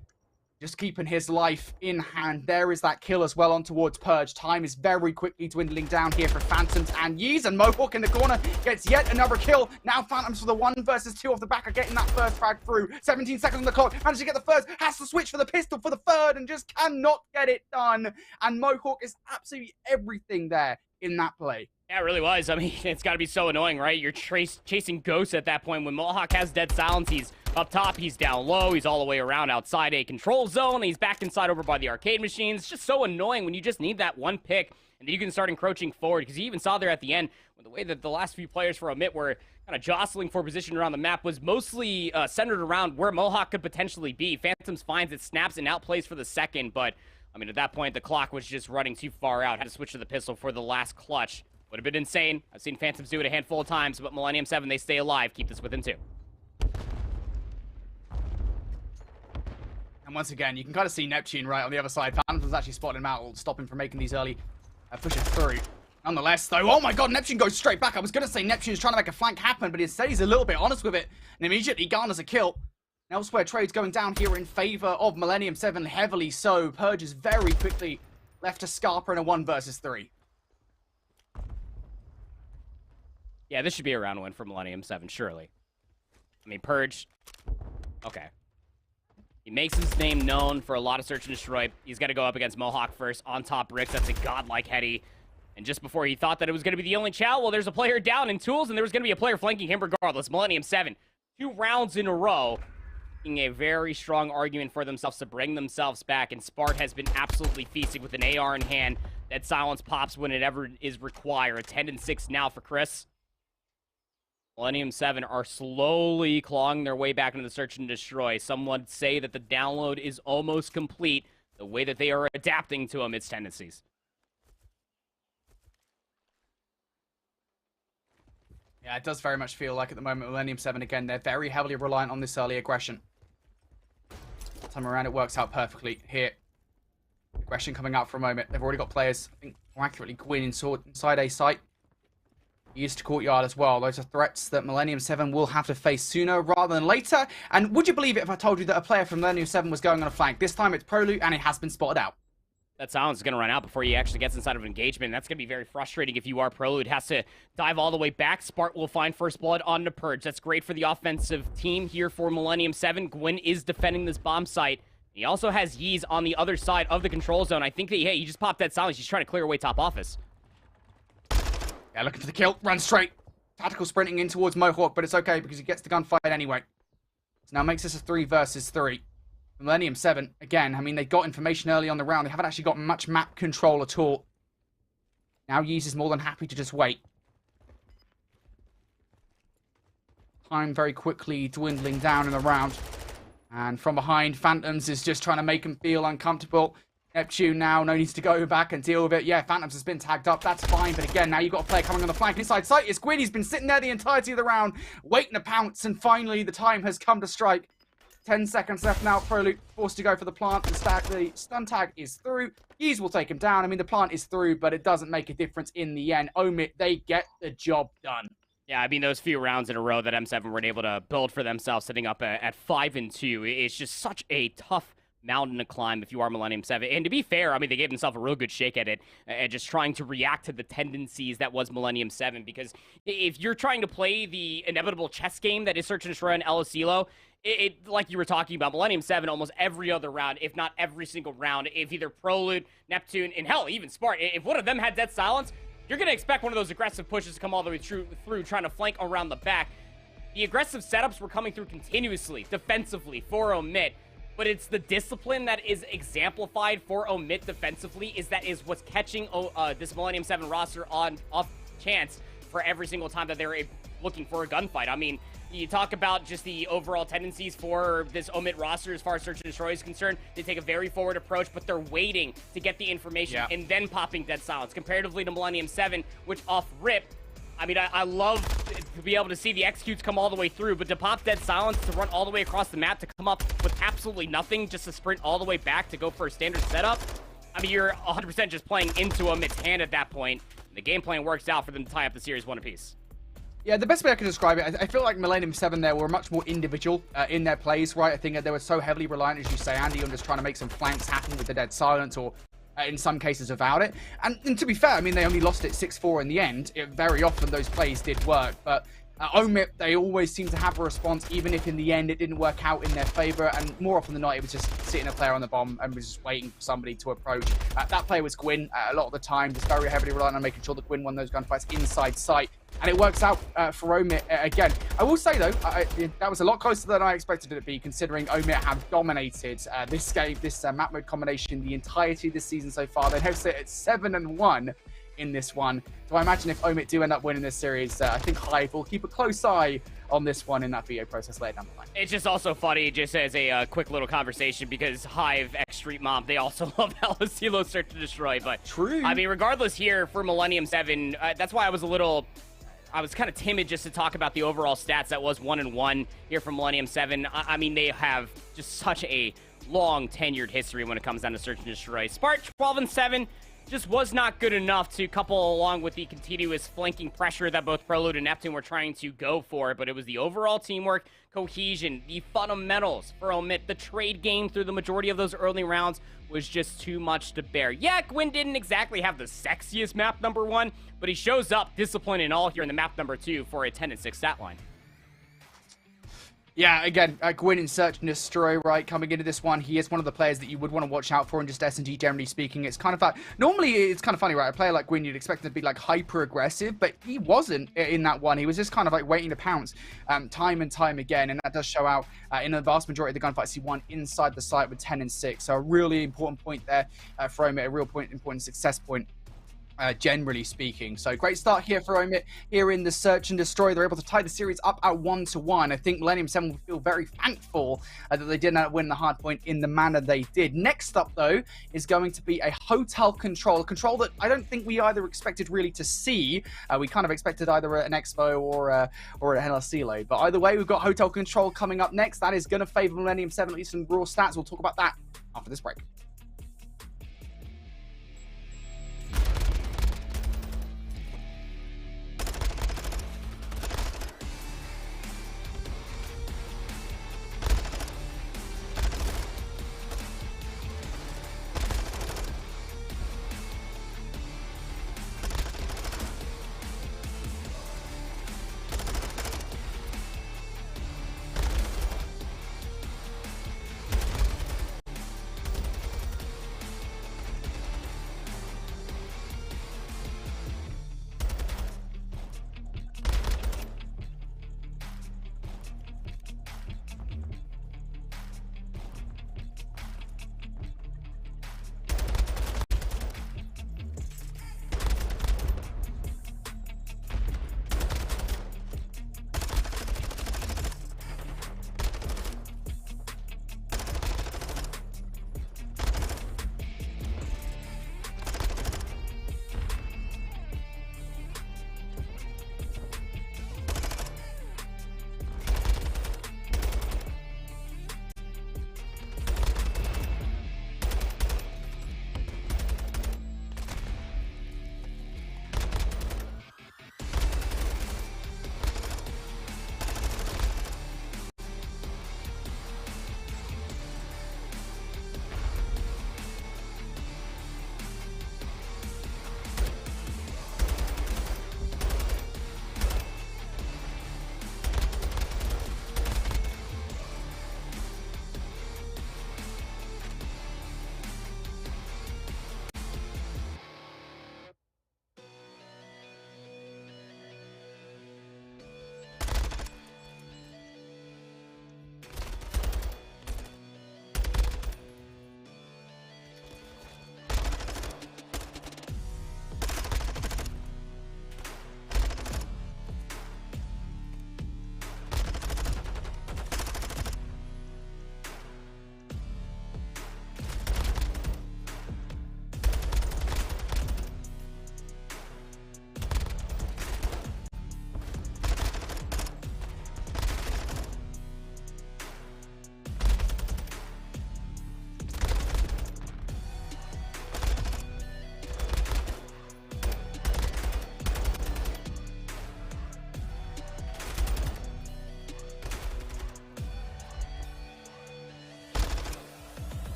Just keeping his life in hand. There is that kill as well on towards Purge. Time is very quickly dwindling down here for Phantoms and Yeez. And Mohawk in the corner gets yet another kill. Now Phantoms for the 1 versus 2 off the back are getting that first frag through. 17 seconds on the clock. Managed to get the first. Has to switch for the pistol for the third and just cannot get it done. And Mohawk is absolutely everything there in that play. Yeah, it really was. I mean, it's got to be so annoying, right? You're chasing ghosts at that point when Mohawk has dead silence. He's up top, he's down low, he's all the way around outside a control zone, and he's back inside over by the arcade machines. It's just so annoying when you just need that one pick, and then you can start encroaching forward, because you even saw there at the end, with the way that the last few players for Omit were kind of jostling for position around the map was mostly centered around where Mohawk could potentially be. Phantoms finds it, snaps, and outplays for the second, but, I mean, at that point, the clock was just running too far out. Had to switch to the pistol for the last clutch. Would have been insane. I've seen Phantoms do it a handful of times, but Millennium 7, they stay alive. Keep this within 2. And once again, you can kind of see Neptune right on the other side. Phantoms actually spotted him out, will stop him from making these early pushes through. Nonetheless, though, oh my god, Neptune goes straight back. I was going to say Neptune's trying to make a flank happen, but instead he's a little bit honest with it, and immediately garners a kill. And elsewhere, trades going down here in favor of Millennium 7, heavily so. Purge is very quickly left to Scarpa in a 1 versus 3. Yeah, this should be a round win for Millennium 7, surely. I mean, Purge, okay. He makes his name known for a lot of search and destroy. He's got to go up against Mohawk first, on top Ricks. That's a godlike heady. And just before he thought that it was going to be the only chow, well, there's a player down in tools, and there was going to be a player flanking him regardless. Millennium 7, 2 rounds in a row, making a very strong argument for themselves to bring themselves back, and Spart has been absolutely feasting with an AR in hand. That silence pops when it ever is required. A 10 and 6 now for Chris. Millennium 7 are slowly clawing their way back into the search and destroy. Some would say that the download is almost complete. The way that they are adapting to its tendencies. Yeah, it does very much feel like at the moment, Millennium 7, again, they're very heavily reliant on this early aggression. Time around, it works out perfectly here. Aggression coming out for a moment. They've already got players, I think, more accurately, Gwyn inside a site. Used to Courtyard as well. Those are threats that Millennium 7 will have to face sooner rather than later. And would you believe it if I told you that a player from Millennium 7 was going on a flank? This time it's Prolute, and it has been spotted out. That silence is going to run out before he actually gets inside of an engagement. That's going to be very frustrating if you are Prelude. Has to dive all the way back. Spart will find first blood on the Purge. That's great for the offensive team here for Millennium 7. Gwyn is defending this bomb site. He also has Yeez on the other side of the control zone. I think that, hey, he just popped that silence. He's trying to clear away top office. Yeah, looking for the kill. Run straight. Tactical sprinting in towards Mohawk, but it's okay because he gets the gunfight anyway. So now makes this a 3 versus 3. Millennium 7, again, I mean, they got information early on the round. They haven't actually got much map control at all. Now Yeez is more than happy to just wait. Time very quickly dwindling down in the round. And from behind, Phantoms is just trying to make him feel uncomfortable. Neptune now, no needs to go back and deal with it. Yeah, Phantoms has been tagged up, that's fine. But again, now you've got a player coming on the flank inside sight. It's Gwyn, he's been sitting there the entirety of the round, waiting to pounce. And finally, the time has come to strike. 10 seconds left now. Prelude forced to go for the plant. The stun tag is through. Yeez will take him down. I mean, the plant is through, but it doesn't make a difference in the end. Omit, they get the job done. Yeah, I mean, those few rounds in a row that M7 were able to build for themselves, sitting up at 5-2, it's just such a tough mountain to climb if you are Millennium 7. And to be fair, I mean, they gave themselves a real good shake at it, and just trying to react to the tendencies that was Millennium 7. Because if you're trying to play the inevitable chess game that is Search and Destroy and El Asilo, it like you were talking about, Millennium 7 almost every other round, if not every single round, if either Prelude, Neptune, and hell, even Spart, if one of them had dead silence, you're going to expect one of those aggressive pushes to come all the way through trying to flank around the back. The aggressive setups were coming through continuously, defensively, for Omit. But it's the discipline that is exemplified for Omit defensively is what's catching this Millennium 7 roster off chance for every single time that they're looking for a gunfight. I mean, you talk about just the overall tendencies for this Omit roster as far as Search and Destroy is concerned. They take a very forward approach, but they're waiting to get the information and then popping dead silence. Comparatively to Millennium 7, which off rip, I mean, I love to be able to see the executes come all the way through, but to pop dead silence, to run all the way across the map, to come up with absolutely nothing, just to sprint all the way back to go for a standard setup, I mean, you're 100% just playing into Omit's hand at that point. The game plan works out for them to tie up the series one apiece. Yeah, the best way I can describe it, I feel like Millennium 7 there were much more individual in their plays, right? I think that they were so heavily reliant, as you say, Andy, on just trying to make some flanks happen with the dead silence, or in some cases without it. And to be fair, I mean, they only lost it 6-4 in the end. Very often those plays did work, but Omit, they always seem to have a response, even if in the end it didn't work out in their favor. And more often than not, it was just sitting a player on the bomb and was just waiting for somebody to approach. That player was Gwyn a lot of the time, just very heavily reliant on making sure that Gwyn won those gunfights inside sight. And it works out for Omit again. I will say, though, that was a lot closer than I expected it to be, considering Omit have dominated this game, this map mode combination, the entirety of this season so far. They have sit at 7-1 in this one. So I imagine if Omit do end up winning this series, I think Hive will keep a close eye on this one in that video process later down the line. It's just also funny, just as a quick little conversation, because Hive, X Street Mom, they also love El Asilo Search to Destroy. But true. I mean, regardless here for Millennium 7, that's why I was kind of timid just to talk about the overall stats. That was 1-1 here from Millennium 7. I mean, they have just such a long tenured history when it comes down to Search and Destroy. Spart 12-7 just was not good enough to couple along with the continuous flanking pressure that both Prelude and Neptune were trying to go for. But it was the overall teamwork, cohesion, the fundamentals for Omit. The trade game through the majority of those early rounds was just too much to bear. Yeah, Gwyn didn't exactly have the sexiest map number 1, but he shows up discipline and all here in the map number 2 for a 10-6 stat line. Yeah, again, Gwyn in Search and Destroy, right, coming into this one, he is one of the players that you would want to watch out for in just S&G, generally speaking. It's kind of like, normally it's kind of funny, right, a player like Gwyn, you'd expect him to be, like, hyper-aggressive, but he wasn't in that one. He was just kind of, like, waiting to pounce time and time again, and that does show out in the vast majority of the gunfights he won inside the site with 10-6. So a really important point there for Omit, a real important success point. Generally speaking. So great start here for Omit here in the Search and Destroy. They're able to tie the series up at 1-1. I think Millennium 7 will feel very thankful that they did not win the hard point in the manner they did. Next up, though, is going to be a Hotel Control. A control that I don't think we either expected really to see. We kind of expected either an Expo or an El Asilo. But either way, we've got Hotel Control coming up next. That is going to favor Millennium 7, at least in raw stats. We'll talk about that after this break.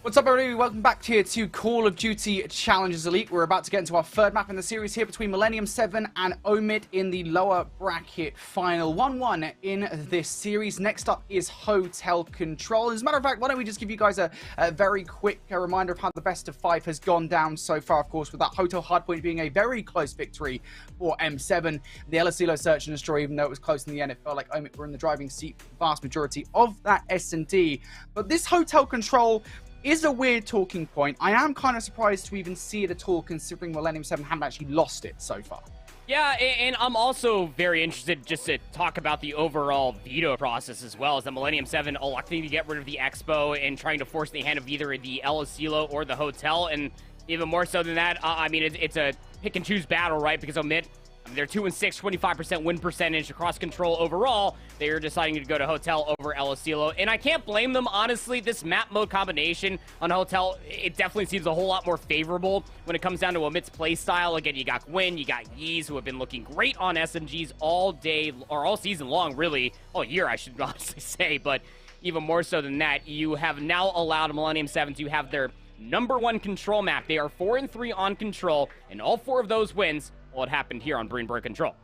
What's up, everybody? Welcome back here to Call of Duty Challengers Elite. We're about to get into our third map in the series here between Millennium 7 and Omid in the lower bracket final. 1-1 in this series. Next up is Hotel Control. As a matter of fact, why don't we just give you guys a very quick reminder of how the best of 5 has gone down so far, of course, with that Hotel Hardpoint being a very close victory for M7. The El Asilo Search and Destroy, even though it was close in the end, it felt like Omid were in the driving seat for the vast majority of that S&D. But this Hotel Control is a weird talking point. I am kind of surprised to even see it at all, considering Millennium 7 haven't actually lost it so far. Yeah, and I'm also very interested just to talk about the overall veto process as well, as the Millennium 7 electing to get rid of the Expo and trying to force the hand of either the El Asilo or the Hotel, and even more so than that, I mean, it's a pick-and-choose battle, right? Because Omid, they're 2-6, 25% win percentage across Control overall. They are deciding to go to Hotel over El Asilo, and I can't blame them, honestly. This map mode combination on Hotel, it definitely seems a whole lot more favorable when it comes down to Omid's play style. Again, you got Gwyn, you got Yeez, who have been looking great on SMGs all day, or all season long, really. All year, I should honestly say, but even more so than that, you have now allowed Millennium 7 to have their #1 Control map. They are 4-3 on Control, and all 4 of those wins, well, it happened here on Greenberg Control.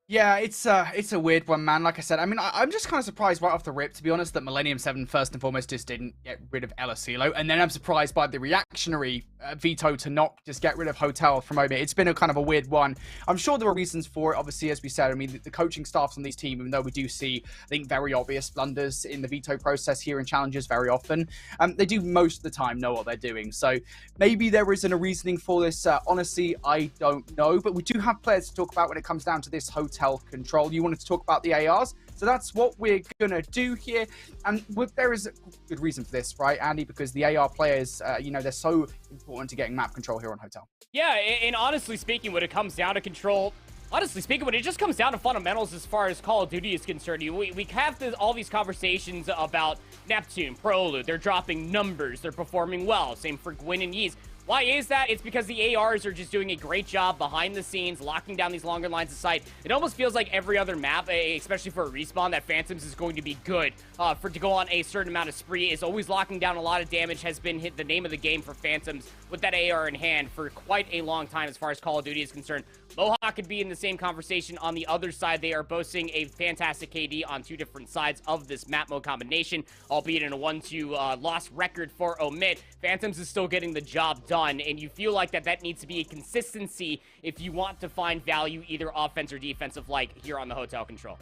Yeah, it's a weird one, man. Like I said, I mean, I'm just kind of surprised right off the rip, to be honest, that Millennium 7 first and foremost just didn't get rid of El Asilo, and then I'm surprised by the reactionary veto to not just get rid of Hotel from Omid. It's been a kind of a weird one. I'm sure there are reasons for it, obviously, as we said. I mean, the coaching staffs on these teams, even though we do see, I think, very obvious blunders in the veto process here in Challenges very often, they do most of the time know what they're doing. So maybe there isn't a reasoning for this. Honestly, I don't know, but we do have players to talk about when it comes down to this Hotel Control. You wanted to talk about the ARs, so that's what we're gonna do here, and there is a good reason for this, right, Andy? Because the AR players, you know, they're so important to getting map control here on Hotel. Yeah, and honestly speaking, when it comes down to Control, honestly speaking, when it just comes down to fundamentals as far as Call of Duty is concerned, we have all these conversations about Neptune, Prelude, they're dropping numbers, they're performing well, same for Gwyn and Yeez. Why is that? It's because the ARs are just doing a great job behind the scenes, locking down these longer lines of sight. It almost feels like every other map, especially for a respawn, that Phantoms is going to be good. To go on a certain amount of spree is always locking down a lot of damage, has been the name of the game for Phantoms with that AR in hand for quite a long time as far as Call of Duty is concerned. Mohawk could be in the same conversation on the other side. They are boasting a fantastic KD on 2 different sides of this map mode combination, albeit in a 1-2 loss record for Omid. Phantoms is still getting the job done, and you feel like that needs to be a consistency if you want to find value either offense or defensive, like here on the Hotel Control.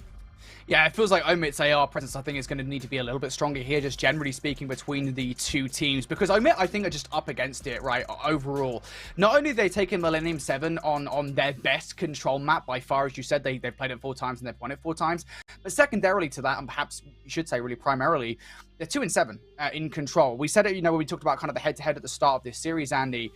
Yeah, it feels like Omid's AR presence, I think, is going to need to be a little bit stronger here, just generally speaking, between the two teams. Because Omid, I think, are just up against it, right, overall. Not only have they taken Millennium 7 on their best control map by far, as you said, they've played it 4 times and they've won it 4 times. But secondarily to that, and perhaps you should say really primarily, they're 2-7 in Control. We said it, you know, when we talked about kind of the head-to-head at the start of this series, Andy.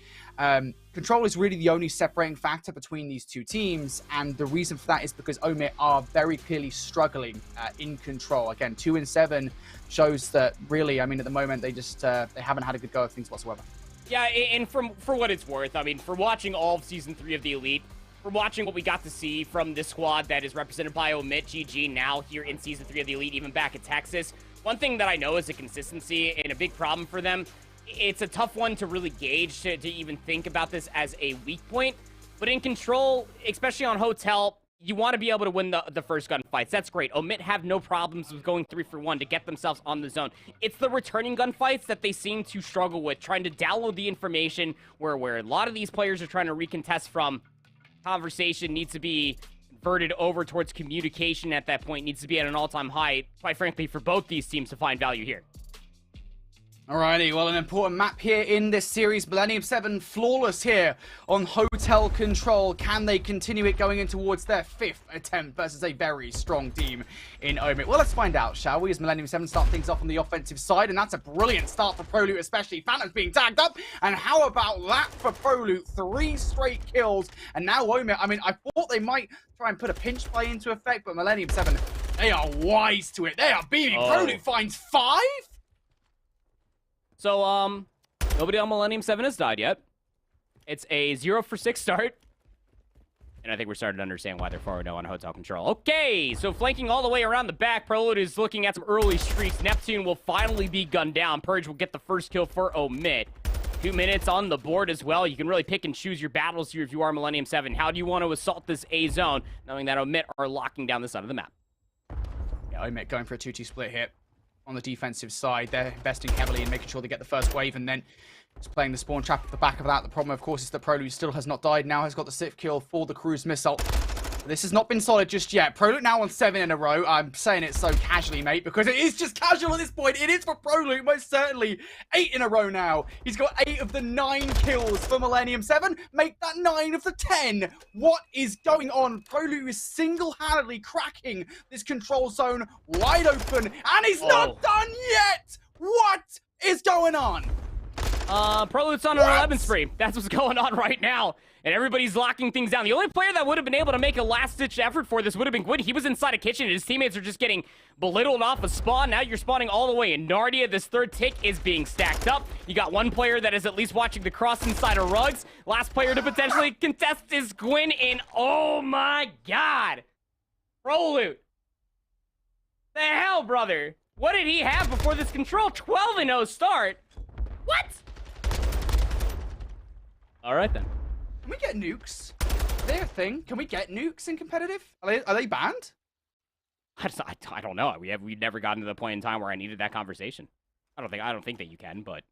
Control is really the only separating factor between these two teams, and the reason for that is because Omid are very clearly struggling in Control. Again, 2-7 shows that really, I mean, at the moment, they just they haven't had a good go of things whatsoever. Yeah, and for what it's worth, I mean, for watching all of Season 3 of the Elite, for watching what we got to see from this squad that is represented by Omid, GG, now here in Season 3 of the Elite, even back at Texas, one thing that I know is a consistency and a big problem for them. It's a tough one to really gauge, to even think about this as a weak point. But in Control, especially on Hotel, you want to be able to win the first gunfights. That's great. Omid have no problems with going 3 for 1 to get themselves on the zone. It's the returning gunfights that they seem to struggle with, trying to download the information where a lot of these players are trying to recontest from. Conversation needs to be converted over towards communication at that point, needs to be at an all-time high, quite frankly, for both these teams to find value here. Alrighty, well, an important map here in this series. Millennium 7 flawless here on Hotel Control. Can they continue it going in towards their 5th attempt versus a very strong team in Omid? Well, let's find out, shall we, as Millennium 7 start things off on the offensive side, and that's a brilliant start for Prelude, especially Phantoms being tagged up, and how about that for Prelude? 3 straight kills, and now Omid, I mean, I thought they might try and put a pinch play into effect, but Millennium 7, they are wise to it. They are beaming. Prelude finds 5? So, nobody on Millennium 7 has died yet. It's a 0 for 6 start. And I think we're starting to understand why they're 4-0 on hotel control. Okay, so flanking all the way around the back, Prelude is looking at some early streaks. Neptune will finally be gunned down. Purge will get the first kill for Omit. 2 minutes on the board as well. You can really pick and choose your battles here if you are Millennium 7. How do you want to assault this A zone, knowing that Omit are locking down the side of the map? Yeah, Omit going for a 2-2 split here. On the defensive side, they're investing heavily in making sure they get the first wave, and then just playing the spawn trap at the back of that. The problem, of course, is that Prelude still has not died. Now has got the 6th kill for the cruise missile. This has not been solid just yet. Prelude now on 7 in a row. I'm saying it so casually, mate, because it is just casual at this point. It is for Prelude, most certainly. 8 in a row now. He's got 8 of the 9 kills for Millennium 7. Make that 9 of the 10. What is going on? Prelude is single-handedly cracking this control zone wide open, and he's not done yet! What is going on? Prelude's on an 11 spree. That's what's going on right now. And everybody's locking things down. The only player that would have been able to make a last-ditch effort for this would have been Gwyn. He was inside a kitchen, and his teammates are just getting belittled off a spawn. Now you're spawning all the way in Nardia. This 3rd tick is being stacked up. You got one player that is at least watching the cross inside of Rugs. Last player to potentially contest is Gwyn in. Oh my god. Prelude. The hell, brother? What did he have before this control? 12-0 start. What? All right, then. Can we get nukes? Are they a thing? Can we get nukes in competitive? Are they banned? I don't know. We've never gotten to the point in time where I needed that conversation. I don't think that you can, but.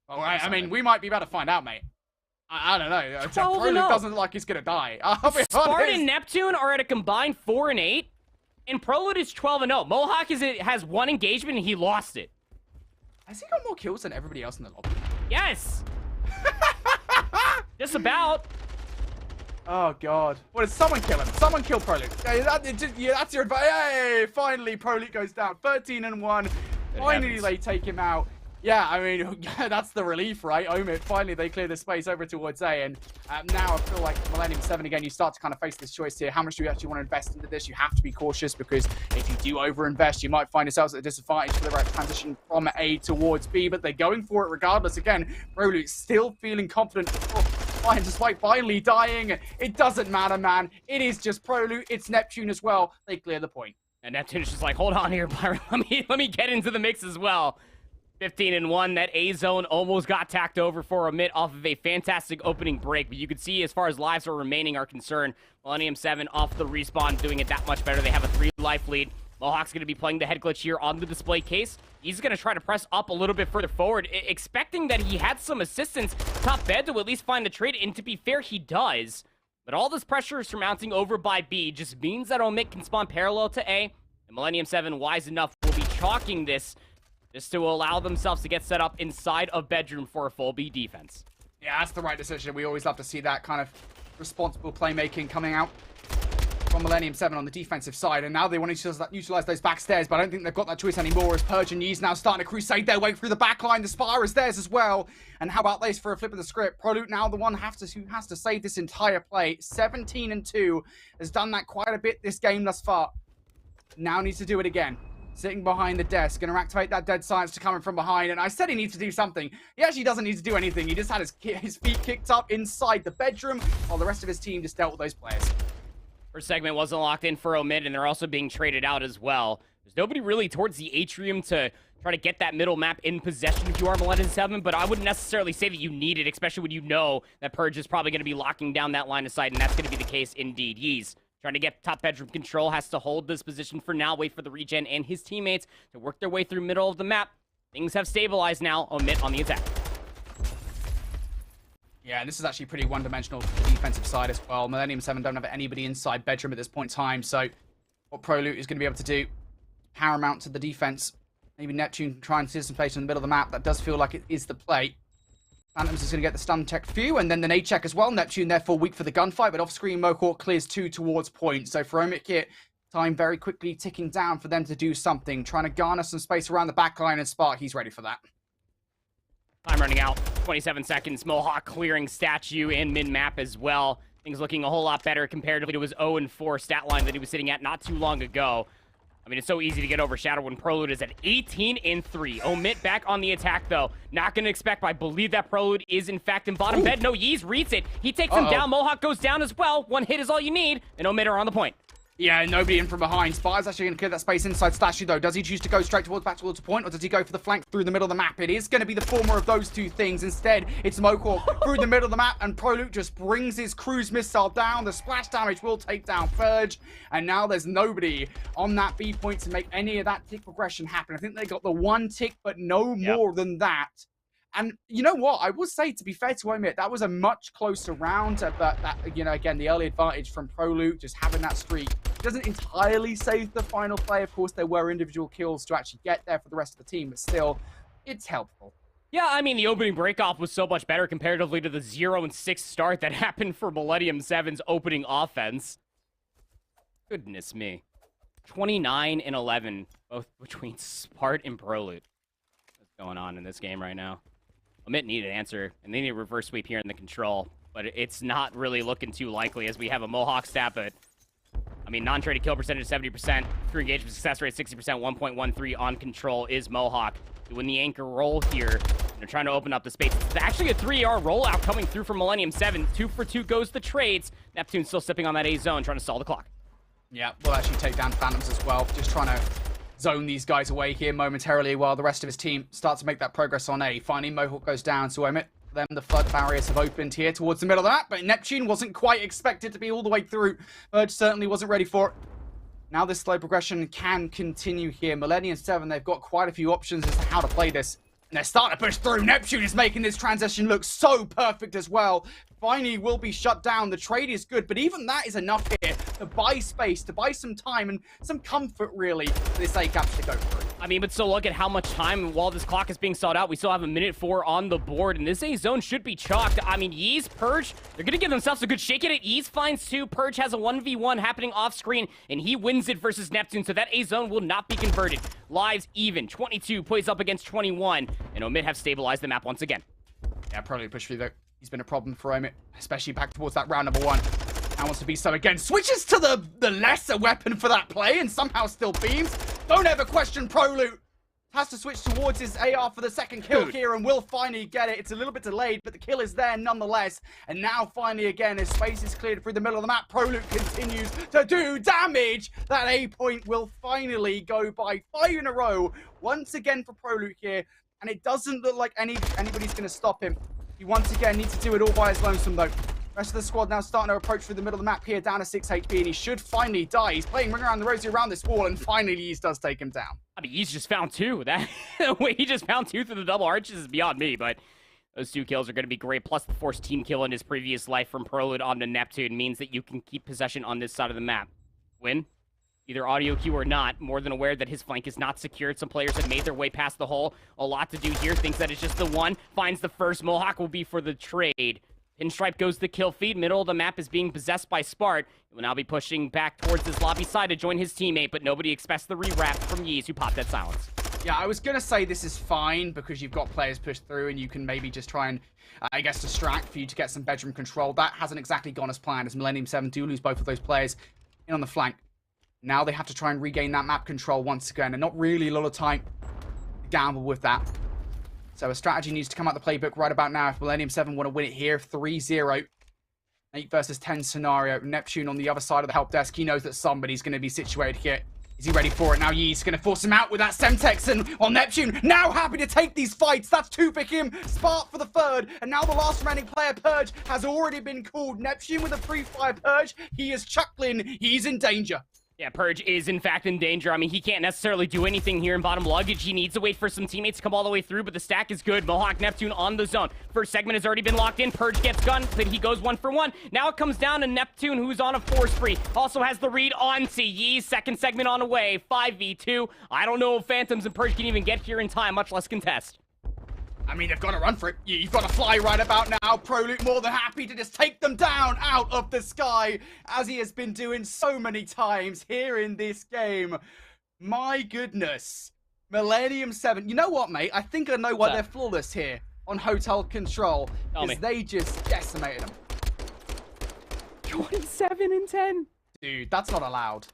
All right. I mean, we might be about to find out, mate. I don't know. Prelude doesn't look like he's gonna die. Spartan and Neptune are at a combined 4 and 8, and Prelude is 12-0. Mohawk has 1 engagement and he lost it. Has he got more kills than everybody else in the lobby? Yes. Just about. Oh god. What is someone kill him? Someone kill Prelude. That's your advice. Hey, finally Prelude goes down. 13-1. Finally they take him out. Yeah, I mean, that's the relief, right? Omit, finally they clear the space over towards A, and now I feel like Millennium 7 again, you start to kind of face this choice here. How much do you actually want to invest into this? You have to be cautious, because if you do overinvest, you might find yourselves at a disadvantage for the right transition from A towards B, but they're going for it regardless. Again, Prelude still feeling confident. Despite finally dying, it doesn't matter, man. It is just Prelude. It's Neptune as well. They clear the point. And Neptune's just like, hold on here, Byron. Let me get into the mix as well. 15-1. That A zone almost got tacked over for Omit off of a fantastic opening break. But you can see, as far as lives are remaining are concerned, Millennium 7 off the respawn doing it that much better. They have a 3-life lead. Mohawk's going to be playing the head glitch here on the display case. He's going to try to press up a little bit further forward, expecting that he had some assistance top bed to at least find the trade. And to be fair, he does. But all this pressure is surmounting over by B just means that Omit can spawn parallel to A. And Millennium 7, wise enough, will be chalking this just to allow themselves to get set up inside of bedroom for a full B defense. Yeah, that's the right decision. We always love to see that kind of responsible playmaking coming out from Millennium 7 on the defensive side, and now they want to utilize those backstairs, but I don't think they've got that choice anymore, as Purge and Yeez now starting to crusade their way through the backline. The Spire is theirs as well, and how about this for a flip of the script? Prelude now the one who has to save this entire play. 17-2, has done that quite a bit this game thus far. Now needs to do it again. Sitting behind the desk, going to activate that dead science to coming from behind, and I said he needs to do something. He actually doesn't need to do anything. He just had his feet kicked up inside the bedroom, while the rest of his team just dealt with those players. First segment wasn't locked in for Omit, and they're also being traded out as well. There's nobody really towards the atrium to try to get that middle map in possession if you are Millennium 7, but I wouldn't necessarily say that you need it, especially when you know that Purge is probably going to be locking down that line of sight, and that's going to be the case indeed. Yeez trying to get top bedroom control, has to hold this position for now, wait for the regen and his teammates to work their way through middle of the map. Things have stabilized now. Omit on the attack. Yeah, this is actually pretty one-dimensional for the defensive side as well. Millennium 7 don't have anybody inside bedroom at this point in time, so what Prelude is going to be able to do, paramount to the defense. Maybe Neptune trying to see some place in the middle of the map. That does feel like it is the play. Phantoms is going to get the stun tech few, and then the nade check as well. Neptune therefore weak for the gunfight, but off-screen Mohawk clears 2 towards point. So for Omit here, time very quickly ticking down for them to do something, trying to garner some space around the backline, and Spark, he's ready for that. Time running out. 27 seconds. Mohawk clearing statue and mid-map as well. Things looking a whole lot better comparatively to his 0-4 stat line that he was sitting at not too long ago. I mean, it's so easy to get overshadowed when Prelude is at 18-3. Omit back on the attack, though. Not going to expect, but I believe that Prelude is, in fact, in bottom bed. No, Yeez reads it. He takes him down. Mohawk goes down as well. One hit is all you need, and Omit are on the point. Yeah, nobody in from behind. Spire's actually going to clear that space inside Stashy, though. Does he choose to go straight back towards the point, or does he go for the flank through the middle of the map? It is going to be the former of those two things. Instead, it's Mohawk through the middle of the map, and Prelude just brings his cruise missile down. The splash damage will take down Purge, and now there's nobody on that B point to make any of that tick progression happen. I think they got the one tick, but no more than that. And you know what? I will say, to be fair to Omit, that was a much closer round. But that, you know, again, the early advantage from Prelude, just having that streak, doesn't entirely save the final play. Of course, there were individual kills to actually get there for the rest of the team, but still, it's helpful. Yeah, I mean, the opening breakoff was so much better comparatively to the 0-6 start that happened for Millennium 7's opening offense. Goodness me. 29-11, both between Spart and Prelude. What's going on in this game right now? Omit need an answer, and they need a reverse sweep here in the control, but it's not really looking too likely as we have a Mohawk stat, but I mean, non-traded kill percentage 70%, through engagement success rate 60%, 1.13 on control is Mohawk. Doing the anchor roll here. They're trying to open up the space. It's actually a 3-AR rollout coming through from Millennium 7. 2 for 2 goes the trades. Neptune still sipping on that A zone, trying to stall the clock. Yeah, we'll actually take down Phantoms as well. Just trying to zone these guys away here momentarily while the rest of his team starts to make that progress on A. Finally, Mohawk goes down, so Omit. Then the flood barriers have opened here towards the middle of the map, but Neptune wasn't quite expected to be all the way through. Purge certainly wasn't ready for it. Now this slow progression can continue here. Millennium 7, they've got quite a few options as to how to play this. And they're starting to push through. Neptune is making this transition look so perfect as well. Finally will be shut down. The trade is good, but even that is enough here to buy space, to buy some time and some comfort, really, for this A-Caps to go through. I mean, but still look at how much time while this clock is being sought out. We still have 1:04 on the board, and this A zone should be chalked. I mean, Yeez, Purge, they're going to give themselves a good shake at it. Yeez finds 2. Purge has a 1v1 happening off screen, and he wins it versus Neptune, so that A zone will not be converted. Lives even. 22 plays up against 21, and Omit have stabilized the map once again. Yeah, probably push through though. He's been a problem for Omit, especially back towards that round number 1. Now wants to be so again. Switches to the lesser weapon for that play and somehow still beams. Don't ever question Prelude. Has to switch towards his AR for the second kill here and will finally get it. It's a little bit delayed, but the kill is there nonetheless. And now finally again, as space is cleared through the middle of the map, Prelude continues to do damage. That A point will finally go by 5 in a row. Once again for Prelude here. And it doesn't look like anybody's going to stop him. He once again needs to do it all by his lonesome though. Rest of the squad now starting to approach through the middle of the map here, down to 6 HP, and he should finally die. He's playing Ring Around the Rosie around this wall, and finally Yeez does take him down. I mean, Yeez just found 2. That the way he just found 2 through the double arches is beyond me, but those 2 kills are going to be great. Plus the forced team kill in his previous life from Prelude onto Neptune means that you can keep possession on this side of the map. Win? Either audio cue or not, more than aware that his flank is not secured. Some players have made their way past the hole. A lot to do here. Thinks that it's just the one. Finds the first. Mohawk will be for the trade. Pinstripe goes the kill feed. Middle of the map is being possessed by Spart. He will now be pushing back towards his lobby side to join his teammate, but nobody expects the rewrap from Yeez, who popped that silence. Yeah, I was going to say this is fine because you've got players pushed through and you can maybe just try and, I guess, distract for you to get some bedroom control. That hasn't exactly gone as planned as Millennium 7 do lose both of those players in on the flank. Now they have to try and regain that map control once again, and not really a lot of time to gamble with that. So a strategy needs to come out the playbook right about now if Millennium 7 want to win it here. 3-0. 8 versus 10 scenario. Neptune on the other side of the help desk. He knows that somebody's going to be situated here. Is he ready for it? Now Yeez going to force him out with that Semtex, and on Neptune now happy to take these fights. That's 2 for him. Spart for the 3rd, and now the last remaining player, Purge, has already been called. Neptune with a free-fire Purge. He is chuckling. He's in danger. Yeah, Purge is, in fact, in danger. I mean, he can't necessarily do anything here in bottom luggage. He needs to wait for some teammates to come all the way through, but the stack is good. Mohawk, Neptune on the zone. First segment has already been locked in. Purge gets gunned, but he goes 1 for 1. Now it comes down to Neptune, who's on a 4 spree. Also has the read on to Yeez. Second segment on the way. 5v2. I don't know if Phantoms and Purge can even get here in time, much less contest. I mean, they've got to run for it. You've got to fly right about now. Prelude more than happy to just take them down out of the sky, as he has been doing so many times here in this game. My goodness. Millennium 7. You know what, mate? I think I know why they're flawless here on Hotel Control. Because they just decimated them. 27-10. Dude, that's not allowed.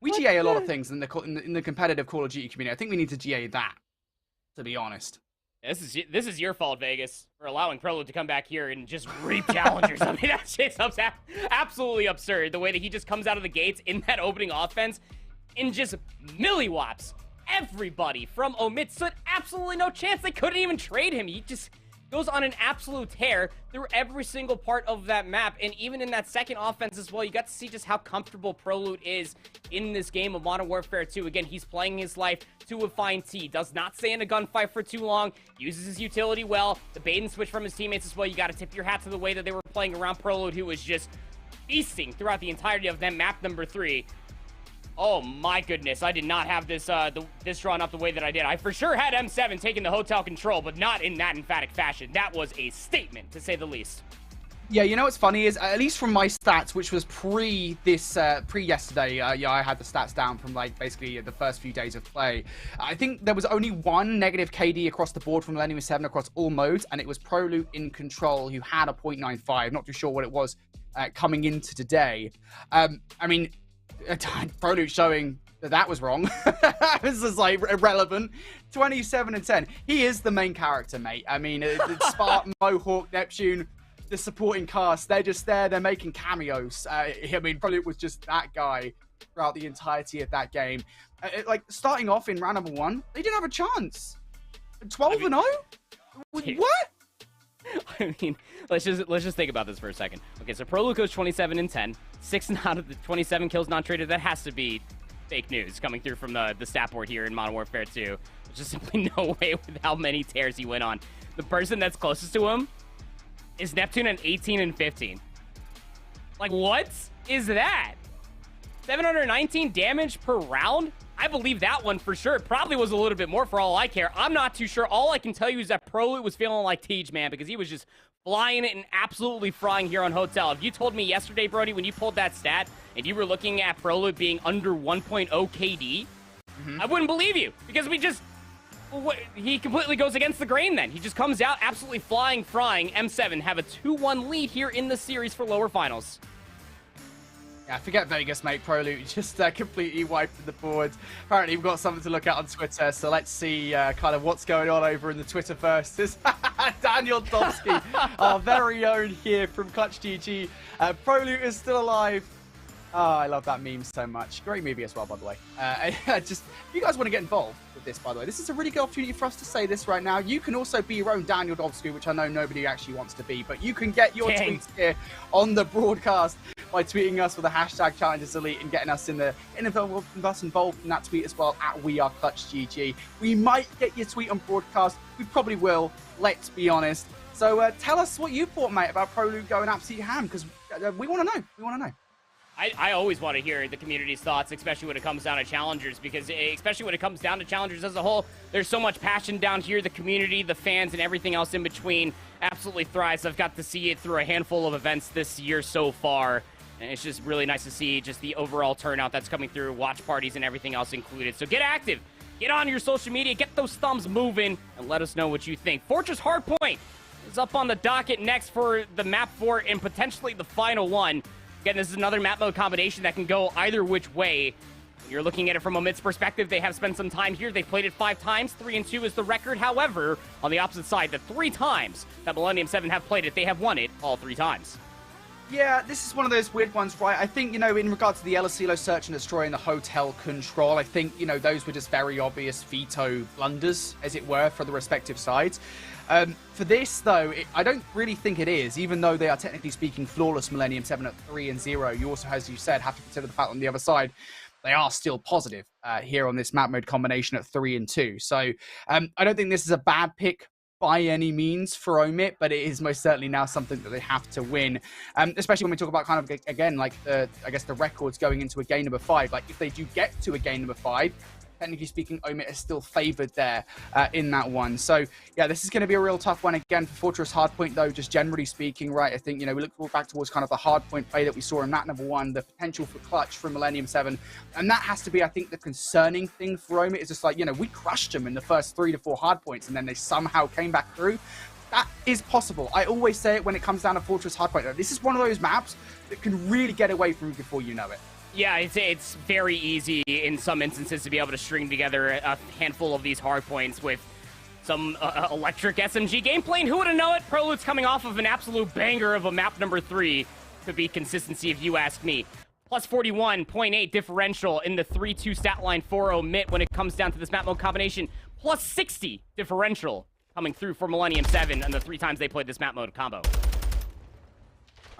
We GA a lot of things in the competitive Call of Duty community. I think we need to GA that, to be honest. This is your fault, Vegas, for allowing Prelude to come back here and just reap challengers. I mean, that shit's absolutely absurd. The way that he just comes out of the gates in that opening offense and just milliwaps everybody from Omid. Stood absolutely no chance. They couldn't even trade him. He just goes on an absolute tear through every single part of that map. And even in that second offense as well, you got to see just how comfortable Prelude is in this game of Modern Warfare 2. Again, he's playing his life to a fine tee. Does not stay in a gunfight for too long. Uses his utility well. The bait and switch from his teammates as well. You got to tip your hat to the way that they were playing around Prelude, who was just feasting throughout the entirety of that map number 3. Oh my goodness, I did not have this this drawn up the way that I did. I for sure had M7 taking the hotel control, but not in that emphatic fashion. That was a statement, to say the least. Yeah, you know what's funny is, at least from my stats, which was pre-yesterday, yeah, I had the stats down from, like, basically the first few days of play. I think there was only one negative KD across the board from Millennium 7 across all modes, and it was Prolute in control, who had a 0.95. Not too sure what it was coming into today. I mean, Prolute showing that was wrong. This is like irrelevant. 27 and 10. He is the main character, mate. I mean, Spartan, Mohawk, Neptune, the supporting cast, they're just there. They're making cameos. I mean, Prolute was just that guy throughout the entirety of that game. Like, starting off in round number 1, they didn't have a chance. 12 and 0? What? I mean, let's just think about this for a second. Okay, so Prolute goes 27 and 10. 6 out of the 27 kills non-traded. That has to be fake news coming through from the stat board here in Modern Warfare 2. There's just simply no way with how many tears he went on. The person that's closest to him is Neptune at 18 and 15. Like, what is that? 719 damage per round? I believe that one for sure. It probably was a little bit more for all I care. I'm not too sure. All I can tell you is that Prolute was feeling like Tej, man, because he was just flying it and absolutely frying here on Hotel. If you told me yesterday, Brody, when you pulled that stat and you were looking at Prolute being under 1.0 KD, I wouldn't believe you, because he completely goes against the grain then. He just comes out absolutely flying, frying. M7 have a 2-1 lead here in the series for lower finals. Yeah, forget Vegas, mate. Prolute just completely wiped the board. Apparently, we've got something to look at on Twitter, so let's see kind of what's going on over in the Twitter first. Is Daniel Dobsky, our very own here from Clutch GG. Prolute is still alive. Oh, I love that meme so much. Great movie as well, by the way. Just, if you guys want to get involved with this, by the way, this is a really good opportunity for us to say this right now. You can also be your own Daniel Dobsky, which I know nobody actually wants to be, but you can get your tweets here on the broadcast by tweeting us with the hashtag ChallengersElite and getting us involved in that tweet as well at WeAreClutchGG. We might get your tweet on broadcast. We probably will, let's be honest. So tell us what you thought, mate, about Prolute going absolutely ham, because we want to know. We want to know. I always want to hear the community's thoughts, especially when it comes down to challengers, because especially when it comes down to challengers as a whole, there's so much passion down here. The community, the fans, and everything else in between absolutely thrives. I've got to see it through a handful of events this year so far, and it's just really nice to see just the overall turnout that's coming through, watch parties and everything else included. So get active, get on your social media, get those thumbs moving, and let us know what you think. Fortress Hardpoint is up on the docket next for the map 4 and potentially the final one. Again, this is another map mode combination that can go either which way. When you're looking at it from Omid's perspective, they have spent some time here. They've played it 5 times. 3-2 is the record. However, on the opposite side, the 3 times that Millennium 7 have played it, they have won it all 3 times. Yeah, this is one of those weird ones, right? I think, in regard to the El Asilo search and destroy and the hotel control, I think, those were just very obvious veto blunders, as it were, for the respective sides. For this, though, I don't really think it is, even though they are technically speaking flawless Millennium 7 at 3-0. You also, as you said, have to consider the fact on the other side, they are still positive here on this map mode combination at 3-2. So I don't think this is a bad pick by any means for Omid, but it is most certainly now something that they have to win. Especially when we talk about kind of, again, like the records going into a game number 5. Like, if they do get to a game number 5, technically speaking, Omid is still favored there in that one. So, yeah, this is going to be a real tough one again for Fortress Hardpoint, though, just generally speaking, right? I think, we look back towards kind of the Hardpoint play that we saw in map number 1, the potential for clutch from Millennium 7. And that has to be, I think, the concerning thing for Omid. Is just like, we crushed them in the first 3 to 4 Hardpoints, and then they somehow came back through. That is possible. I always say it when it comes down to Fortress Hardpoint. This is one of those maps that can really get away from you before you know it. Yeah, it's very easy in some instances to be able to string together a handful of these hard points with some electric SMG gameplay. And who would have known it? Prolude's coming off of an absolute banger of a map number 3. Could be consistency if you ask me. Plus 41.8 differential in the 3-2 stat line for Omit when it comes down to this map mode combination. Plus 60 differential coming through for Millennium 7 and the 3 times they played this map mode combo.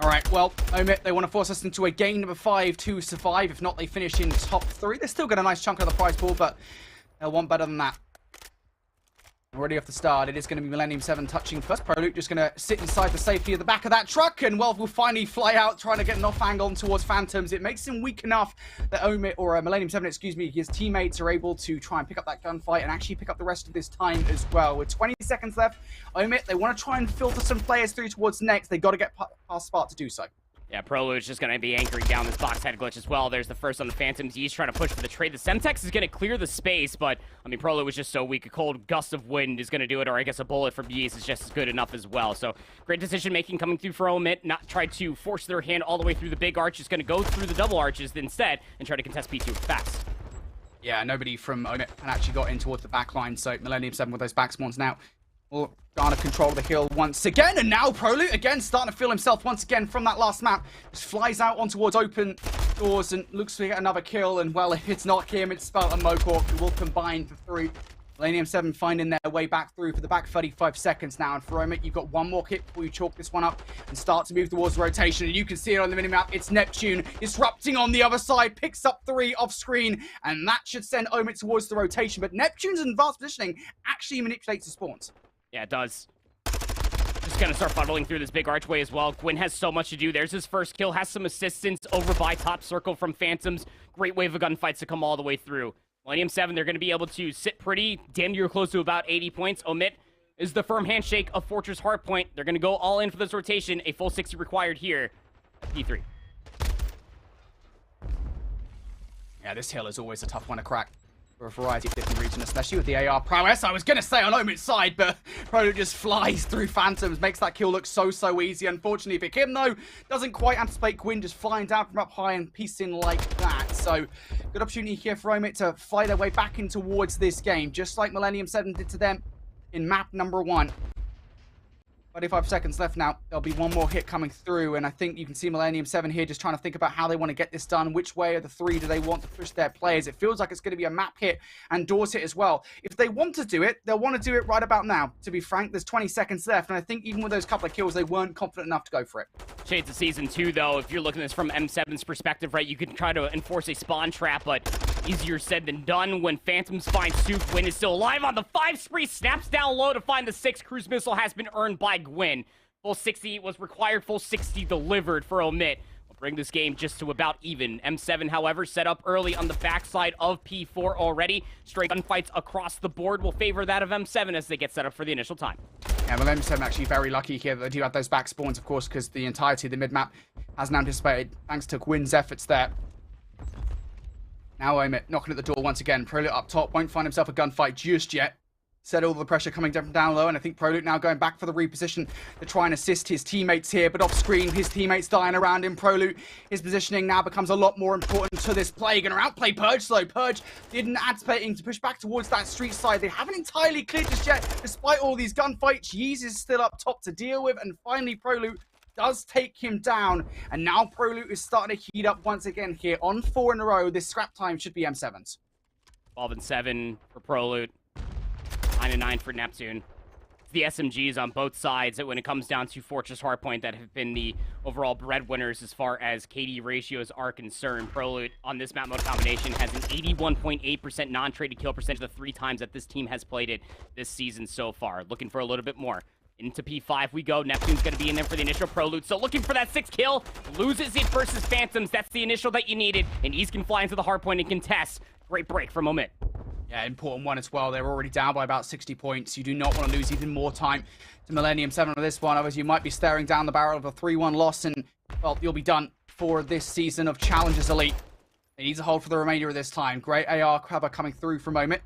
All right, well, Omit, they want to force us into a game number 5 to survive. If not, they finish in top 3. They still get a nice chunk of the prize pool, but they'll want better than that. Already off the start, it is going to be Millennium 7 touching first. Prolute just going to sit inside the safety of the back of that truck, and well, we'll finally fly out, trying to get an off angle towards Phantoms. It makes him weak enough that Omit, or Millennium 7, excuse me, his teammates are able to try and pick up that gunfight and actually pick up the rest of this time as well. With 20 seconds left, Omit, they want to try and filter some players through towards next. They got to get past Spark to do so. Yeah, Prolude's just going to be anchoring down this box head glitch as well. There's the first on the Phantoms. He's trying to push for the trade. The Semtex is going to clear the space, but, I mean, Prolude was just so weak. A cold gust of wind is going to do it, or I guess a bullet from Yeez is just as good enough as well. So, great decision-making coming through for Omit. Not try to force their hand all the way through the big arch. Just going to go through the double arches instead and try to contest P2 fast. Yeah, nobody from Omit had actually got in towards the back line, so Millennium 7 with those back spawns now. Will garner control of the hill once again, and now Prolude again starting to feel himself once again from that last map. Just flies out on towards open doors and looks to get another kill, and well, if it's not him, it's Spelt and Mohawk who will combine for 3. Millennium 7 finding their way back through for the back 35 seconds now, and for Omit, you've got one more hit before you chalk this one up and start to move towards the rotation, and you can see it on the minimap. It's Neptune disrupting on the other side, picks up 3 off screen, and that should send Omit towards the rotation, but Neptune's advanced positioning actually manipulates the spawns. Yeah, it does. Just gonna start funneling through this big archway as well. Gwyn has so much to do. There's his first kill, has some assistance over by top circle from Phantoms. Great wave of gunfights to come all the way through. Millennium 7, they're gonna be able to sit pretty damn near close to about 80 points. Omit is the firm handshake of Fortress Hardpoint. They're gonna go all in for this rotation. A full 60 required here. P3. Yeah, this hill is always a tough one to crack for a variety of different reasons, especially with the AR prowess. I was going to say on Omit's side, but Prolude just flies through Phantoms, makes that kill look so easy. Unfortunately for him, though, doesn't quite anticipate Gwyn just flying down from up high and piecing like that. So, good opportunity here for Omit to fly their way back in towards this game, just like Millennium 7 did to them in map number 1. 25 seconds left now. There'll be one more hit coming through, and I think you can see Millennium 7 here just trying to think about how they want to get this done. Which way of the 3 do they want to push their players? It feels like it's going to be a map hit and doors hit as well. If they want to do it, they'll want to do it right about now. To be frank, there's 20 seconds left, and I think even with those couple of kills, they weren't confident enough to go for it. Shades of Season 2, though, if you're looking at this from M7's perspective, right, you can try to enforce a spawn trap, but easier said than done when Phantoms find Souk. Gwyn is still alive on the 5 spree, snaps down low to find the 6. Cruise missile has been earned by Gwyn. Full 60 was required, full 60 delivered for Omit. We'll bring this game just to about even. M7, however, set up early on the backside of P4 already. Straight gunfights across the board will favor that of M7 as they get set up for the initial time. Yeah, well, M7 actually very lucky here that they do have those back spawns, of course, because the entirety of the mid-map hasn't anticipated, thanks to Gwyn's efforts there. Now Omit knocking at the door once again. Prolude up top, won't find himself a gunfight just yet. Said all the pressure coming down low, and I think Prolude now going back for the reposition to try and assist his teammates here, but off screen, his teammates dying around him. Prolude, his positioning now becomes a lot more important to this play. Gonna outplay Purge, though. Purge didn't anticipating to push back towards that street side. They haven't entirely cleared just yet, despite all these gunfights. Yeez is still up top to deal with, and finally Prolude does take him down, and now Prolude is starting to heat up once again here on 4 in a row. This scrap time should be M7's. 12 and 7 for Prolude. 9 and 9 for Neptune. It's the SMGs on both sides when it comes down to Fortress Hardpoint that have been the overall breadwinners as far as KD ratios are concerned. Prolude on this map mode combination has an 81.8% non-traded kill percentage the 3 times that this team has played it this season so far. Looking for a little bit more. Into P5 we go. Neptune's going to be in there for the initial Prolude. So looking for that 6th kill. Loses it versus Phantoms. That's the initial that you needed. And East can fly into the hardpoint and contest. Great break from Omit. Yeah, important one as well. They're already down by about 60 points. You do not want to lose even more time to Millennium 7 on this one. Otherwise, you might be staring down the barrel of a 3-1 loss, and, well, you'll be done for this season of Challengers Elite. They need to hold for the remainder of this time. Great AR grabber coming through from Omit.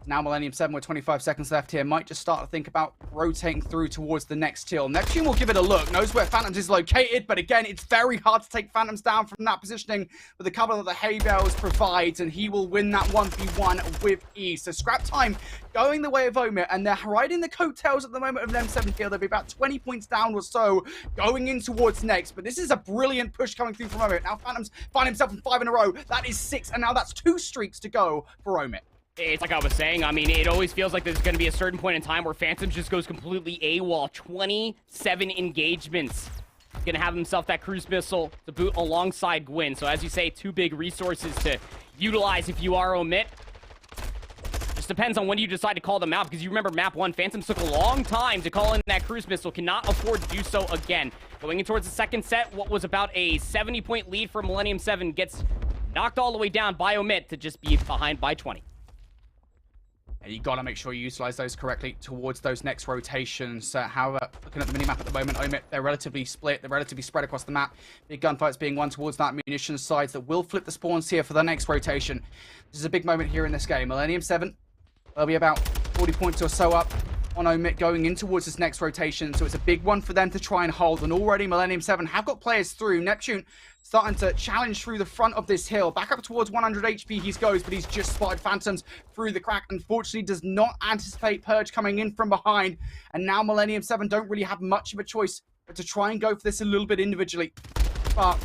Now Millennium 7 with 25 seconds left here might just start to think about rotating through towards the next kill. Neptune will give it a look, knows where Phantoms is located, but again, it's very hard to take Phantoms down from that positioning with the cover that the Hay Bales provides, and he will win that 1v1 with ease. So Scrap Time going the way of Omit, and they're riding the coattails at the moment of an M7 kill. They'll be about 20 points down or so going in towards next, but this is a brilliant push coming through from Omit. Now Phantoms find himself in 5 in a row. That is 6, and now that's 2 streaks to go for Omit. It's like I was saying, I mean, it always feels like there's going to be a certain point in time where Phantom just goes completely AWOL. 27 engagements. Going to have himself that cruise missile to boot alongside Gwyn. So as you say, 2 big resources to utilize if you are Omit. Just depends on when you decide to call them out, because you remember map 1, Phantoms took a long time to call in that cruise missile. Cannot afford to do so again. Going in towards the second set, what was about a 70-point lead for Millennium 7 gets knocked all the way down by Omit to just be behind by 20. And you got to make sure you utilize those correctly towards those next rotations. However, looking at the minimap at the moment, Omit, they're relatively split. They're relatively spread across the map. Big gunfights being won towards that munitions sides that will flip the spawns here for the next rotation. This is a big moment here in this game. Millennium 7, they'll be about 40 points or so up on Omit going in towards this next rotation. So it's a big one for them to try and hold. And already Millennium 7 have got players through. Neptune starting to challenge through the front of this hill. Back up towards 100 HP he goes, but he's just spotted Phantoms through the crack. Unfortunately, does not anticipate Purge coming in from behind. And now Millennium 7 don't really have much of a choice but to try and go for this a little bit individually. But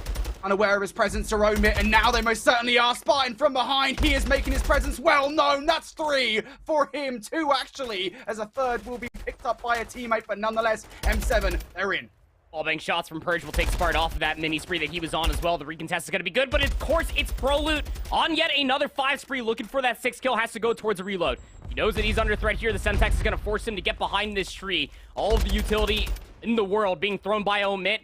unaware of his presence are Omit, and now they most certainly are. Spartan from behind. He is making his presence well known. That's 3 for him. 2 actually, as a third will be picked up by a teammate, but nonetheless, M7, they're in. Wallbang shots from Purge will take Spart off of that mini spree that he was on as well. The recontest is going to be good, but of course, it's ProLoot on yet another 5 spree looking for that 6 kill. Has to go towards a reload. He knows that he's under threat here. The Semtex is going to force him to get behind this tree. All of the utility in the world being thrown by Omit.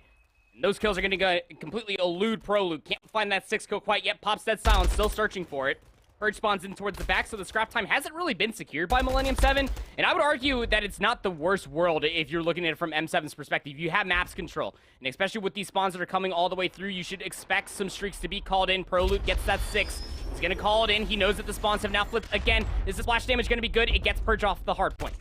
And those kills are going to completely elude ProLoot. Can't find that 6 kill quite yet. Pops that silence, still searching for it. Purge spawns in towards the back, so the scrap time hasn't really been secured by Millennium 7. And I would argue that it's not the worst world if you're looking at it from M7's perspective. You have maps control. And especially with these spawns that are coming all the way through, you should expect some streaks to be called in. ProLoot gets that 6. He's going to call it in. He knows that the spawns have now flipped again. Is the splash damage going to be good? It gets Purge off the hard point.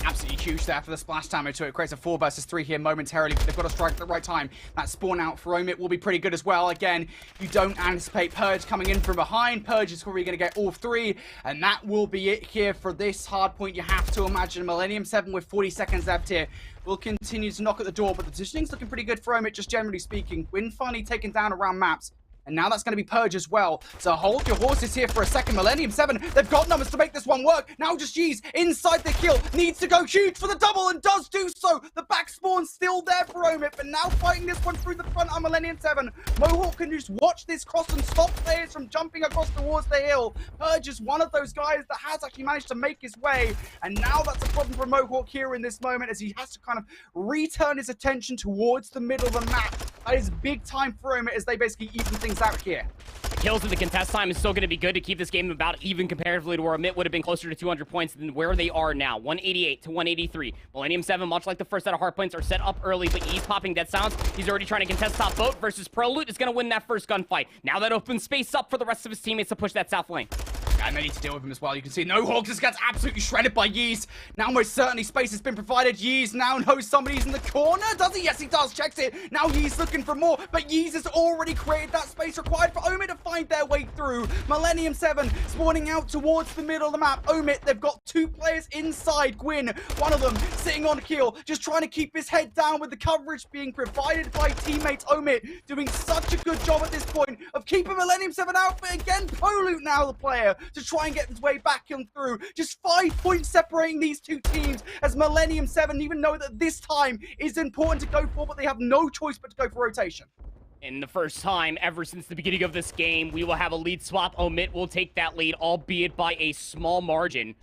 Absolutely huge there for the splash damage, so it creates a 4 versus 3 here momentarily, but they've got to strike at the right time. That spawn out for Omit will be pretty good as well. Again, you don't anticipate Purge coming in from behind. Purge is probably going to get all 3, and that will be it here for this hard point. You have to imagine Millennium 7 with 40 seconds left here will continue to knock at the door, but the positioning's looking pretty good for Omit, just generally speaking. Gwyn finally taken down around maps. And now that's going to be Purge as well. So hold your horses here for a second. Millennium 7, they've got numbers to make this one work. Now just Yeez inside the kill. Needs to go huge for the double and does do so. The back spawn's still there for Omit, but now fighting this one through the front on Millennium 7. Mohawk can just watch this cross and stop players from jumping across towards the hill. Purge is one of those guys that has actually managed to make his way. And now that's a problem for Mohawk here in this moment, as he has to kind of return his attention towards the middle of the map. That is big time for Omit as they basically even things out here. The kills in the contest time is still going to be good to keep this game about even comparatively to where Omit would have been closer to 200 points than where they are now. 188 to 183. Millennium 7, much like the first set of hard points, are set up early, but he's popping dead sounds. He's already trying to contest top boat versus ProLoot is going to win that first gunfight. Now that opens space up for the rest of his teammates to push that south lane. And they need to deal with him as well. You can see Mohawk just gets absolutely shredded by Yeez. Now most certainly space has been provided. Yeez now knows somebody's in the corner. Does he? Yes, he does. Checks it. Now Yeez looking for more, but Yeez has already created that space required for Omit to find their way through. Millennium 7 spawning out towards the middle of the map. Omit, they've got 2 players inside. Gwyn, one of them sitting on kill, just trying to keep his head down with the coverage being provided by teammates. Omit doing such a good job at this point of keeping Millennium 7 out, but again, ProLoot now the player to try and get his way back and through. Just 5 points separating these 2 teams, as Millennium 7 even know that this time is important to go for, but they have no choice but to go for rotation. In the first time ever since the beginning of this game, we will have a lead swap. Omit will take that lead, albeit by a small margin.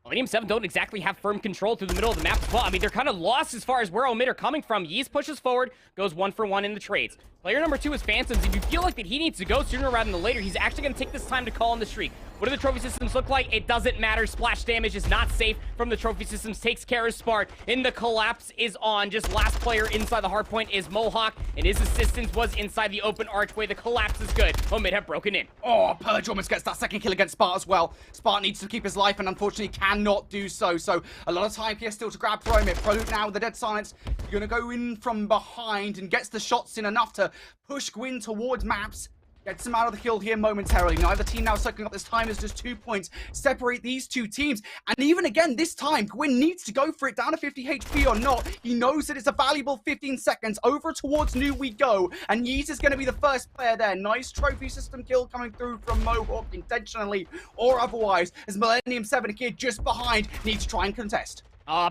Millennium 7 don't exactly have firm control through the middle of the map as well. I mean, they're kind of lost as far as where Omit are coming from. Yeez pushes forward, goes 1 for 1 in the trades. Player number 2 is Phantoms. If you feel like that he needs to go sooner rather than later, he's actually going to take this time to call in the streak. What do the trophy systems look like? It doesn't matter. Splash damage is not safe from the trophy systems. Takes care of Spart. And the collapse is on. Just last player inside the hard point is Mohawk, and his assistance was inside the open archway. The collapse is good. Omid have broken in. Oh, Purge almost gets that second kill against Spart as well. Spart needs to keep his life and unfortunately cannot do so. So a lot of time here still to grab Promit. Prolute now with the Dead Silence. Gonna go in from behind and gets the shots in enough to push Gwyn towards Maps. Gets him out of the kill here momentarily. Neither team now soaking up this time as just 2 points separate these two teams. And even again, this time, Gwyn needs to go for it down to 50 HP or not. He knows that it's a valuable 15 seconds. Over towards New we go. And Yeez is going to be the first player there. Nice trophy system kill coming through from Mohawk intentionally or otherwise. As Millennium 7 here just behind needs to try and contest.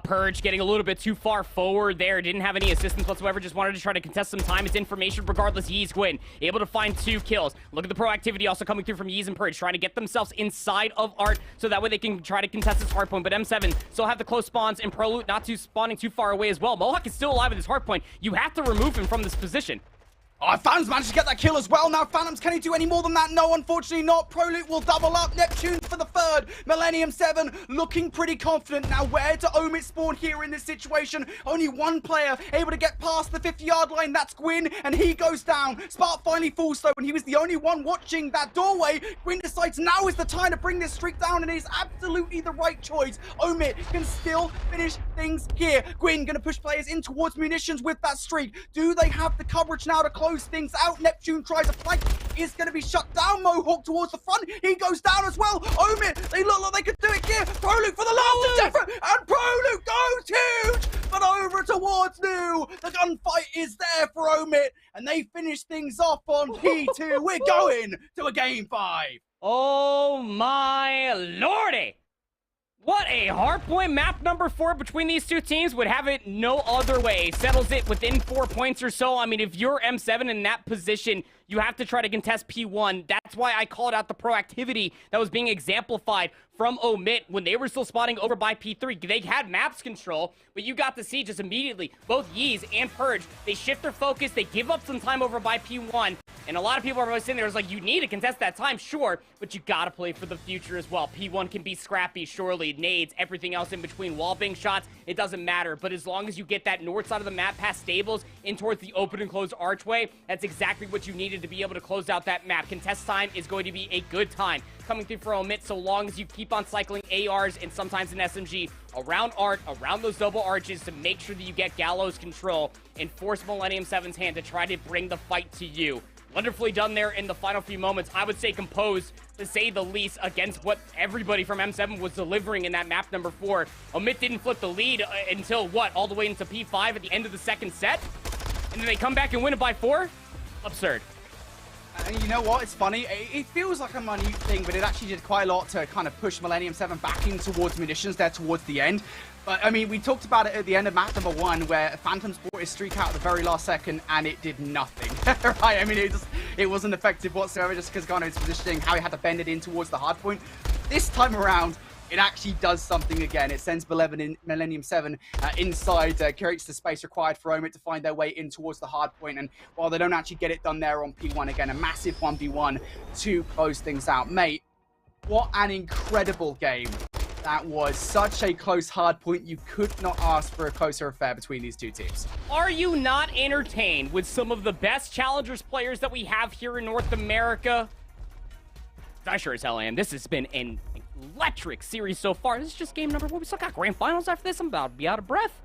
Purge getting a little bit too far forward there. Didn't have any assistance whatsoever. Just wanted to try to contest some time. It's information regardless. Yeez Gwyn able to find 2 kills. Look at the proactivity also coming through from Yeez and Purge, trying to get themselves inside of Art so that way they can try to contest this hard point. But M7 still have the close spawns and Prolute not too spawning too far away as well. Mohawk is still alive with his hard point. You have to remove him from this position. Oh, Phantoms managed to get that kill as well. Now, Phantoms, can he do any more than that? No, unfortunately not. Prolute will double up. Neptune for the third. Millennium 7 looking pretty confident. Now, where do Omid spawn here in this situation? Only one player able to get past the 50-yard line. That's Gwyn, and he goes down. Spart finally falls, though, and he was the only one watching that doorway. Gwyn decides now is the time to bring this streak down, and it is absolutely the right choice. Omid can still finish things here. Gwyn going to push players in towards munitions with that streak. Do they have the coverage now to close things out? Neptune tries a flank, is going to be shut down. Mohawk towards the front, he goes down as well. Omid, they look like they could do it here. Prolute for the last attempt, and Prolute goes huge, but over towards New. The gunfight is there for Omid, and they finish things off on P2. We're going to a game 5. Oh my lordy! What a hardpoint map number 4 between these two teams. Would have it no other way. Settles it within 4 points or so. I mean, if you're M7 in that position, you have to try to contest P1. That's why I called out the proactivity that was being exemplified from Omid when they were still spotting over by P3. They had maps control, but you got to see just immediately both Yeez and Purge, they shift their focus, they give up some time over by P1, and a lot of people are always sitting there, it's like, you need to contest that time, sure, but you gotta play for the future as well. P1 can be scrappy, surely, nades, everything else in between, wallbang shots, it doesn't matter, but as long as you get that north side of the map past stables in towards the open and closed archway, that's exactly what you needed to be able to close out that map. Contest time is going to be a good time coming through for Omid, so long as you keep on cycling ARs and sometimes an SMG around Art, around those double arches to make sure that you get Gallows control and force Millennium 7's hand to try to bring the fight to you. Wonderfully done there in the final few moments. I would say composed, to say the least, against what everybody from M7 was delivering in that map number 4. Omid didn't flip the lead until, what, all the way into P5 at the end of the second set? And then they come back and win it by 4? Absurd. And you know what? It's funny. It feels like a minute thing, but it actually did quite a lot to kind of push Millennium 7 back in towards munitions there towards the end. But, I mean, we talked about it at the end of map number 1, where Phantoms brought his streak out at the very last second, and it did nothing. Right? I mean, it wasn't effective whatsoever, just because Gano's positioning, how he had to bend it in towards the hard point. This time around, it actually does something again. It sends Millennium 7 inside, creates the space required for Omid to find their way in towards the hard point. And while they don't actually get it done there on P1, again, a massive 1v1 to close things out. Mate, what an incredible game. That was such a close hard point. You could not ask for a closer affair between these two teams. Are you not entertained with some of the best Challengers players that we have here in North America? I sure as hell am. This has been an electric series so far. This is just game number 1. We still got grand finals after this. I'm about to be out of breath.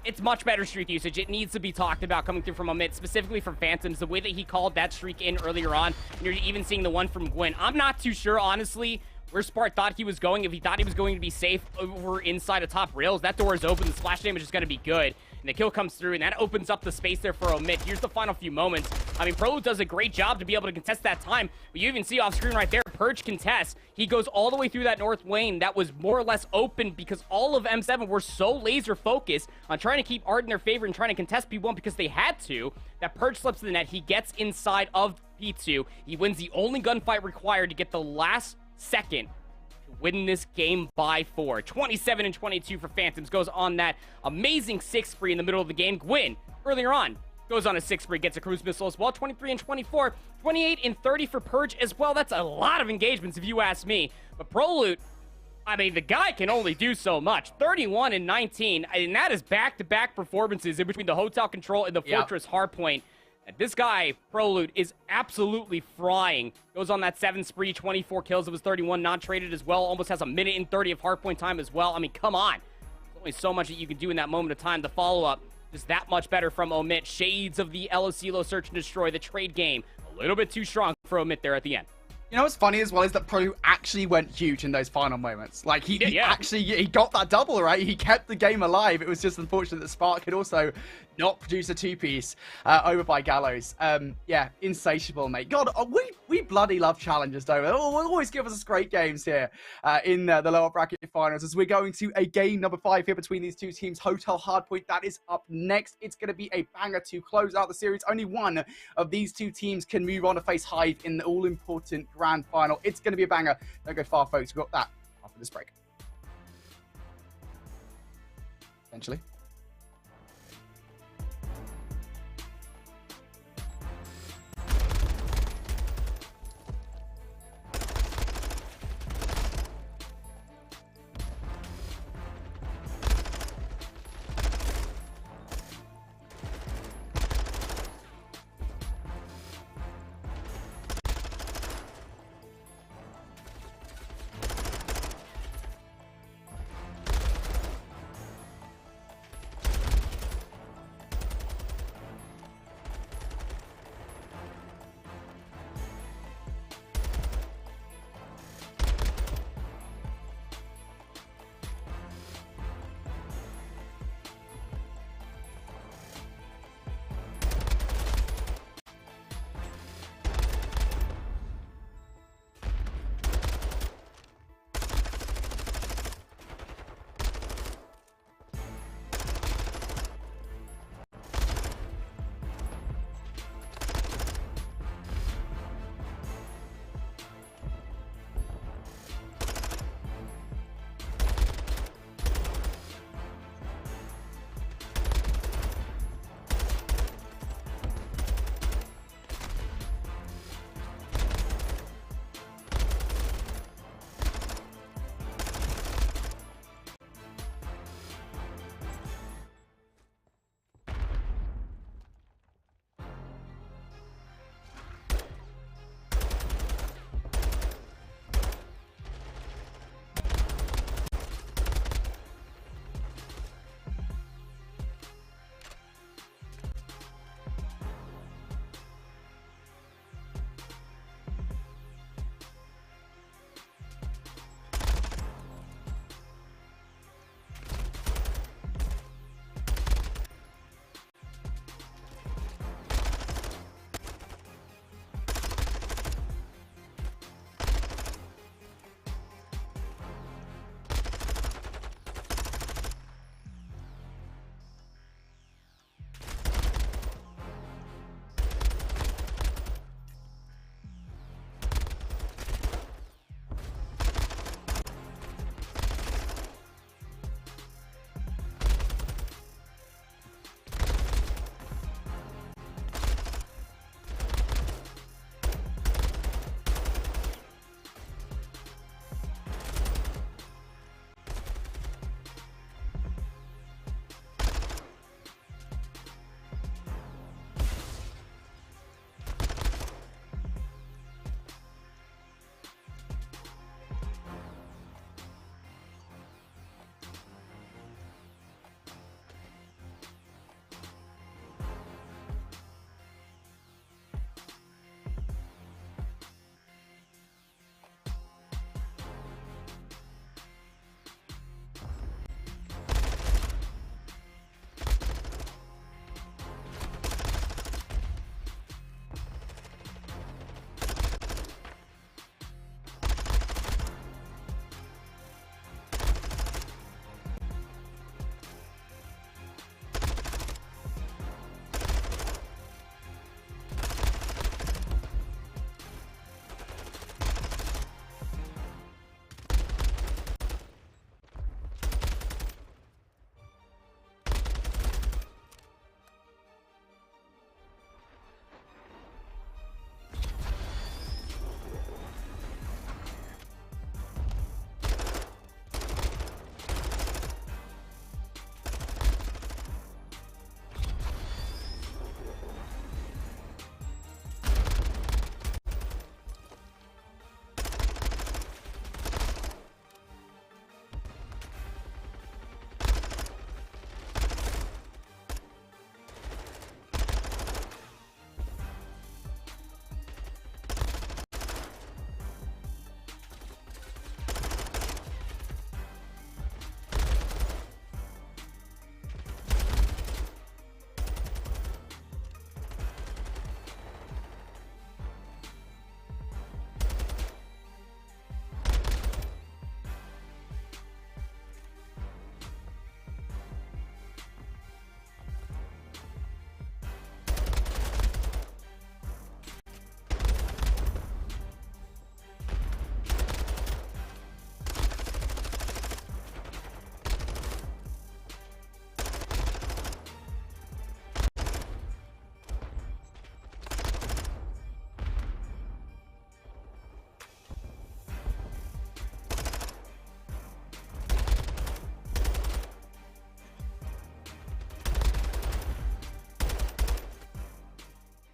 It's much better streak usage. It needs to be talked about coming through from Omid, specifically from Phantoms. The way that he called that streak in earlier on, and you're even seeing the one from Gwyn. I'm not too sure, honestly, where Spart thought he was going. If he thought he was going to be safe over inside of top rails, that door is open. The splash damage is going to be good. And the kill comes through, and that opens up the space there for Omid. Here's the final few moments. I mean, Prolute does a great job to be able to contest that time. But you even see off screen right there, Purge contests. He goes all the way through that north lane that was more or less open because all of M7 were so laser focused on trying to keep Art in their favor and trying to contest P1 because they had to, that Purge slips to the net. He gets inside of P2. He wins the only gunfight required to get the last second win this game by 4. 27 and 22 for Phantoms. Goes on that amazing 6 spree in the middle of the game. Gwyn, earlier on, goes on a 6 spree, gets a cruise missile as well. 23 and 24, 28 and 30 for Purge as well. That's a lot of engagements if you ask me. But Prolute, I mean, the guy can only do so much. 31 and 19, and that is back-to-back performances in between the Hotel Control and the Fortress Hardpoint. And this guy, Prolute, is absolutely frying. Goes on that 7 spree, 24 kills. It was 31 non-traded as well. Almost has a minute and 30 of hardpoint time as well. I mean, come on. There's only so much that you can do in that moment of time. The follow-up is that much better from Omit. Shades of the Elosilo Search and Destroy. The trade game, a little bit too strong for Omit there at the end. You know what's funny as well is that Prolute actually went huge in those final moments. Like, he got that double, right? He kept the game alive. It was just unfortunate that Spark could also not produce a 2-piece over by Gallows. Yeah, insatiable, mate. God, we bloody love challenges, don't we? Oh, always give us great games here in the lower bracket finals as we're going to a game number 5 here between these two teams. Hotel Hardpoint, that is up next. It's going to be a banger to close out the series. Only one of these two teams can move on to face Hive in the all-important grand final. It's going to be a banger. Don't go far, folks. We've got that after this break. Eventually.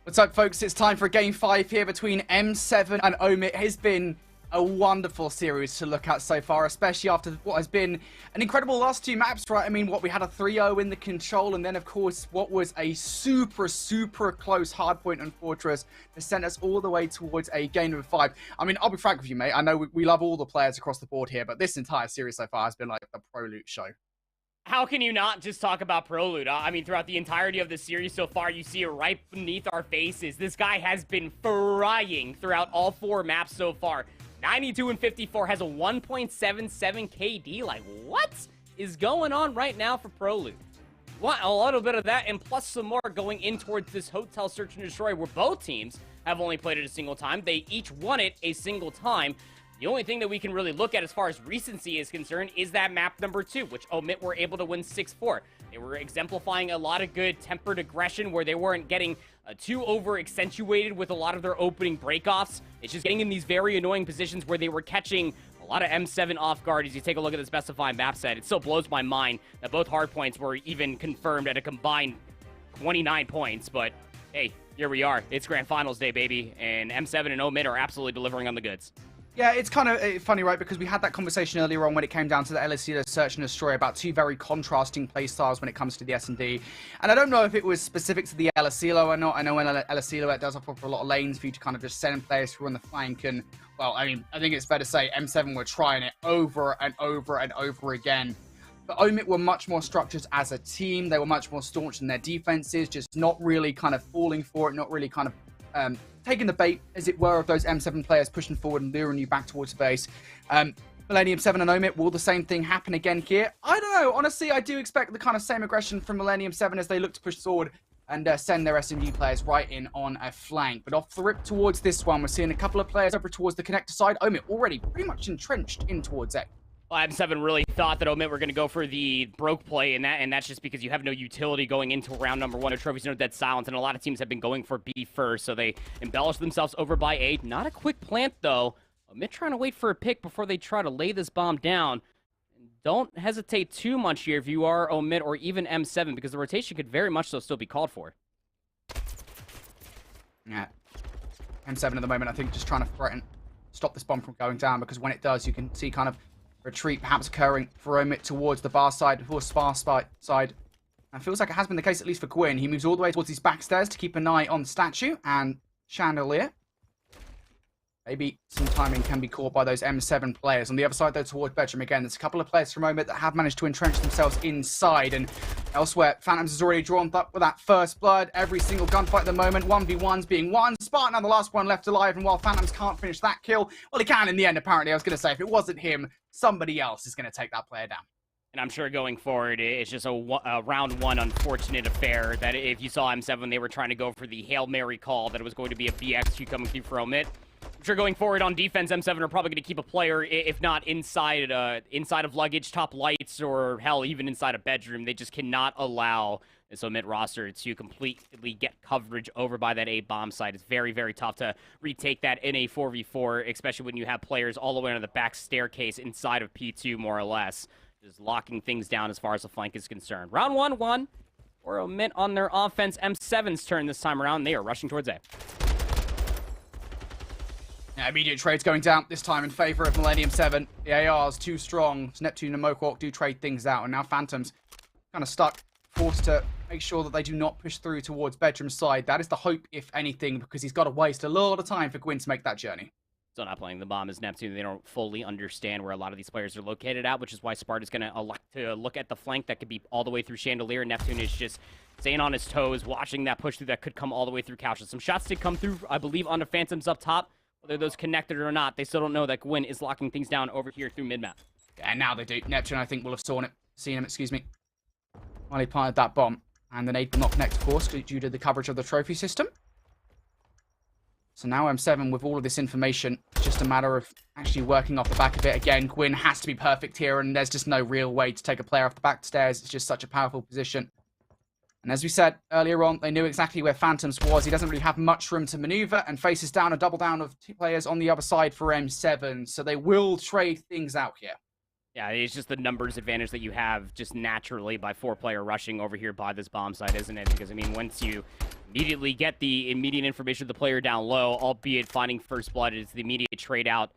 What's up, folks? It's time for Game 5 here between M7 and Omit. It has been a wonderful series to look at so far, especially after what has been an incredible last two maps, right? I mean, we had a 3-0 in the control, and then, of course, what was a super close hardpoint on Fortress to send us all the way towards a game number 5. I mean, I'll be frank with you, mate. I know we love all the players across the board here, but this entire series so far has been like the Pro Loot show. How can you not just talk about Prolute? I mean, throughout the entirety of the series so far, you see it right beneath our faces. This guy has been frying throughout all 4 maps so far. 92 and 54, has a 1.77 KD. Like, what is going on right now for Prolute? What, a little bit of that, and plus some more going in towards this Hotel Search and Destroy, where both teams have only played it a single time. They each won it a single time. The only thing that we can really look at as far as recency is concerned is that map number 2, which Omit were able to win 6-4. They were exemplifying a lot of good tempered aggression where they weren't getting too over-accentuated with a lot of their opening breakoffs. It's just getting in these very annoying positions where they were catching a lot of M7 off guard. As you take a look at the specified map set, it still blows my mind that both hardpoints were even confirmed at a combined 29 points. But hey, here we are. It's Grand Finals day, baby, and M7 and Omit are absolutely delivering on the goods. Yeah, it's kind of funny, right? Because we had that conversation earlier on when it came down to the LSE Search and Destroy about 2 very contrasting playstyles when it comes to the S&D. And I don't know if it was specific to the LSELO or not. I know in LSELO it does offer a lot of lanes for you to kind of just send players through on the flank. And, well, I mean, I think it's fair to say M7 were trying it over and over and over again. But Omit were much more structured as a team. They were much more staunch in their defenses, just not really kind of falling for it, not really kind of taking the bait, as it were, of those M7 players pushing forward and luring you back towards the base. Millennium 7 and Omit, will the same thing happen again here? I don't know. Honestly, I do expect the kind of same aggression from Millennium 7 as they look to push forward and send their SMG players right in on a flank. But off the rip towards this one, we're seeing a couple of players over towards the connector side. Omit already pretty much entrenched in towards A. Well, M7 really thought that Omit were going to go for the broke play, and that's just because you have no utility going into round number 1 of Trophies No Dead Silence, and a lot of teams have been going for B first, so they embellished themselves over by A. Not a quick plant, though. Omit trying to wait for a pick before they try to lay this bomb down. Don't hesitate too much here if you are Omit or even M7, because the rotation could very much so still be called for. Yeah. M7 at the moment, I think, just trying to threaten, stop this bomb from going down, because when it does, you can see kind of retreat perhaps occurring for Omit towards the bar side, or Spar side. And it feels like it has been the case, at least for Gwyn. He moves all the way towards these back stairs to keep an eye on Statue and Chandelier. Maybe some timing can be caught by those M7 players. On the other side, though, towards Bedroom again, there's a couple of players from Omit that have managed to entrench themselves inside. And elsewhere, Phantoms has already drawn up with that first blood. Every single gunfight at the moment, 1v1s being won. Spartan, the last one left alive. And while Phantoms can't finish that kill, well, he can in the end, apparently. I was going to say, if it wasn't him, somebody else is going to take that player down. And I'm sure going forward, it's just a round 1 unfortunate affair that if you saw M7, they were trying to go for the Hail Mary call, that it was going to be a BXQ coming through for Omit. I'm sure going forward on defense, M7 are probably going to keep a player, if not inside of luggage, top lights, or hell, even inside a bedroom. They just cannot allow this Omit roster to completely get coverage over by that A bomb site. It's very tough to retake that in a 4v4, especially when you have players all the way on the back staircase inside of P2, more or less. Just locking things down as far as the flank is concerned. Round 1 won for Omit on their offense. M7's turn this time around. They are rushing towards A. Yeah, immediate trades going down, this time in favor of Millennium 7. The AR's too strong. Neptune and Mohawk do trade things out, and now Phantoms kind of stuck, forced to make sure that they do not push through towards Bedroom side. That is the hope, if anything, because he's got to waste a lot of time for Gwyn to make that journey. Still not playing the bomb as Neptune. They don't fully understand where a lot of these players are located at, which is why Sparta's going to elect to look at the flank that could be all the way through Chandelier. Neptune is just staying on his toes, watching that push through that could come all the way through Couches. Some shots did come through, I believe, on the Phantoms up top. Whether those connected or not, they still don't know that Gwyn is locking things down over here through mid-map. And now they do. Neptune, I think, will have seen him, while he planted that bomb. And the nade will not connect, of course, due to the coverage of the trophy system. So now M7 with all of this information, it's just a matter of actually working off the back of it. Again, Gwyn has to be perfect here, and there's just no real way to take a player off the back stairs. It's just such a powerful position. And as we said earlier on, they knew exactly where Phantoms was. He doesn't really have much room to maneuver and faces down a double down of 2 players on the other side for M7. So they will trade things out here. Yeah, it's just the numbers advantage that you have just naturally by 4-player rushing over here by this bomb site, isn't it? Because, I mean, once you immediately get the immediate information of the player down low, albeit finding first blood is the immediate trade out,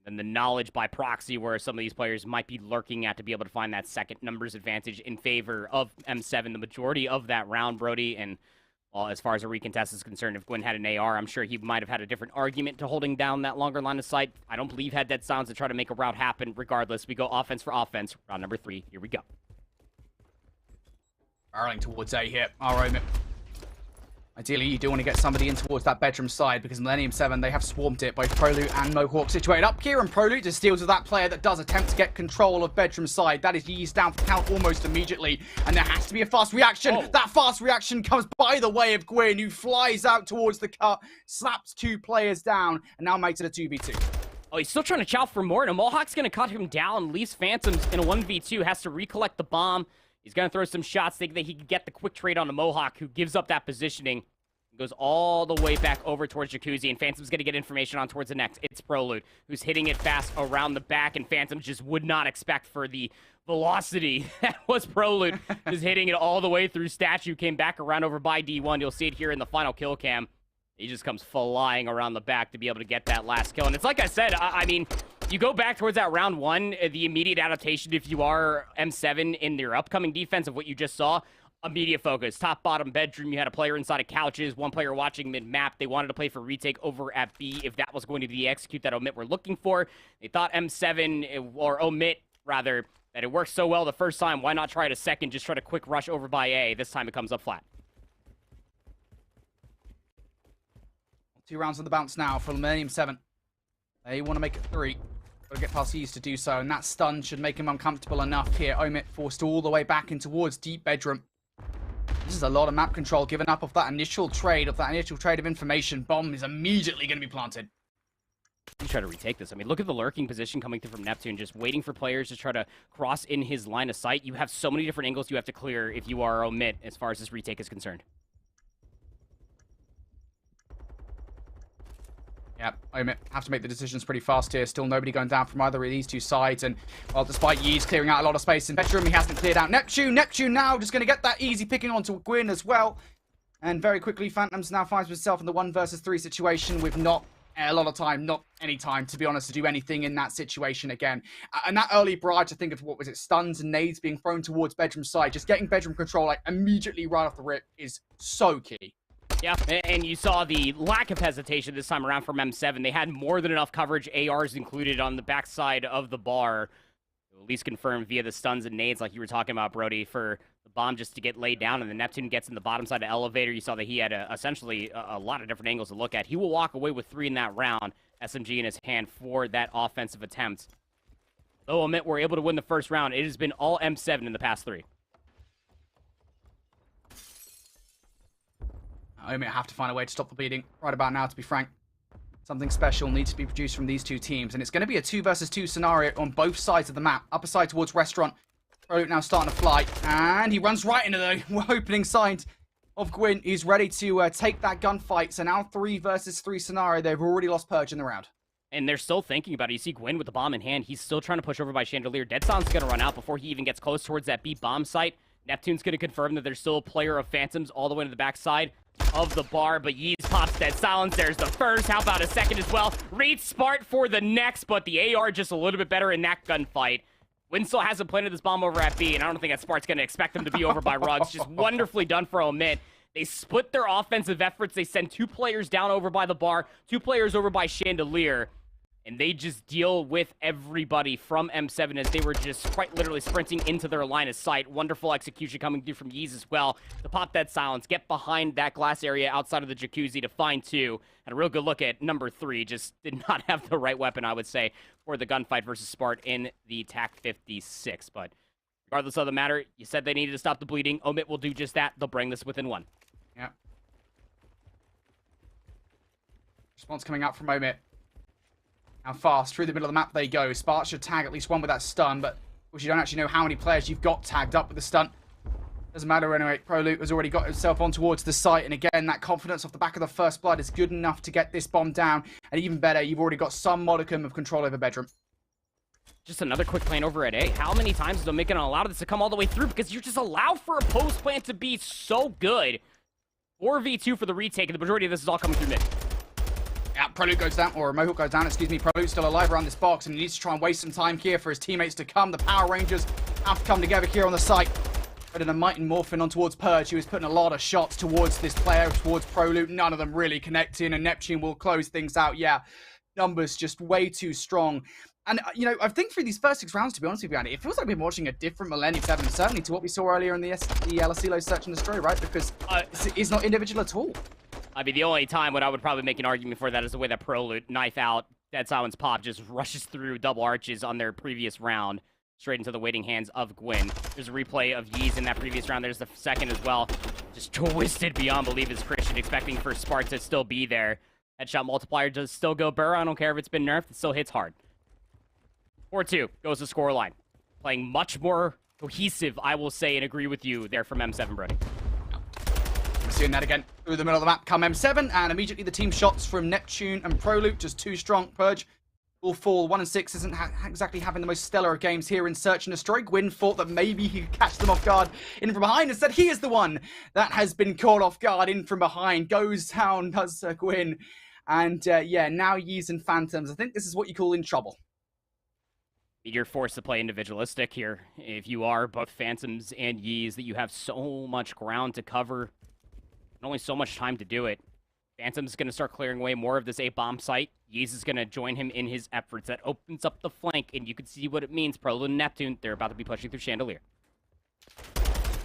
and the knowledge by proxy where some of these players might be lurking at to be able to find that second numbers advantage in favor of M7 the majority of that round, Brody. And well, as far as a recontest is concerned, if Gwyn had an AR, I'm sure he might have had a different argument to holding down that longer line of sight. I don't believe had dead sounds to try to make a route happen. Regardless, we go offense for offense. Round number 3. Here we go. Barreling towards A here. Alright, ideally, you do want to get somebody in towards that bedroom side because Millennium 7, they have swarmed it. Both Prolute and Mohawk situated up here, and Prolute just deals with that player that does attempt to get control of bedroom side. That is Yeez down for count almost immediately, and there has to be a fast reaction. Oh. That fast reaction comes by the way of Gwyn, who flies out towards the cut, slaps 2 players down, and now makes it a 2v2. Oh, he's still trying to chow for more, and a Mohawk's going to cut him down. Leaves Phantoms in a 1v2, has to recollect the bomb. He's going to throw some shots, thinking that he can get the quick trade on the Mohawk, who gives up that positioning. Goes all the way back over towards Jacuzzi, and Phantom's going to get information on towards the next. It's Prolute, who's hitting it fast around the back, and Phantom just would not expect for the velocity that was Prolute, just hitting it all the way through Statue, came back around over by D1. You'll see it here in the final kill cam. He just comes flying around the back to be able to get that last kill. And it's like I said, I mean, you go back towards that round 1, the immediate adaptation, if you are M7 in their upcoming defense of what you just saw, immediate focus. Top, bottom bedroom. You had a player inside of couches, 1 player watching mid-map. They wanted to play for retake over at B if that was going to be the execute that Omit were looking for. They thought M7, or Omit, rather, that it worked so well the first time. Why not try it a second? Just try to quick rush over by A. This time it comes up flat. 2 rounds on the bounce now for Millennium 7. They want to make it 3. Got to get past Yeez to do so, and that stun should make him uncomfortable enough here. Omit forced all the way back in towards deep bedroom. This is a lot of map control given up off that initial trade, of information. Bomb is immediately going to be planted. You try to retake this. I mean, look at the lurking position coming through from Neptune, just waiting for players to try to cross in his line of sight. You have so many different angles you have to clear if you are Omit as far as this retake is concerned. Yeah, Omit have to make the decisions pretty fast here. Still nobody going down from either of these 2 sides. And, well, despite Yeez clearing out a lot of space in bedroom, he hasn't cleared out Neptune. Neptune now just going to get that easy picking onto Gwyn as well. And very quickly, Phantoms now finds himself in the 1 versus 3 situation with not a lot of time, not any time, to be honest, to do anything in that situation again. And that early barrage, I think of, what was it, stuns and nades being thrown towards bedroom side. Just getting bedroom control, like, immediately right off the rip is so key. Yeah, and you saw the lack of hesitation this time around from M7. They had more than enough coverage, ARs included, on the backside of the bar. At least confirmed via the stuns and nades like you were talking about, Brody, for the bomb just to get laid down, and the Neptune gets in the bottom side of the elevator. You saw that he had essentially a lot of different angles to look at. He will walk away with 3 in that round, SMG in his hand for that offensive attempt. Though Omit were able to win the first round, it has been all M7 in the past 3. Omit have to find a way to stop the bleeding right about now, to be frank. Something special needs to be produced from these 2 teams, and it's going to be a 2 versus 2 scenario on both sides of the map. Upper side towards restaurant. Prolute now starting to fly, and he runs right into the opening side of Gwyn. He's ready to take that gunfight. So now 3 versus 3 scenario. They've already lost Purge in the round. And they're still thinking about it. You see Gwyn with the bomb in hand. He's still trying to push over by Chandelier. Dead Sound's going to run out before he even gets close towards that B bomb site. Neptune's going to confirm that there's still a player of Phantoms all the way to the backside of the bar, but Yeez pops Dead Silence. There's the first. How about a second as well? Reads Spart for the next, but the AR just a little bit better in that gunfight. Winslow hasn't planted this bomb over at B, and I don't think that Spart's going to expect them to be over by Ruggs. Just wonderfully done for Omit. They split their offensive efforts. They send 2 players down over by the bar, 2 players over by Chandelier. And they just deal with everybody from M7 as they were just quite literally sprinting into their line of sight. Wonderful execution coming through from Yeez as well to pop that silence, get behind that glass area outside of the jacuzzi to find 2. And a real good look at number 3. Just did not have the right weapon, I would say, for the gunfight versus Spart in the TAC 56. But regardless of the matter, you said they needed to stop the bleeding. Omit will do just that. They'll bring this within 1. Yeah. Response coming out from Omit. Now fast, through the middle of the map they go. Spart should tag at least 1 with that stun, but of course you don't actually know how many players you've got tagged up with the stun. Doesn't matter anyway. Prolute has already got himself on towards the site, and again, that confidence off the back of the first blood is good enough to get this bomb down, and even better, you've already got some modicum of control over bedroom. just another quick plan over at A. How many times is Omit gonna allow this to come all the way through? Because you just allow for a post plan to be so good. 4v2 for the retake, and the majority of this is all coming through mid. Yeah, Prelude goes down, or Mohawk goes down, excuse me. Prelude's still alive around this box, and he needs to try and waste some time here for his teammates to come. The Power Rangers have to come together here on the site. But in a Might and Morphin on towards Purge, he was putting a lot of shots towards this player, towards Prelude. None of them really connecting, and Neptune will close things out. Yeah, numbers just way too strong. And, you know, I think through these first 6 rounds, to be honest with you, Andy, it feels like we've been watching a different Millennium 7, certainly to what we saw earlier in the LSELO Search and Destroy, right? Because it's not individual at all. I mean, the only time when I would probably make an argument for that is the way that Prelude, knife out, Dead Silence Pop just rushes through double arches on their previous round, straight into the waiting hands of Gwyn. There's a replay of Yeez in that previous round. There's the second as well. Just twisted beyond belief as Christian, expecting for Spark to still be there. Headshot multiplier does still go Burr. I don't care if it's been nerfed. It still hits hard. 4-2 goes the scoreline. Playing much more cohesive, I will say, and agree with you there from M7, Brody. We're seeing that again through the middle of the map. Come M7, and immediately the team shots from Neptune and Prelude, just too strong. Purge will fall. 1 and 6 isn't exactly having the most stellar of games here in Search and Destroy. Gwyn thought that maybe he could catch them off guard in from behind. Instead, he is the one that has been caught off guard in from behind. Goes down, does Gwyn. And yeah, now Yeez and Phantoms. I think this is what you call in trouble. You're forced to play individualistic here. If you are both Phantoms and Yeez, that you have so much ground to cover and only so much time to do it. Phantom's going to start clearing away more of this A-bomb site. Yeez is going to join him in his efforts. That opens up the flank, and you can see what it means. Prelude and Neptune, they're about to be pushing through Chandelier.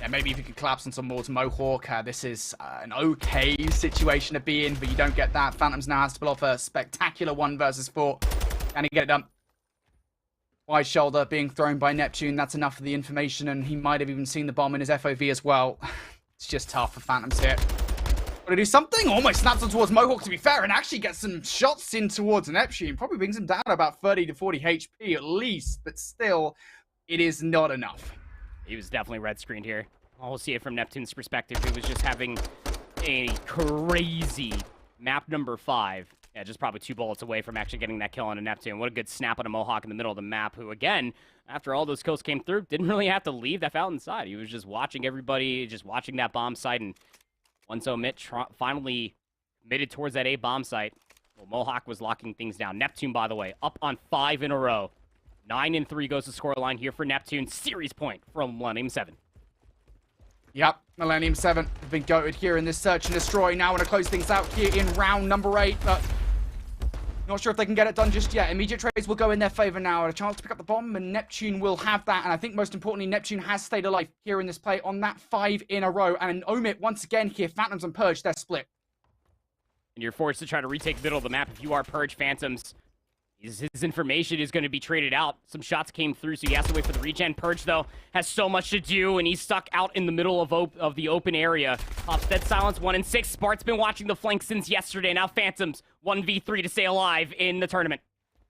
Yeah, maybe if you could collapse on some more to Mohawk, this is an okay situation to be in, but you don't get that. Phantoms now has to pull off a spectacular 1 versus 4. Can he get it done? Wide shoulder being thrown by Neptune. That's enough for the information, and he might have even seen the bomb in his FOV as well. It's just tough for Phantoms here. Got to do something. Almost snaps on towards Mohawk, to be fair, and actually gets some shots in towards Neptune. Probably brings him down about 30 to 40 HP at least, but still, it is not enough. He was definitely red screened here. We'll see it from Neptune's perspective. He was just having a crazy map number 5. Yeah, just probably 2 bullets away from actually getting that kill on a Neptune. What a good snap on a Mohawk in the middle of the map, who, again, after all those kills came through, didn't really have to leave that fountain side. He was just watching everybody, just watching that bomb site, and once Omit finally committed towards that A bomb site, well, Mohawk was locking things down. Neptune, by the way, up on 5 in a row. 9 and 3 goes the scoreline here for Neptune. Series point from Millennium 7. Yep, Millennium 7 have been goated here in this Search and Destroy. Now want to close things out here in round number 8, but not sure if they can get it done just yet. Immediate trades will go in their favor now. A chance to pick up the bomb, and Neptune will have that. And I think most importantly, Neptune has stayed alive here in this play on that 5 in a row. And Omit, once again here, Phantoms and Purge, they're split. And you're forced to try to retake the middle of the map if you are Purge. Phantoms, his information is going to be traded out. Some shots came through, so he has to wait for the regen. Purge, though, has so much to do, and he's stuck out in the middle of the open area. Dead Silence 1 and 6. Spart's been watching the flank since yesterday. Now Phantoms 1v3 to stay alive in the tournament.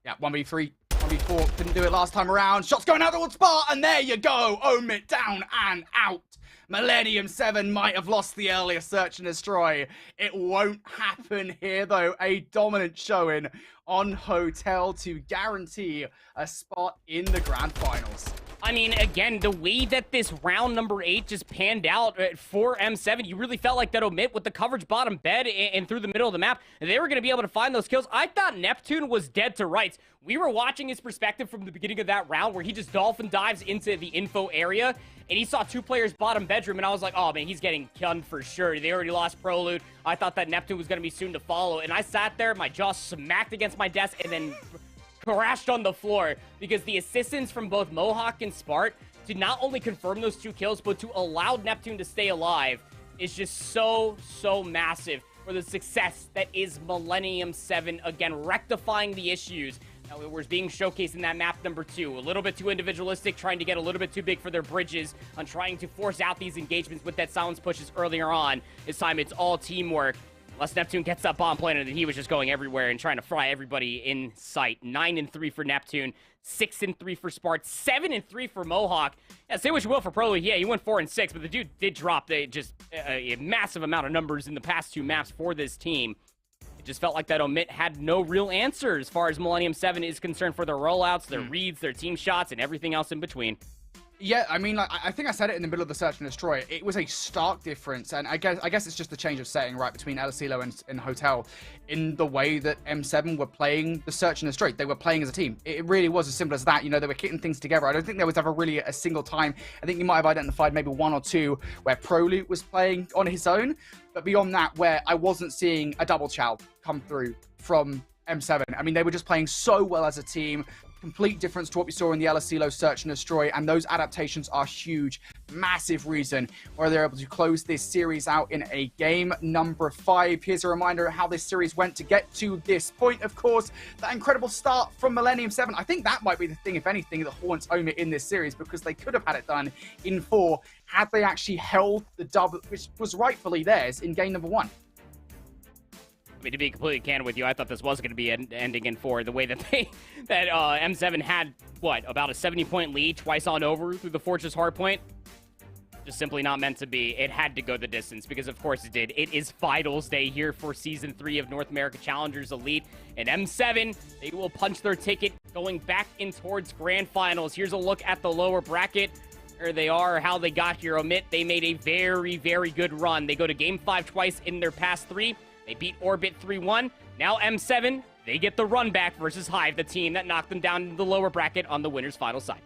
Yeah, 1v3, 1v4. Couldn't do it last time around. Shots going out towards Spart, and there you go. Omit down and out. Millennium 7 might have lost the earlier Search and Destroy. It won't happen here, though. A dominant showing on Hotel to guarantee a spot in the grand finals. I mean, again, the way that this round number 8 just panned out for M7, you really felt like that Omit with the coverage bottom bed and through the middle of the map, they were going to be able to find those kills. I thought Neptune was dead to rights. We were watching his perspective from the beginning of that round where he just dolphin dives into the info area, and he saw 2 players bottom bedroom, and I was like, oh, man, he's getting gunned for sure. They already lost Prelude. I thought that Neptune was going to be soon to follow, and I sat there, my jaw smacked against my desk, and then crashed on the floor because the assistance from both Mohawk and Spart to not only confirm those 2 kills, but to allow Neptune to stay alive is just so massive for the success that is Millennium 7, again, rectifying the issues that was being showcased in that map number 2. A little bit too individualistic, trying to get a little bit too big for their bridges on trying to force out these engagements with that silence pushes earlier on. This time it's all teamwork. Unless Neptune gets that bomb planted, and he was just going everywhere and trying to fry everybody in sight. 9 and 3 for Neptune, 6 and 3 for Spart, 7 and 3 for Mohawk. Yeah, say what you will for Prelude. Yeah, he went 4 and 6, but the dude did drop a massive amount of numbers in the past 2 maps for this team. Just felt like that Omit had no real answer as far as Millennium 7 is concerned for their rollouts, their reads, their team shots, and everything else in between. Yeah, I mean, like, I think I said it in the middle of the Search and Destroy. It was a stark difference, and I guess it's just the change of setting, right, between El Asilo and Hotel in the way that M7 were playing the Search and Destroy. They were playing as a team. It really was as simple as that. You know, they were getting things together. I don't think there was ever really a single time. I think you might have identified maybe one or two where ProLoot was playing on his own, but beyond that, where I wasn't seeing a double chow come through from M7. I mean, they were just playing so well as a team. Complete difference to what we saw in the El Asilo Search and Destroy, and those adaptations are huge, massive reason why they're able to close this series out in a game number 5. Here's a reminder of how this series went to get to this point. Of course, that incredible start from Millennium 7. I think that might be the thing, if anything, that haunts Omit in this series, because they could have had it done in 4 had they actually held the dub, which was rightfully theirs, in game number 1. I mean, to be completely candid with you, I thought this was going to be ending in 4. The way that M7 had, about a 70-point lead twice on over through the Fortress Hardpoint. Just simply not meant to be. It had to go the distance because, of course, it did. It is Finals Day here for Season 3 of North America Challengers Elite. And M7, they will punch their ticket going back in towards Grand Finals. Here's a look at the lower bracket. Where they are, how they got here. Omit, they made a very, very good run. They go to Game 5 twice in their past 3. They beat Orbit 3-1. Now M7, they get the run back versus Hive, the team that knocked them down in the lower bracket on the winner's final side.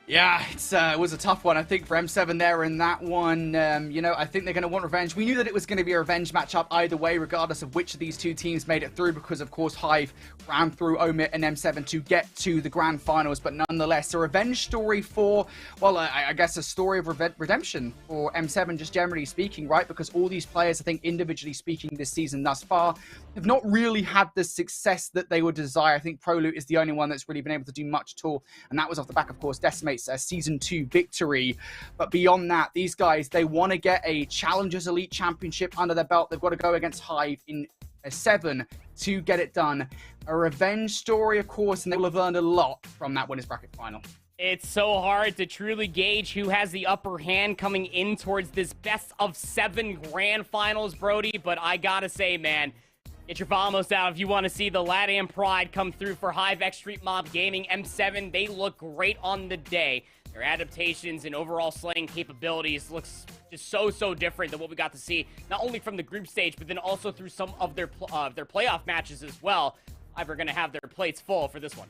Yeah, it was a tough one, I think, for M7 there in that one. You know, I think they're going to want revenge. We knew that it was going to be a revenge matchup either way, regardless of which of these two teams made it through, because, of course, Hive ran through Omit and M7 to get to the grand finals. But nonetheless, a revenge story for, well, I guess a story of redemption for M7, just generally speaking, right? Because all these players, I think, individually speaking this season thus far, have not really had the success that they would desire. I think ProLoot is the only one that's really been able to do much at all. And that was off the back, of course, Decimate's Season 2 victory. But beyond that, these guys, they want to get a Challengers Elite Championship under their belt. They've got to go against Hive in a 7 to get it done. A revenge story, of course, and they will have learned a lot from that winners bracket final. It's so hard to truly gauge who has the upper hand coming in towards this best of 7 grand finals, Brody. But I gotta say, man, get your Vamos out if you want to see the LATAM pride come through for Hive X Street Mob Gaming. M7, they look great on the day. Their adaptations and overall slaying capabilities looks just so different than what we got to see, not only from the group stage, but then also through some of their playoff matches as well. Hive are going to have their plates full for this one.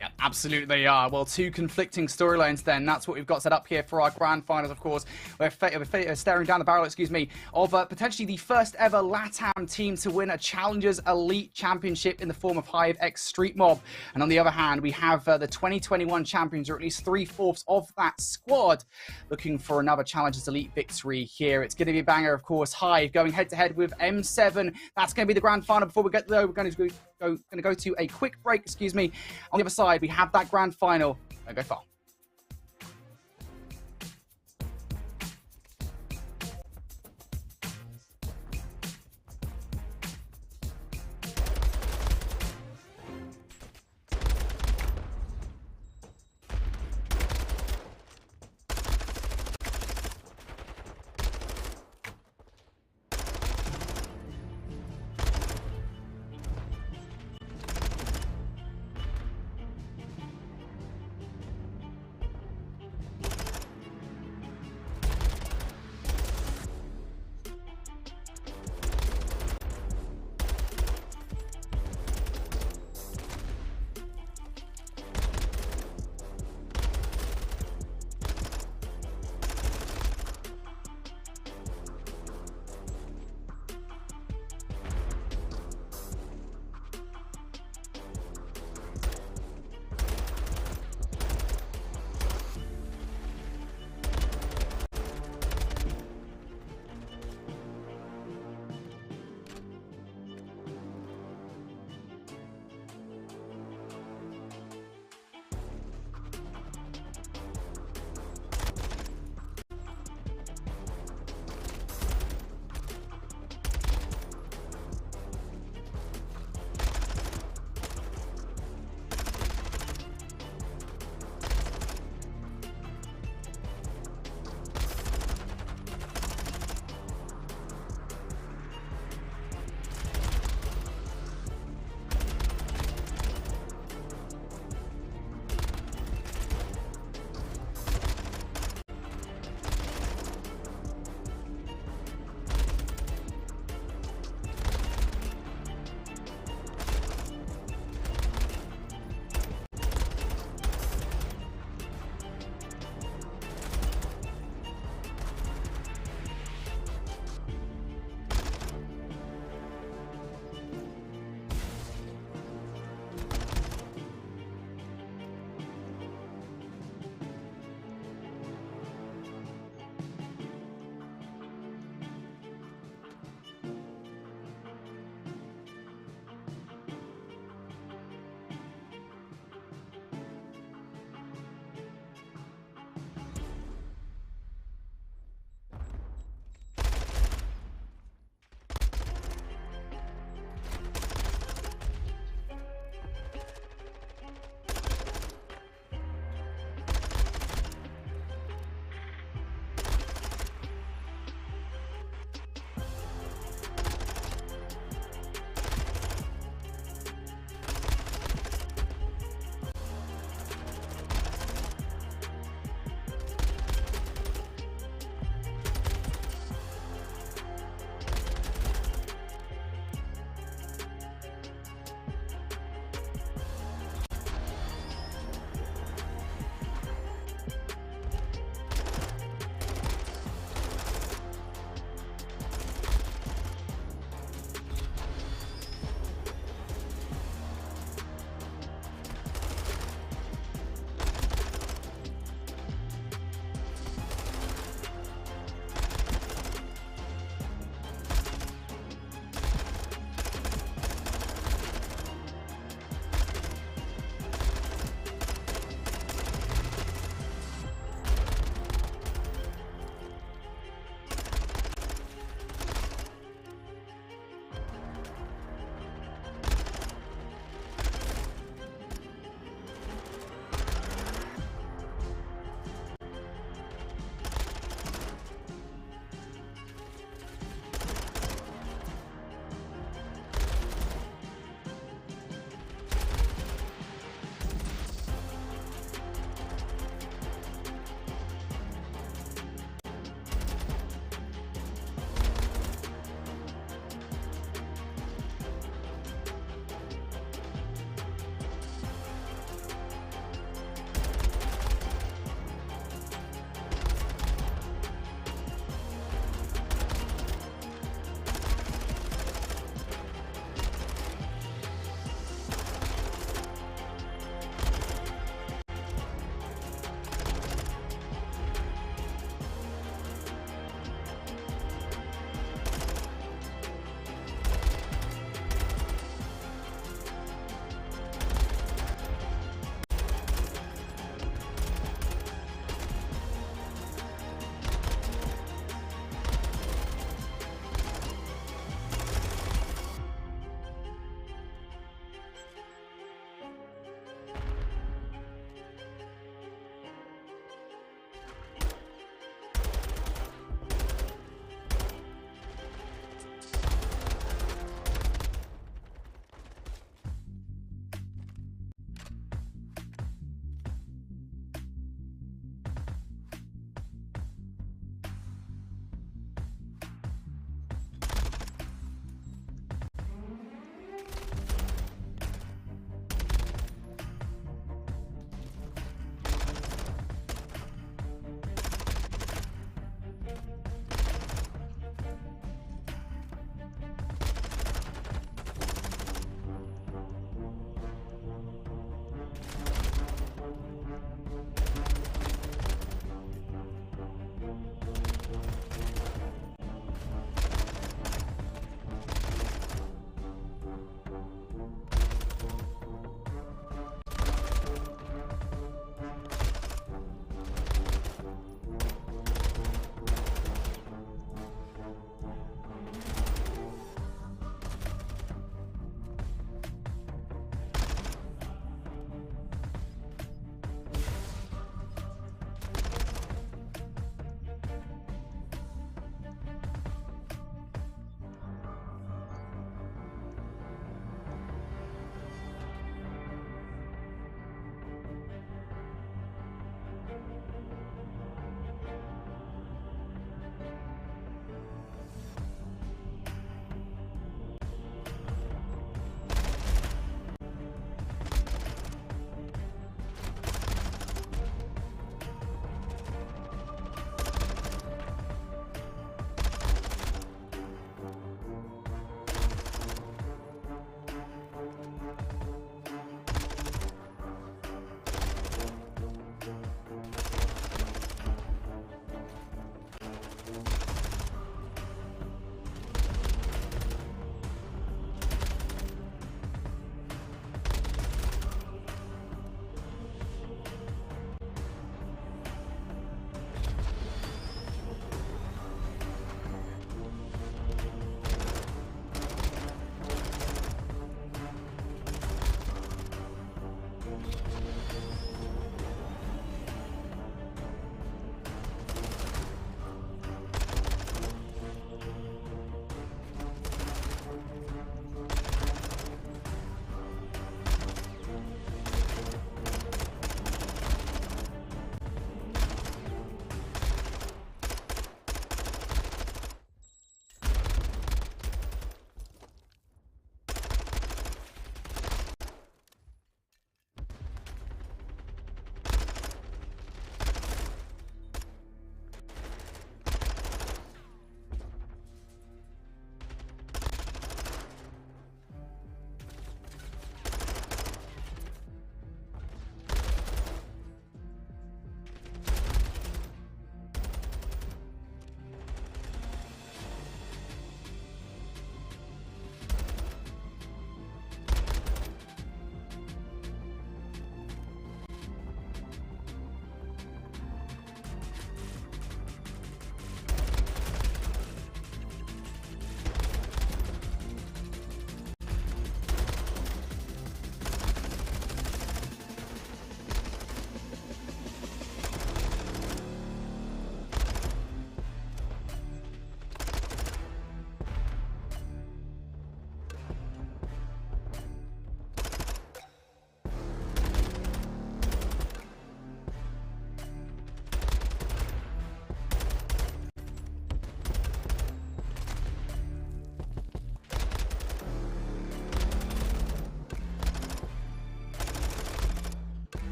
Yeah, absolutely they are. Well, 2 conflicting storylines then. That's what we've got set up here for our grand finals, of course. We're staring down the barrel, of potentially the first ever LATAM team to win a Challengers Elite Championship in the form of Hive X Street Mob. And on the other hand, we have the 2021 champions, or at least 3/4 of that squad, looking for another Challengers Elite victory here. It's going to be a banger, of course. Hive going head-to-head with M7. That's going to be the grand final. Before we get there, we're going to go to a quick break, On the other side, we have that grand final. Don't go far.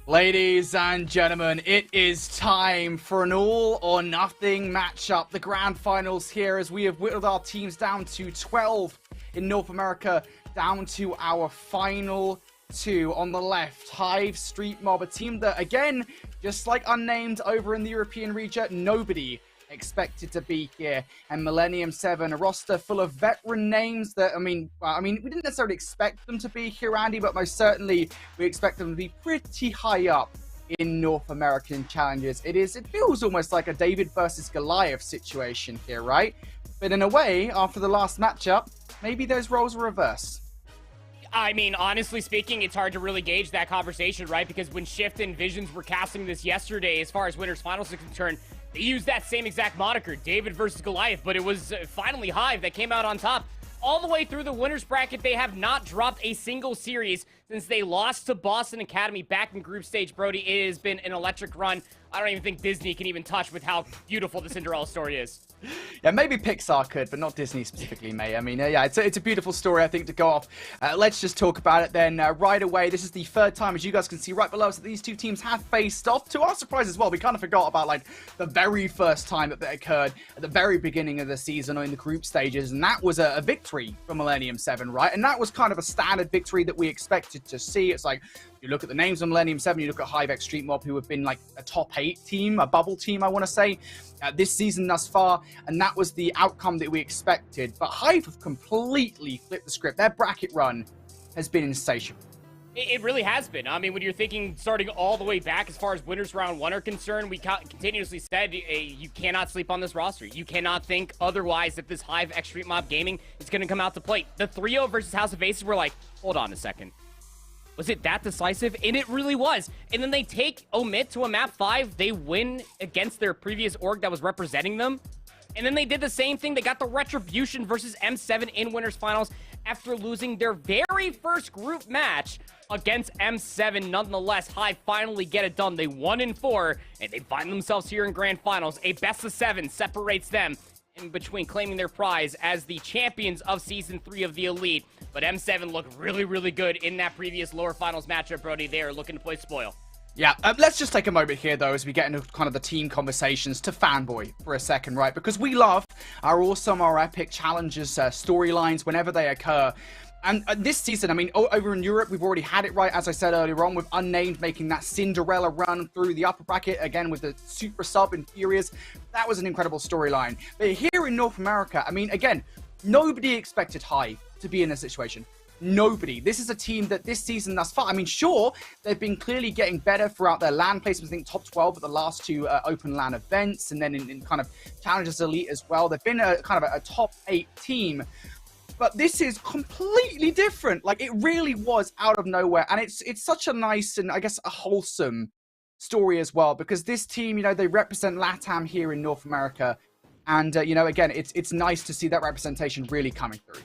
Ladies and gentlemen, it is time for an all-or-nothing matchup. The grand finals here, as we have whittled our teams down to 12 in North America, down to our final two. On the left, Hive Street Mob, a team that, again, just like Unnamed over in the European region, nobody expected to be here. And Millennium 7, a roster full of veteran names that, I mean, we didn't necessarily expect them to be here, Andy, but most certainly we expect them to be pretty high up in North American challenges. It feels almost like a David versus Goliath situation here, right? But in a way, after the last matchup, maybe those roles are reversed. I mean, honestly speaking, it's hard to really gauge that conversation, right? Because when Shift and Visions were casting this yesterday, as far as Winners Finals is concerned, they used that same exact moniker, David versus Goliath, but it was finally Hive that came out on top. All the way through the winners bracket, they have not dropped a single series since they lost to Boston Academy back in group stage, Brody. It has been an electric run. I don't even think Disney can even touch with how beautiful the Cinderella story is. Yeah, maybe Pixar could, but not Disney specifically, mate. I mean, yeah, it's a beautiful story, I think, to go off. Let's just talk about it then right away. This is the third time, as you guys can see right below us, that these two teams have faced off. To our surprise as well, we kind of forgot about, like, the very first time that occurred at the very beginning of the season or in the group stages, and that was a victory for Millennium 7, right? And that was kind of a standard victory that we expected to see. It's like, you look at the names of Millennium 7, you look at Hive X Street Mob, who have been like a top 8 team, a bubble team, I want to say, this season thus far, and that was the outcome that we expected. But Hive have completely flipped the script. Their bracket run has been insatiable. It really has been. I mean, when you're thinking starting all the way back as far as winners round 1 are concerned, we continuously said you cannot sleep on this roster. You cannot think otherwise that this Hive X Street Mob Gaming is going to come out to play. The 3-0 versus House of Aces were like, hold on a second. Was it that decisive? And it really was. And then they take Omit to a map 5. They win against their previous org that was representing them. And then they did the same thing. They got the Retribution versus M7 in Winners Finals after losing their very first group match against M7. Nonetheless, Hive finally get it done. They won in 4, and they find themselves here in Grand Finals. A best of 7 separates them in between claiming their prize as the champions of Season 3 of the Elite. But M7 looked really, really good in that previous lower finals matchup, Brody. They are looking to play spoil. Yeah, let's just take a moment here, though, as we get into kind of the team conversations to fanboy for a second, right? Because we love our awesome, our epic challenges, storylines whenever they occur. And this season, I mean, over in Europe, we've already had it right, as I said earlier on, with Unnamed making that Cinderella run through the upper bracket, again, with the super sub and Furious. That was an incredible storyline. But here in North America, I mean, again, nobody expected Hive to be in this situation. Nobody. This is a team that this season thus far, I mean, sure, they've been clearly getting better throughout their LAN placements. I think top 12 at the last 2 open LAN events, and then in kind of Challenges Elite as well. They've been a kind of a top 8 team. But this is completely different. Like, it really was out of nowhere. And it's such a nice and, I guess, a wholesome story as well. Because this team, you know, they represent LATAM here in North America. And, you know, again, it's nice to see that representation really coming through.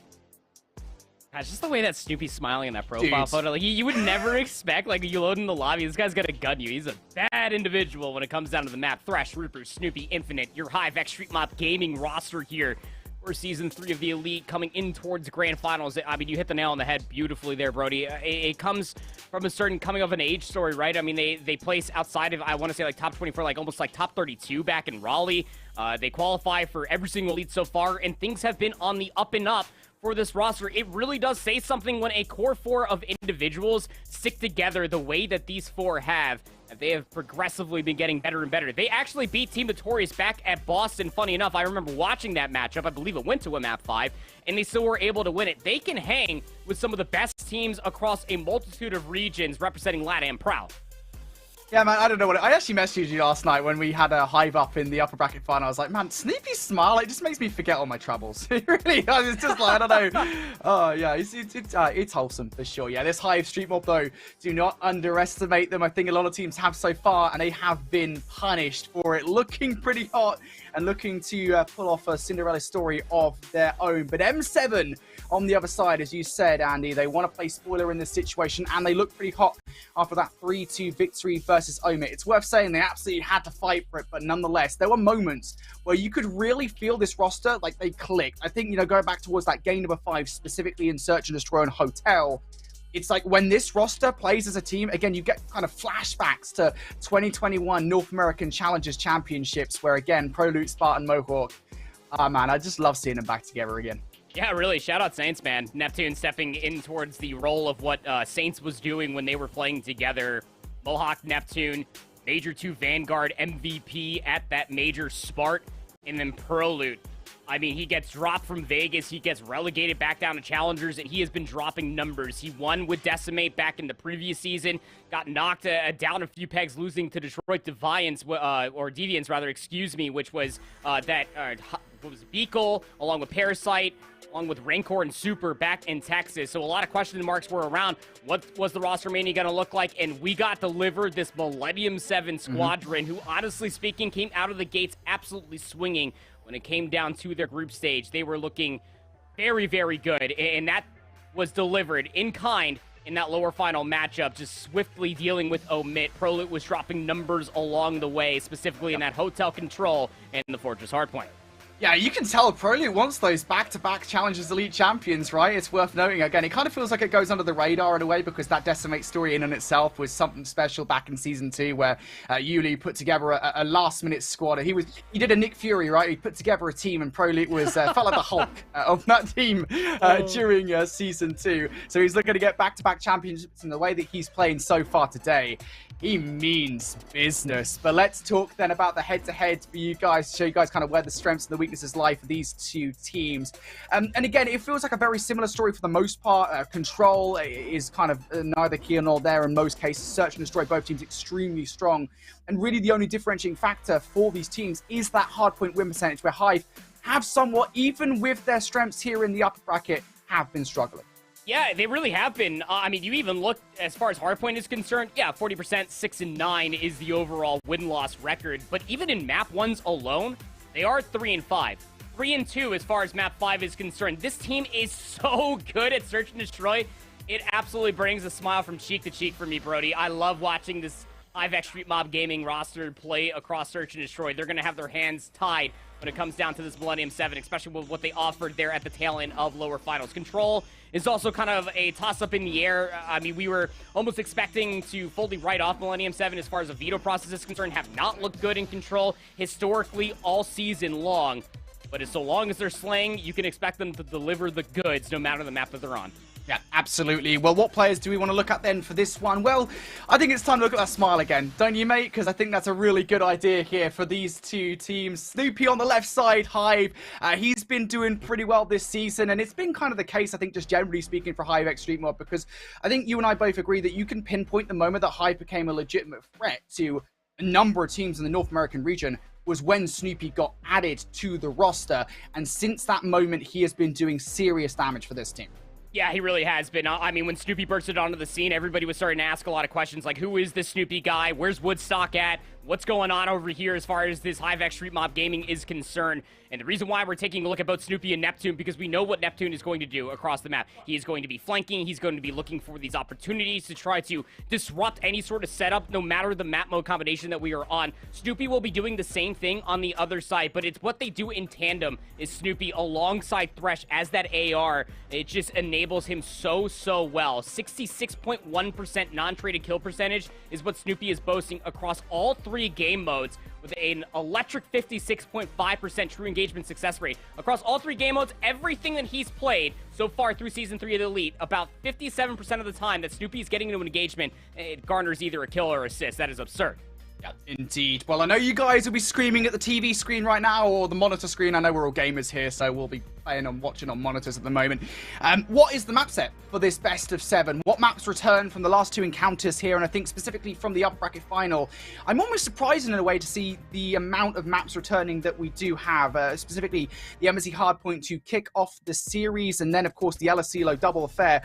Gosh, just the way that Snoopy's smiling in that profile photo. Like, you would never expect, like, you load in the lobby, this guy's gonna gun you. He's a bad individual when it comes down to the map. Thresh, Rupert, Snoopy, Infinite, your Hive X Street Mob Gaming roster here for Season 3 of the Elite coming in towards Grand Finals. I mean, you hit the nail on the head beautifully there, Brody. It comes from a certain coming of an age story, right? I mean, they place outside of, I want to say, like, top 24, like, almost like top 32 back in Raleigh. They qualify for every single Elite so far, and things have been on the up and up for this roster. It really does say something when a core 4 of individuals stick together the way that these 4 have. They have progressively been getting better and better. They actually beat Team Notorious back at Boston. Funny enough, I remember watching that matchup. I believe it went to a map 5, and they still were able to win it. They can hang with some of the best teams across a multitude of regions representing LATAM proud. Yeah, man, I don't know what I actually messaged you last night when we had a Hive up in the upper bracket final. I was like, man, Snoopy's smile, it just makes me forget all my troubles. It really does. It's just like, I don't know. Oh, yeah, it's wholesome for sure. Yeah, this Hive Street Mob, though, do not underestimate them. I think a lot of teams have so far, and they have been punished for it. Looking pretty hot and looking to pull off a Cinderella story of their own. But M7 on the other side, as you said, Andy, they want to play spoiler in this situation, and they look pretty hot after that 3-2 victory versus Omit. It's worth saying they absolutely had to fight for it, but nonetheless, there were moments where you could really feel this roster, like, they clicked. I think, you know, going back towards that game number 5, specifically in Search and Destroy and Hotel, it's like when this roster plays as a team, again, you get kind of flashbacks to 2021 North American Challengers Championships, where again, Prolute, Spartan, Mohawk. Man, I just love seeing them back together again. Yeah, really. Shout out Saints, man. Neptune stepping in towards the role of what Saints was doing when they were playing together. Mohawk, Neptune, Major 2 Vanguard, MVP at that Major Spart, and then Prolute. I mean, he gets dropped from Vegas, he gets relegated back down to Challengers, and he has been dropping numbers. He won with Decimate back in the previous season, got knocked down a few pegs, losing to Detroit Deviants, or Deviants, rather, excuse me, which was what was Beagle, along with Parasite, along with Rancor and Super back in Texas. So a lot of question marks were around what was the roster mania going to look like, and we got delivered this Millennium 7 squadron, who, honestly speaking, came out of the gates absolutely swinging. When it came down to their group stage, they were looking very, very good, and that was delivered in kind in that lower final matchup, just swiftly dealing with Omit. Prolute was dropping numbers along the way, specifically in that Hotel Control and the Fortress Hardpoint. Yeah, you can tell Prolute wants those back-to-back Challengers Elite champions, right? It's worth noting. Again, it kind of feels like it goes under the radar in a way because that Decimate story in and itself was something special back in Season 2 where Yuli put together a last-minute squad. He did a Nick Fury, right? He put together a team and Prolute was felt like the Hulk of that team during Season 2. So he's looking to get back-to-back championships in the way that he's playing so far today. He means business. But let's talk then about the head-to-head for you guys, show you guys kind of where the strengths and the weaknesses lie for these two teams. And again, it feels like a very similar story for the most part. Control is kind of neither here nor there in most cases. Search and Destroy, both teams extremely strong. And really the only differentiating factor for these teams is that hardpoint win percentage where Hive have somewhat, even with their strengths here in the upper bracket, have been struggling. Yeah, they really have been. I mean, you even look as far as hardpoint is concerned. Yeah, 40%, 6-9 is the overall win-loss record. But even in map 1s alone, they are 3-5. 3-2 as far as map 5 is concerned. This team is so good at Search and Destroy. It absolutely brings a smile from cheek to cheek for me, Brody. I love watching this IVEX Street Mob Gaming roster play across Search and Destroy. They're going to have their hands tied when it comes down to this Millennium 7, especially with what they offered there at the tail end of lower finals. Control is also kind of a toss-up in the air. I mean, we were almost expecting to fully write off Millennium 7 as far as the veto process is concerned, have not looked good in Control historically all season long. But as so long as they're slaying, you can expect them to deliver the goods no matter the map that they're on. Yeah, absolutely. Well, what players do we want to look at then for this one? Well, I think it's time to look at that smile again, don't you, mate? Because I think that's a really good idea here for these two teams. Snoopy on the left side, Hive. He's been doing pretty well this season, and it's been kind of the case, I think, just generally speaking for Hive X Street Mob, because I think you and I both agree that you can pinpoint the moment that Hive became a legitimate threat to a number of teams in the North American region was when Snoopy got added to the roster, and since that moment, he has been doing serious damage for this team. Yeah, he really has been. I mean, when Snoopy bursted onto the scene, everybody was starting to ask a lot of questions like, who is this Snoopy guy? Where's Woodstock at? What's going on over here as far as this HiveX Street Mob Gaming is concerned? And the reason why we're taking a look at both Snoopy and Neptune, because we know what Neptune is going to do across the map. He is going to be flanking. He's going to be looking for these opportunities to try to disrupt any sort of setup, no matter the map mode combination that we are on. Snoopy will be doing the same thing on the other side, but it's what they do in tandem is Snoopy alongside Thresh as that AR. It just enables him so well. 66.1% non-traded kill percentage is what Snoopy is boasting across all three game modes, with an electric 56.5% true engagement success rate. Across all three game modes, everything that he's played so far through Season 3 of the Elite, about 57% of the time that Snoopy is getting into an engagement, it garners either a kill or assist. That is absurd. Yeah, indeed. Well, I know you guys will be screaming at the TV screen right now, or the monitor screen. I know we're all gamers here, so we'll be playing and watching on monitors at the moment. What is the map set for this best of 7? What maps return from the last two encounters here, and I think specifically from the upper bracket final? I'm almost surprised in a way to see the amount of maps returning that we do have, specifically the Embassy Hardpoint to kick off the series, and then, of course, the Elasilo double affair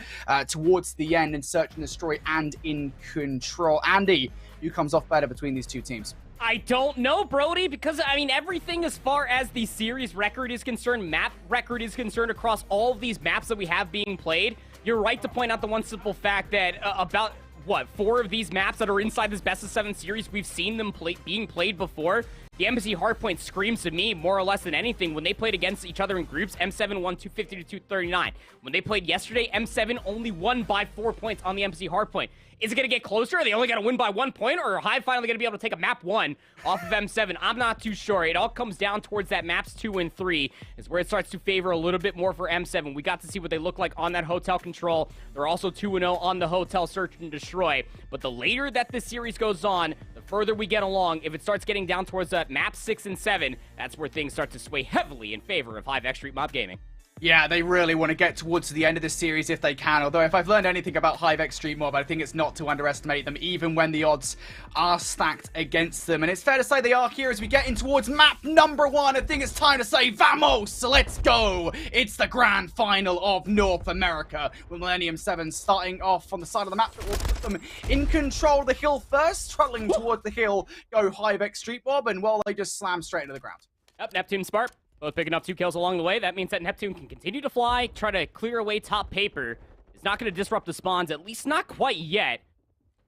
towards the end in Search and Destroy and in Control. Andy, who comes off better between these two teams? I don't know, Brody, because, I mean, everything as far as the series record is concerned, map record is concerned across all of these maps that we have being played, you're right to point out the one simple fact that about, what, 4 of these maps that are inside this best of 7 series, we've seen them being played before. The Embassy Hardpoint screams to me more or less than anything. When they played against each other in groups, M7 won 250 to 239. When they played yesterday, M7 only won by 4 points on the Embassy Hardpoint. Is it going to get closer? Are they only going to win by 1 point? Or are Hive finally going to be able to take a map 1 off of M7? I'm not too sure. It all comes down towards that maps 2 and 3 is where it starts to favor a little bit more for M7. We got to see what they look like on that hotel control. They're also 2-0 on the hotel search and destroy. But the later that this series goes on, the further we get along, if it starts getting down towards map 6 and 7, that's where things start to sway heavily in favor of Hive X Street Mob Gaming. Yeah, they really want to get towards the end of this series if they can, although if I've learned anything about Hive X Street Mob, I think it's not to underestimate them, even when the odds are stacked against them. And it's fair to say they are here as we get in towards map number 1. I think it's time to say, vamos, so let's go! It's the grand final of North America, with Millennium 7 starting off on the side of the map that will put them in control of the hill first, traveling towards the hill, go Hive X Street Mob, and well, they just slam straight into the ground. Yep, Neptune Spark. Both picking up 2 kills along the way. That means that Neptune can continue to fly, try to clear away top paper. It's not going to disrupt the spawns, at least not quite yet.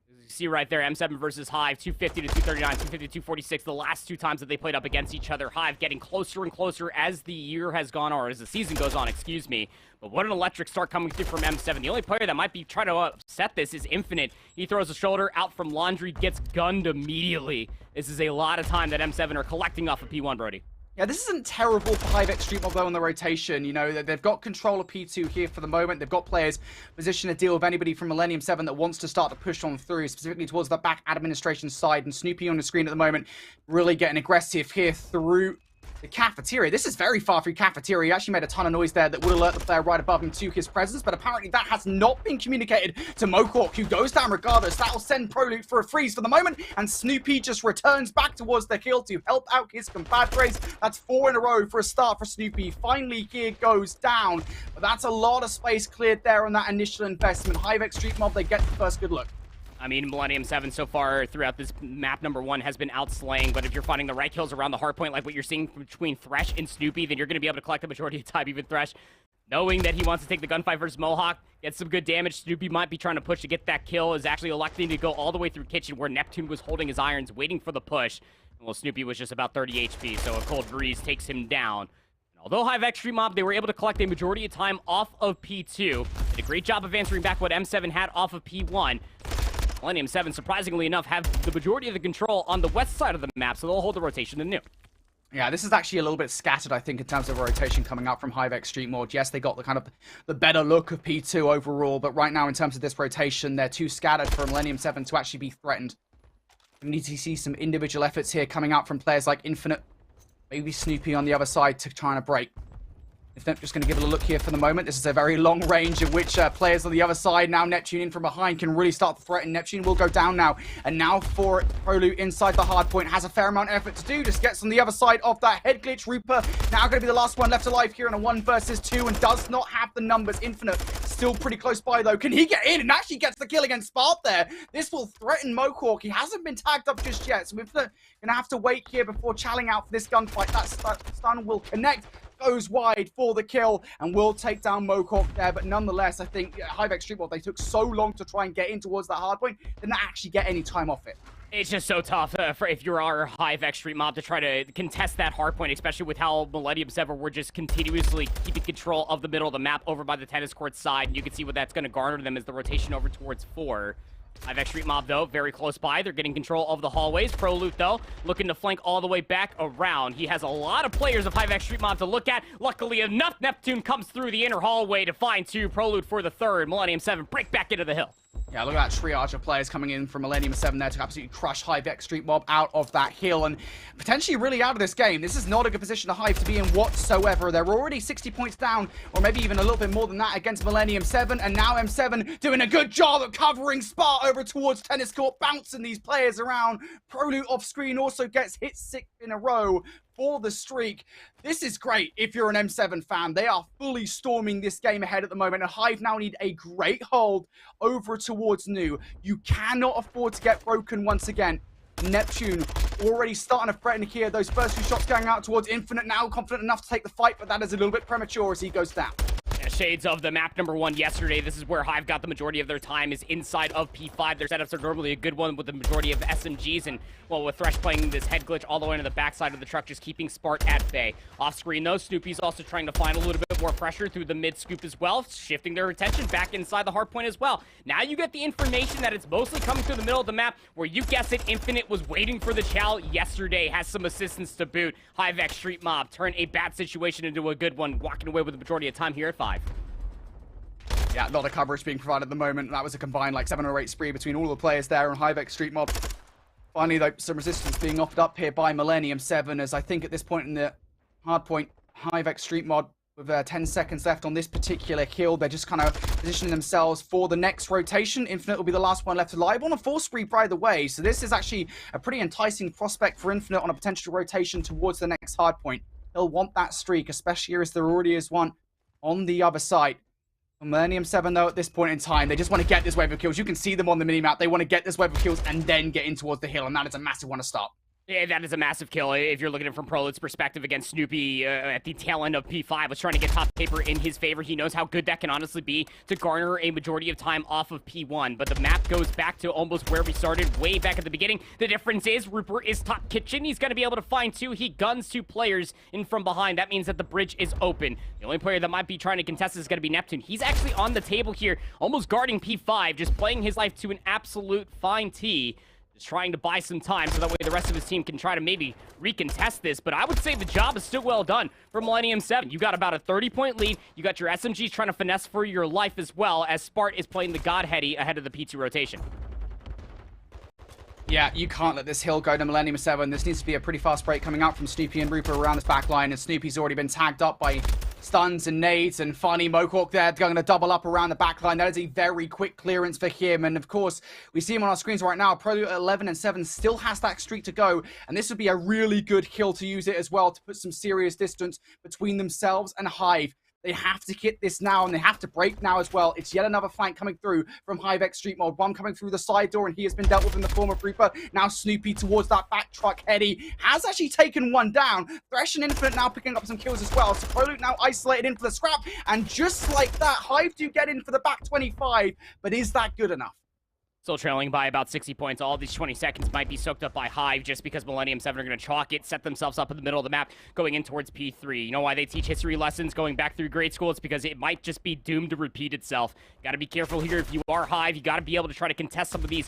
As you see right there, M7 versus Hive, 250 to 239, 250 to 246. The last 2 times that they played up against each other. Hive getting closer and closer as the year has gone, or as the season goes on, excuse me. But what an electric start coming through from M7. The only player that might be trying to upset this is Infinite. He throws a shoulder out from Laundry, gets gunned immediately. This is a lot of time that M7 are collecting off of P1, Brody. Yeah, this isn't terrible for Hive X Street Mob though on the rotation. You know, they've got control of P2 here for the moment. They've got players positioned to deal with anybody from Millennium 7 that wants to start to push on through, specifically towards the back administration side. And Snoopy on the screen at the moment, really getting aggressive here through the cafeteria. This is very far through cafeteria. He actually made a ton of noise there that would alert the player right above him to his presence, but apparently that has not been communicated to Mohawk, who goes down regardless. That'll send Prolute for a freeze for the moment, and Snoopy just returns back towards the hill to help out his compadres. That's 4 in a row for a start for Snoopy. Finally, here goes down, but that's a lot of space cleared there on that initial investment. Hive X Street Mob, they get the first good look. I mean, Millennium 7 so far throughout this map number 1 has been outslaying, but if you're finding the right kills around the hardpoint, like what you're seeing between Thresh and Snoopy, then you're going to be able to collect the majority of the time. Even Thresh, knowing that he wants to take the gunfight versus Mohawk, get some good damage. Snoopy might be trying to push to get that kill, is actually electing to go all the way through Kitchen, where Neptune was holding his irons, waiting for the push. Well, Snoopy was just about 30 HP, so a cold breeze takes him down. Although Hive X Street Mob, they were able to collect a majority of time off of P2. Did a great job of answering back what M7 had off of P1. Millennium 7, surprisingly enough, have the majority of the control on the west side of the map, so they'll hold the rotation to new. Yeah, this is actually a little bit scattered, I think, in terms of rotation coming out from Hive X Street Mob. Yes, they got the kind of the better look of P2 overall, but right now, in terms of this rotation, they're too scattered for Millennium 7 to actually be threatened. We need to see some individual efforts here coming out from players like Infinite, maybe Snoopy on the other side to try and break. Infinite just going to give it a look here for the moment. This is a very long range of which players on the other side, now Neptune in from behind, can really start to threaten. Neptune will go down now. And now for Prolute inside the hard point. Has a fair amount of effort to do. Just gets on the other side of that head glitch. Reaper now going to be the last one left alive here in a 1 versus 2 and does not have the numbers. Infinite still pretty close by though. Can he get in and actually gets the kill against Spark there? This will threaten Mohawk. He hasn't been tagged up just yet. So we're going to have to wait here before challing out for this gunfight. That stun will connect. Goes wide for the kill and will take down Mohawk there, but nonetheless, I think Hive X Street Mob, they took so long to try and get in towards that hard point, didn't actually get any time off it. It's just so tough for if you're our Hive X Street Mob to try to contest that hard point, especially with how Millennium 7 were just continuously keeping control of the middle of the map over by the tennis court side, and you can see what that's going to garner them as the rotation over towards 4. Hive X Street Mob, though, very close by. They're getting control of the hallways. Prolute, though, looking to flank all the way back around. He has a lot of players of Hive X Street Mob to look at. Luckily enough, Neptune comes through the inner hallway to find 2. Prolute for the 3rd. Millennium 7 break back into the hill. Yeah, look at that triage of players coming in from Millennium 7 there to absolutely crush Hive X Street Mob out of that hill and potentially really out of this game. This is not a good position to Hive to be in whatsoever. They're already 60 points down, or maybe even a little bit more than that against Millennium 7, and now M7 doing a good job of covering Spar over towards tennis court, bouncing these players around. Prolute off screen also gets hit 6 in a row for the streak. This is great if you're an M7 fan. They are fully storming this game ahead at the moment, and Hive now need a great hold over towards new. You cannot afford to get broken once again. Neptune already starting to threaten here. Those first 2 shots going out towards Infinite, now confident enough to take the fight, but that is a little bit premature as he goes down. Shades of the map number 1 yesterday. This is where Hive got the majority of their time, is inside of P5. Their setups are normally a good one with the majority of SMGs, and, well, with Thresh playing this head glitch all the way into the backside of the truck, just keeping Spart at bay. Off screen, though, Snoopy's also trying to find a little bit more pressure through the mid scoop as well, shifting their attention back inside the hard point as well. Now you get the information that it's mostly coming through the middle of the map, where you guess it, Infinite was waiting for the chow yesterday, has some assistance to boot. HiveX Street Mob turn a bad situation into a good one, walking away with the majority of time here at 5. Yeah, a lot of coverage being provided at the moment. That was a combined like 7 or 8 spree between all the players there on HiveX Street Mob. Finally, though, some resistance being offered up here by Millennium 7, as I think at this point in the hard point, HiveX Street Mob, with 10 seconds left on this particular kill, they're just kind of positioning themselves for the next rotation. Infinite will be the last one left alive on a 4 spree, by the way. So this is actually a pretty enticing prospect for Infinite on a potential rotation towards the next hard point. He'll want that streak, especially as there already is one on the other side. Millennium 7, though, at this point in time, they just want to get this wave of kills. You can see them on the minimap. They want to get this wave of kills and then get in towards the hill, and that is a massive one to stop. Yeah, that is a massive kill. If you're looking at it from Prolud's perspective against Snoopy at the tail end of P5, was trying to get top paper in his favor. He knows how good that can honestly be to garner a majority of time off of P1. But the map goes back to almost where we started way back at the beginning. The difference is Rupert is top kitchen. He's going to be able to find 2. He guns 2 players in from behind. That means that the bridge is open. The only player that might be trying to contest is going to be Neptune. He's actually on the table here, almost guarding P5, just playing his life to an absolute fine tee. Trying to buy some time so that way the rest of his team can try to maybe recontest this. But I would say the job is still well done for Millennium 7. You got about a 30-point lead. You got your SMGs trying to finesse for your life as well, as Spart is playing the Godheady ahead of the P2 rotation. Yeah, you can't let this hill go to Millennium 7. This needs to be a pretty fast break coming out from Snoopy and Rupert around this backline, and Snoopy's already been tagged up by stuns and nades, and finally Mohawk there going to double up around the backline. That is a very quick clearance for him, and of course, we see him on our screens right now. Prolud at 11 and 7 still has that streak to go, and this would be a really good kill to use it as well to put some serious distance between themselves and Hive. They have to hit this now, and they have to break now as well. It's yet another flank coming through from HiveX Street Mob. One coming through the side door, and he has been dealt with in the form of Reaper. Now Snoopy towards that back truck. Heady has actually taken one down. Thresh and Infinite now picking up some kills as well. So Prolud now isolated in for the scrap, and just like that, Hive do get in for the back 25, but is that good enough? Still trailing by about 60 points. All these 20 seconds might be soaked up by Hive just because Millennium 7 are going to chalk it, set themselves up in the middle of the map, going in towards P3. You know why they teach history lessons going back through grade school? It's because it might just be doomed to repeat itself. Got to be careful here. If you are Hive, you got to be able to try to contest some of these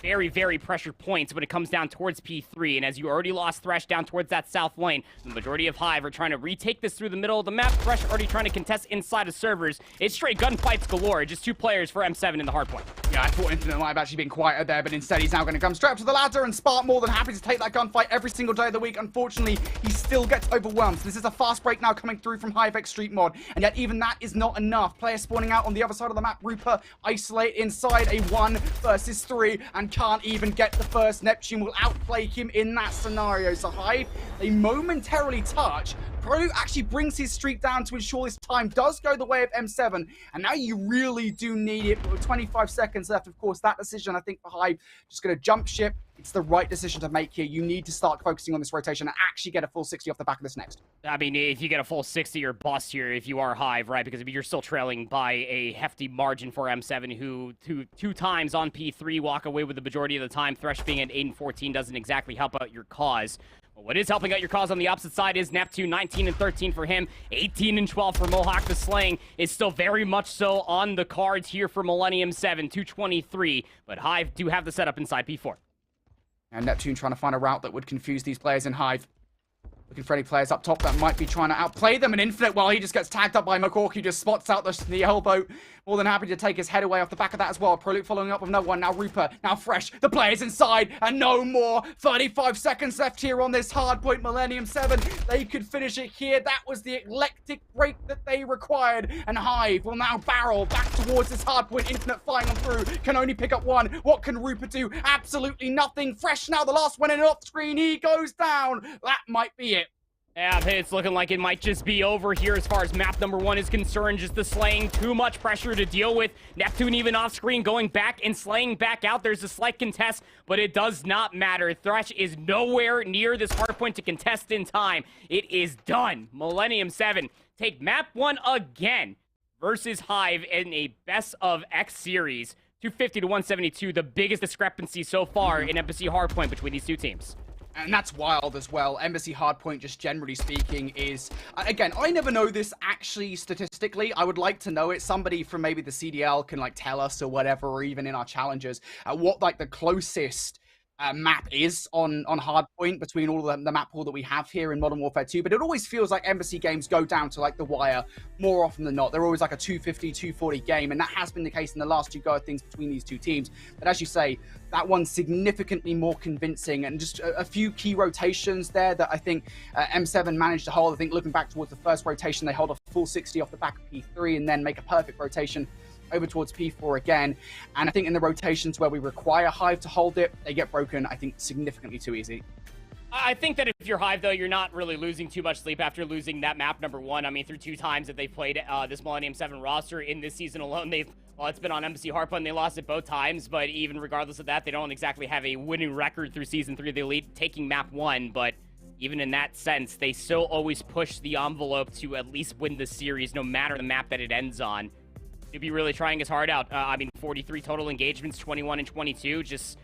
very, very pressured points when it comes down towards P3. And as you already lost Thresh down towards that south lane, the majority of Hive are trying to retake this through the middle of the map. Thresh already trying to contest inside of servers. It's straight gunfights galore. Just 2 players for M7 in the hard point. Yeah, I thought Infinite might have actually been quieter there, but instead he's now going to come straight up to the ladder, and Spart more than happy to take that gunfight every single day of the week. Unfortunately, he still gets overwhelmed. So this is a fast break now coming through from HiveX Street Mod, and yet even that is not enough. Players spawning out on the other side of the map. Rupert isolate inside a 1 versus 3 and can't even get the first. Neptune will outplay him in that scenario. So Hive, they momentarily touch. Prolud actually brings his streak down to ensure this time does go the way of M7. And now you really do need it. But with 25 seconds left, of course, that decision, I think, for Hive, just going to jump ship. It's the right decision to make here. You need to start focusing on this rotation and actually get a full 60 off the back of this next. I mean, if you get a full 60, you're bust here if you are Hive, right? Because you're still trailing by a hefty margin for M7, who two times on P3 walk away with the majority of the time. Thresh being at 8 and 14 doesn't exactly help out your cause. But what is helping out your cause on the opposite side is Neptune, 19 and 13 for him, 18 and 12 for Mohawk. The slaying is still very much so on the cards here for Millennium 7, 223. But Hive do have the setup inside P4. And Neptune trying to find a route that would confuse these players in Hive. Looking for any players up top that might be trying to outplay them. And Infinite, well, he just gets tagged up by McCork. He just spots out the elbow. More than happy to take his head away off the back of that as well. Prolud following up with no one. Now Rupert, now Fresh. The players inside and no more. 35 seconds left here on this hard point. Millennium 7, they could finish it here. That was the eclectic break that they required. And Hive will now barrel back towards this hard point. Infinite flying on through. Can only pick up one. What can Rupert do? Absolutely nothing. Fresh now the last one in off screen. He goes down. That might be it. Yeah, it's looking like it might just be over here as far as map number 1 is concerned. Just the slaying, too much pressure to deal with. Neptune even off screen going back and slaying back out. There's a slight contest, but it does not matter. Thresh is nowhere near this hard point to contest in time. It is done. Millennium 7 take map 1 again. versus Hive in a best of X series. 250 to 172, the biggest discrepancy so far in Embassy Hardpoint between these two teams. And that's wild as well. Embassy Hardpoint, just generally speaking, is... Again, I never know this actually statistically. I would like to know it. Somebody from maybe the CDL can, like, tell us or whatever, or even in our challenges, what, like, the closest map is on Hardpoint between all of the map pool that we have here in Modern Warfare 2. But it always feels like Embassy games go down to, like, the wire more often than not. They're always, like, a 250, 240 game, and that has been the case in the last two go of things between these two teams. But as you say, that one's significantly more convincing, and just a few key rotations there that I think M7 managed to hold. I think looking back towards the first rotation, they hold a full 60 off the back of P3 and then make a perfect rotation over towards P4 again. And I think in the rotations where we require Hive to hold it, they get broken, I think, significantly too easy. I think that if you're Hive, though, you're not really losing too much sleep after losing that map number 1. I mean, through 2 times that they've played this Millennium 7 roster in this season alone, well, it's been on Embassy Hardpoint, they lost it both times, but even regardless of that, they don't exactly have a winning record through Season 3 of the Elite, taking map 1, but even in that sense, they still always push the envelope to at least win the series, no matter the map that it ends on. He'll be really trying his heart out. I mean, 43 total engagements, 21 and 22. Just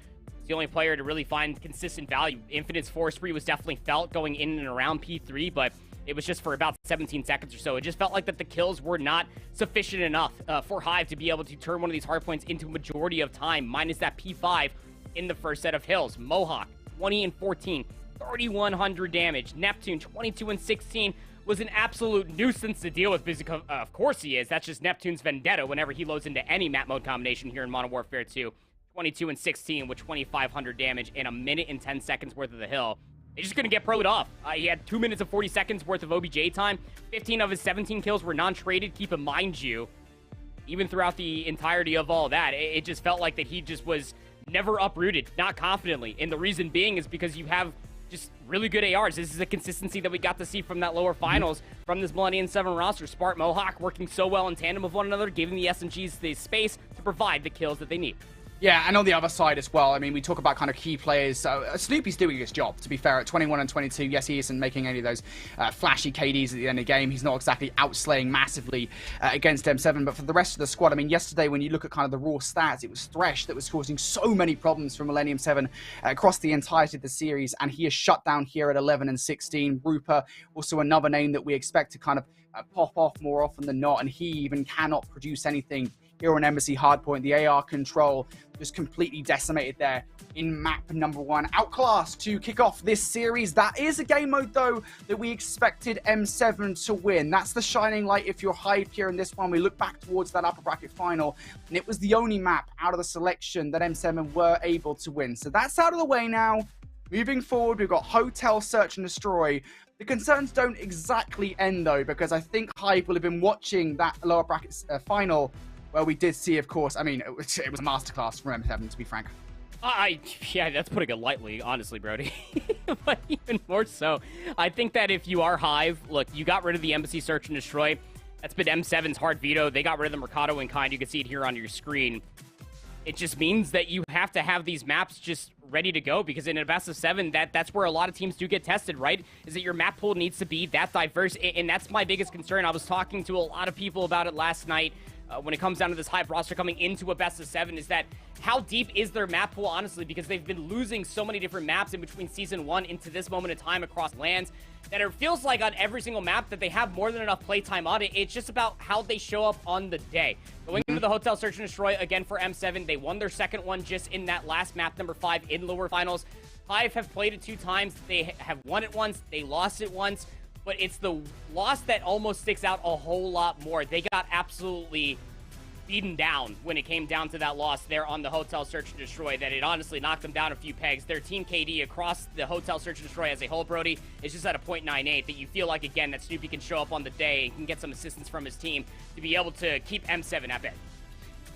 the only player to really find consistent value. Infinite's force spree was definitely felt going in and around P3, but it was just for about 17 seconds or so. It just felt like that the kills were not sufficient enough for Hive to be able to turn one of these hardpoints into a majority of time, minus that P5 in the first set of hills. Mohawk, 20 and 14, 3,100 damage. Neptune, 22 and 16. Was an absolute nuisance to deal with because, of course he is. That's just Neptune's vendetta whenever he loads into any map mode combination here in Modern Warfare 2. 22 and 16 with 2,500 damage in a minute and 10 seconds worth of the hill. He's just going to get pro'd off. He had 2 minutes and 40 seconds worth of OBJ time. 15 of his 17 kills were non-traded. Keep in mind, even throughout the entirety of all that, it just felt like that he just was never uprooted, not confidently. And the reason being is because you have just really good ARs. This is a consistency that we got to see from that lower finals from this Millennium 7 roster. Spark, Mohawk working so well in tandem with one another, giving the SMGs the space to provide the kills that they need. Yeah, and on the other side as well, I mean, we talk about kind of key players. Snoopy's doing his job, to be fair, at 21 and 22. Yes, he isn't making any of those flashy KDs at the end of the game. He's not exactly outslaying massively against M7, but for the rest of the squad, I mean, yesterday, when you look at kind of the raw stats, it was Thresh that was causing so many problems for Millennium 7 across the entirety of the series, and he is shut down here at 11 and 16. Rupa, also another name that we expect to kind of pop off more often than not, and he even cannot produce anything here on Embassy Hardpoint. The AR control just completely decimated there in map number 1. Outclassed to kick off this series. That is a game mode, though, that we expected M7 to win. That's the shining light if you're Hive here in this one. We look back towards that upper bracket final, and it was the only map out of the selection that M7 were able to win. So that's out of the way now. Moving forward, we've got Hotel Search and Destroy. The concerns don't exactly end, though, because I think Hive will have been watching that lower bracket final, where we did see, of course, I mean, it was a masterclass from M7, to be frank. Yeah, that's putting it lightly, honestly, Brody. But even more so, I think that if you are Hive, look, you got rid of the Embassy Search and Destroy. That's been M7's hard veto. They got rid of the Mercado in kind. You can see it here on your screen. It just means that you have to have these maps just ready to go, because in a best of 7, that's where a lot of teams do get tested, right? Is that your map pool needs to be that diverse, and that's my biggest concern. I was talking to a lot of people about it last night. When it comes down to this Hive roster coming into a best of 7, is that how deep is their map pool, honestly, because they've been losing so many different maps in between Season 1 into this moment in time across lands, that it feels like on every single map that they have more than enough playtime on it. It's just about how they show up on the day. Going into the Hotel Search and Destroy again for M7, they won their second one just in that last map, number 5, in lower finals. Hive have played it 2 times. They have won it once. They lost it once. But it's the loss that almost sticks out a whole lot more. They got absolutely beaten down when it came down to that loss there on the Hotel Search and Destroy, that it honestly knocked them down a few pegs. Their team KD across the Hotel Search and Destroy as a whole, Brody, is just at a .98, that you feel like, again, that Snoopy can show up on the day and can get some assistance from his team to be able to keep M7 at bay.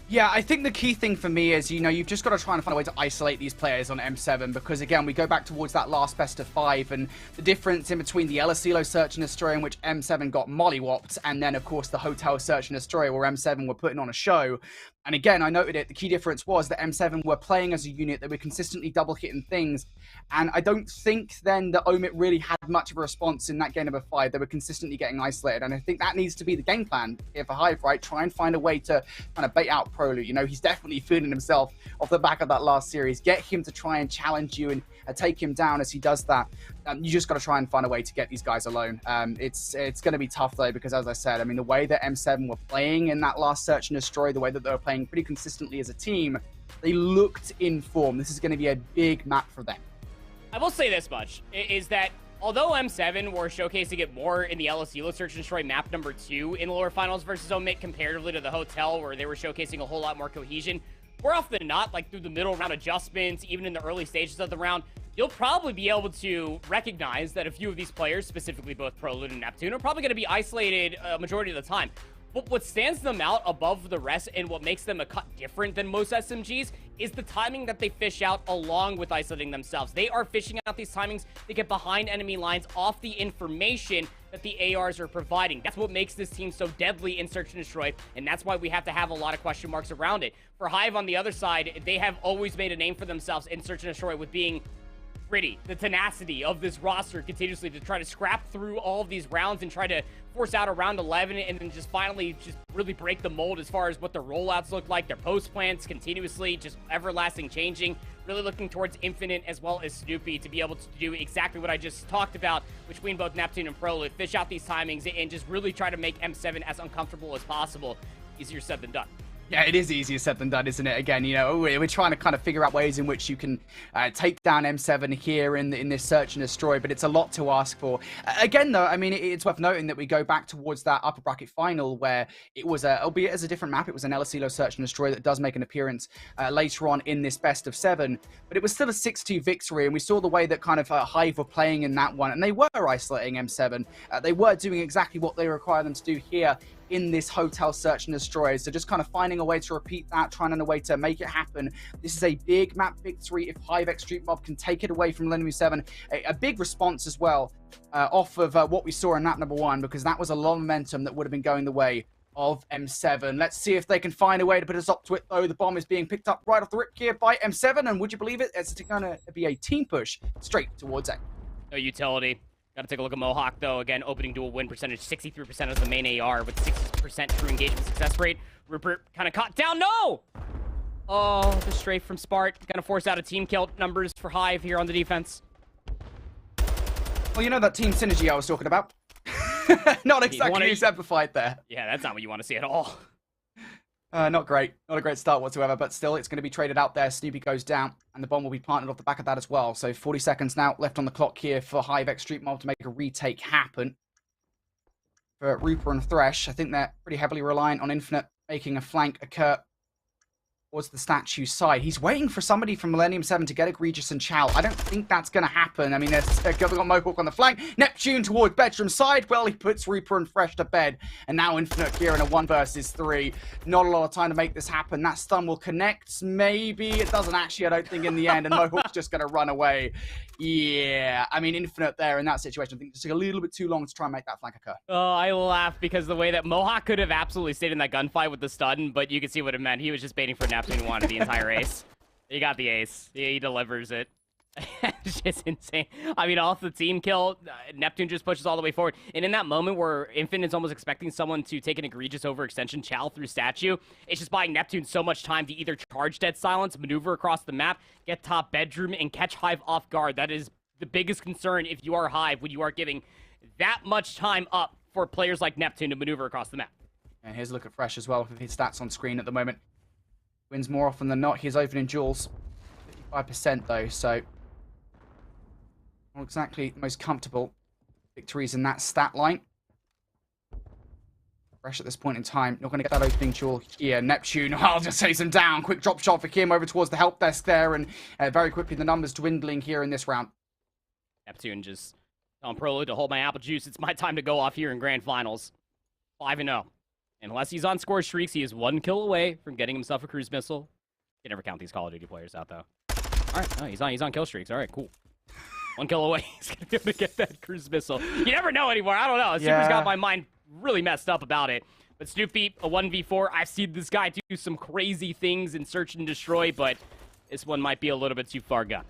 Yeah, I think the key thing for me is, you've just got to try and find a way to isolate these players on M7, because, again, we go back towards that last best of 5, and the difference in between the El Asilo Search and Destroy, in which M7 got mollywopped, and then, of course, the Hotel Search and Destroy, where M7 were putting on a show. And again, I noted it. The key difference was that M7 were playing as a unit. They were consistently double hitting things. And I don't think then that Omit really had much of a response in that game number 5. They were consistently getting isolated. And I think that needs to be the game plan here for Hive, right? Try and find a way to kind of bait out Prolu. You know, he's definitely feeling himself off the back of that last series. Get him to try and challenge you and take him down as he does that. You just got to try and find a way to get these guys alone. It's going to be tough, though, because as I said, I mean, the way that M7 were playing in that last Search and Destroy, the way that they were playing pretty consistently as a team, they looked in form. This is going to be a big map for them. I will say this much, is that although M7 were showcasing it more in the LSU Search and Destroy map number 2 in the lower finals versus Omit comparatively to the Hotel, where they were showcasing a whole lot more cohesion, more often than not, like through the middle round adjustments, even in the early stages of the round, you'll probably be able to recognize that a few of these players, specifically both Prolud and Neptune, are probably going to be isolated a majority of the time. But what stands them out above the rest and what makes them a cut different than most SMGs is the timing that they fish out along with isolating themselves. They are fishing out these timings to get behind enemy lines off the information that the ARs are providing. That's what makes this team so deadly in Search and Destroy, and that's why we have to have a lot of question marks around it. For Hive on the other side, they have always made a name for themselves in Search and Destroy with being gritty, the tenacity of this roster continuously to try to scrap through all of these rounds and try to force out a round 11 and then just finally just really break the mold as far as what their rollouts look like, their post plans continuously just everlasting changing, really looking towards Infinite as well as Snoopy to be able to do exactly what I just talked about between both Neptune and Prolud, fish out these timings and just really try to make M7 as uncomfortable as possible. Easier said than done. Yeah, it is easier said than done, isn't it? Again, you know, we're trying to kind of figure out ways in which you can take down M7 here in this Search and Destroy, but it's a lot to ask for. Again, though, I mean, it's worth noting that we go back towards that upper bracket final where it was, albeit as a different map, it was an LSELO Search and Destroy that does make an appearance later on in this best of 7, but it was still a 6-2 victory, and we saw the way that kind of Hive were playing in that one, and they were isolating M7. They were doing exactly what they require them to do here in this Hotel Search and Destroy. So just kind of finding a way to repeat that, trying a way to make it happen. This is a big map victory if Hive X Street Mob can take it away from Lenemy 7. A big response as well off of what we saw in map number 1, because that was a lot of momentum that would have been going the way of M7. Let's see if they can find a way to put us up to it, though. The bomb is being picked up right off the rip here by M7, and would you believe it? It's going to be a team push straight towards A. No utility. Got to take a look at Mohawk, though. Again, opening duel win percentage, 63% of the main AR with 60% true engagement success rate. Rupert kind of caught down. No! Oh, the strafe from Spart. Going to force out a team kill numbers for Hive here on the defense. Well, you know that team synergy I was talking about? Not exactly exemplified there. Yeah, that's not what you want to see at all. Not great. Not a great start whatsoever, but still, it's going to be traded out there. Snoopy goes down, and the bomb will be planted off the back of that as well. So 40 seconds now left on the clock here for Hive X Street Mob to make a retake happen. For Reaper and Thresh, I think they're pretty heavily reliant on Infinite making a flank occur towards the statue side. He's waiting for somebody from Millennium 7 to get Egregious and Chow. I don't think that's going to happen. I mean, they've got Mohawk on the flank. Neptune towards bedroom side. Well, he puts Reaper and Thresh to bed. And now Infinite here in a 1 versus 3. Not a lot of time to make this happen. That stun will connect. Maybe it doesn't actually, I don't think, in the end. And Mohawk's just going to run away. Yeah, I mean, Infinite there in that situation. I think it just took a little bit too long to try and make that flank occur. Oh, I laugh because the way that Mohawk could have absolutely stayed in that gunfight with the stun, but you could see what it meant. He was just baiting for Neptune and wanted the entire ace. He got the ace. He delivers it. It's just insane. I mean, off the team kill, Neptune just pushes all the way forward. And in that moment where Infinite's almost expecting someone to take an egregious overextension Chow through statue, it's just buying Neptune so much time to either charge Dead Silence, maneuver across the map, get top bedroom, and catch Hive off guard. That is the biggest concern if you are Hive, when you are giving that much time up for players like Neptune to maneuver across the map. And here's a look at Thresh as well with his stats on screen at the moment. Wins more often than not. He's opening duels. 55% though, so not exactly the most comfortable victories in that stat line. Thresh at this point in time, not going to get that opening duel here. Neptune, I'll just chase him down. Quick drop shot for Kim over towards the help desk there, and very quickly the numbers dwindling here in this round. Neptune just on Prolud to hold my apple juice. It's my time to go off here in grand finals. 5-0. Unless he's on score streaks, he is 1 kill away from getting himself a cruise missile. You can never count these Call of Duty players out, though. All right, oh, he's on kill streaks. All right, cool. 1 kill away. He's going to be able to get that cruise missile. You never know anymore. I don't know. Super's got my mind really messed up about it. But Snoopy, a 1v4, I've seen this guy do some crazy things in Search and Destroy, but this one might be a little bit too far gone.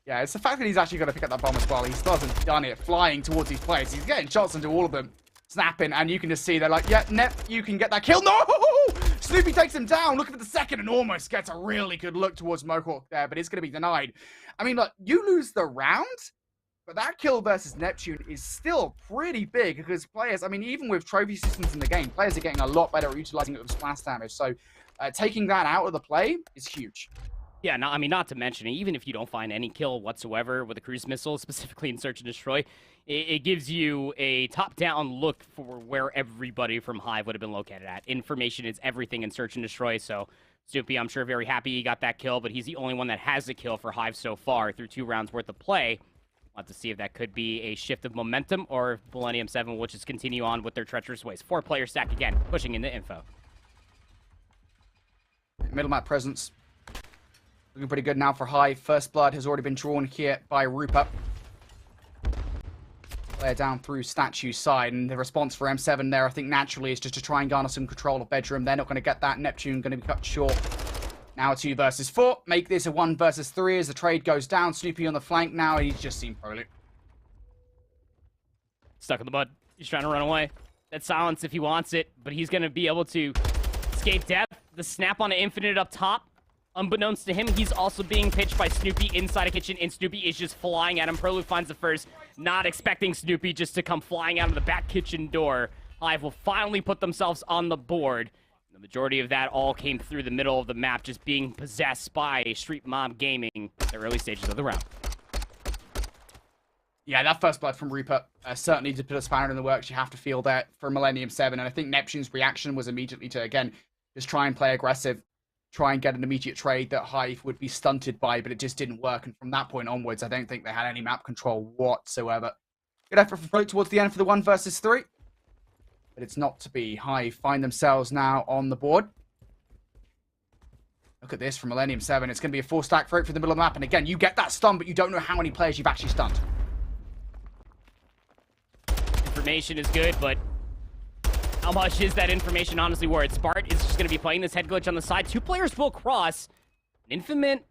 Yeah, it's the fact that he's actually going to pick up that bomb as well. He still hasn't done it, flying towards these players. He's getting shots into all of them, snapping, and you can just see they're like, yeah, Nep, you can get that kill. No! Snoopy takes him down, looking for the second, and almost gets a really good look towards Mohawk there, but it's going to be denied. I mean, look, you lose the round, but that kill versus Neptune is still pretty big because players, I mean, even with trophy systems in the game, players are getting a lot better at utilizing it with splash damage. So taking that out of the play is huge. Yeah, no, I mean, not to mention, even if you don't find any kill whatsoever with a cruise missile, specifically in Search and Destroy, it gives you a top-down look for where everybody from Hive would have been located at. Information is everything in Search and Destroy, so Snoopy, I'm sure, very happy he got that kill, but he's the only one that has a kill for Hive so far through 2 rounds worth of play. We'll have to see if that could be a shift of momentum or if Millennium 7 will just continue on with their treacherous ways. 4-player stack again, pushing into info. Middle map presence. Looking pretty good now for Hive. First blood has already been drawn here by Rupert. Player down through statue side, and the response for M7 there, I think naturally, is just to try and garner some control of bedroom. They're not going to get that. Neptune going to be cut short. Now a 2 versus 4. Make this a 1 versus 3 as the trade goes down. Snoopy on the flank now, and he's just seen Prolute. Stuck in the mud. He's trying to run away. That silence if he wants it, but he's going to be able to escape death. The snap on an infinite up top. Unbeknownst to him, he's also being pitched by Snoopy inside a kitchen, and Snoopy is just flying at him. Prolute finds the first, not expecting Snoopy just to come flying out of the back kitchen door. Hive will finally put themselves on the board. The majority of that all came through the middle of the map, just being possessed by Street Mob Gaming at the early stages of the round. Yeah, that first blood from Rupert certainly did put a spanner in the works. You have to feel that for Millennium 7, and I think Neptune's reaction was immediately to, again, just try and play aggressive. Try and get an immediate trade that Hive would be stunted by, but it just didn't work. And from that point onwards, I don't think they had any map control whatsoever. Good effort from Float towards the end for the 1 versus 3. But it's not to be. Hive find themselves now on the board. Look at this from Millennium 7. It's going to be a 4-stack throat for the middle of the map. And again, you get that stun, but you don't know how many players you've actually stunned. Information is good, but how much is that information honestly worth? Spart is just going to be playing this head glitch on the side. 2 players will cross. Infamant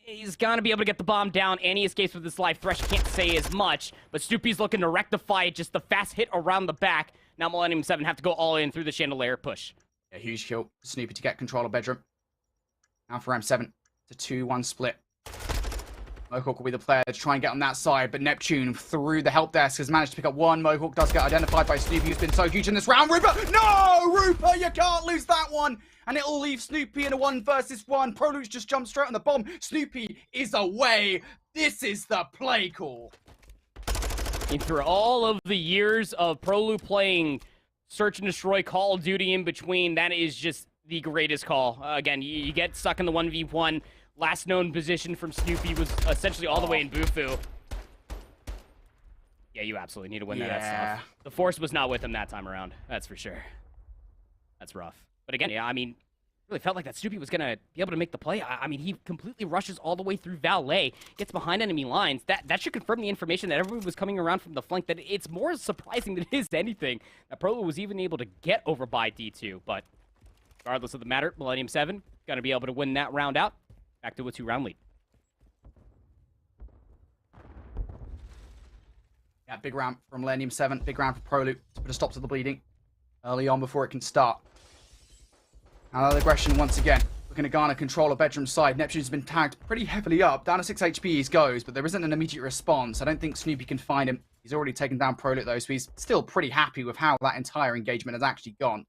is going to be able to get the bomb down, and he escapes with his life. Thresh can't say as much, but Snoopy's looking to rectify it. Just the fast hit around the back. Now Millennium 7 have to go all in through the chandelier push. A huge kill for Snoopy to get control of bedroom. Now for M7. It's a 2-1 split. Mohawk will be the player to try and get on that side, but Neptune through the help desk has managed to pick up 1. Mohawk does get identified by Snoopy, who's been so huge in this round. Rupert! No! Rupert, you can't lose that one! And it'll leave Snoopy in a 1 versus 1. Prolute's just jumped straight on the bomb. Snoopy is away. This is the play call. And through all of the years of Prolute playing Search and Destroy Call of Duty in between, that is just the greatest call. Again, you get stuck in the 1v1. Last known position from Snoopy was essentially all the way in Bufu. Yeah, you absolutely need to win that. That's tough. The Force was not with him that time around. That's for sure. That's rough. But again, yeah, I mean, really felt like that Snoopy was going to be able to make the play. I mean, he completely rushes all the way through Valet, gets behind enemy lines. That should confirm the information that everyone was coming around from the flank, that it's more surprising than it is anything that Prolo was even able to get over by D2. But regardless of the matter, Millennium 7 going to be able to win that round out. Back to a 2-round lead. Yeah, big round from Millennium 7. Big round for Prolute to put a stop to the bleeding early on before it can start. Now the aggression once again. Looking to garner control of bedroom side. Neptune's been tagged pretty heavily up. Down to 6 HP he goes, but there isn't an immediate response. I don't think Snoopy can find him. He's already taken down Prolute though, so he's still pretty happy with how that entire engagement has actually gone.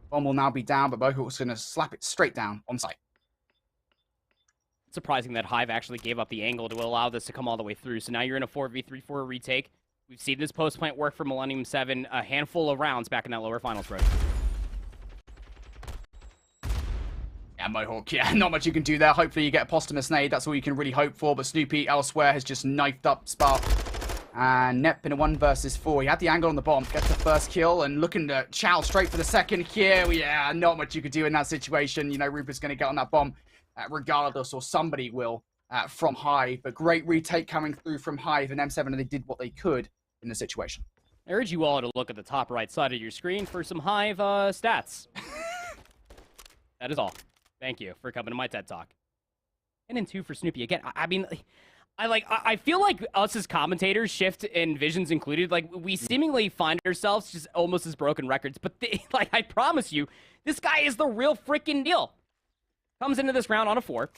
Bomb will now be down, but Mohawk's going to slap it straight down on site. Surprising that Hive actually gave up the angle to allow this to come all the way through. So now you're in a 4v3 for a retake. We've seen this post plant work for Millennium 7 a handful of rounds back in that lower finals road. Yeah, Mohawk, yeah, not much you can do there. Hopefully you get a posthumous nade. That's all you can really hope for. But Snoopy elsewhere has just knifed up Spark. And Nep in a 1 versus 4. He had the angle on the bomb. Gets the first kill and looking to chow straight for the second here. Yeah, not much you could do in that situation. You know, Rupert's going to get on that bomb regardless, or somebody will from Hive. But great retake coming through from Hive and M7, and they did what they could in the situation. I urge you all to look at the top right side of your screen for some Hive stats. That is all. Thank you for coming to my TED Talk. And in 2 for Snoopy again. I feel like us as commentators, Shift and Visions included, like, we seemingly find ourselves just almost as broken records. But, like, I promise you, this guy is the real freaking deal. Comes into this round on a 4.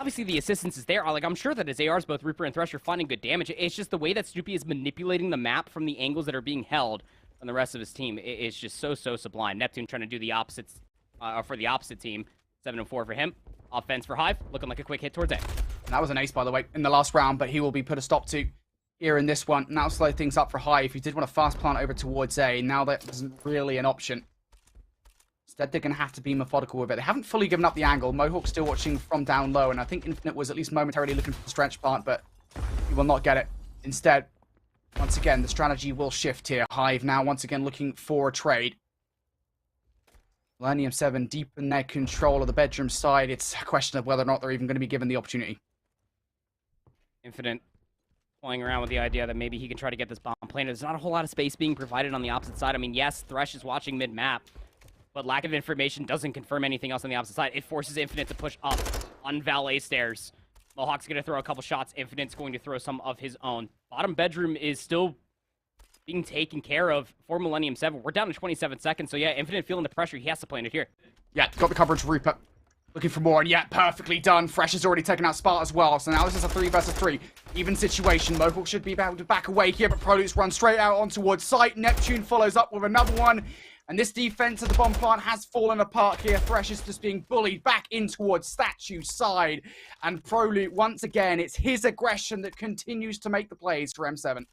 Obviously, the assistance is there. Like, I'm sure that his ARs, both Reaper and Thresh, are finding good damage. It's just the way that Snoopy is manipulating the map from the angles that are being held on the rest of his team. It's just so sublime. Neptune trying to do the opposites for the opposite team. 7-4 for him. Offense for Hive, looking like a quick hit towards A. And that was an ace, by the way, in the last round, but he will be put a stop to here in this one. Now slow things up for Hive. If you did want to fast plant over towards A, now that isn't really an option. Instead, they're going to have to be methodical with it. They haven't fully given up the angle. Mohawk still watching from down low, and I think Infinite was at least momentarily looking for the stretch plant, but he will not get it. Instead, once again, the strategy will shift here. Hive now once again looking for a trade. Millennium 7 deep in their control of the bedroom side. It's a question of whether or not they're even going to be given the opportunity. Infinite playing around with the idea that maybe he can try to get this bomb planted. There's not a whole lot of space being provided on the opposite side. I mean, yes, Thresh is watching mid-map, but lack of information doesn't confirm anything else on the opposite side. It forces Infinite to push up on Valet stairs. Mohawk's going to throw a couple shots. Infinite's going to throw some of his own. Bottom bedroom is still being taken care of for Millennium 7. We're down to 27 seconds, so yeah, Infinite feeling the pressure. He has to plant it here. Yeah, got the coverage, Rupert. Looking for more, and yeah, perfectly done. Fresh has already taken out Sparta as well, so now this is a 3 versus 3. Even situation. Mohawk should be able to back away here, but Prolutes run straight out on towards site. Neptune follows up with another one, and this defense of the bomb plant has fallen apart here. Fresh is just being bullied back in towards Statue side, and Prolute, once again, it's his aggression that continues to make the plays for M7.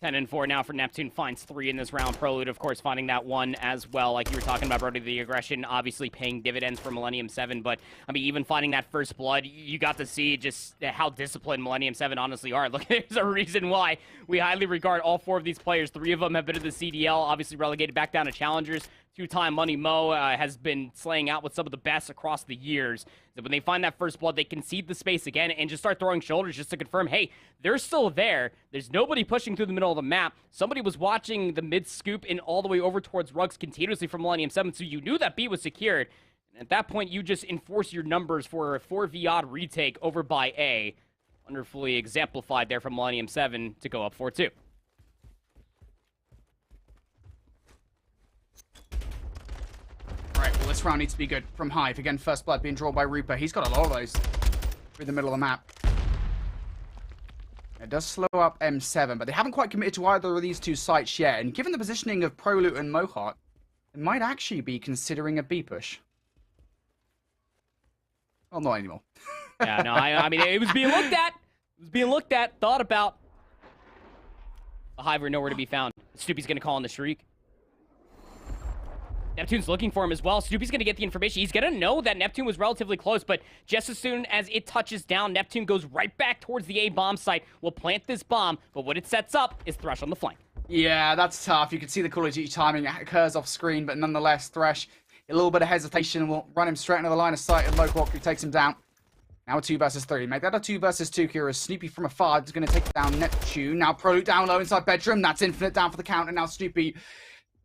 10-4 now for Neptune, finds 3 in this round. Prolute, of course, finding that 1 as well. Like you were talking about, Brody, the aggression obviously paying dividends for Millennium 7. But, I mean, even finding that first blood, you got to see just how disciplined Millennium 7 honestly are. Look, there's a reason why we highly regard all 4 of these players. 3 of them have been in the CDL, obviously relegated back down to Challengers. 2-time Money Mo has been slaying out with some of the best across the years. So when they find that first blood, they concede the space again and just start throwing shoulders just to confirm, hey, they're still there. There's nobody pushing through the middle of the map. Somebody was watching the mid scoop and all the way over towards Rugs continuously from Millennium 7, so you knew that B was secured. And at that point, you just enforce your numbers for a 4v odd retake over by A. Wonderfully exemplified there from Millennium 7 to go up 4-2. Alright, well, this round needs to be good from Hive. Again, first blood being drawn by Rupert. He's got a lot of those through the middle of the map. It does slow up M7, but they haven't quite committed to either of these 2 sites yet. And given the positioning of Prolute and Mohawk, they might actually be considering a B push. Well, not anymore. Yeah, no, I mean, it was being looked at. It was being looked at, thought about. The Hive are nowhere to be found. Snoopy's going to call in the Shriek. Neptune's looking for him as well. Snoopy's going to get the information. He's going to know that Neptune was relatively close, but just as soon as it touches down, Neptune goes right back towards the A bomb site. Will plant this bomb, but what it sets up is Thresh on the flank. Yeah, that's tough. You can see the Call of Duty timing occurs off screen, but nonetheless, Thresh, a little bit of hesitation will run him straight into the line of sight of Mohawk, who takes him down. Now a 2 versus 3. Make that a 2 versus 2 here as Snoopy from afar is going to take down Neptune. Now Prolute down low inside bedroom. That's Infinite down for the count, and now Snoopy...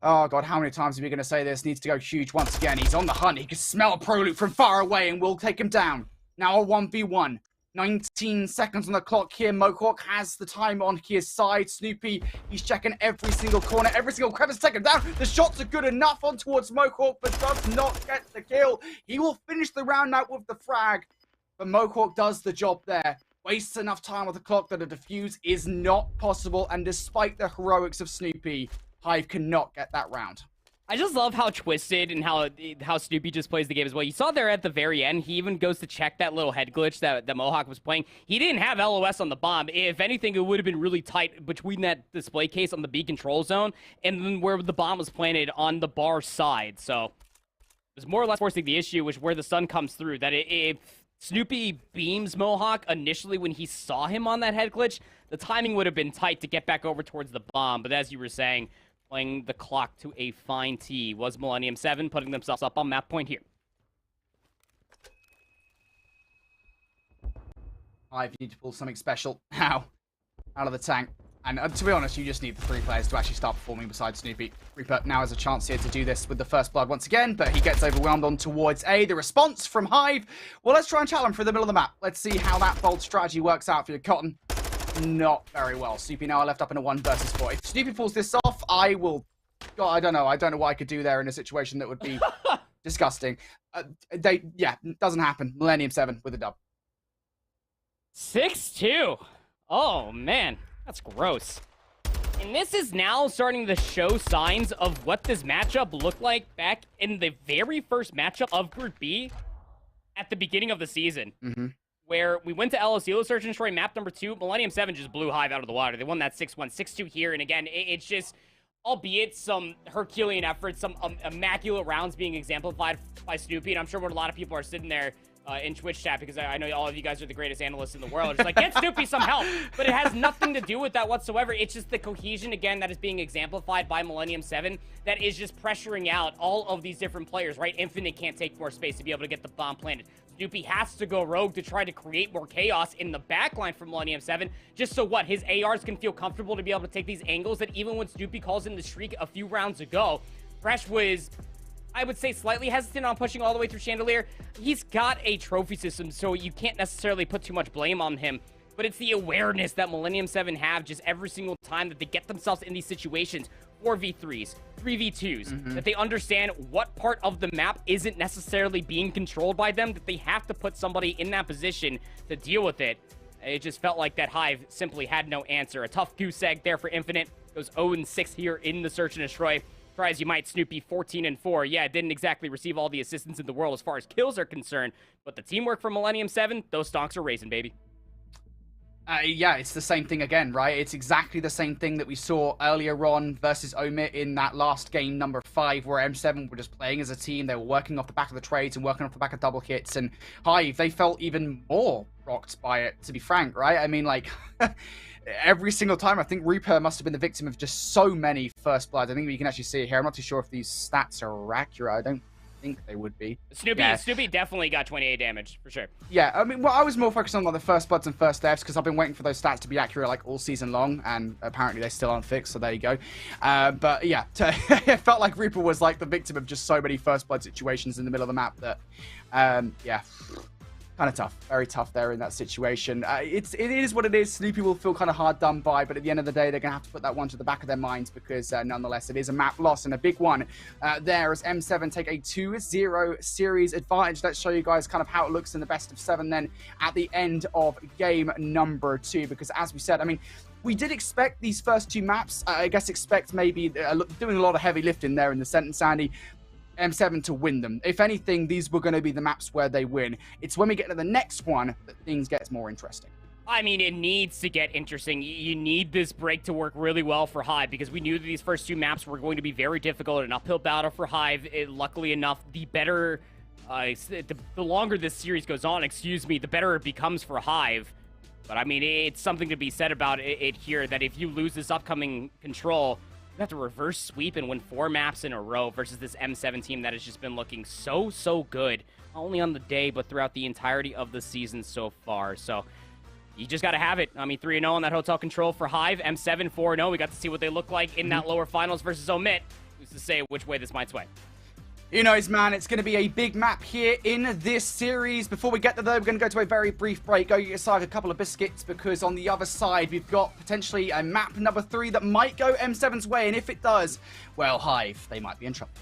Oh, God, how many times are we going to say this? Needs to go huge once again. He's on the hunt. He can smell Prolute from far away and will take him down. Now a 1v1. 19 seconds on the clock here. Mohawk has the time on his side. Snoopy, he's checking every single corner, every single crevice to take him down. The shots are good enough on towards Mohawk, but does not get the kill. He will finish the round out with the frag, but Mohawk does the job there. Wastes enough time with the clock that a defuse is not possible, and despite the heroics of Snoopy, Hive cannot get that round. I just love how twisted and how Snoopy just plays the game as well. You saw there at the very end, he even goes to check that little head glitch that Mohawk was playing. He didn't have LOS on the bomb. If anything, it would have been really tight between that display case on the B control zone and then where the bomb was planted on the bar side. So it was more or less forcing the issue, which where the sun comes through, that if Snoopy beams Mohawk initially when he saw him on that head glitch, the timing would have been tight to get back over towards the bomb. But as you were saying, playing the clock to a fine T was Millennium 7, putting themselves up on map point here. Hive need to pull something special now out of the tank. And to be honest, you just need the 3 players to actually start performing besides Snoopy. Reaper now has a chance here to do this with the first blood once again, but he gets overwhelmed on towards A. The response from Hive. Well, let's try and challenge through the middle of the map. Let's see how that bold strategy works out for you, Cotton. Not very well. Snoopy now left up in a 1 versus 4. If Snoopy pulls this off, I will... God, I don't know. I don't know what I could do there in a situation that would be disgusting. Doesn't happen. Millennium 7 with a dub. 6-2. Oh, man. That's gross. And this is now starting to show signs of what this matchup looked like back in the very first matchup of Group B at the beginning of the season. Mm-hmm. Where we went to LSU, Search and Destroy map number 2. Millennium 7 just blew Hive out of the water. They won that 6-1, 6-2 here. And again, it's just, albeit some Herculean efforts, some immaculate rounds being exemplified by Snoopy. And I'm sure what a lot of people are sitting there in Twitch chat, because I know all of you guys are the greatest analysts in the world. It's like, get Snoopy some help. But it has nothing to do with that whatsoever. It's just the cohesion, again, that is being exemplified by Millennium 7 that is just pressuring out all of these different players, right? Infinite can't take more space to be able to get the bomb planted. Snoopy has to go rogue to try to create more chaos in the backline for Millennium 7, just so what? His ARs can feel comfortable to be able to take these angles that even when Snoopy calls in the streak a few rounds ago, Fresh was, I would say, slightly hesitant on pushing all the way through Chandelier. He's got a trophy system, so you can't necessarily put too much blame on him. But it's the awareness that Millennium 7 have just every single time that they get themselves in these situations. 4v3s, 3v2s, that they understand what part of the map isn't necessarily being controlled by them, that they have to put somebody in that position to deal with it. It just felt like that Hive simply had no answer. A tough goose egg there for Infinite. Goes 0-6 here in the Search and Destroy. Try as you might, Snoopy 14-4. Yeah, didn't exactly receive all the assistance in the world as far as kills are concerned, but the teamwork for Millennium 7, those stonks are raising, baby. Yeah, it's the same thing again, right? It's exactly the same thing that we saw earlier on versus Omit in that last game, number 5, where M7 were just playing as a team. They were working off the back of the trades and working off the back of double hits. And Hive, they felt even more rocked by it, to be frank, right? I mean, like, every single time, I think Reaper must have been the victim of just so many first bloods. I think you can actually see it here. I'm not too sure if these stats are accurate. I don't think they would be. Snoopy definitely got 28 damage, for sure. Yeah, I mean, well, I was more focused on like, the first bloods and first deaths because I've been waiting for those stats to be accurate like all season long, and apparently they still aren't fixed, so there you go. But yeah, it felt like Reaper was like the victim of just so many first blood situations in the middle of the map that, yeah, kind of tough. Very tough there in that situation. It is what it is. Snoopy will feel kind of hard done by, but at the end of the day, they're going to have to put that one to the back of their minds because nonetheless, it is a map loss and a big one there as M7 take a 2-0 series advantage. Let's show you guys kind of how it looks in the best of 7 then at the end of game number 2, because as we said, I mean, we did expect these first 2 maps, I guess expect maybe doing a lot of heavy lifting there in the sentence, Andy, M7 to win them. If anything, these were going to be the maps where they win. It's when we get to the next one that things get more interesting. I mean, it needs to get interesting. You need this break to work really well for Hive because we knew that these first 2 maps were going to be very difficult. An uphill battle for Hive. Luckily enough, the better, the longer this series goes on, the better it becomes for Hive. But I mean, it's something to be said about it here that if you lose this upcoming control, you have to reverse sweep and win 4 maps in a row versus this M7 team that has just been looking so good, not only on the day, but throughout the entirety of the season so far. So you just got to have it. I mean, 3-0 on that hotel control for Hive. M7 4-0. We got to see what they look like in that lower finals versus Omit. Who's to say which way this might sway? You know, man, it's going to be a big map here in this series. Before we get to that, we're going to go to a very brief break. Go get yourself a couple of biscuits because on the other side, we've got potentially a map number 3 that might go M7's way. And if it does, well, Hive, they might be in trouble.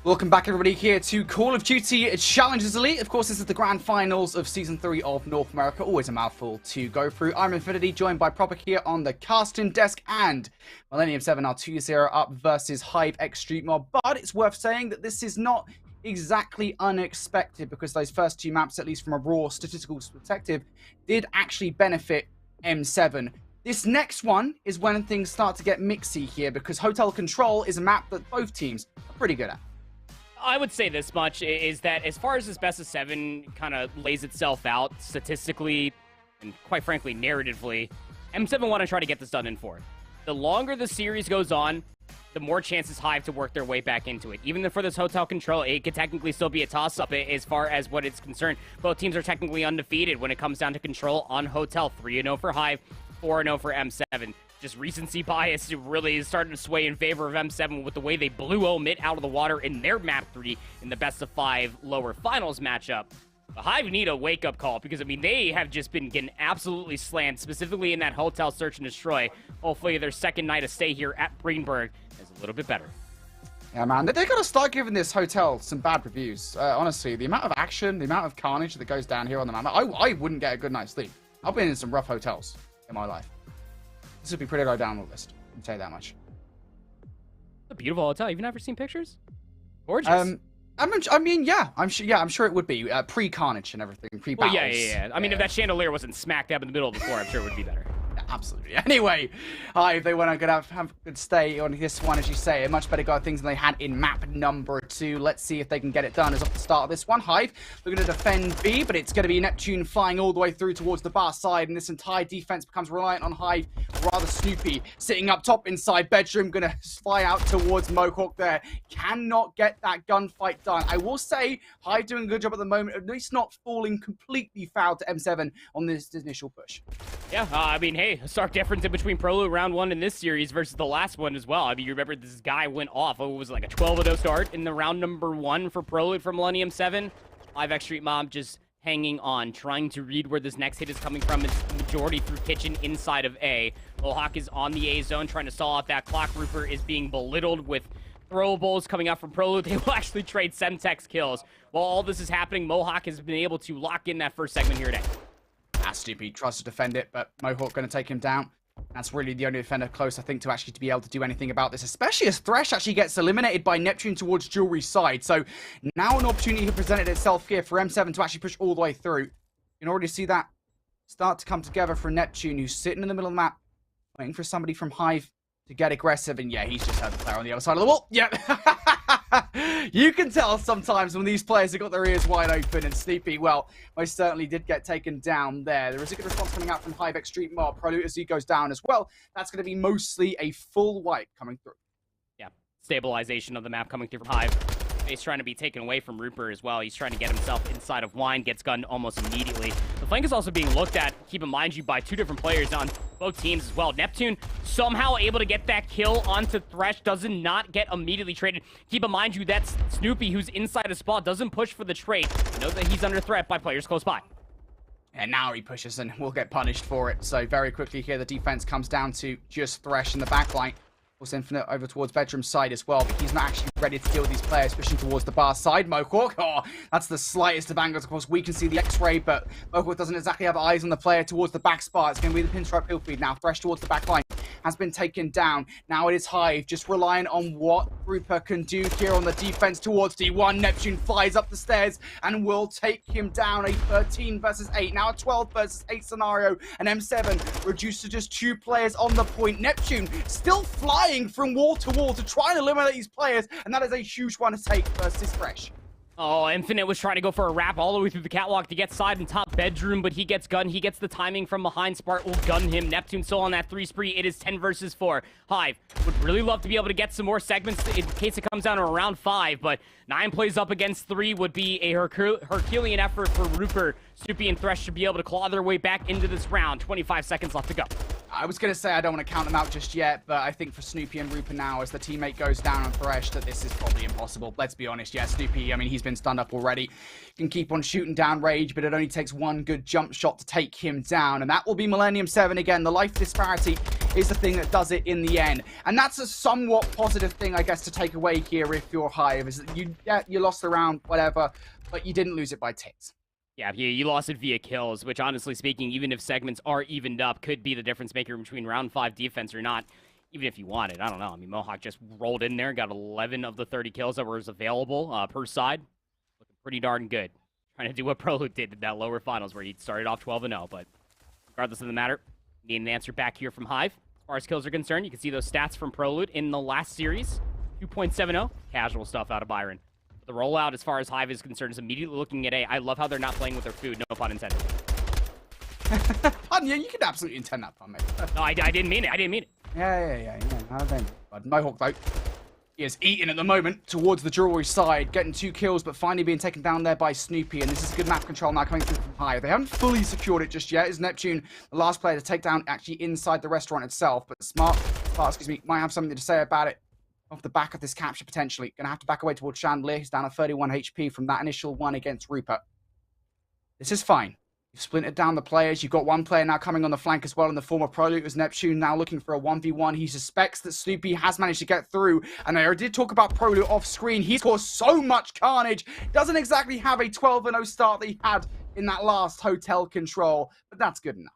Welcome back, everybody, here to Call of Duty Challengers Elite. Of course, this is the grand finals of Season 3 of North America. Always a mouthful to go through. I'm Infinity, joined by Proper here on the casting desk, and Millennium 7 are 2-0 up versus Hive X Street Mob. But it's worth saying that this is not exactly unexpected, because those first two maps, at least from a raw statistical perspective, did actually benefit M7. This next one is when things start to get mixy here, because Hotel Control is a map that both teams are pretty good at. I would say this much, is that as far as this best of 7 kind of lays itself out statistically and quite frankly narratively, M7 want to try to get this done in 4. The longer the series goes on, the more chances Hive to work their way back into it. Even for this Hotel Control, it could technically still be a toss-up as far as what it's concerned. Both teams are technically undefeated when it comes down to Control on Hotel. 3-0 for Hive, 4-0 for M7. Just recency bias really is starting to sway in favor of M7 with the way they blew Omit out of the water in their map 3 in the best of 5 lower finals matchup. The Hive need a wake-up call, because, I mean, they have just been getting absolutely slammed, specifically in that Hotel Search and Destroy. Hopefully their second night of stay here at Greenberg is a little bit better. Yeah, man, they got to start giving this hotel some bad reviews. Honestly, the amount of action, the amount of carnage that goes down here on the map, I wouldn't get a good night's sleep. I've been in some rough hotels in my life. This would be pretty low down the list, I'll tell you that much. It's a beautiful hotel. You've never seen pictures? Gorgeous. I mean, yeah, I'm sure it would be pre-carnage and everything, pre-battles. Well, yeah. I mean, if that chandelier wasn't smack dab in the middle of the floor, I'm sure it would be better. Absolutely. Anyway, Hive, they want to have a good stay on this one, as you say. A much better go at things than they had in map number 2. Let's see if they can get it done as off the start of this one. Hive looking to defend B, but it's going to be Neptune flying all the way through towards the bar side, and this entire defense becomes reliant on Hive. Rather Snoopy sitting up top inside bedroom, going to fly out towards Mohawk there. Cannot get that gunfight done. I will say Hive doing a good job at the moment, at least not falling completely foul to M7 on this initial push. Yeah, I mean, hey, a stark difference in between Prologue round 1 in this series versus the last one as well. I mean, you remember this guy went off. It was like a 12-0 start in the round number 1 for Prologue for Millennium 7. Hive X Street Mob just hanging on, trying to read where this next hit is coming from. It's majority through Kitchen inside of A. Mohawk is on the A zone, trying to stall out that clock. Rupert is being belittled with throwables coming out from Prologue. They will actually trade Semtex kills. While all this is happening, Mohawk has been able to lock in that first segment here today. Snoopy tries to defend it, but Mohawk going to take him down. That's really the only defender close, I think, to actually be able to do anything about this, especially as Thresh actually gets eliminated by Neptune towards Jewelry's side. So now an opportunity has presented itself here for M7 to actually push all the way through. You can already see that start to come together for Neptune, who's sitting in the middle of the map, waiting for somebody from Hive to get aggressive. And yeah, he's just had the player on the other side of the wall. Yep. You can tell sometimes when these players have got their ears wide open, and Snoopy, well, most certainly did get taken down there. There is a good response coming out from Hive X Street Mob. Prologue as he goes down as well. That's going to be mostly a full wipe coming through. Yeah, stabilization of the map coming through from Hive. He's trying to be taken away from Rupert as well. He's trying to get himself inside of Wine, gets gunned almost immediately. The flank is also being looked at, keep in mind you, by 2 different players on both teams as well. Neptune somehow able to get that kill onto Thresh, doesn't not get immediately traded. Keep in mind you, that's Snoopy who's inside a spot, doesn't push for the trade. Knows that he's under threat by players close by. And now he pushes and will get punished for it. So very quickly here, the defense comes down to just Thresh in the backline. Also Infinite over towards Bedroom side as well, but he's not actually ready to deal with these players pushing towards the bar side. Mohawk, oh, that's the slightest of angles. Of course, we can see the X-ray, but Mohawk doesn't exactly have eyes on the player towards the back spot. It's going to be the pinstripe pill feed now. Thresh towards the back line has been taken down. Now it is Hive, just relying on what Rupert can do here on the defense towards D1. Neptune flies up the stairs and will take him down. A 13 versus 8, now a 12 versus 8 scenario, and M7 reduced to just 2 players on the point. Neptune still flying from wall to try and eliminate these players, and that is a huge one to take versus Thresh. Oh, Infinite was trying to go for a wrap all the way through the catwalk to get side and top bedroom, but he gets gunned. He gets the timing from behind. Spart will gun him. Neptune still on that 3 spree. It is 10 versus 4. Hive would really love to be able to get some more segments in case it comes down to around 5, but 9 plays up against 3 would be a Herculean effort for Rupert. Snoopy and Thresh should be able to claw their way back into this round. 25 seconds left to go. I was going to say I don't want to count them out just yet, but I think for Snoopy and Rupert now, as the teammate goes down on Thresh, that this is probably impossible. Let's be honest. Yeah, Snoopy, I mean, he's been stunned up already. Can keep on shooting down Rage, but it only takes one good jump shot to take him down, and that will be Millennium 7 again. The life disparity is the thing that does it in the end. And that's a somewhat positive thing, I guess, to take away here if you're Hive, is that you lost the round, whatever, but you didn't lose it by tits. Yeah, you lost it via kills, which honestly speaking, even if segments are evened up, could be the difference maker between round 5 defense or not. Even if you wanted, I don't know. I mean, Mohawk just rolled in there, got 11 of the 30 kills that were available per side. Looking pretty darn good. Trying to do what Prolute did in that lower finals where he started off 12-0, but regardless of the matter, need an answer back here from Hive. As far as kills are concerned, you can see those stats from Prolute in the last series. 2.70, casual stuff out of Byron. The rollout, as far as Hive is concerned, is immediately looking at A. I love how they're not playing with their food, no pun intended. Yeah, you could absolutely intend that pun, mate. No, I didn't mean it. I didn't mean it. Yeah. I don't. But Mohawk, though, he is eating at the moment towards the jewelry side, getting 2 kills, but finally being taken down there by Snoopy, and this is good map control now coming through from Hive. They haven't fully secured it just yet. Is Neptune the last player to take down actually inside the restaurant itself, but Smart, might have something to say about it off the back of this capture, potentially. Gonna have to back away towards Chandelier. He's down at 31 HP from that initial one against Rupert. This is fine. You've splintered down the players. You've got one player now coming on the flank as well in the form of Prolute as Neptune now looking for a 1v1. He suspects that Snoopy has managed to get through. And I already did talk about Prolute off screen. He's caused so much carnage. Doesn't exactly have a 12-0 start that he had in that last hotel control. But that's good enough.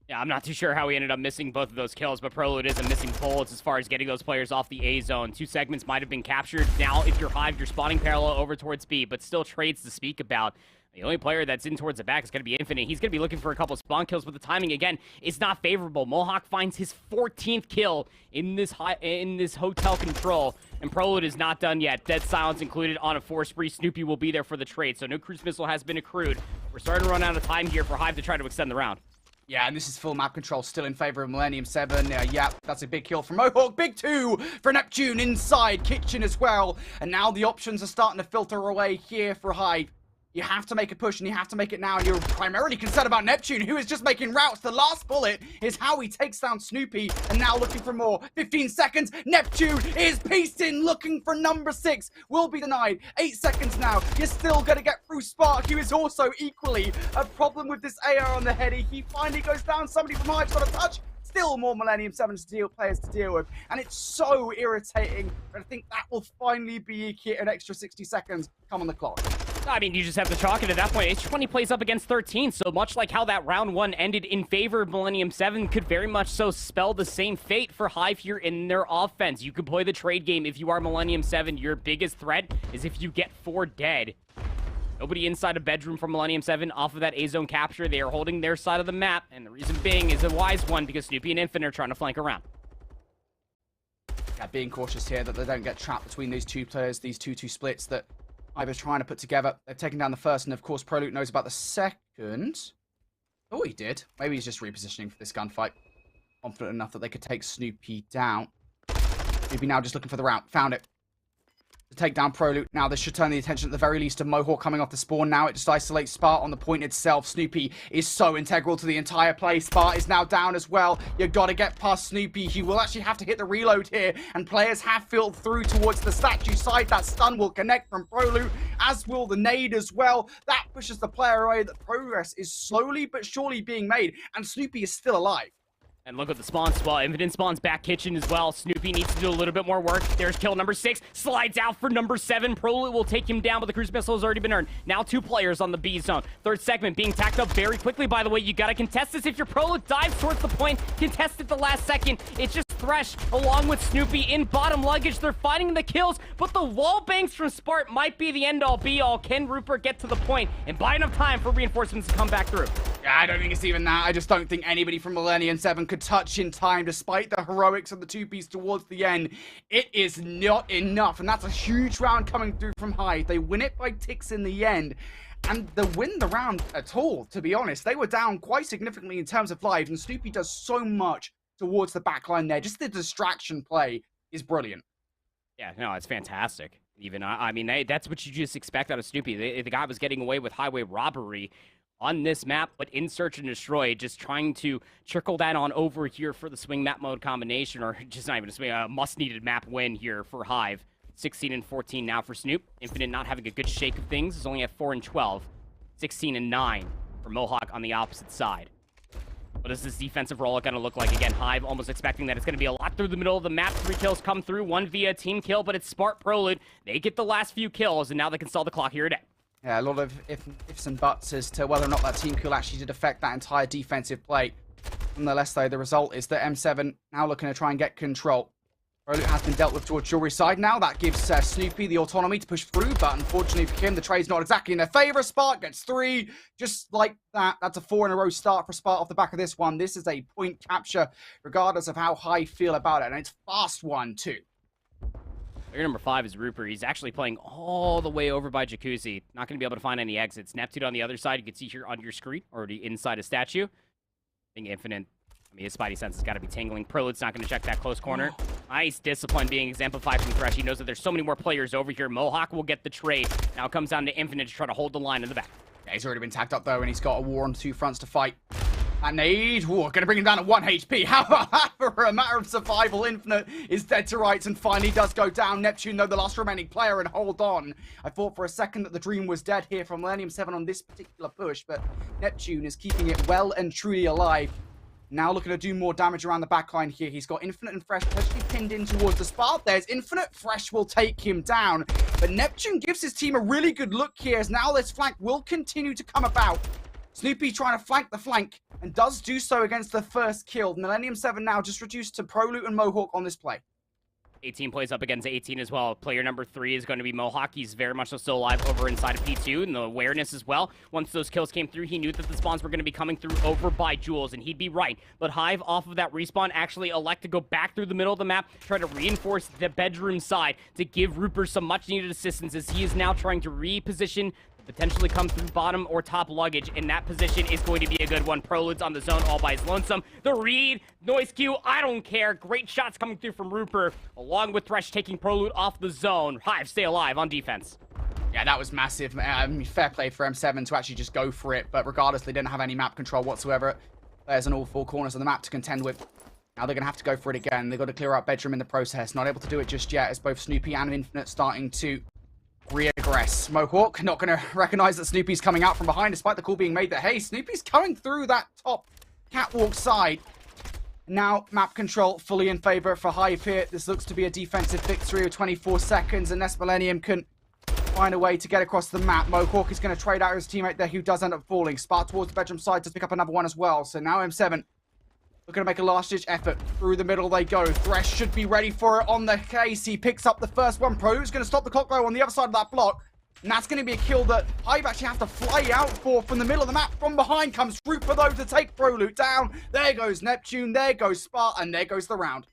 Yeah, I'm not too sure how he ended up missing both of those kills, but Prolute is a missing bullets as far as getting those players off the A zone. 2 segments might have been captured. Now, if you're Hive, you're spotting parallel over towards B, but still trades to speak about. The only player that's in towards the back is going to be Infinite. He's going to be looking for a couple of spawn kills, but the timing, again, is not favorable. Mohawk finds his 14th kill in this hotel control, and Prolute is not done yet. Dead Silence included on a 4 spree. Snoopy will be there for the trade, so no cruise missile has been accrued. We're starting to run out of time here for Hive to try to extend the round. Yeah, and this is full map control still in favor of Millennium 7. Yeah, that's a big kill from Mohawk. Big 2 for Neptune inside Kitchen as well. And now the options are starting to filter away here for Hive. You have to make a push, and you have to make it now. And you're primarily concerned about Neptune, who is just making routes. The last bullet is how he takes down Snoopy, and now looking for more. 15 seconds. Neptune is pasting, looking for number 6. Will be denied. 8 seconds now. You're still going to get through Spark, who is also equally a problem with this AR on the head. He finally goes down. Somebody from Hive's got a touch. Still more Millennium 7 players to deal with, and it's so irritating. But I think that will finally be an extra 60 seconds come on the clock. I mean, you just have to chalk it at that point. H20 plays up against 13, so much like how that round 1 ended in favor of Millennium 7 could very much so spell the same fate for Hive here in their offense. You could play the trade game if you are Millennium 7. Your biggest threat is if you get 4 dead. Nobody inside a bedroom from Millennium 7 off of that A-zone capture. They are holding their side of the map, and the reason being is a wise one because Snoopy and Infinite are trying to flank around. Yeah, being cautious here that they don't get trapped between these 2 players, these 2-2 splits that Hive is trying to put together. They've taken down the first, and of course, Prolute knows about the second. Oh, he did. Maybe he's just repositioning for this gunfight. Confident enough that they could take Snoopy down. Snoopy now just looking for the route. Found it. To take down Prolute. Now, this should turn the attention at the very least to Mohawk coming off the spawn. Now it just isolates Spart on the point itself. Snoopy is so integral to the entire play. Spart is now down as well. You got to get past Snoopy. He will actually have to hit the reload here, and players have filled through towards the statue side. That stun will connect from Prolute, as will the nade as well. That pushes the player away. The progress is slowly but surely being made, and Snoopy is still alive. And look at the spawns as well. Infinite spawns back kitchen as well. Snoopy needs to do a little bit more work. There's kill number 6. Slides out for number 7. Prolute will take him down, but the cruise missile has already been earned. Now 2 players on the B zone. Third segment being tacked up very quickly, by the way. You got to contest this. If your Prolute dives towards the point, contest at the last second. It's just Thresh along with Snoopy in bottom luggage. They're fighting the kills, but the wall banks from Spart might be the end-all be-all. Can Rupert get to the point and buy enough time for reinforcements to come back through? Yeah, I don't think it's even that. I just don't think anybody from Millennium 7 could touch in time, despite the heroics of the 2-piece towards the end. It is not enough, and that's a huge round coming through from Hive. They win it by ticks in the end, and they win the round at all, to be honest. They were down quite significantly in terms of lives, and Snoopy does so much towards the backline there. Just the distraction play is brilliant. Yeah, no, it's fantastic. Even, I mean, that's what you just expect out of Snoopy. The guy was getting away with highway robbery on this map, but in Search and Destroy, just trying to trickle that on over here for the swing map mode combination, or just not even a swing, a must-needed map win here for Hive. 16 and 14 now for Snoop. Infinite not having a good shake of things. Is only at 4 and 12. 16 and 9 for Mohawk on the opposite side. What is this defensive roll going to look like? Again, Hive almost expecting that it's going to be a lot through the middle of the map. 3 kills come through, 1 via team kill, but it's Spark Prolute. They get the last few kills, and now they can stall the clock here today. Yeah, a lot of ifs and buts as to whether or not that team kill actually did affect that entire defensive play. Nonetheless, though, the result is that M7 now looking to try and get control. Prolute has been dealt with towards Jewelry side now. That gives Snoopy the autonomy to push through, but unfortunately for him, the trade's not exactly in their favor. Spark gets 3, just like that. That's a 4 in a row start for Spark off the back of this one. This is a point capture, regardless of how Hive feel about it, and it's fast one, too. Player number 5 is Rupert. He's actually playing all the way over by Jacuzzi. Not going to be able to find any exits. Neptune on the other side, you can see here on your screen, already inside a statue. Being Infinite. I mean, his spidey sense has got to be tingling. Prolute's not going to check that close corner. Nice discipline being exemplified from Thresh. He knows that there's so many more players over here. Mohawk will get the trade. Now it comes down to Infinite to try to hold the line in the back. Yeah, he's already been tagged up, though, and he's got a war on 2 fronts to fight. And nade, going to bring him down to 1 HP. How about that for a matter of survival? Infinite is dead to rights and finally does go down. Neptune, though, the last remaining player, and hold on. I thought for a second that the dream was dead here from Millennium 7 on this particular push, but Neptune is keeping it well and truly alive. Now looking to do more damage around the backline here. He's got Infinite and Fresh potentially pinned in towards the Spark. There's Infinite. Fresh will take him down. But Neptune gives his team a really good look here as now this flank will continue to come about. Snoopy trying to flank the flank and does do so against the first kill. Millennium 7 now just reduced to Prolute and Mohawk on this play. 18 plays up against 18 as well. Player number 3 is going to be Mohawk. He's very much still alive over inside of P2, and the awareness as well. Once those kills came through, he knew that the spawns were going to be coming through over by Jules, and he'd be right. But Hive, off of that respawn, actually elect to go back through the middle of the map, try to reinforce the bedroom side to give Rupert some much-needed assistance as he is now trying to reposition, potentially come through bottom or top luggage, and that position is going to be a good one. Prolude's on the zone all by his lonesome. The read, noise cue, I don't care. Great shots coming through from Rupert, along with Thresh taking Prolude off the zone. Hive stay alive on defense. Yeah, that was massive. Fair play for M7 to actually just go for it, but regardless, they didn't have any map control whatsoever. There's an all 4 corners of the map to contend with. Now they're going to have to go for it again. They've got to clear out bedroom in the process. Not able to do it just yet as both Snoopy and Infinite starting to reaggress. Mohawk not going to recognize that Snoopy's coming out from behind despite the call being made that, hey, Snoopy's coming through that top catwalk side. Now map control fully in favor for Hive here. This looks to be a defensive victory of 24 seconds unless Millennium can find a way to get across the map. Mohawk is going to trade out his teammate there who does end up falling. Spark towards the bedroom side to pick up another one as well. So now M7 looking to make a last-ditch effort. Through the middle they go. Thresh should be ready for it on the case. He picks up the first one. Prolute's going to stop the clock though on the other side of that block. And that's going to be a kill that Hive actually have to fly out for from the middle of the map. From behind comes Rupert though to take Prolute down. There goes Neptune. There goes Spark. And there goes the round.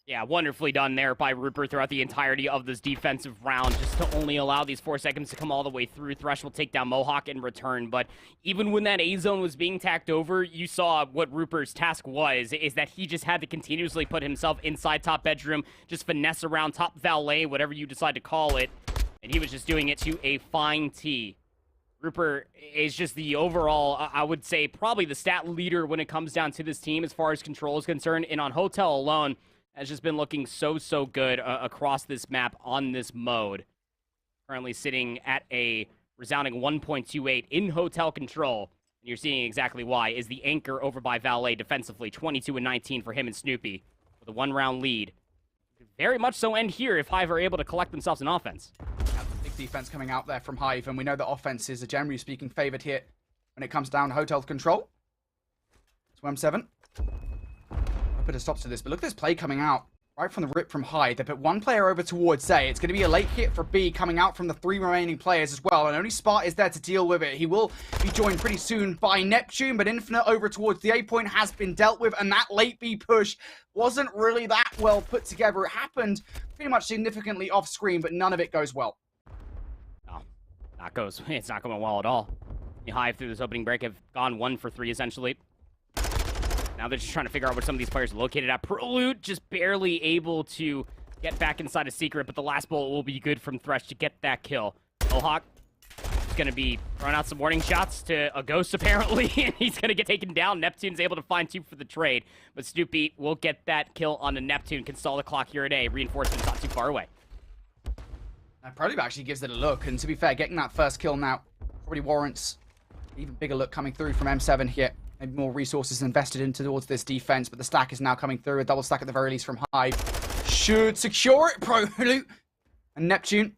Yeah, wonderfully done there by Rupert throughout the entirety of this defensive round, just to only allow these 4 seconds to come all the way through. Thresh will take down Mohawk in return, but even when that A-zone was being tacked over, you saw what Rupert's task was, is that he just had to continuously put himself inside top bedroom, just finesse around top valet, whatever you decide to call it, and he was just doing it to a fine tee. Rupert is just the overall, I would say, probably the stat leader when it comes down to this team as far as control is concerned, and on Hotel alone, has just been looking so good across this map on this mode. Currently sitting at a resounding 1.28 in Hotel control. And you're seeing exactly why. Is the anchor over by Valet defensively. 22 and 19 for him and Snoopy with a 1-round lead. Very much so end here if Hive are able to collect themselves an offense. Yeah, big defense coming out there from Hive. And we know that offenses are generally speaking favored here when it comes down to Hotel control. So M7. I'll put a stop to this, but look at this play coming out right from the rip from Hive. They put one player over towards A. It's going to be a late hit for B coming out from the 3 remaining players as well, and only Spark is there to deal with it. He will be joined pretty soon by Neptune, but Infinite over towards the A point has been dealt with, and that late B push wasn't really that well put together. It happened pretty much significantly off screen, but none of it goes well. No, it's not going well at all. The Hive through this opening break have gone 1 for 3 essentially. Now they're just trying to figure out where some of these players are located at. Prolute just barely able to get back inside a secret, but the last bullet will be good from Thresh to get that kill. Mohawk is going to be throwing out some warning shots to a ghost, apparently, and he's going to get taken down. Neptune's able to find 2 for the trade, but Snoopy will get that kill on the Neptune, can stall the clock here at A. Reinforcement's not too far away. Now, Prolute actually gives it a look, and to be fair, getting that first kill now probably warrants an even bigger look coming through from M7 here. maybe more resources invested into towards this defense, but the stack is now coming through. A double stack at the very least from Hive should secure it. Prolute and Neptune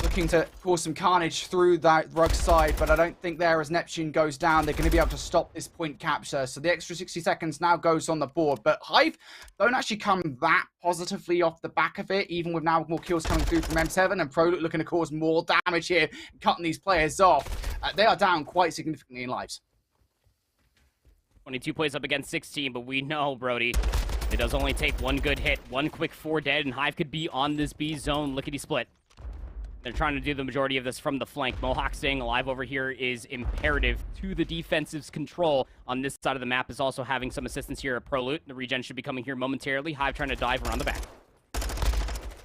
looking to cause some carnage through that rug side, but I don't think there, as Neptune goes down, they're going to be able to stop this point capture. So the extra 60 seconds now goes on the board, but Hive don't actually come that positively off the back of it, even with now more kills coming through from M7 and Prolute looking to cause more damage here, cutting these players off. They are down quite significantly in lives. 22 plays up against 16, but we know, Brody, it does only take one good hit, one quick 4 dead, and Hive could be on this B zone lickety-split. They're trying to do the majority of this from the flank. Mohawk staying alive over here is imperative to the defensive's control on this side of the map, is also having some assistance here at Prolute. The regen should be coming here momentarily. Hive trying to dive around the back.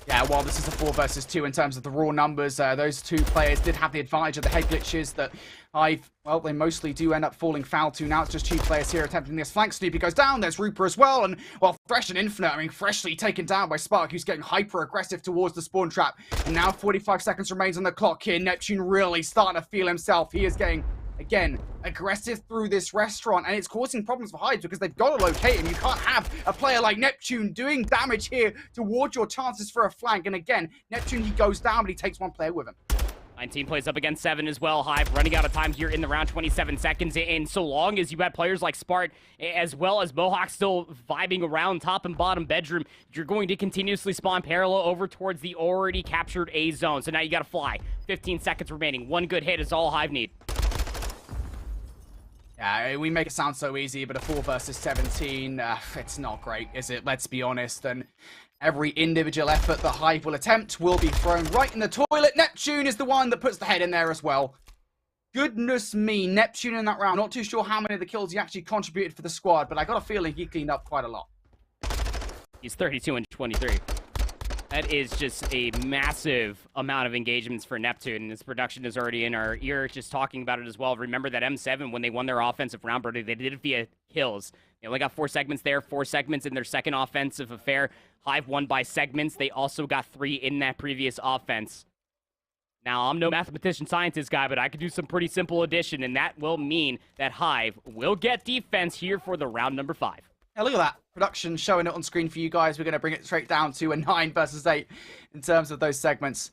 Yeah, while this is a 4 versus 2 in terms of the raw numbers, those two players did have the advantage of the head glitches that Hive, well, they mostly do end up falling foul to. Now it's just 2 players here attempting this flank. Snoopy goes down, there's Reaper as well, and, well, Thresh and Infinite, I mean, freshly taken down by Spark, who's getting hyper-aggressive towards the spawn trap. And now 45 seconds remains on the clock here. Neptune really starting to feel himself. He is getting, again, aggressive through this restaurant, and it's causing problems for Hive because they've got to locate him. You can't have a player like Neptune doing damage here towards your chances for a flank. And again, Neptune, he goes down, but he takes 1 player with him. 19 plays up against 7 as well. Hive running out of time here in the round, 27 seconds. And so long as you had players like Spart, as well as Mohawk still vibing around top and bottom bedroom, you're going to continuously spawn parallel over towards the already captured A zone. So now you got to fly. 15 seconds remaining. 1 good hit is all Hive need. Yeah, we make it sound so easy, but a 4 versus 17, it's not great, is it? Let's be honest. And every individual effort that Hive will attempt will be thrown right in the toilet. Neptune is the one that puts the head in there as well. Goodness me, Neptune in that round. Not too sure how many of the kills he actually contributed for the squad, but I got a feeling he cleaned up quite a lot. He's 32 and 23. That is just a massive amount of engagements for Neptune. This production is already in our ear, just talking about it as well. Remember that M7, when they won their offensive round, Brody, they did it via kills. They only got 4 segments there, 4 segments in their second offensive affair. Hive won by segments. They also got 3 in that previous offense. Now, I'm no mathematician scientist guy, but I could do some pretty simple addition, and that will mean that Hive will get defense here for the round number 5. Yeah, look at that. Production showing it on screen for you guys. We're going to bring it straight down to a 9 versus 8 in terms of those segments.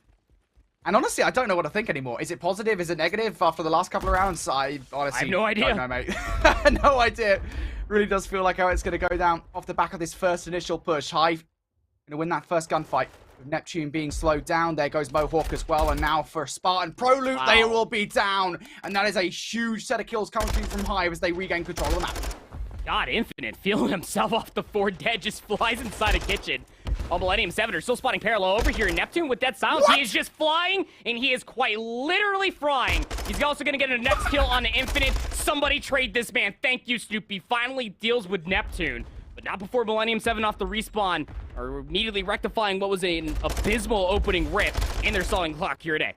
And honestly, I don't know what to think anymore. Is it positive? Is it negative after the last couple of rounds? I honestly have no idea. Don't know, mate. No idea. Really does feel like how it's going to go down off the back of this first initial push. Hive going to win that first gunfight. With Neptune being slowed down, there goes Mohawk as well. And now for Spartan Prolute, wow. They will be down. And that is a huge set of kills coming through from Hive as they regain control of the map. God, Infinite feeling himself off the 4 dead, just flies inside a kitchen. Oh, Millennium 7 are still spotting parallel over here. Neptune with that silence, he is just flying, and he is quite literally flying. He's also going to get a next kill on the Infinite. Somebody trade this man. Thank you, Snoopy. Finally deals with Neptune. But not before Millennium 7 off the respawn, are immediately rectifying what was an abysmal opening rip in their stalling clock here today.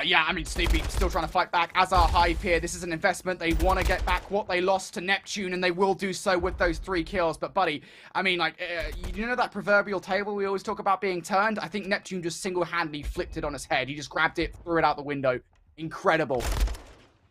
Yeah, I mean, Snoopy still trying to fight back, as our Hive here. This is an investment. They want to get back what they lost to Neptune, and they will do so with those 3 kills. But, buddy, I mean, like, you know that proverbial table we always talk about being turned? I think Neptune just single-handedly flipped it on his head. He just grabbed it, threw it out the window. Incredible.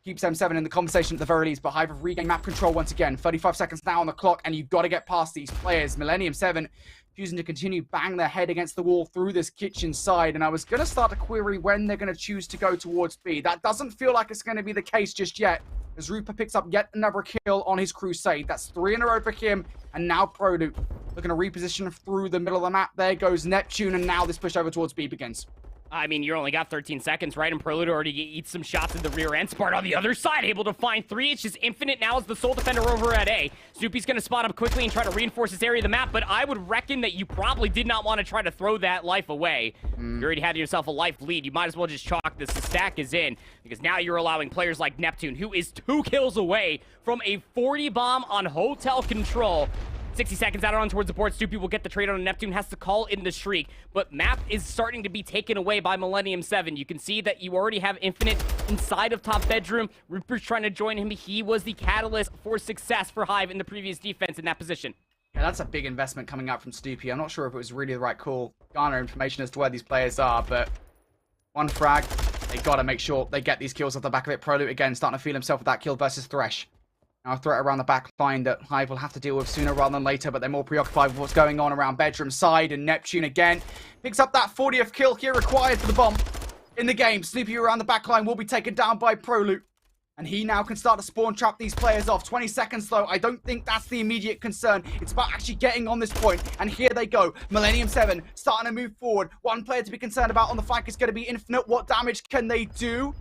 Keeps M7 in the conversation at the very least, but Hive have regained map control once again. 35 seconds now on the clock, and you've got to get past these players. Millennium 7 choosing to continue bang their head against the wall through this kitchen side, and I was going to start to query when they're going to choose to go towards B. That doesn't feel like it's going to be the case just yet, as Rupa picks up yet another kill on his Crusade. That's 3 in a row for him, and now Prolute looking to reposition through the middle of the map. There goes Neptune, and now this push over towards B begins. I mean, you only got 13 seconds, right? And Prolute already eats some shots in the rear end. Spart on the other side, able to find 3. It's just Infinite now as the sole defender over at A. Snoopy's going to spot up quickly and try to reinforce this area of the map, but I would reckon that you probably did not want to try to throw that life away. You already had yourself a life lead. You might as well just chalk this. The stack is in, because now you're allowing players like Neptune, who is 2 kills away from a 40 bomb on hotel control. 60 seconds out on towards the board. Snoopy will get the trade on Neptune, has to call in the Shriek, but map is starting to be taken away by Millennium 7. You can see that you already have Infinite inside of top bedroom. Rupert's trying to join him. He was the catalyst for success for Hive in the previous defense in that position. Yeah, that's a big investment coming out from Snoopy. I'm not sure if it was really the right call. Garner information as to where these players are, but 1 frag. They got to make sure they get these kills off the back of it. Prolute again starting to feel himself with that kill versus Thresh. Now a threat around the back line that Hive will have to deal with sooner rather than later, but they're more preoccupied with what's going on around bedroom side, and Neptune again picks up that 40th kill here required for the bomb in the game. Snoopy around the back line will be taken down by Prolute, and he now can start to spawn trap these players off. 20 seconds though, I don't think that's the immediate concern. It's about actually getting on this point, and here they go. Millennium 7 starting to move forward. One player to be concerned about on the flank is going to be Infinite. What damage can they do?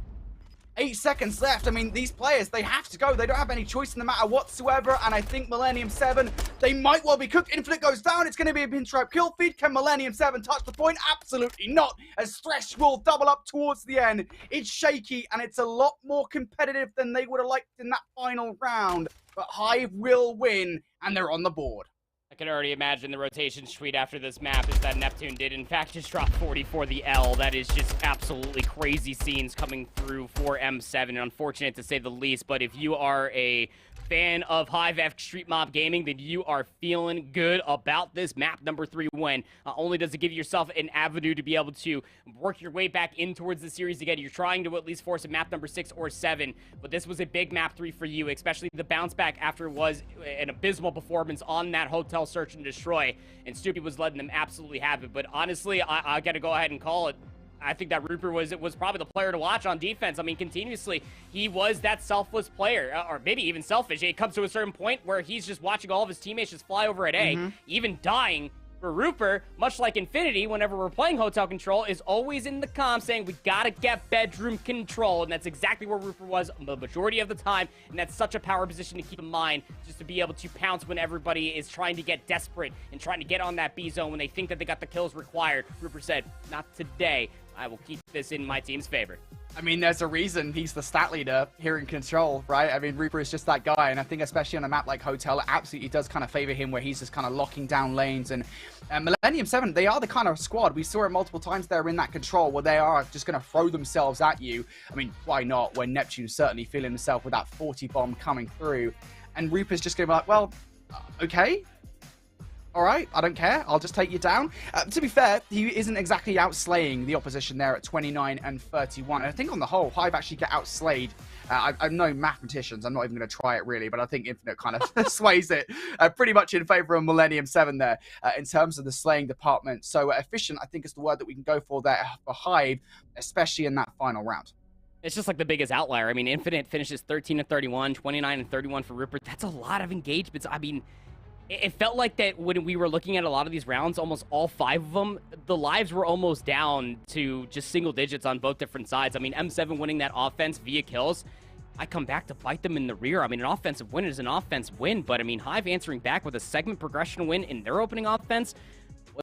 8 seconds left. I mean, these players, they have to go. They don't have any choice in the matter whatsoever. And I think Millennium 7, they might well be cooked. Infinite goes down. It's going to be a pinstripe kill feed. Can Millennium 7 touch the point? Absolutely not. As Thresh will double up towards the end. It's shaky, and it's a lot more competitive than they would have liked in that final round. But Hive will win, and they're on the board. I can already imagine the rotation tweet after this map is that Neptune did in fact just drop 40 for the L. That is just absolutely crazy scenes coming through for M7, and unfortunate to say the least. But if you are a fan of Hive Street Mob Gaming, then you are feeling good about this map number 3 win. Not only does it give yourself an avenue to be able to work your way back in towards the series again, you're trying to at least force a map number 6 or 7, but this was a big map 3 for you, especially the bounce back after was an abysmal performance on that hotel search and destroy, and Stoopy was letting them absolutely have it. But honestly, I gotta go ahead and call it. I think that Rooper was probably the player to watch on defense. I mean, continuously, he was that selfless player, or maybe even selfish. It comes to a certain point where he's just watching all of his teammates just fly over at A, even dying. For Rooper, much like Infinity, whenever we're playing Hotel Control, is always in the comm saying, we gotta get bedroom control, and that's exactly where Rooper was the majority of the time, and that's such a power position to keep in mind, just to be able to pounce when everybody is trying to get desperate and trying to get on that B zone when they think that they got the kills required. Rooper said, not today. I will keep this in my team's favor. I mean, there's a reason he's the stat leader here in Control, right? I mean, Reaper is just that guy, and I think especially on a map like Hotel, it absolutely does kind of favor him, where he's just kind of locking down lanes. And Millennium 7, they are the kind of squad, we saw it multiple times there in that Control, where they are just going to throw themselves at you. I mean, why not, when Neptune's certainly feeling himself with that 40 bomb coming through, and Reaper's just going to be like, well, okay. All right, I don't care. I'll just take you down. To be fair, he isn't exactly outslaying the opposition there at 29 and 31. And I think on the whole, Hive actually get outslayed. I'm no mathematicians. I'm not even going to try it really, but I think Infinite kind of sways it pretty much in favor of Millennium 7 there in terms of the slaying department. So efficient, I think, is the word that we can go for there for Hive, especially in that final round. It's just like the biggest outlier. I mean, Infinite finishes 13 and 31, 29 and 31 for Rupert. That's a lot of engagements. I mean, it felt like that when we were looking at a lot of these rounds, almost all 5 of them, the lives were almost down to just single digits on both different sides. I mean, M7 winning that offense via kills, I come back to bite them in the rear. I mean, an offensive win is an offense win, but I mean, Hive answering back with a segment progression win in their opening offense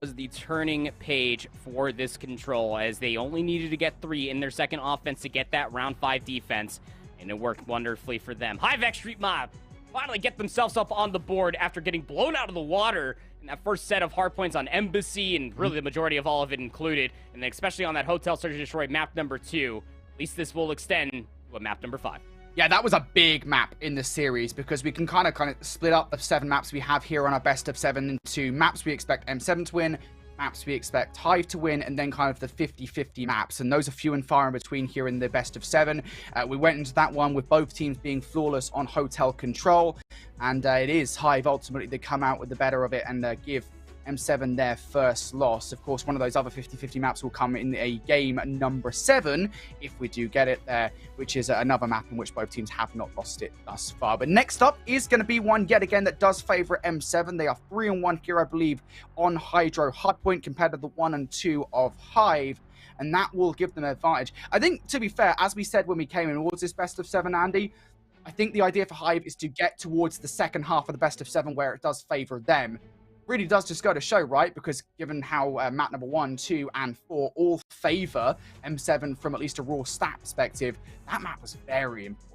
was the turning page for this Control, as they only needed to get 3 in their second offense to get that round 5 defense, and it worked wonderfully for them. Hive Street Mob finally get themselves up on the board after getting blown out of the water in that first set of hard points on Embassy, and really the majority of all of it included, and then especially on that Hotel Search and Destroy map number 2. At least this will extend to a map number 5. Yeah, that was a big map in this series, because we can kind of split up the 7 maps we have here on our best of 7 into maps we expect M7 to win, maps we expect Hive to win, and then kind of the 50-50 maps, and those are few and far in between here in the best of 7. We went into that one with both teams being flawless on Hotel Control, and it is Hive ultimately that come out with the better of it and give M7 their first loss. Of course, one of those other 50-50 maps will come in a game number 7, if we do get it there, which is another map in which both teams have not lost it thus far. But next up is going to be one yet again that does favor M7. They are 3-1 here, I believe, on Hydro Hardpoint compared to the 1 and 2 of Hive, and that will give them an advantage. I think, to be fair, as we said when we came in towards this best of 7, Andy, I think the idea for Hive is to get towards the second half of the best of 7 where it does favor them. Really does just go to show, right? Because given how map number 1, 2, and 4 all favor M7 from at least a raw stat perspective, that map was very important.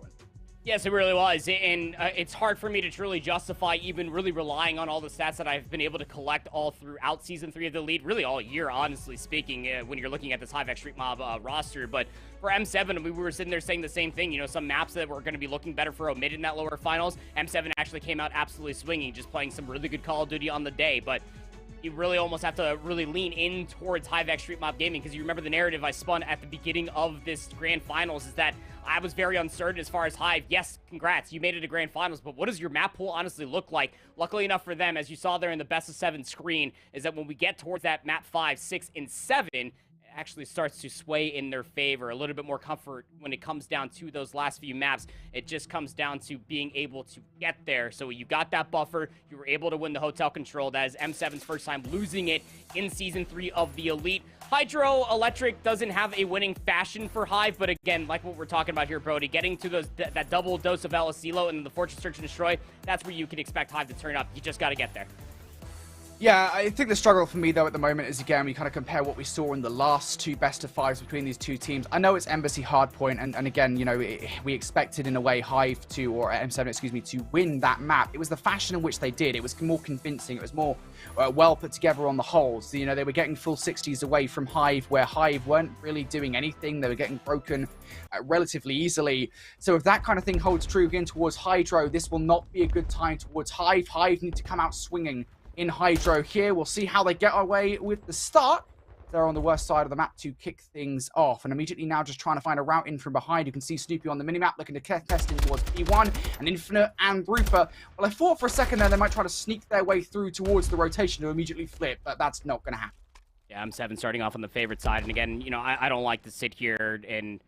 Yes, it really was, and it's hard for me to truly justify even really relying on all the stats that I've been able to collect all throughout Season 3 of the Elite, really all year, honestly speaking, when you're looking at this Hive Street Mob roster. But for M7, we were sitting there saying the same thing, you know, some maps that were going to be looking better for Omid in that lower finals. M7 actually came out absolutely swinging, just playing some really good Call of Duty on the day, but you really almost have to really lean in towards HiveX Street Mob Gaming, because you remember the narrative I spun at the beginning of this grand finals is that I was very uncertain as far as Hive. Yes, congrats, you made it to grand finals, but what does your map pool honestly look like? Luckily enough for them, as you saw there in the best of 7 screen, is that when we get towards that map 5, 6, and 7, actually starts to sway in their favor. A little bit more comfort when it comes down to those last few maps. It just comes down to being able to get there. So you got that buffer. You were able to win the hotel control. That is M7's first time losing it in Season 3 of the Elite. Hydro Electric doesn't have a winning fashion for Hive, but again, like what we're talking about here, Brody, getting to those that double dose of Elasilo and the Fortress Search and Destroy, that's where you can expect Hive to turn up. You just got to get there. Yeah, I think the struggle for me, though, at the moment is, again, we kind of compare what we saw in the last 2 best-of-5s between these 2 teams. I know it's Embassy Hardpoint, and again, you know, we expected, in a way, Hive to, or M7, excuse me, to win that map. It was the fashion in which they did. It was more convincing. It was more well put together on the whole. So, you know, they were getting full 60s away from Hive, where Hive weren't really doing anything. They were getting broken relatively easily. So if that kind of thing holds true again towards Hydro, this will not be a good time towards Hive. Hive need to come out swinging in Hydro here. We'll see how they get away with the start. They're on the worst side of the map to kick things off. And immediately now just trying to find a route in from behind. You can see Snoopy on the minimap looking to test in towards P1 and Infinite and Rooper. Well, I thought for a second there they might try to sneak their way through towards the rotation to immediately flip, but that's not going to happen. Yeah, M7 starting off on the favorite side. And again, you know, I don't like to sit here and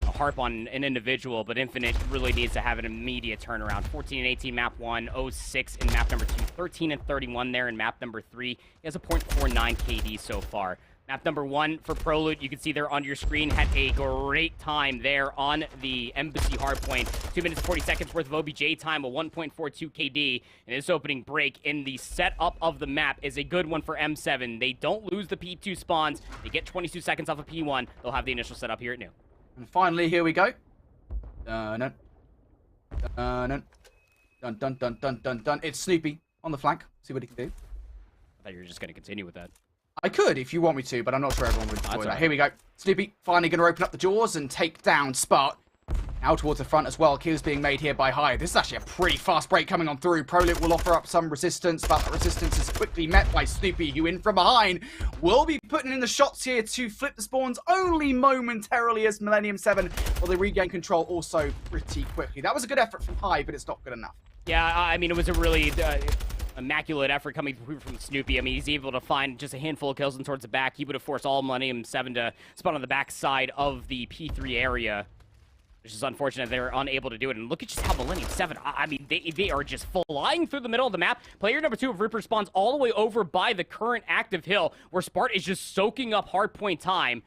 harp on an individual, but Infinite really needs to have an immediate turnaround. 14 and 18 map 1, 06 in map number 2, 13 and 31 there in map number 3. He has a .49 KD so far. Map number 1 for Prolute, you can see there on your screen, had a great time there on the Embassy Hardpoint. 2 minutes 40 seconds worth of OBJ time, a 1.42 KD. And this opening break in the setup of the map is a good one for M7. They don't lose the P2 spawns. They get 22 seconds off of P1. They'll have the initial setup here at New. And finally, here we go. Dun, dun, dun, dun, dun, dun, dun, dun. It's Snoopy on the flank. See what he can do. I thought you were just going to continue with that. I could if you want me to, but I'm not sure everyone would enjoy that. Right. Here we go. Snoopy finally going to open up the doors and take down Spot. Now towards the front as well. Kills being made here by Hive. This is actually a pretty fast break coming on through. Prolute will offer up some resistance, but that resistance is quickly met by Snoopy, who in from behind will be putting in the shots here to flip the spawns only momentarily as Millennium 7 will they regain control also pretty quickly. That was a good effort from Hive, but it's not good enough. Yeah, I mean, it was a really immaculate effort coming through from Snoopy. I mean, he's able to find just a handful of kills and towards the back. He would have forced all Millennium 7 to spawn on the back side of the P3 area, which is unfortunate they were unable to do it. And look at just how Millennium 7, I mean, they are just flying through the middle of the map. Player number 2 of Ripper spawns all the way over by the current active hill, where Spart is just soaking up hardpoint time.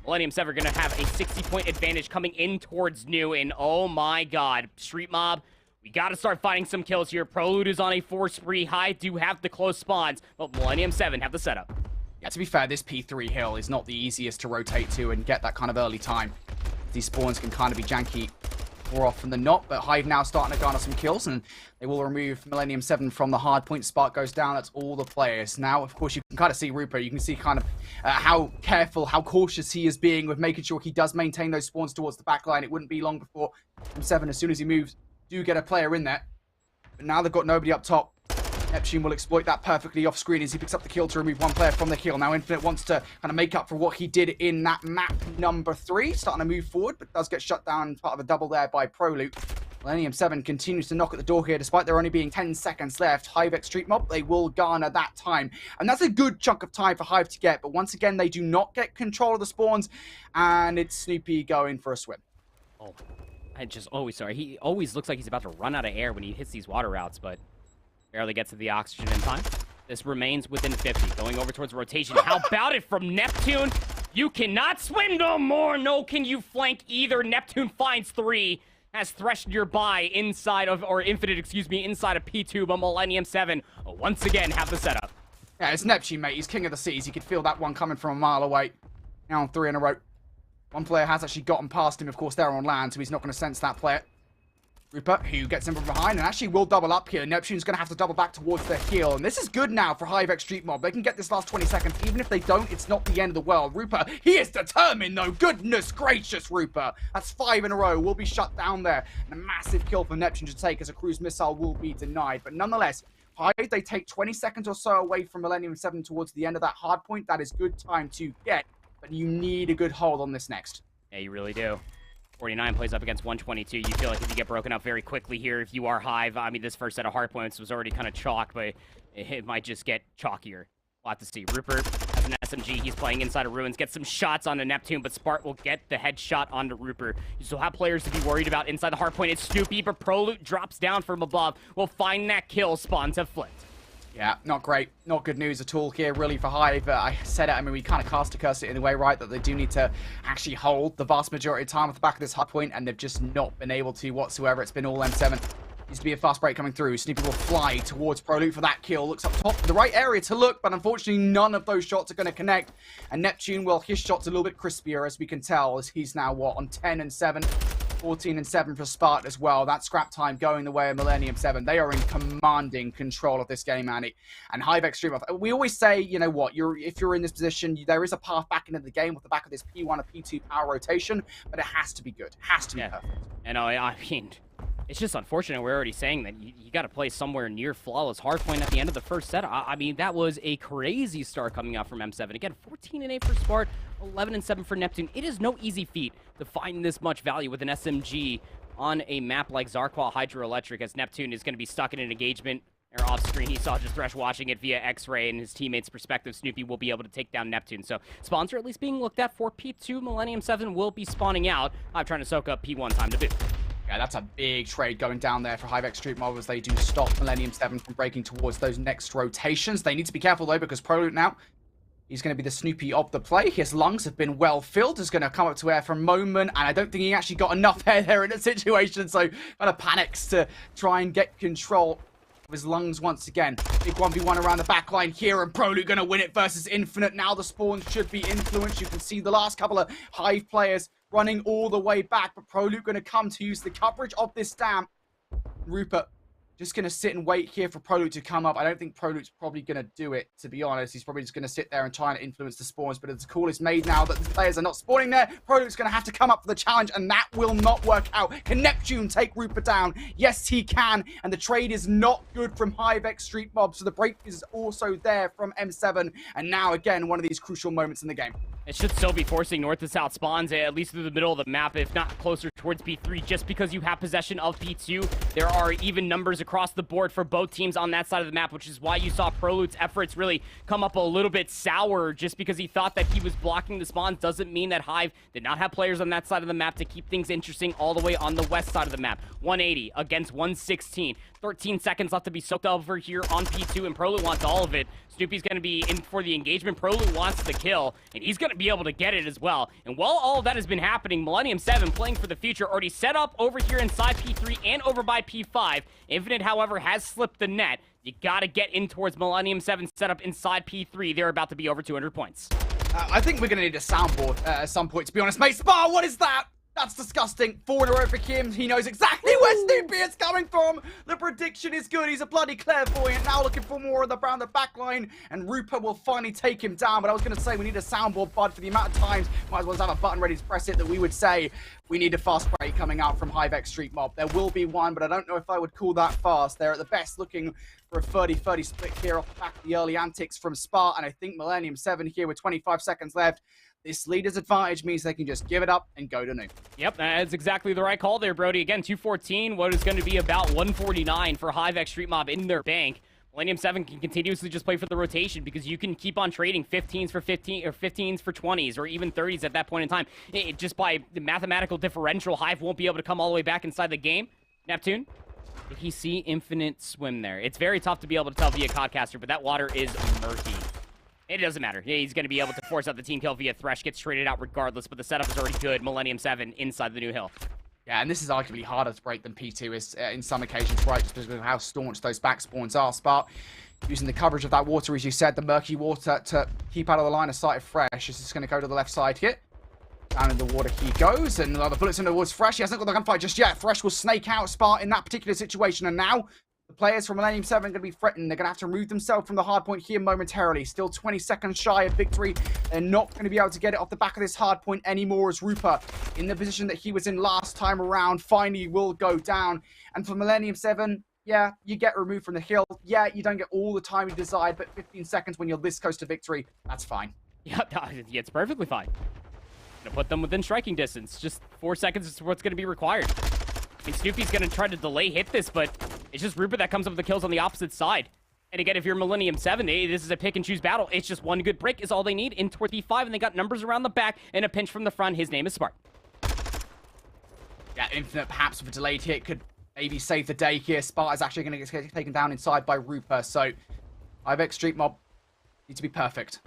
Millennium 7 are going to have a 60-point advantage coming in towards New, and oh my god, Street Mob, we got to start finding some kills here. Prolute is on a 4 spree. Hive do have the close spawns, but Millennium 7 have the setup. Yeah, to be fair, this P3 hill is not the easiest to rotate to and get that kind of early time. These spawns can kind of be janky more often than not, but Hive now starting to garner some kills, and they will remove Millennium 7 from the hard point. Spark goes down. That's all the players. Now, of course, you can kind of see Rooper. You can see kind of how careful, how cautious he is being with making sure he does maintain those spawns towards the back line. It wouldn't be long before M7, as soon as he moves, do get a player in there. But now they've got nobody up top. Neptune will exploit that perfectly off screen as he picks up the kill to remove 1 player from the kill. Now Infinite wants to kind of make up for what he did in that map number 3. Starting to move forward, but does get shut down, part of a double there by Prolute. Millennium 7 continues to knock at the door here, despite there only being 10 seconds left. HiveX Street Mob, they will garner that time. And that's a good chunk of time for Hive to get, but once again, they do not get control of the spawns, and it's Snoopy going for a swim. Oh, I just always, sorry, he always looks like he's about to run out of air when he hits these water routes, but barely gets to the oxygen in time. This remains within 50. Going over towards rotation. How about it from Neptune? You cannot swim no more. No, can you flank either? Neptune finds 3. Has Thresh nearby inside of, or Infinite, excuse me, inside of P2, but Millennium 7 once again have the setup. Yeah, it's Neptune, mate. He's king of the seas. You could feel that one coming from a mile away. Now on 3 in a row. One player has actually gotten past him. Of course, they're on land, so he's not going to sense that player. Rupert, who gets in from behind, and actually will double up here. Neptune's going to have to double back towards the heel, and this is good now for HiveX Street Mob. They can get this last 20 seconds. Even if they don't, it's not the end of the world. Rupert, he is determined, though. Goodness gracious, Rupert. That's 5 in a row. Will be shut down there. And a massive kill for Neptune to take as a cruise missile will be denied. But nonetheless, Hive, they take 20 seconds or so away from Millennium 7 towards the end of that hard point. That is good time to get, but you need a good hold on this next. Yeah, you really do. 49 plays up against 122. You feel like if you get broken up very quickly here, if you are Hive, I mean, this first set of hard points was already kind of chalk, but it might just get chalkier. We'll have to see. Rupert has an SMG. He's playing inside of Ruins. Gets some shots onto Neptune, but Spart will get the headshot onto Rupert. You still have players to be worried about inside the hard point. It's Snoopy, but Prolute drops down from above. Will find that kill. Spawn to Flint. Yeah, not great. Not good news at all here, really, for Hive. I said it, I mean, we kind of cast a curse it in a way, right, that they do need to actually hold the vast majority of time at the back of this hard point, and they've just not been able to whatsoever. It's been all M7. Needs to be a fast break coming through. Snoopy will fly towards Prolute for that kill. Looks up top, the right area to look, but unfortunately none of those shots are going to connect. And Neptune, well, his shot's a little bit crispier, as we can tell, as he's now, what, on 10 and 7. 14 and 7 for Spart as well. That scrap time going the way of Millennium 7. They are in commanding control of this game, Andy. And Hive Extreme, we always say, you know what, if you're in this position, there is a path back into the game with the back of this P1 or P2 power rotation, but it has to be good. It has to be perfect. And I mean, it's just unfortunate we're already saying that you got to play somewhere near flawless hardpoint at the end of the first set. I mean, that was a crazy start coming out from M7. Again, 14 and 8 for Spart, 11 and 7 for Neptune. It is no easy feat to find this much value with an SMG on a map like Zarqwa Hydroelectric, as Neptune is going to be stuck in an engagement. Or off screen, he saw just Thresh watching it via X-Ray and his teammates' perspective. Snoopy will be able to take down Neptune. So spawns are at least being looked at for P2. Millennium 7 will be spawning out. I'm trying to soak up P1 time to boot. Yeah, that's a big trade going down there for Hive Extreme Mob as they do stop Millennium 7 from breaking towards those next rotations. They need to be careful though, because Prolute now, he's going to be the Snoopy of the play. His lungs have been well filled. He's going to come up to air for a moment, and I don't think he actually got enough air there in that situation, so kind of panics to try and get control of his lungs once again. Big 1v1 around the back line here, and Prolute going to win it versus Infinite. Now the spawns should be influenced. You can see the last couple of Hive players running all the way back, but Prolute going to come to use the coverage of this dam. Rupert just going to sit and wait here for Prolute to come up. I don't think Prolute's probably going to do it, to be honest. He's probably just going to sit there and try and influence the spawns, but the call is made now that the players are not spawning there. Prolute's going to have to come up for the challenge, and that will not work out. Can Neptune take Rupert down? Yes, he can, and the trade is not good from Hive X Street Mob, so the break is also there from M7, and now, again, one of these crucial moments in the game. It should still be forcing north to south spawns, at least through the middle of the map, if not closer towards P3, just because you have possession of P2. There are even numbers across the board for both teams on that side of the map, which is why you saw Prolute's efforts really come up a little bit sour. Just because he thought that he was blocking the spawns doesn't mean that Hive did not have players on that side of the map to keep things interesting all the way on the west side of the map. 180 against 116. 13 seconds left to be soaked over here on P2, and Prolute wants all of it. Snoopy's going to be in for the engagement. Prolute wants the kill, and he's going to be able to get it as well. And while all of that has been happening, Millennium 7 playing for the future, already set up over here inside P3 and over by P5. Infinite, however, has slipped the net. You got to get in towards Millennium 7 setup inside P3. They're about to be over 200 points. I think we're going to need a soundboard at some point, to be honest. Mate, Spar, what is that? That's disgusting. 4-0 for him. He knows exactly where Snoopy is coming from. The prediction is good. He's a bloody clairvoyant. Now looking for more of the around the back line, and Rupert will finally take him down. But I was going to say we need a soundboard, bud, for the amount of times. Might as well have a button ready to press it that we would say we need a fast break coming out from Hive X Street Mob. There will be one, but I don't know if I would call that fast. They're at the best looking for a 30-30 split here off the back of the early antics from Spart, and I think Millennium 7 here with 25 seconds left. This leader's advantage means they can just give it up and go to new. Yep, that's exactly the right call there, Brody. Again, 214, what is going to be about 149 for Hive X Street Mob in their bank. Millennium 7 can continuously just play for the rotation because you can keep on trading 15s for 15 or 15s for 20s or even 30s at that point in time. Just by the mathematical differential, Hive won't be able to come all the way back inside the game. Neptune, did he see Infinite swim there? It's very tough to be able to tell via Codcaster, but that water is murky. It doesn't matter. He's going to be able to force out the team kill via Thresh, gets traded out regardless, but the setup is already good. Millennium 7 inside the new hill. Yeah, and this is arguably harder to break than P2 is in some occasions, right? Just because of how staunch those back spawns are. Spart using the coverage of that water, as you said, the murky water to keep out of the line of sight of Fresh. This is going to go to the left side here. Down in the water he goes, and the bullets in the woods. Fresh, he hasn't got the gunfight just yet. Fresh will snake out Spart in that particular situation, and now the players from Millennium 7 are going to be threatened. They're going to have to remove themselves from the hard point here momentarily. Still 20 seconds shy of victory. They're not going to be able to get it off the back of this hard point anymore, as Rupert, in the position that he was in last time around, finally will go down. And for Millennium 7, Yeah, you get removed from the hill. Yeah, you don't get all the time you desired, but 15 seconds when you're this close to victory, that's fine. Yeah, it's perfectly fine. Gonna put them within striking distance. Just 4 seconds is what's gonna be required. I mean, Snoopy's gonna try to delay hit this, but it's just Rupert that comes up with the kills on the opposite side. And again, if you're Millennium 7, this is a pick-and-choose battle. It's just one good break is all they need in towards B5, and they got numbers around the back and a pinch from the front. His name is Spark. Yeah, Infinite perhaps with a delayed hit could maybe save the day here. Spark is actually going to get taken down inside by Rupert, so Ibex Street Mob need to be perfect.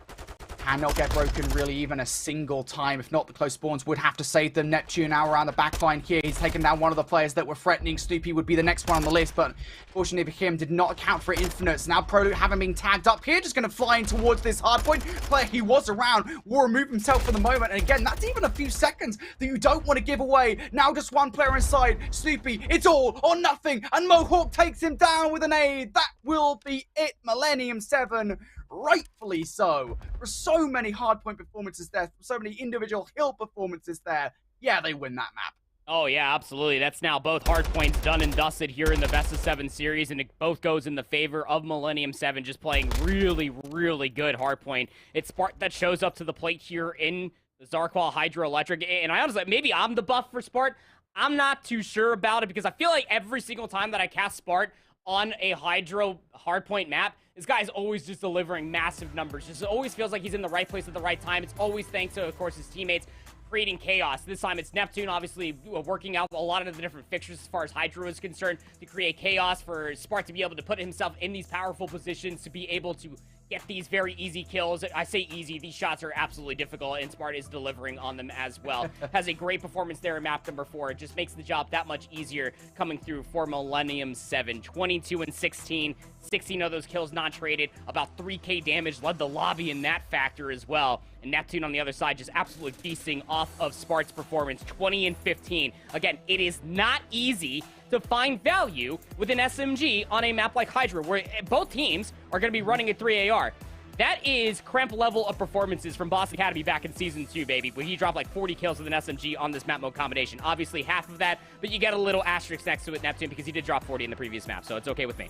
Cannot get broken really even a single time. If not, the close spawns would have to save them. Neptune now around the backline here. He's taken down one of the players that were threatening. Snoopy would be the next one on the list, but fortunately for him, did not account for Infinites. Now Prolute having been tagged up here, just going to fly in towards this hardpoint. Player he was around will remove himself for the moment. And again, that's even a few seconds that you don't want to give away. Now just one player inside. Snoopy, it's all or nothing. And Mohawk takes him down with an aid. That will be it. Millennium 7. Rightfully so. For so many hardpoint performances there, so many individual hill performances there. Yeah, they win that map. Oh, yeah, absolutely. That's now both hard points done and dusted here in the Best of 7 series, and it both goes in the favor of Millennium 7, just playing really, really good hard point. It's Spark that shows up to the plate here in the Zarqual Hydroelectric, and I honestly, maybe I'm the buff for Spark. I'm not too sure about it, because I feel like every single time that I cast Spark on a Hydro hardpoint map, this guy's always just delivering massive numbers. Just always feels like he's in the right place at the right time. It's always thanks to, of course, his teammates creating chaos. This time it's Neptune, obviously, working out a lot of the different fixtures as far as Hydro is concerned to create chaos for Spark to be able to put himself in these powerful positions to be able to get these very easy kills. I say easy, these shots are absolutely difficult, and Spark is delivering on them as well. Has a great performance there in map number 4. It just makes the job that much easier coming through for Millennium 7. 22 and 16. 16 of those kills not traded. About 3k damage, led the lobby in that factor as well. And Neptune on the other side just absolutely feasting off of Spark's performance. 20 and 15. Again, it is not easy to find value with an SMG on a map like Hydra, where both teams are going to be running a 3AR. That is cramp level of performances from Boss Academy back in Season 2, baby, where he dropped like 40 kills with an SMG on this map mode combination. Obviously, half of that, but you get a little asterisk next to it, Neptune, because he did drop 40 in the previous map, so it's okay with me.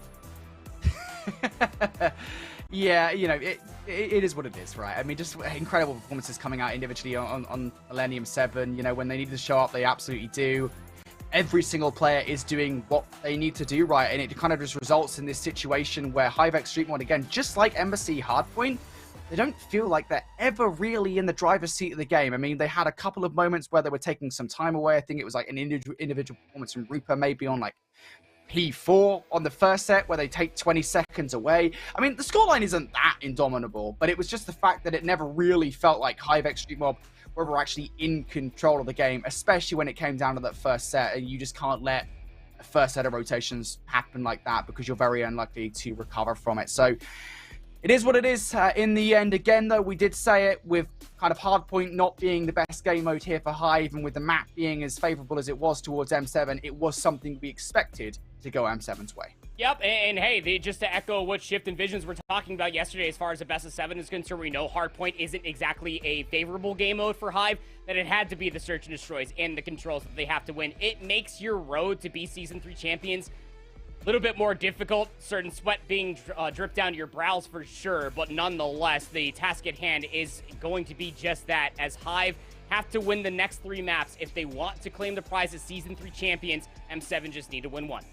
Yeah, you know, it is what it is, right? I mean, just incredible performances coming out individually on Millennium 7. You know, when they need to show up, they absolutely do. Every single player is doing what they need to do, right? And it kind of just results in this situation where Hivex Street Mod, again, just like Embassy Hardpoint, they don't feel like they're ever really in the driver's seat of the game. I mean, they had a couple of moments where they were taking some time away. I think it was like an individual performance from Rupert, maybe on like P4 on the first set where they take 20 seconds away. I mean, the scoreline isn't that indomitable, but it was just the fact that it never really felt like Hivex Street Mob were actually in control of the game, especially when it came down to that first set, and you just can't let a first set of rotations happen like that because you're very unlikely to recover from it. So it is what it is. In the end, again, though, we did say it with kind of Hardpoint not being the best game mode here for Hive, and with the map being as favorable as it was towards M7, it was something we expected to go M7's way. Yep, and hey, just to echo what Shift and Visions were talking about yesterday as far as the best of 7 is concerned, we know Hardpoint isn't exactly a favorable game mode for Hive, that it had to be the Search and Destroys and the controls that they have to win. It makes your road to be Season 3 champions a little bit more difficult, certain sweat being dripped down your brows for sure, but nonetheless, the task at hand is going to be just that, as Hive have to win the next 3 maps if they want to claim the prize as Season 3 champions. M7 just need to win 1.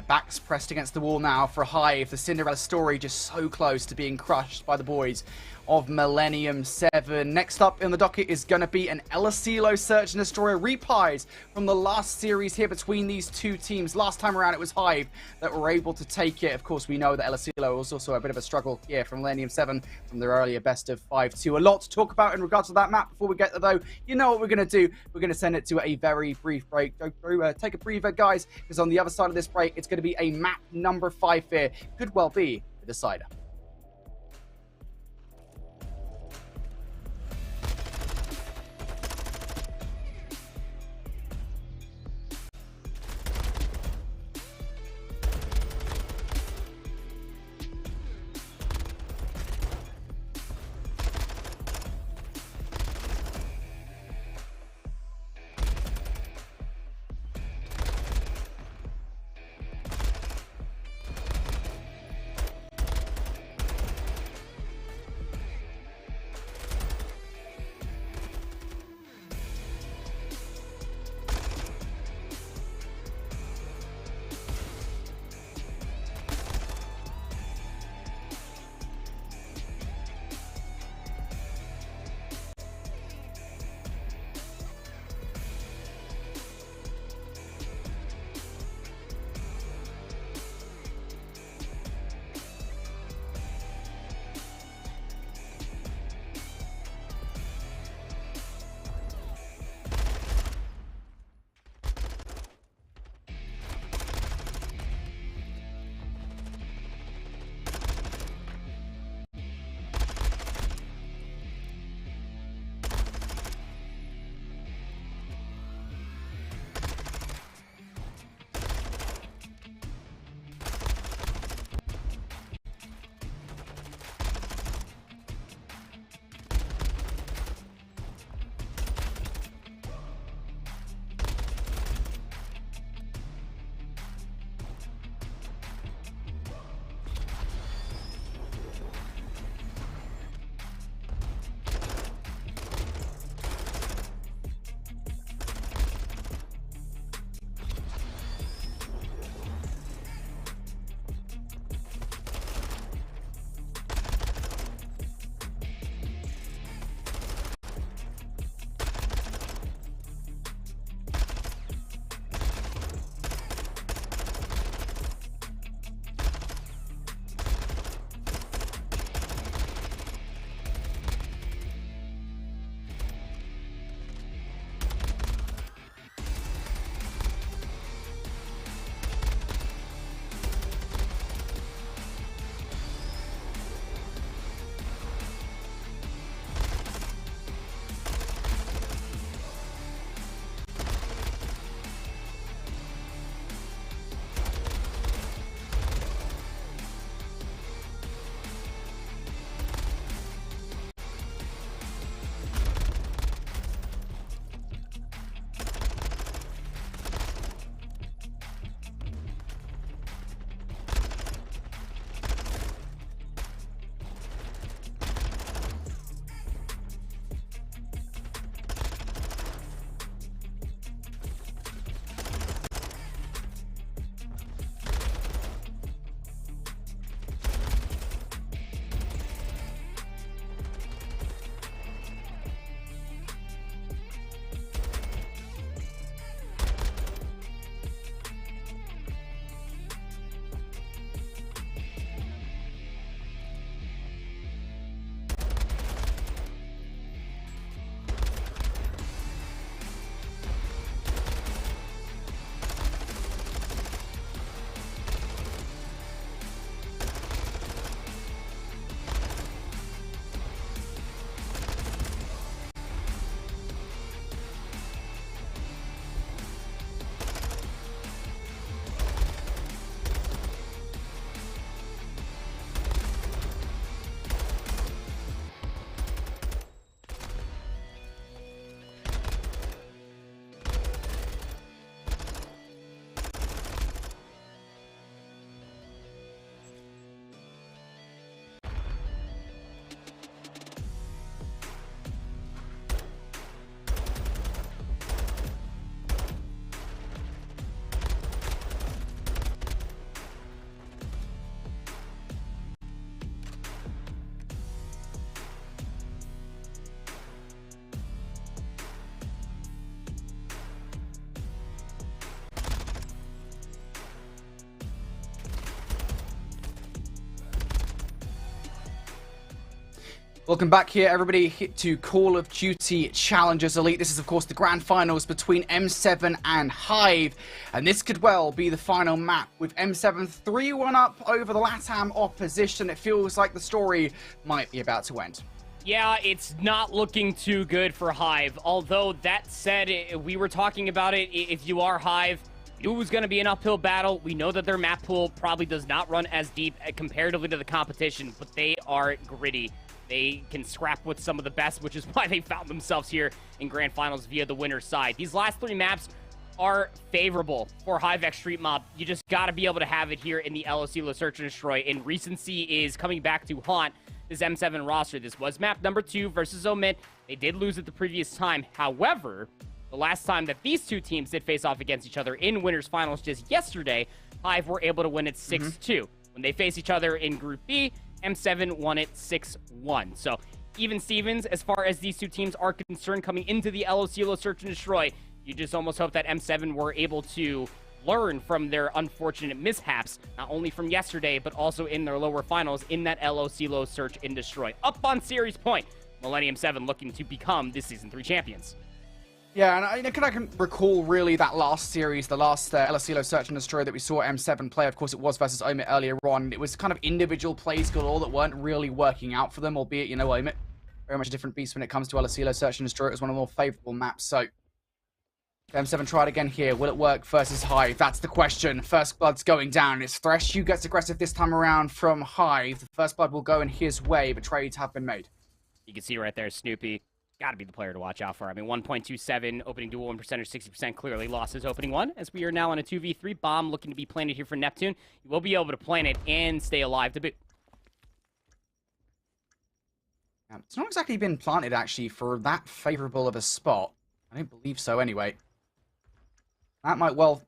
Backs pressed against the wall now for Hive. The Cinderella story just so close to being crushed by the boys of Millennium 7. Next up in the docket is going to be an El Asilo Search and Destroyer reprise from the last series here between these two teams. Last time around, it was Hive that were able to take it. Of course, we know that El Asilo was also a bit of a struggle here from Millennium 7 from their earlier best of 5-2. A lot to talk about in regards to that map. Before we get there, though, you know what we're going to do. We're going to send it to a very brief break. Go through, take a breather, guys, because on the other side of this break, it's going to be a map number 5 here. Could well be the decider. Welcome back here, everybody, to Call of Duty Challengers Elite. This is, of course, the grand finals between M7 and Hive, and this could well be the final map with M7 3-1 up over the LATAM opposition. It feels like the story might be about to end. Yeah, it's not looking too good for Hive. Although, that said, we were talking about it. If you are Hive, it was going to be an uphill battle. We know that their map pool probably does not run as deep comparatively to the competition, but they are gritty. They can scrap with some of the best, which is why they found themselves here in Grand Finals via the winner's side. These last 3 maps are favorable for HiveX Street Mob. You just got to be able to have it here in the LOC Search and Destroy. And recency is coming back to haunt this M7 roster. This was map number 2 versus Omit. They did lose it the previous time. However, the last time that these two teams did face off against each other in winners finals just yesterday, Hive were able to win it 6-2. When they face each other in Group B, M7 won it 6-1. So even Stevens, as far as these two teams are concerned, coming into the LOC Search and Destroy, you just almost hope that M7 were able to learn from their unfortunate mishaps, not only from yesterday, but also in their lower finals in that LOC Search and Destroy. Up on series point, Millennium 7 looking to become the Season 3 champions. Yeah, and I can recall really that last series, the last LSCLO Search and Destroy that we saw M7 play. Of course, it was versus Omit earlier on. It was kind of individual plays galore that weren't really working out for them, albeit, you know, Omit, very much a different beast when it comes to LSCLO Search and Destroy. It was one of the more favorable maps, so M7 tried again here. Will it work versus Hive? That's the question. First Blood's going down. It's Thresh who gets aggressive this time around from Hive. The First Blood will go in his way, but trades have been made. You can see right there, Snoopy. Got to be the player to watch out for. I mean, 1.27, opening duel win percentage, 60%, clearly lost his opening one, as we are now on a 2v3. Bomb looking to be planted here for Neptune. You will be able to plant it and stay alive to boot. It's not exactly been planted, actually, for that favorable of a spot. I don't believe so, anyway. That might well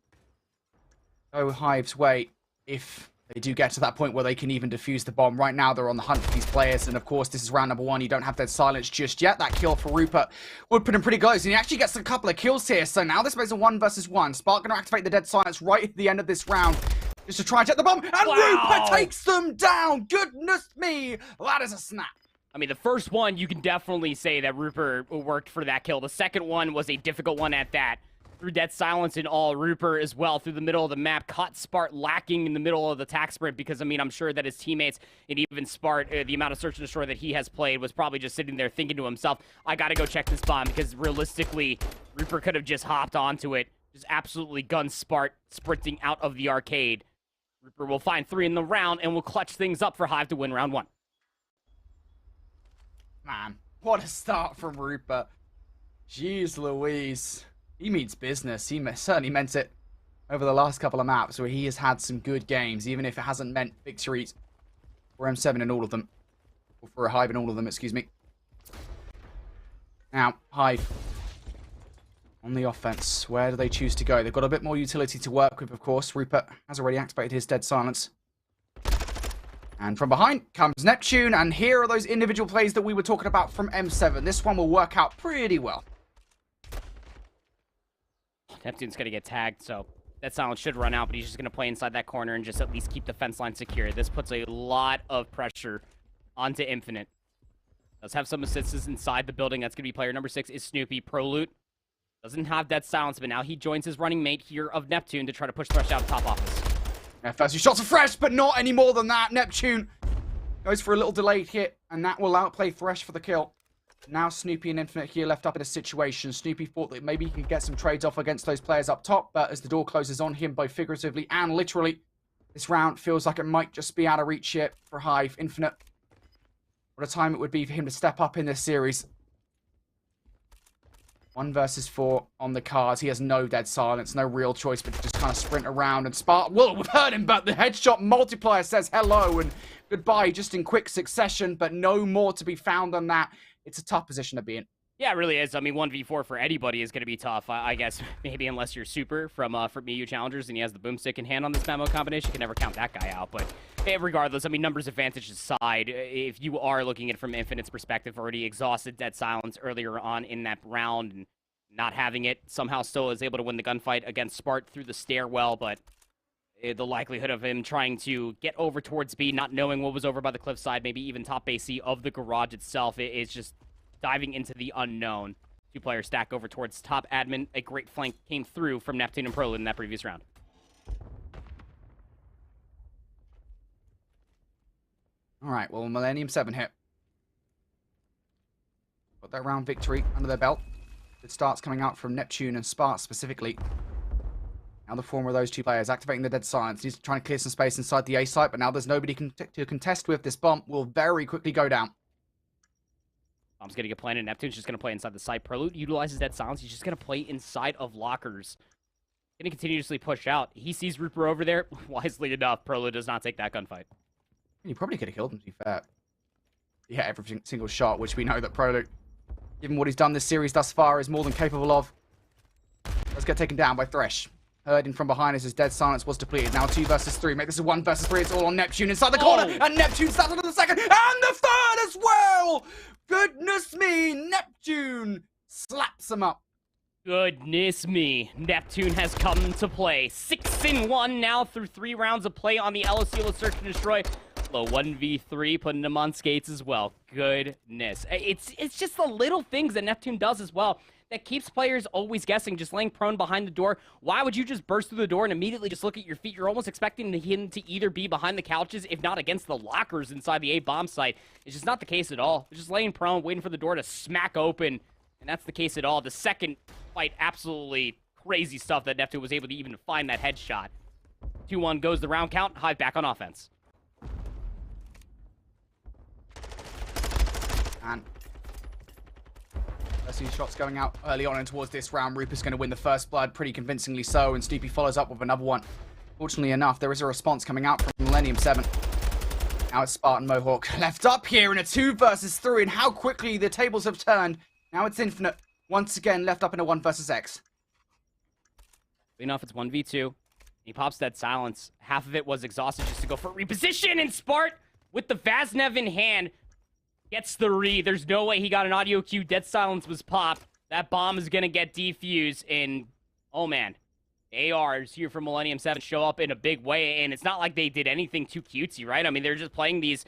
go Hive's way if they do get to that point where they can even defuse the bomb. Right now, they're on the hunt for these players, and of course, this is round number 1. You don't have Dead Silence just yet. That kill for Rupert would put him pretty close, and he actually gets a couple of kills here. So now this makes a 1 versus 1. Spark going to activate the Dead Silence right at the end of this round, just to try and take the bomb, and Rupert takes them down! Goodness me! That is a snap. I mean, the first one, you can definitely say that Rupert worked for that kill. The second one was a difficult one at that. Through Dead Silence and all, Rupert as well through the middle of the map, caught Spart lacking in the middle of the attack sprint because, I mean, I'm sure that his teammates and even Spart, the amount of Search and Destroy that he has played, was probably just sitting there thinking to himself, I gotta go check this bomb, because realistically, Rupert could have just hopped onto it, just absolutely gun Spart, sprinting out of the arcade. Rupert will find 3 in the round and will clutch things up for Hive to win round 1. Man, what a start from Rupert. Jeez Louise. He means business. He certainly meant it over the last couple of maps where he has had some good games, even if it hasn't meant victories for M7 in all of them. Or for a Hive in all of them, excuse me. Now, Hive on the offense. Where do they choose to go? They've got a bit more utility to work with, of course. Rupert has already activated his Dead Silence. And from behind comes Neptune, and here are those individual plays that we were talking about from M7. This one will work out pretty well. Neptune's going to get tagged, so that silence should run out, but he's just going to play inside that corner and just at least keep the fence line secure. This puts a lot of pressure onto Infinite. Does have some assists inside the building. That's going to be player number 6 is Snoopy. Prolute doesn't have that silence, but now he joins his running mate here of Neptune to try to push Thresh out of top office. Yeah, first 2 shots are Thresh, but not any more than that. Neptune goes for a little delayed hit, and that will outplay Thresh for the kill. Now Snoopy and Infinite here left up in a situation. Snoopy thought that maybe he could get some trades off against those players up top, but as the door closes on him, both figuratively and literally, this round feels like it might just be out of reach here for Hive. Infinite, what a time it would be for him to step up in this series. 1 versus 4 on the cards. He has no Dead Silence, no real choice but to just kind of sprint around and Spark. Well, we've heard him, but the headshot multiplier says hello and goodbye just in quick succession, but no more to be found on that. It's a tough position to be in. Yeah, it really is. I mean, 1v4 for anybody is going to be tough. I guess maybe unless you're Super from EU Challengers and he has the boomstick in hand on this memo combination, you can never count that guy out. But regardless, I mean, numbers advantage aside, if you are looking at it from Infinite's perspective, already exhausted Dead Silence earlier on in that round and not having it, somehow still is able to win the gunfight against Spart through the stairwell, but The likelihood of him trying to get over towards B, not knowing what was over by the cliffside, maybe even top base C of the garage itself, is just diving into the unknown. 2-player stack over towards top admin. A great flank came through from Neptune and Prolud in that previous round. All right, well, Millennium 7 hit. Got that round victory under their belt. Good starts coming out from Neptune and Spark specifically. Now the former of those 2 players activating the Dead Silence. He's trying to clear some space inside the A site, but now there's nobody to contest with. This bomb will very quickly go down. Bomb's going to get planted. Neptune's just going to play inside the site. Prolud utilizes Dead Silence. He's just going to play inside of lockers. Going to continuously push out. He sees Reaper over there. Wisely enough, Prolud does not take that gunfight. You probably could have killed him, to be fair. Yeah, every single shot, which we know that Prolud, given what he's done this series thus far, is more than capable of. Let's get taken down by Thresh. Heard in from behind as his Dead Silence was depleted. Now 2 versus 3. Make this a 1 versus 3. It's all on Neptune inside the corner. And Neptune stands onto the second. And the third as well. Goodness me. Neptune slaps him up. Goodness me. Neptune has come to play. 6-1 now through 3 rounds of play on the LOC Search and Destroy. Low 1v3, putting him on skates as well. Goodness. It's just the little things that Neptune does as well that keeps players always guessing, just laying prone behind the door. Why would you just burst through the door and immediately just look at your feet? You're almost expecting him to either be behind the couches, if not against the lockers inside the A-bomb site. It's just not the case at all. They're just laying prone, waiting for the door to smack open, and that's the case at all. The second fight, absolutely crazy stuff that Neptune was able to even find that headshot. 2-1 goes the round count. Hive back on offense. And I see shots going out early on and towards this round. Ruper's going to win the first blood pretty convincingly so, and Snoopy follows up with another one. Fortunately enough, there is a response coming out from Millennium 7. Now it's Spartan Mohawk left up here in a 2 versus 3, and how quickly the tables have turned. Now it's Infinite once again left up in a 1 versus X. Enough, it's 1v2. He pops Dead Silence. Half of it was exhausted just to go for reposition, and Spart, with the Vaznev in hand, gets the read. There's no way he got an audio cue. Dead Silence was popped. That bomb is going to get defused, and oh man, ARs here from Millennium 7 show up in a big way, and it's not like they did anything too cutesy, right? I mean, they're just playing these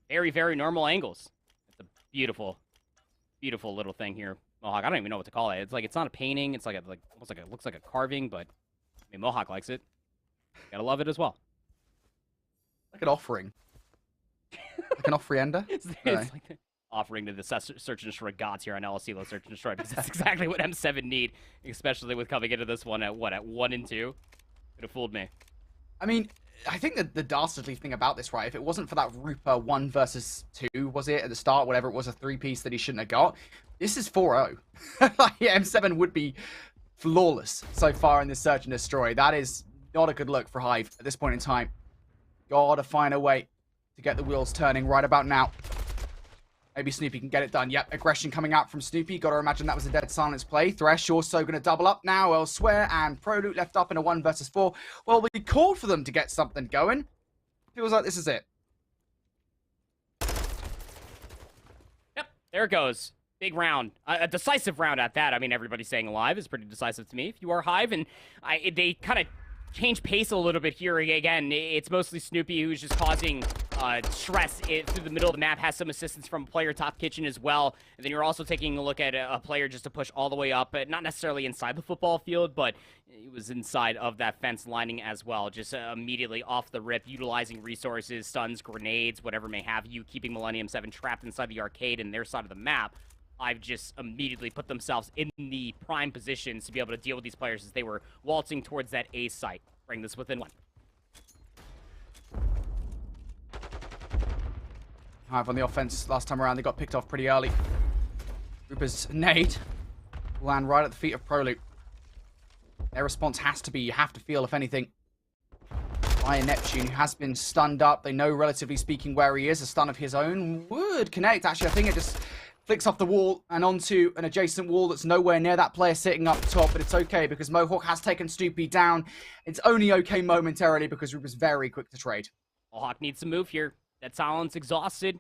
very, very normal angles. It's a beautiful, beautiful little thing here. Mohawk, I don't even know what to call it. It's like, it's not a painting. It's like almost like it looks like a carving, but I mean, Mohawk likes it. Gotta love it as well. Like an offering. Like an offerenda? It's like the offering to the Search and Destroy gods here on LSC Low Search and Destroy, because that's exactly what M7 need, especially with coming into this one at what, at 1 and 2? Could have fooled me. I mean, I think that the dastardly thing about this, right, if it wasn't for that Ruper 1 versus 2, was it, at the start, whatever it was, a 3-piece that he shouldn't have got, this is 4-0. Like, yeah, M7 would be flawless so far in this Search and Destroy. That is not a good look for Hive at this point in time. Gotta find a way to get the wheels turning right about now. Maybe Snoopy can get it done. Yep, aggression coming out from Snoopy. Gotta imagine that was a Dead Silence play. Thresh also going to double up now elsewhere, and Prolud left up in a 1 versus 4. Well, we called for them to get something going. Feels like this is it. Yep, there it goes. Big round. A decisive round at that. I mean, everybody saying alive is pretty decisive to me. If you are Hive, and they kind of change pace a little bit here. Again, it's mostly Snoopy who's just causing stress through the middle of the map, has some assistance from player Top Kitchen as well. And then you're also taking a look at a player just to push all the way up, not necessarily inside the football field, but he was inside of that fence lining as well, just immediately off the rip, utilizing resources, stuns, grenades, whatever may have you, keeping Millennium 7 trapped inside the arcade and their side of the map. I've just immediately put themselves in the prime positions to be able to deal with these players as they were waltzing towards that A site. Bring this within 1. Hive on the offense last time around, they got picked off pretty early. Ruper's nade will land right at the feet of Prolud. Their response has to be, you have to feel, if anything, by Neptune, who has been stunned up. They know, relatively speaking, where he is. A stun of his own would connect. Actually, I think it just flicks off the wall and onto an adjacent wall that's nowhere near that player sitting up top, but it's okay because Mohawk has taken Snoopy down. It's only okay momentarily because Ruper's very quick to trade. Mohawk needs to move here. Dead Silence exhausted.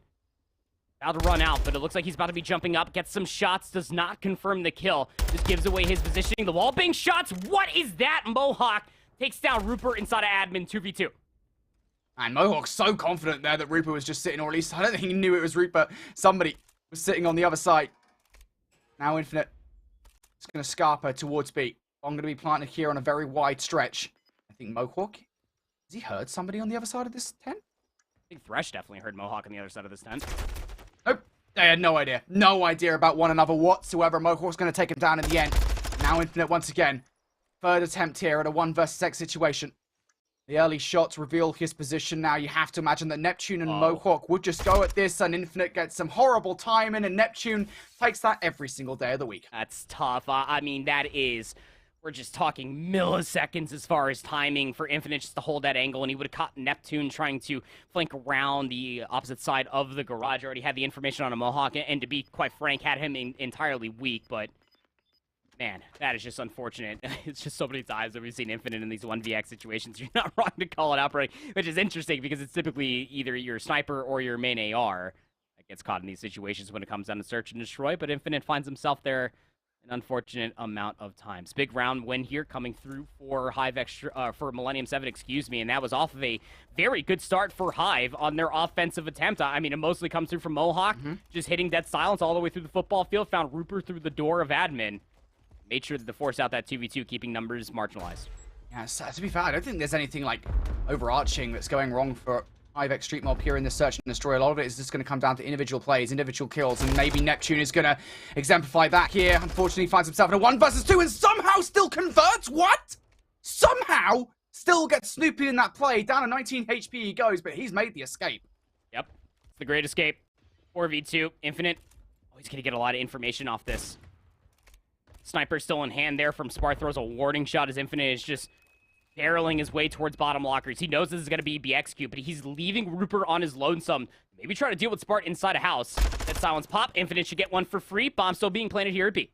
About to run out, but it looks like he's about to be jumping up. Gets some shots, does not confirm the kill. Just gives away his positioning. The wall bang shots. What is that? Mohawk takes down Rupert inside of admin 2v2. And Mohawk's so confident there that Rupert was just sitting, or at least I don't think he knew it was Rupert. Somebody was sitting on the other side. Now Infinite is going to Scarpa towards B. I'm going to be planted here on a very wide stretch. I think Mohawk, has he heard somebody on the other side of this tent? I think Thresh definitely heard Mohawk on the other side of this tent. Nope. They had no idea. No idea about one another whatsoever. Mohawk's going to take him down in the end. Now Infinite once again. Third attempt here at a 1 versus X situation. The early shots reveal his position. Now you have to imagine that Neptune and Mohawk would just go at this, and Infinite gets some horrible timing, and Neptune takes that every single day of the week. That's tough. I mean, that is... We're just talking milliseconds as far as timing for Infinite just to hold that angle, and he would have caught Neptune trying to flank around the opposite side of the garage. Already had the information on a Mohawk, and to be quite frank, had him entirely weak, but... Man, that is just unfortunate. It's just so many times that we've seen Infinite in these 1vx situations. You're not wrong to call it out, which is interesting because it's typically either your sniper or your main AR that gets caught in these situations when it comes down to search and destroy, but Infinite finds himself there an unfortunate amount of times. Big round win here coming through for for Millennium 7, excuse me, and that was off of a very good start for Hive on their offensive attempt. I mean, it mostly comes through from Mohawk, just hitting Dead Silence all the way through the football field, found Rupert through the door of admin. Made sure to force out that 2v2, keeping numbers marginalized. Yeah, so, to be fair, I don't think there's anything like overarching that's going wrong for Hive Street Mob here in the search and destroy. A lot of it is just going to come down to individual plays, individual kills, and maybe Neptune is going to exemplify that here. Unfortunately, he finds himself in a 1 versus 2 and somehow still converts. What? Somehow still gets Snoopy in that play. Down to 19 HP he goes, but he's made the escape. Yep, it's the great escape. 4v2, Infinite. Oh, he's going to get a lot of information off this. Sniper still in hand there from Spar. Throws a warning shot as Infinite is just barreling his way towards bottom lockers. He knows this is going to be BXQ, but he's leaving Rupert on his lonesome. Maybe try to deal with Spart inside a house. That silence pop. Infinite should get one for free. Bomb still being planted here at B.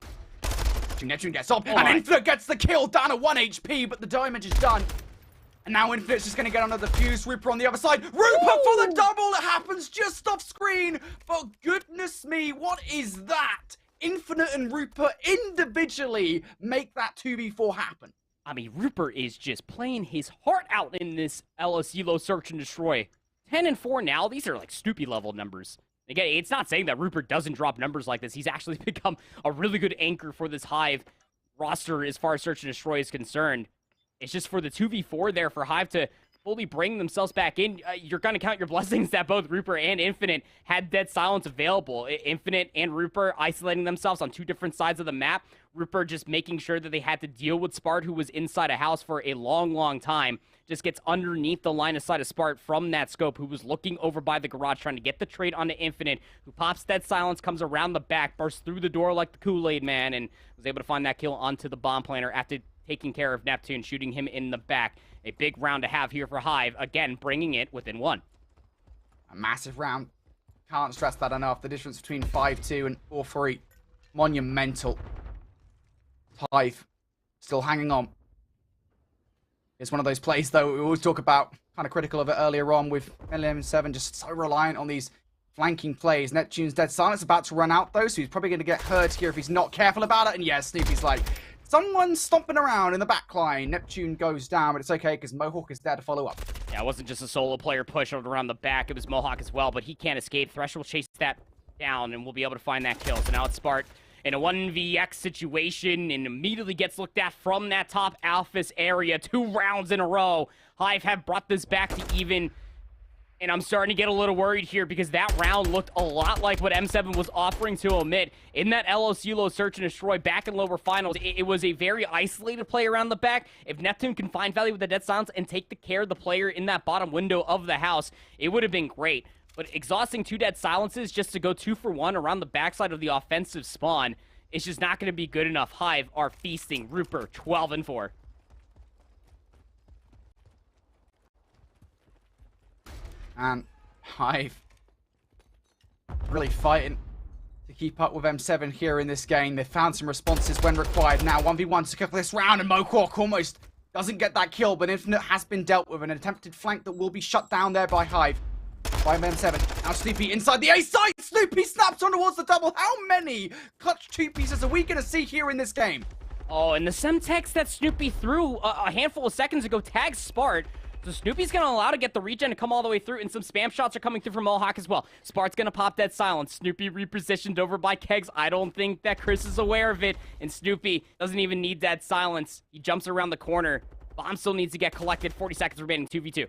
Neptune gets up, and Infinite gets the kill, down to 1 HP, but the damage is done. And now Infinite's just going to get on the fuse. Rupert on the other side. Rupert for the double! It happens just off screen, but goodness me, what is that? Infinite and Rupert individually make that 2v4 happen. I mean, Rupert is just playing his heart out in this LSELO search and destroy. 10 and 4 now. These are like Snoopy level numbers. Again, it's not saying that Rupert doesn't drop numbers like this. He's actually become a really good anchor for this Hive roster as far as search and destroy is concerned. It's just for the 2v4 there for Hive to fully bring themselves back in. You're going to count your blessings that both Rupert and Infinite had Dead Silence available. Infinite and Rupert isolating themselves on 2 different sides of the map. Rupert just making sure that they had to deal with Spart, who was inside a house for a long, long time. Just gets underneath the line of sight of Spart from that scope, who was looking over by the garage, trying to get the trade onto Infinite, who pops Dead Silence, comes around the back, bursts through the door like the Kool-Aid man, and was able to find that kill onto the bomb planter after taking care of Neptune, shooting him in the back. A big round to have here for Hive, again, bringing it within 1. A massive round. Can't stress that enough. The difference between 5-2 and 4-3. Monumental. Hive still hanging on. It's one of those plays, though, we always talk about, kind of critical of it earlier on with LM7, just so reliant on these flanking plays. Neptune's Dead Silence about to run out, though, so he's probably going to get hurt here if he's not careful about it. And yeah, Snoopy's like, someone's stomping around in the back line. Neptune goes down, but it's okay because Mohawk is there to follow up. Yeah, it wasn't just a solo player push around the back. It was Mohawk as well, but he can't escape. Thresh will chase that down, and we'll be able to find that kill. So now it's Spart in a 1vx situation and immediately gets looked at from that top Alphys area. 2 rounds in a row. Hive have brought this back to even. And I'm starting to get a little worried here because that round looked a lot like what M7 was offering to omit. In that LOCULO search and destroy back in lower finals, it was a very isolated play around the back. If Neptune can find value with the Dead Silence and take the care of the player in that bottom window of the house, it would have been great. But exhausting 2 Dead Silences just to go 2 for 1 around the backside of the offensive spawn is just not going to be good enough. Hive are feasting. Rupert, 12 and 4. And Hive really fighting to keep up with M7 here in this game. They found some responses when required. Now 1v1 to kill this round, and Mohawk almost doesn't get that kill, but Infinite has been dealt with. An attempted flank that will be shut down there by Hive. By M7. Now Snoopy inside the A side. Snoopy snaps on towards the double. How many clutch 2 pieces are we going to see here in this game? Oh, and the Semtex that Snoopy threw a handful of seconds ago tags Spart. So Snoopy's going to allow to get the regen to come all the way through, and some spam shots are coming through from Mohawk as well. Spart's going to pop Dead Silence. Snoopy repositioned over by Kegs. I don't think that Chris is aware of it, and Snoopy doesn't even need Dead Silence. He jumps around the corner. Bomb still needs to get collected. 40 seconds remaining, 2v2.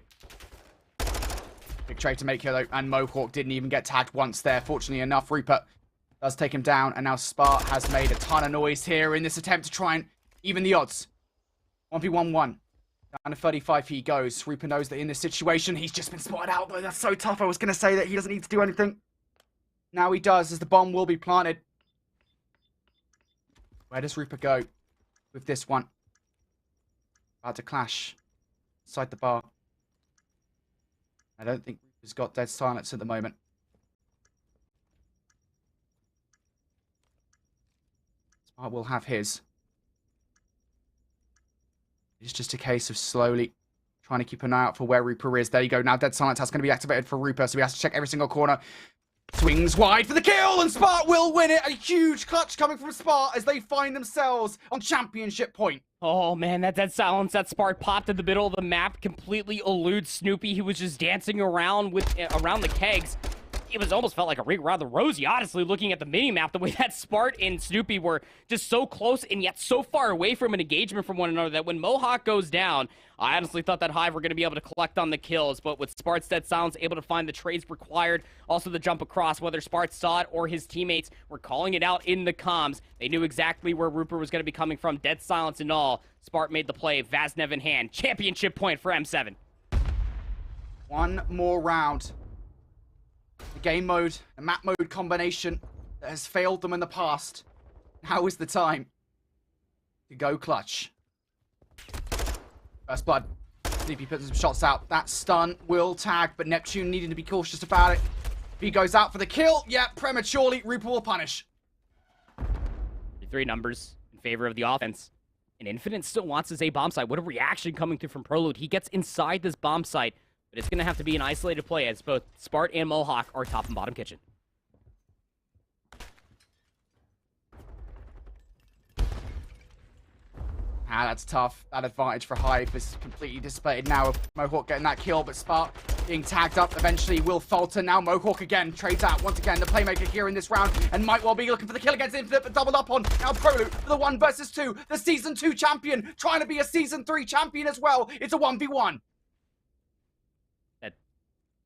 Big trade to make here, though, and Mohawk didn't even get tagged once there. Fortunately enough, Reaper does take him down, and now Spart has made a ton of noise here in this attempt to try and even the odds. 1v1-1. Down to 35 he goes. Reaper knows that in this situation, he's just been spotted out, though. That's so tough. I was going to say that he doesn't need to do anything. Now he does, as the bomb will be planted. Where does Reaper go with this one? About to clash inside the bar. I don't think Reaper's got Dead Silence at the moment. Spart will have his. It's just a case of slowly trying to keep an eye out for where Reaper is. There you go. Now Dead Silence has going to be activated for Reaper, so he has to check every single corner. Swings wide for the kill, and Spart will win it. A huge clutch coming from Spart as they find themselves on championship point. Oh man, that Dead Silence that Spart popped in the middle of the map completely eludes Snoopy. He was just dancing around around the kegs. It was almost felt like a rig rather rosy, honestly, looking at the mini-map, the way that Spart and Snoopy were just so close and yet so far away from an engagement from one another that when Mohawk goes down, I honestly thought that Hive were going to be able to collect on the kills, but with Spart's Dead Silence able to find the trades required, also the jump across, whether Spart saw it or his teammates were calling it out in the comms, they knew exactly where Reaper was going to be coming from, Dead Silence and all. Spart made the play, Vaznev in hand, championship point for M7. One more round. The game mode, the map mode combination that has failed them in the past. Now is the time to go clutch. First blood. Snoopy puts some shots out. That stun will tag, but Neptune needing to be cautious about it. If he goes out for the kill, yeah, prematurely, Reaper will punish. 3 numbers in favor of the offense. And Infinite still wants his A bomb site. What a reaction coming through from Prolud. He gets inside this bomb site. But it's going to have to be an isolated play as both Spart and Mohawk are top and bottom kitchen. Ah, that's tough. That advantage for Hive is completely dissipated now with Mohawk getting that kill, but Spart being tagged up eventually will falter. Now Mohawk again trades out once again the playmaker here in this round and might well be looking for the kill against Infinite, but doubled up on. Now Prolud for the 1 versus 2. The Season 2 champion trying to be a Season 3 champion as well. It's a 1v1.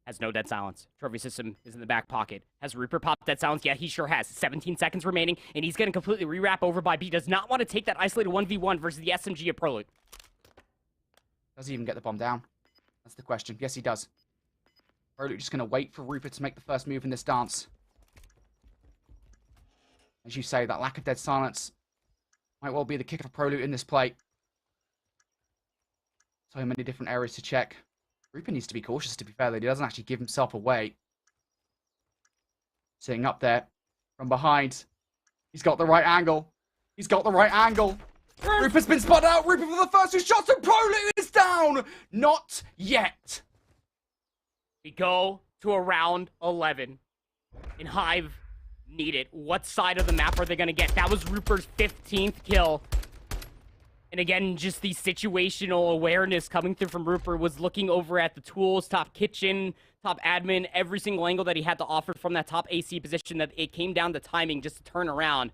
Has no Dead Silence. Trophy system is in the back pocket. Has Reaper popped Dead Silence? Yeah, he sure has. 17 seconds remaining, and he's getting completely rewrap over by B. Does not want to take that isolated 1v1 versus the SMG of Prolud. Does he even get the bomb down? That's the question. Yes, he does. Prolud just going to wait for Reaper to make the first move in this dance. As you say, that lack of Dead Silence might well be the kicker for Prolud in this play. So many different areas to check. Reaper needs to be cautious, to be fair, that he doesn't actually give himself away. Sitting up there from behind. He's got the right angle. He's got the right angle. Reaper's been spotted out. Reaper for the first 2 shots, and Prolud is down. Not yet. We go to a round 11. And Hive need it. What side of the map are they going to get? That was Reaper's 15th kill. And again, just the situational awareness coming through from Reaper was looking over at the tools, top kitchen, top admin, every single angle that he had to offer from that top AC position, that it came down to timing just to turn around.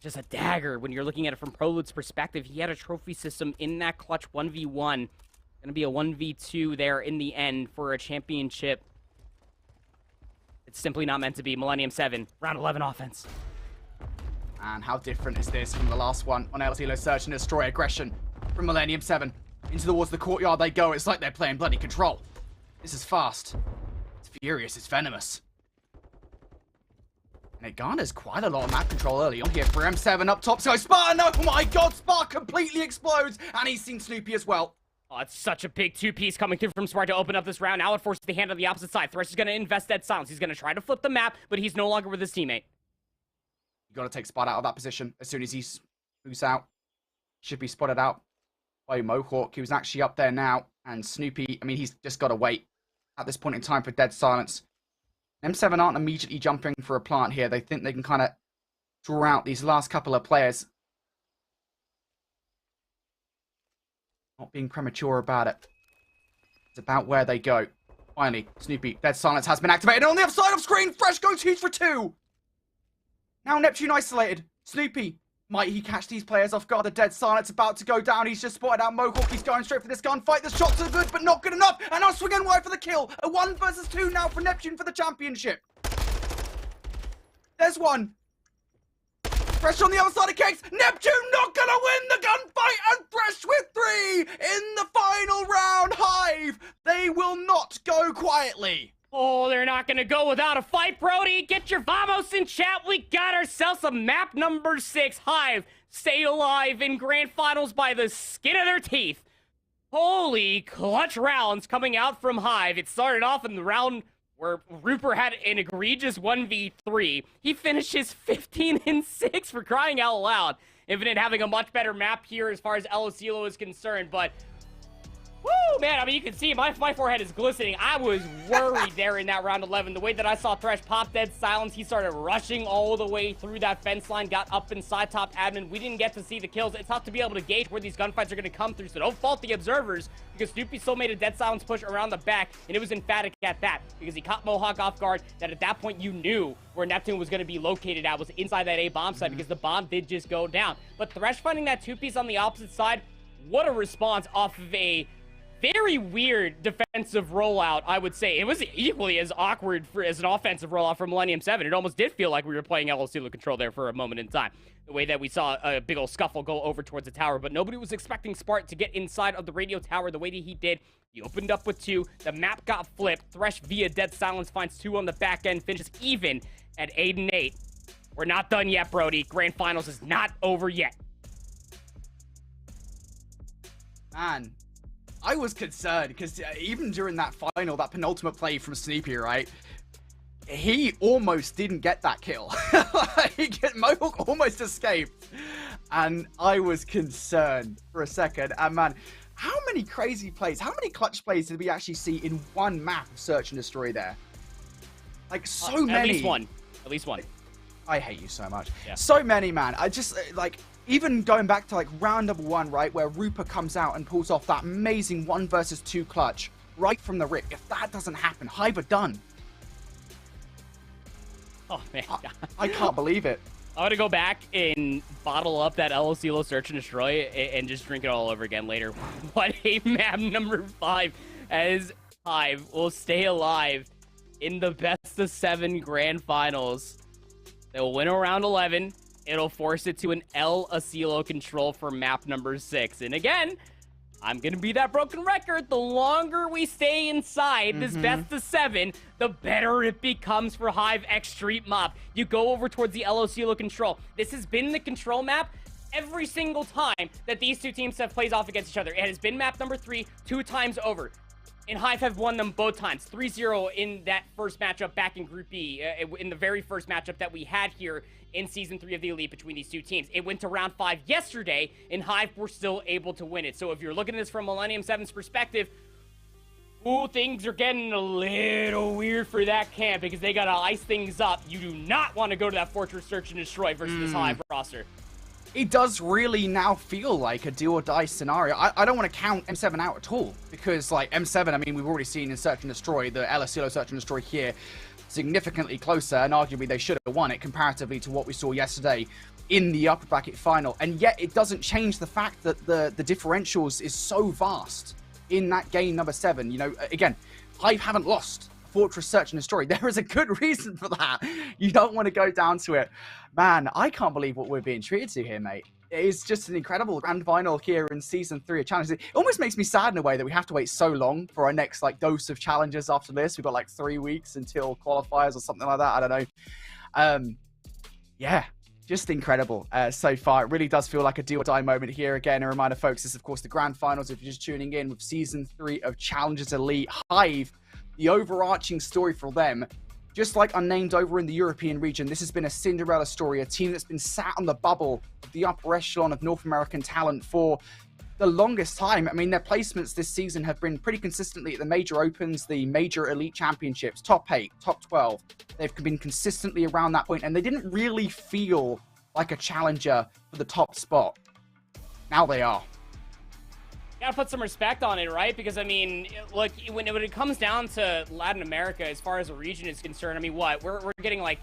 Just a dagger when you're looking at it from Prolud's perspective. He had a trophy system in that clutch 1v1. Going to be a 1v2 there in the end for a championship. It's simply not meant to be. Millennium 7, round 11 offense. And how different is this from the last one on LTLO Search and Destroy aggression from Millennium 7? Into towards the courtyard they go. It's like they're playing bloody Control. This is fast. It's furious. It's venomous. And it garners quite a lot of map control early on here for M7 up top. So Spartan, oh my god, Spart completely explodes. And he's seen Snoopy as well. Oh, it's such a big 2-piece coming through from Spart to open up this round. Now it forces the hand on the opposite side. Thresh is going to invest Dead Silence. He's going to try to flip the map, but he's no longer with his teammate. You got to take Spart out of that position as soon as he moves out. Should be spotted out by Mohawk, who's actually up there now. And Snoopy, I mean, he's just got to wait at this point in time for Dead Silence. M7 aren't immediately jumping for a plant here. They think they can kind of draw out these last couple of players. Not being premature about it. It's about where they go. Finally, Snoopy, Dead Silence has been activated. On the other side of screen, Fresh goes huge for 2. Now Neptune isolated. Snoopy, might he catch these players off guard? The Dead Silence about to go down. He's just spotted out Mohawk. He's going straight for this gunfight. The shots are good, but not good enough. And I'll swing in wide for the kill. A 1 versus 2 now for Neptune for the championship. There's one. Fresh on the other side of Cakes. Neptune not gonna win the gunfight, and Fresh with 3 in the final round. Hive, they will not go quietly. Oh, they're not gonna go without a fight, Brody. Get your vamos in chat. We got ourselves a map number 6. Hive stay alive in grand finals by the skin of their teeth. Holy clutch rounds coming out from Hive. It started off in the round where Rupert had an egregious 1v3. He finishes 15-6 for crying out loud. Infinite having a much better map here as far as El Cielo is concerned, but woo, man, I mean, you can see my forehead is glistening. I was worried there in that round 11. The way that I saw Thresh pop Dead Silence, he started rushing all the way through that fence line, got up inside top admin. We didn't get to see the kills. It's tough to be able to gauge where these gunfights are going to come through, so don't fault the observers, because Snoopy still made a Dead Silence push around the back, and it was emphatic at that, because he caught Mohawk off guard, that at that point you knew where Neptune was going to be located at, was inside that A bomb site, because the bomb did just go down. But Thresh finding that 2-piece on the opposite side, what a response off of a very weird defensive rollout, I would say. It was equally as awkward as an offensive rollout for Millennium 7. It almost did feel like we were playing El Cielo Control there for a moment in time. The way that we saw a big old scuffle go over towards the tower, but nobody was expecting Spart to get inside of the radio tower the way that he did. He opened up with 2. The map got flipped. Thresh via Dead Silence finds 2 on the back end, finishes even at 8-8. We're not done yet, Brody. Grand Finals is not over yet. Man, I was concerned because even during that final, that penultimate play from Snoopy, right? He almost didn't get that kill. Mohawk almost escaped. And I was concerned for a second. And man, how many crazy plays, how many clutch plays did we actually see in one map of Search and Destroy there? Like so many. At least one. At least one. I hate you so much. Yeah. So many, man. I just, like, even going back to, like, round number 1, right, where Rupert comes out and pulls off that amazing 1 versus 2 clutch right from the rip. If that doesn't happen, Hive are done. Oh, man. I can't believe it. I'm going to go back and bottle up that El Cielo Search and Destroy and just drink it all over again later. What a map number 5 as Hive will stay alive in the best of 7 grand finals. They'll win around 11. It'll force it to an El Cielo Control for map number 6. And again, I'm going to be that broken record. The longer we stay inside this best of 7, the better it becomes for Hive X Street Mob. You go over towards the El Cielo Control. This has been the control map every single time that these two teams have played off against each other. It has been map number 3 2 times over. And Hive have won them both times. 3-0 in that first matchup back in Group B, in the very first matchup that we had here in Season 3 of the Elite between these two teams. It went to round 5 yesterday, and Hive were still able to win it. So if you're looking at this from Millennium 7's perspective, ooh, things are getting a little weird for that camp because they got to ice things up. You do not want to go to that Fortress Search and Destroy versus this Hive roster. It does really now feel like a do or die scenario. I don't want to count M7 out at all because, like, M7, I mean, we've already seen in Search and Destroy, the El Cielo Search and Destroy here, significantly closer, and arguably they should have won it comparatively to what we saw yesterday in the upper bracket final. And yet it doesn't change the fact that the differentials is so vast in that game number 7. You know, again, Hive haven't lost Fortress Search and Destroy. There is a good reason for that. You don't want to go down to it. Man, I can't believe what we're being treated to here, mate. It is just an incredible grand final here in Season 3 of Challenges. It almost makes me sad in a way that we have to wait so long for our next, like, dose of challenges after this. We've got, like, 3 weeks until qualifiers or something like that. I don't know. Yeah, just incredible so far. It really does feel like a do or die moment here. Again, a reminder, folks, this is, of course, the grand finals. If you're just tuning in with Season 3 of Challenges Elite, Hive, the overarching story for them, just like Unnamed over in the European region, this has been a Cinderella story, a team that's been sat on the bubble of the upper echelon of North American talent for the longest time. I mean, their placements this season have been pretty consistently at the major opens, the major elite championships, top 8, top 12. They've been consistently around that point, and they didn't really feel like a challenger for the top spot. Now they are. Gotta put some respect on it, right? Because, I mean, look, when it comes down to Latin America, as far as a region is concerned, I mean, what? We're getting, like,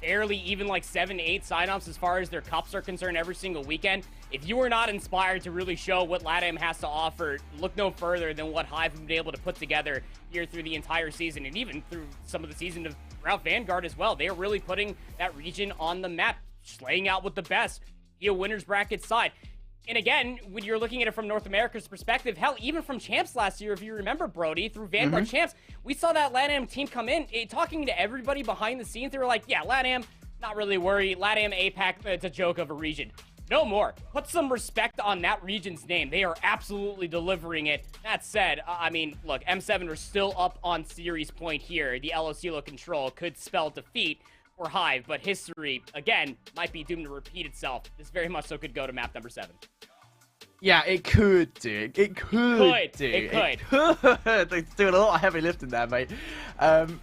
barely even, like, 7 to 8 signups as far as their cups are concerned every single weekend. If you are not inspired to really show what LATAM has to offer, look no further than what Hive have been able to put together here through the entire season, and even through some of the season of throughout Vanguard as well. They are really putting that region on the map, slaying out with the best, via winners bracket side. And again, when you're looking at it from North America's perspective, hell, even from Champs last year, if you remember, Brody, through Vanguard Champs, we saw that LATAM team come in, talking to everybody behind the scenes. They were like, yeah, LATAM, not really worried. LATAM, APAC, it's a joke of a region. No more. Put some respect on that region's name. They are absolutely delivering it. That said, I mean, look, M7 are still up on series point here. The LOCLO control could spell defeat for Hive, but history, again, might be doomed to repeat itself. This very much so could go to map number 7. Yeah, it could do. It could do. It could. They're doing a lot of heavy lifting there, mate.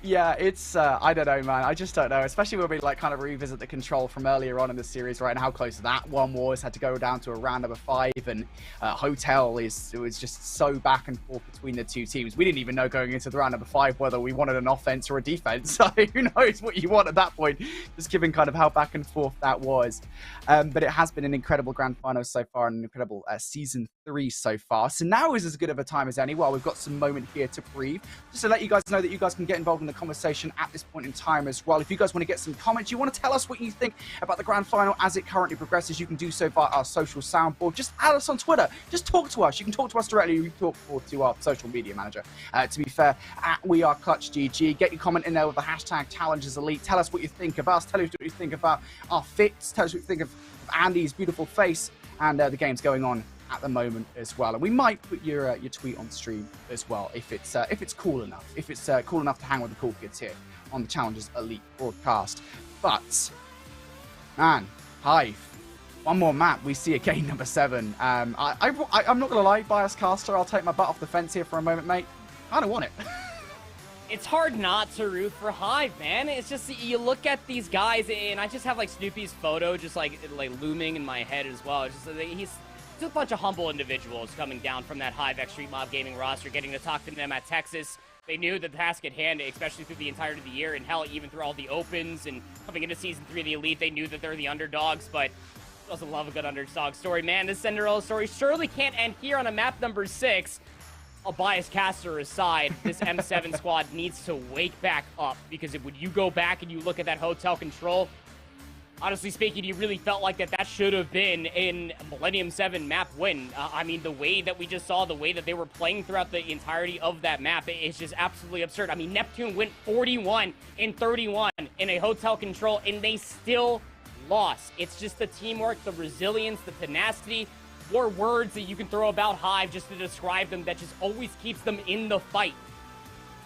Yeah, it's, I don't know, man. I just don't know. Especially when we, like, kind of revisit the control from earlier on in the series, right, and how close that one was. Had to go down to a round number 5, and Hotel it was just so back and forth between the two teams. We didn't even know going into the round number 5 whether we wanted an offense or a defense. So who knows what you want at that point, just given kind of how back and forth that was. But it has been an incredible grand final so far, and an incredible season 3 so far. So now is as good of a time as any. Well, we've got some moment here to breathe, just to let you guys know that you guys can get involved in the conversation at this point in time as well. If you guys want to get some comments, you want to tell us what you think about the grand final as it currently progresses, you can do so via our social soundboard. Just add us on Twitter. Just talk to us. You can talk to us directly. We talk to our social media manager. To be fair, at We Are Clutch GG. Get your comment in there with the hashtag Challengers Elite. Tell us what you think of us. Tell us what you think about our fits. Tell us what you think of Andy's beautiful face and the games going on at the moment as well. And we might put your tweet on stream as well if it's cool enough. If it's cool enough to hang with the cool kids here on the Challengers Elite broadcast. But man, Hive, one more map. We see a game number 7. I'm not gonna lie, Bias Caster. I'll take my butt off the fence here for a moment, mate. I don't want it. It's hard not to root for Hive, man. It's just, you look at these guys, and I just have, like, Snoopy's photo just, like looming in my head as well. It's just, he's a bunch of humble individuals coming down from that Hive X Street Mob Gaming roster, getting to talk to them at Texas. They knew the task at hand, especially through the entirety of the year, and hell, even through all the opens and coming into Season 3 of the Elite, they knew that they're the underdogs, but who doesn't love a good underdog story? Man, this Cinderella story surely can't end here on a map number 6. A Bias Caster aside, this M7 squad needs to wake back up, because when you go back and you look at that hotel control, honestly speaking, you really felt like that should have been in Millennium 7 map win. I mean, the way that we just saw, the way that they were playing throughout the entirety of that map, it's just absolutely absurd. I mean, Neptune went 41 and 31 in a hotel control, and they still lost. It's just the teamwork, the resilience, the tenacity, more words that you can throw about Hive just to describe them that just always keeps them in the fight.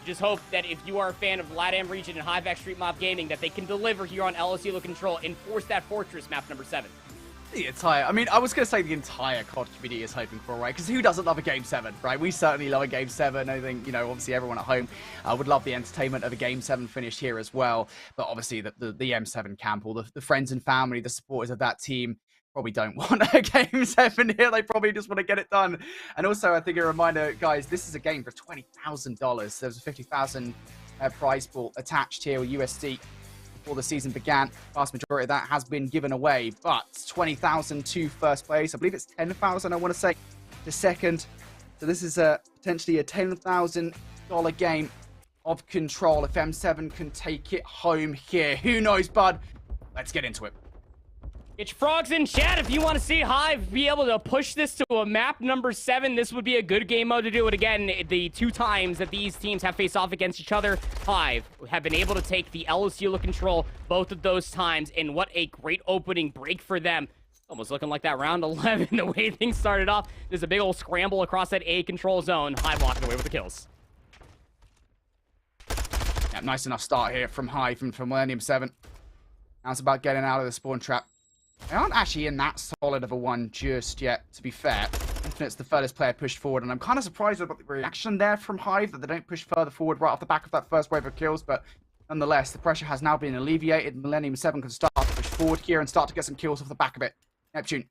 Just hope that if you are a fan of LATAM region and Hive X Street Mob Gaming, that they can deliver here on LOCLO Control and force that fortress map number 7. The entire, I mean, I was going to say the entire COD community is hoping for, right? Because who doesn't love a Game 7, right? We certainly love a Game 7. I think, you know, obviously everyone at home would love the entertainment of a Game 7 finish here as well. But obviously the M7 camp, all the friends and family, the supporters of that team, probably don't want a Game 7 here. They probably just want to get it done. And also, I think a reminder, guys, this is a game for $20,000. There's a 50,000 prize pool attached here with USD before the season began. Vast majority of that has been given away, but 20,000 to first place. I believe it's 10,000, I want to say, to second. So this is potentially a $10,000 game of Control if M7 can take it home here. Who knows, bud? Let's get into it. Get your frogs in chat if you want to see Hive be able to push this to a map number 7. This would be a good game mode to do it. Again, the 2 times that these teams have faced off against each other, Hive have been able to take the LOCLO control both of those times, and what a great opening break for them. Almost looking like that round 11, the way things started off. There's a big old scramble across that A control zone. Hive walking away with the kills. Yeah, nice enough start here from Hive and from Millennium 7. Now it's about getting out of the spawn trap. They aren't actually in that solid of a one just yet, to be fair. Infinite's the furthest player pushed forward, and I'm kind of surprised about the reaction there from Hive, that they don't push further forward right off the back of that first wave of kills, but nonetheless, the pressure has now been alleviated. Millennium 7 can start to push forward here and start to get some kills off the back of it. Neptune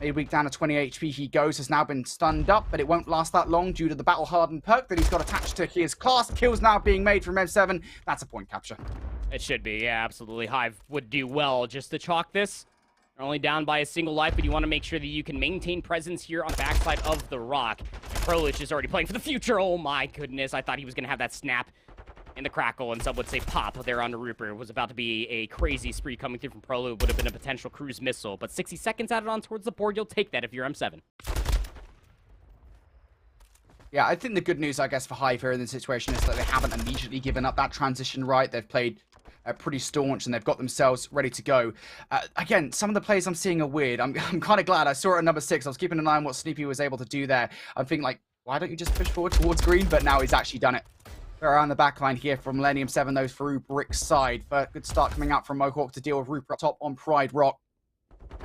A weak down to 20 HP. He goes, has now been stunned up, but it won't last that long due to the battle hardened perk that he's got attached to his class. Kills now being made from M7. That's a point capture. It should be, yeah, absolutely. Hive would do well just to chalk this. They're only down by a single life, but you want to make sure that you can maintain presence here on the backside of the rock. Frolich is already playing for the future. Oh my goodness, I thought he was going to have that snap in the crackle, and some would say pop there on the Rooper. It was about to be a crazy spree coming through from Prolute. Would have been a potential cruise missile, but 60 seconds added on towards the board. You'll take that if you're M7. Yeah, I think the good news, I guess, for Hive here in this situation is that they haven't immediately given up that transition right. They've played pretty staunch, and they've got themselves ready to go. Again, some of the plays I'm seeing are weird. I'm kind of glad I saw it at number 6. I was keeping an eye on what Snoopy was able to do there. I'm thinking, like, why don't you just push forward towards green? But now he's actually done it. Around the backline here from Millennium 7, though, through Brick's side. But good start coming out from Mohawk to deal with Rupert up top on Pride Rock.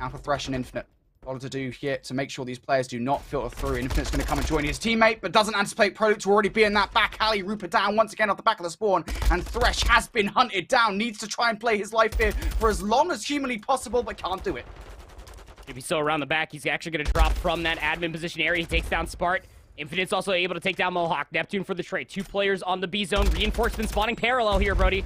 Now for Thresh and Infinite. A lot to do here to make sure these players do not filter through. Infinite's going to come and join his teammate, but doesn't anticipate Prolute to already be in that back alley. Rupert down once again off the back of the spawn, and Thresh has been hunted down. Needs to try and play his life here for as long as humanly possible, but can't do it. If he's still around the back, he's actually going to drop from that admin position area. He takes down Spart. Infinite's also able to take down Mohawk. Neptune for the trade. 2 players on the B zone. Reinforcement spawning parallel here, Brody.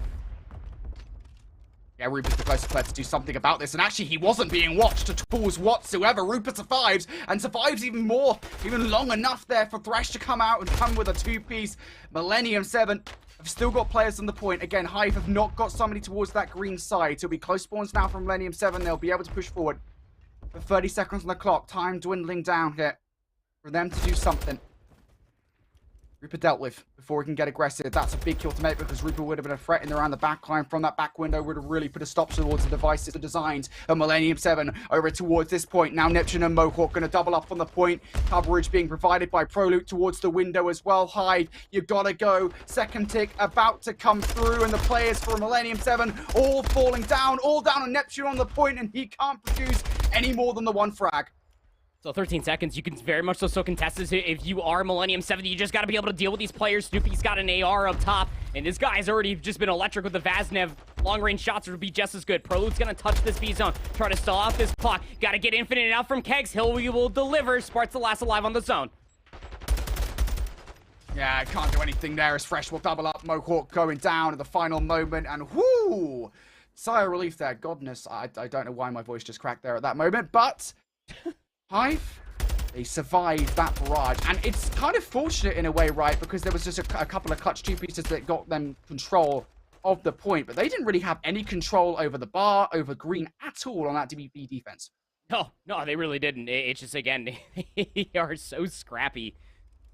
Yeah, Rupert's the closest player to do something about this, and actually he wasn't being watched at all whatsoever. Rupert survives, and survives even long enough there for Thresh to come out and come with a 2-piece. Millennium 7 have still got players on the point. Again, Hive have not got somebody towards that green side, so it'll be close spawns now from Millennium 7. They'll be able to push forward. With 30 seconds on the clock, time dwindling down here for them to do something. Rupert dealt with before he can get aggressive. That's a big kill to make because Rupert would have been a threat in around the back line from that back window. Would have really put a stop towards the devices, the designs of Millennium 7 over towards this point. Now Neptune and Mohawk going to double up on the point. Coverage being provided by Prolute towards the window as well. Hive, you gotta go. Second tick about to come through, and the players for Millennium 7 all falling down. All down on Neptune on the point, and he can't produce any more than the 1 frag. So 13 seconds, you can very much so contest this. If you are Millennium 7, you just got to be able to deal with these players. Snoopy's got an AR up top, and this guy's already just been electric with the Vaznev. Long-range shots would be just as good. Prolute's going to touch this B-zone, try to stall off this clock. Got to get Infinite out from Kegs. Hill will deliver. Spart's the last alive on the zone. Yeah, I can't do anything there as Thresh will double up. Mohawk going down at the final moment, and whoo! Sigh of relief there. Godness, I don't know why my voice just cracked there at that moment, but Hive, they survived that barrage. And it's kind of fortunate in a way, right? Because there was just a couple of clutch 2 pieces that got them control of the point, but they didn't really have any control over the bar, over green at all on that DBB defense. No, they really didn't. It's just, again, they are so scrappy.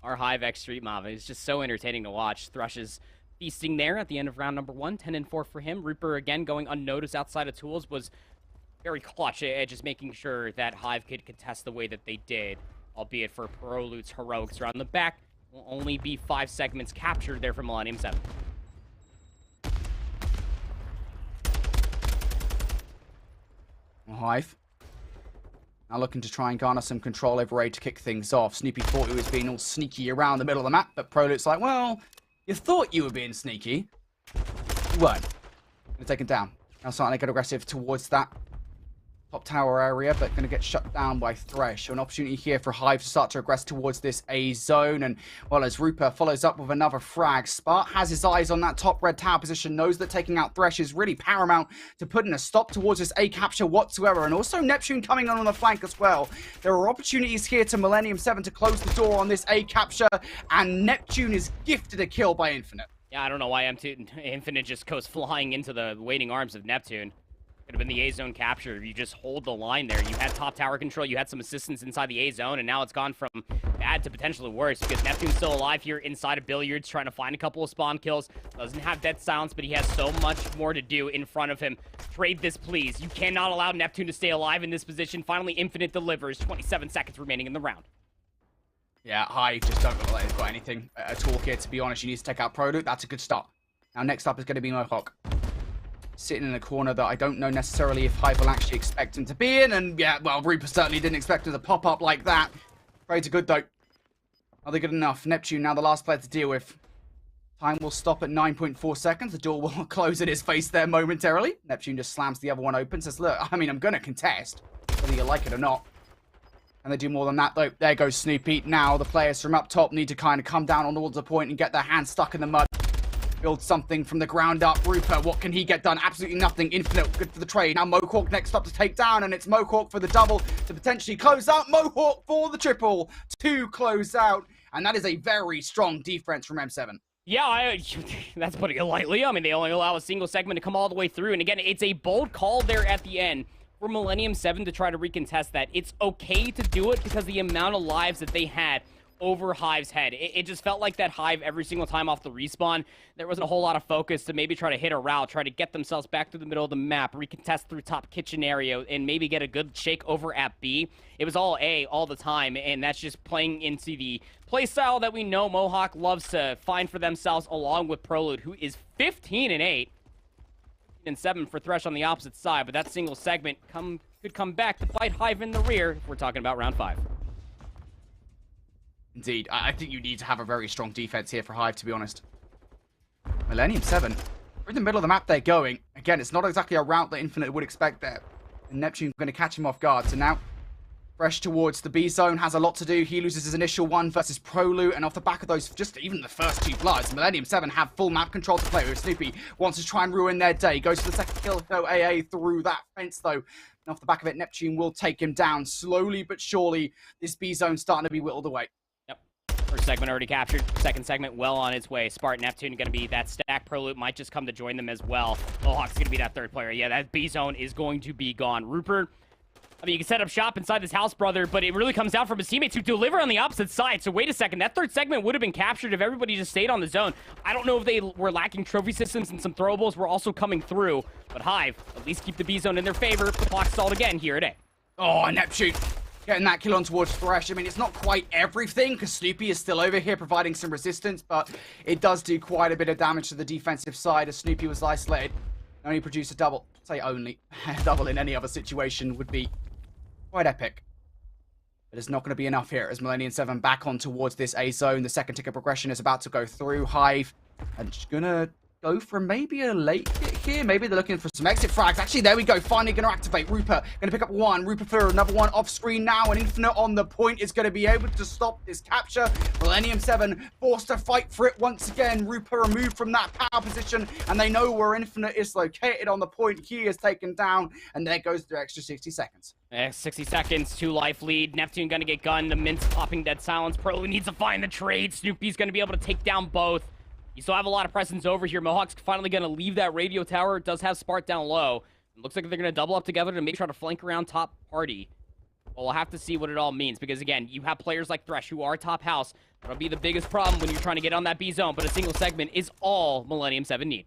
Our Hive X Street Mob is just so entertaining to watch. Thresh is feasting there at the end of round number 1, 10-4 for him. Rupert, again, going unnoticed outside of tools, was very clutch at just making sure that Hive could contest the way that they did, albeit for Prolute's heroics around the back. Will only be 5 segments captured there from Millennium 7. Hive now looking to try and garner some control over A to kick things off. Snoopy thought he was being all sneaky around the middle of the map, but Prolute's like, well, you thought you were being sneaky. You weren't. Gonna take him down. Now starting to get aggressive towards that top tower area, but going to get shut down by Thresh. So an opportunity here for Hive to start to aggress towards this A zone. And, well, as Rupert follows up with another frag, Spart has his eyes on that top red tower position, knows that taking out Thresh is really paramount to putting a stop towards this A capture whatsoever. And also Neptune coming on the flank as well. There are opportunities here to Millennium 7 to close the door on this A capture, and Neptune is gifted a kill by Infinite. Yeah, I don't know why Infinite just goes flying into the waiting arms of Neptune. Could have been the A-zone capture. You just hold the line there. You had top tower control. You had some assistance inside the A-zone, and now it's gone from bad to potentially worse because Neptune's still alive here inside of Billiards, trying to find a couple of spawn kills. Doesn't have Dead Silence, but he has so much more to do in front of him. Trade this, please. You cannot allow Neptune to stay alive in this position. Finally, Infinite delivers. 27 seconds remaining in the round. Yeah, Hive just don't look like they've got anything at all here, to be honest. You need to take out Prolute. That's a good start. Now, next up is going to be Mohawk. Sitting in a corner that I don't know necessarily if Hive will actually expect him to be in. And yeah, well, Rupert certainly didn't expect him to pop up like that. Trades are good, though. Are they good enough? Neptune now the last player to deal with. Time will stop at 9.4 seconds. The door will close in his face there momentarily. Neptune just slams the other one open. Says, look, I mean, I'm going to contest, whether you like it or not. And they do more than that, though. There goes Snoopy. Now the players from up top need to kind of come down on towards the point and get their hands stuck in the mud. Build something from the ground up. Rupert, what can he get done? Absolutely nothing. Infinite, good for the trade. Now Mohawk next up to take down, and it's Mohawk for the double to potentially close out. Mohawk for the triple to close out. And that is a very strong defense from M7. Yeah, that's putting it lightly. I mean, they only allow a single segment to come all the way through. And again, it's a bold call there at the end for Millennium 7 to try to recontest that. It's okay to do it because the amount of lives that they had over Hive's head. It just felt like that Hive every single time off the respawn. There wasn't a whole lot of focus to maybe try to hit a route, try to get themselves back through the middle of the map, recontest through top kitchen area, and maybe get a good shake over at B. It was all A all the time, and that's just playing into the playstyle that we know Mohawk loves to find for themselves, along with Prolude, who is 15-8 and 7 for Thresh on the opposite side. But that single segment could come back to bite Hive in the rear if we're talking about round 5. Indeed, I think you need to have a very strong defense here for Hive, to be honest. Millennium 7, we're in the middle of the map they're going. Again, it's not exactly a route that Infinite would expect there. And Neptune going to catch him off guard. So now, Fresh towards the B zone, has a lot to do. He loses his initial one versus Prolu, and off the back of those, just even the first 2 bloods, Millennium 7 have full map control to play with. Snoopy wants to try and ruin their day. Goes for the second kill, go AA through that fence, though. And off the back of it, Neptune will take him down. Slowly but surely, this B zone starting to be whittled away. First segment already captured. Second segment well on its way. Spartan Neptune going to be that stack. Prolute might just come to join them as well. Mohawk's going to be that third player. Yeah, that B zone is going to be gone. Rupert, I mean, you can set up shop inside this house, brother, but it really comes down from his teammates who deliver on the opposite side. So wait a second. That third segment would have been captured if everybody just stayed on the zone. I don't know if they were lacking trophy systems and some throwables were also coming through. But Hive, at least keep the B zone in their favor. The clock stalled again here at A. Oh, Neptune getting that kill on towards Thresh. I mean, it's not quite everything, because Snoopy is still over here providing some resistance, but it does do quite a bit of damage to the defensive side as Snoopy was isolated. Only produced a double. Say only. A double in any other situation would be quite epic. But it's not going to be enough here as Millennium 7 back on towards this A zone. The second ticket progression is about to go through. Hive and just going to go for maybe a late hit here. Maybe they're looking for some exit frags. Actually, there we go. Finally going to activate. Rupert going to pick up one. Rupert for another one off screen now. And Infinite on the point is going to be able to stop this capture. Millennium 7 forced to fight for it once again. Rupert removed from that power position. And they know where Infinite is located on the point. He is taken down. And there goes the extra 60 seconds. 60 seconds, 2 life lead. Neptune going to get gunned. The Mint's popping dead silence. Pro needs to find the trade. Snoopy's going to be able to take down both. You still have a lot of presence over here. Mohawk's finally going to leave that radio tower. It does have Spart down low. It looks like they're going to double up together to maybe try to flank around top party. Well, we'll have to see what it all means. Because, again, you have players like Thresh who are top house. That'll be the biggest problem when you're trying to get on that B zone. But a single segment is all Millennium 7 need.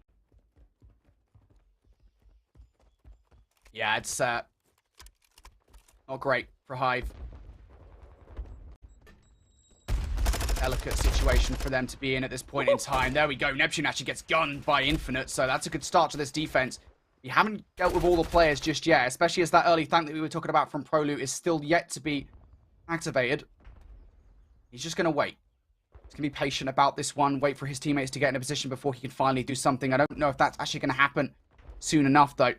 Yeah, it's not great for Hive. Delicate situation for them to be in at this point in time. There we go. Neptune actually gets gunned by Infinite, so that's a good start to this defense. We haven't dealt with all the players just yet, especially as that early tank that we were talking about from Prolu is still yet to be activated. He's just going to wait. He's going to be patient about this one, wait for his teammates to get in a position before he can finally do something. I don't know if that's actually going to happen soon enough, though.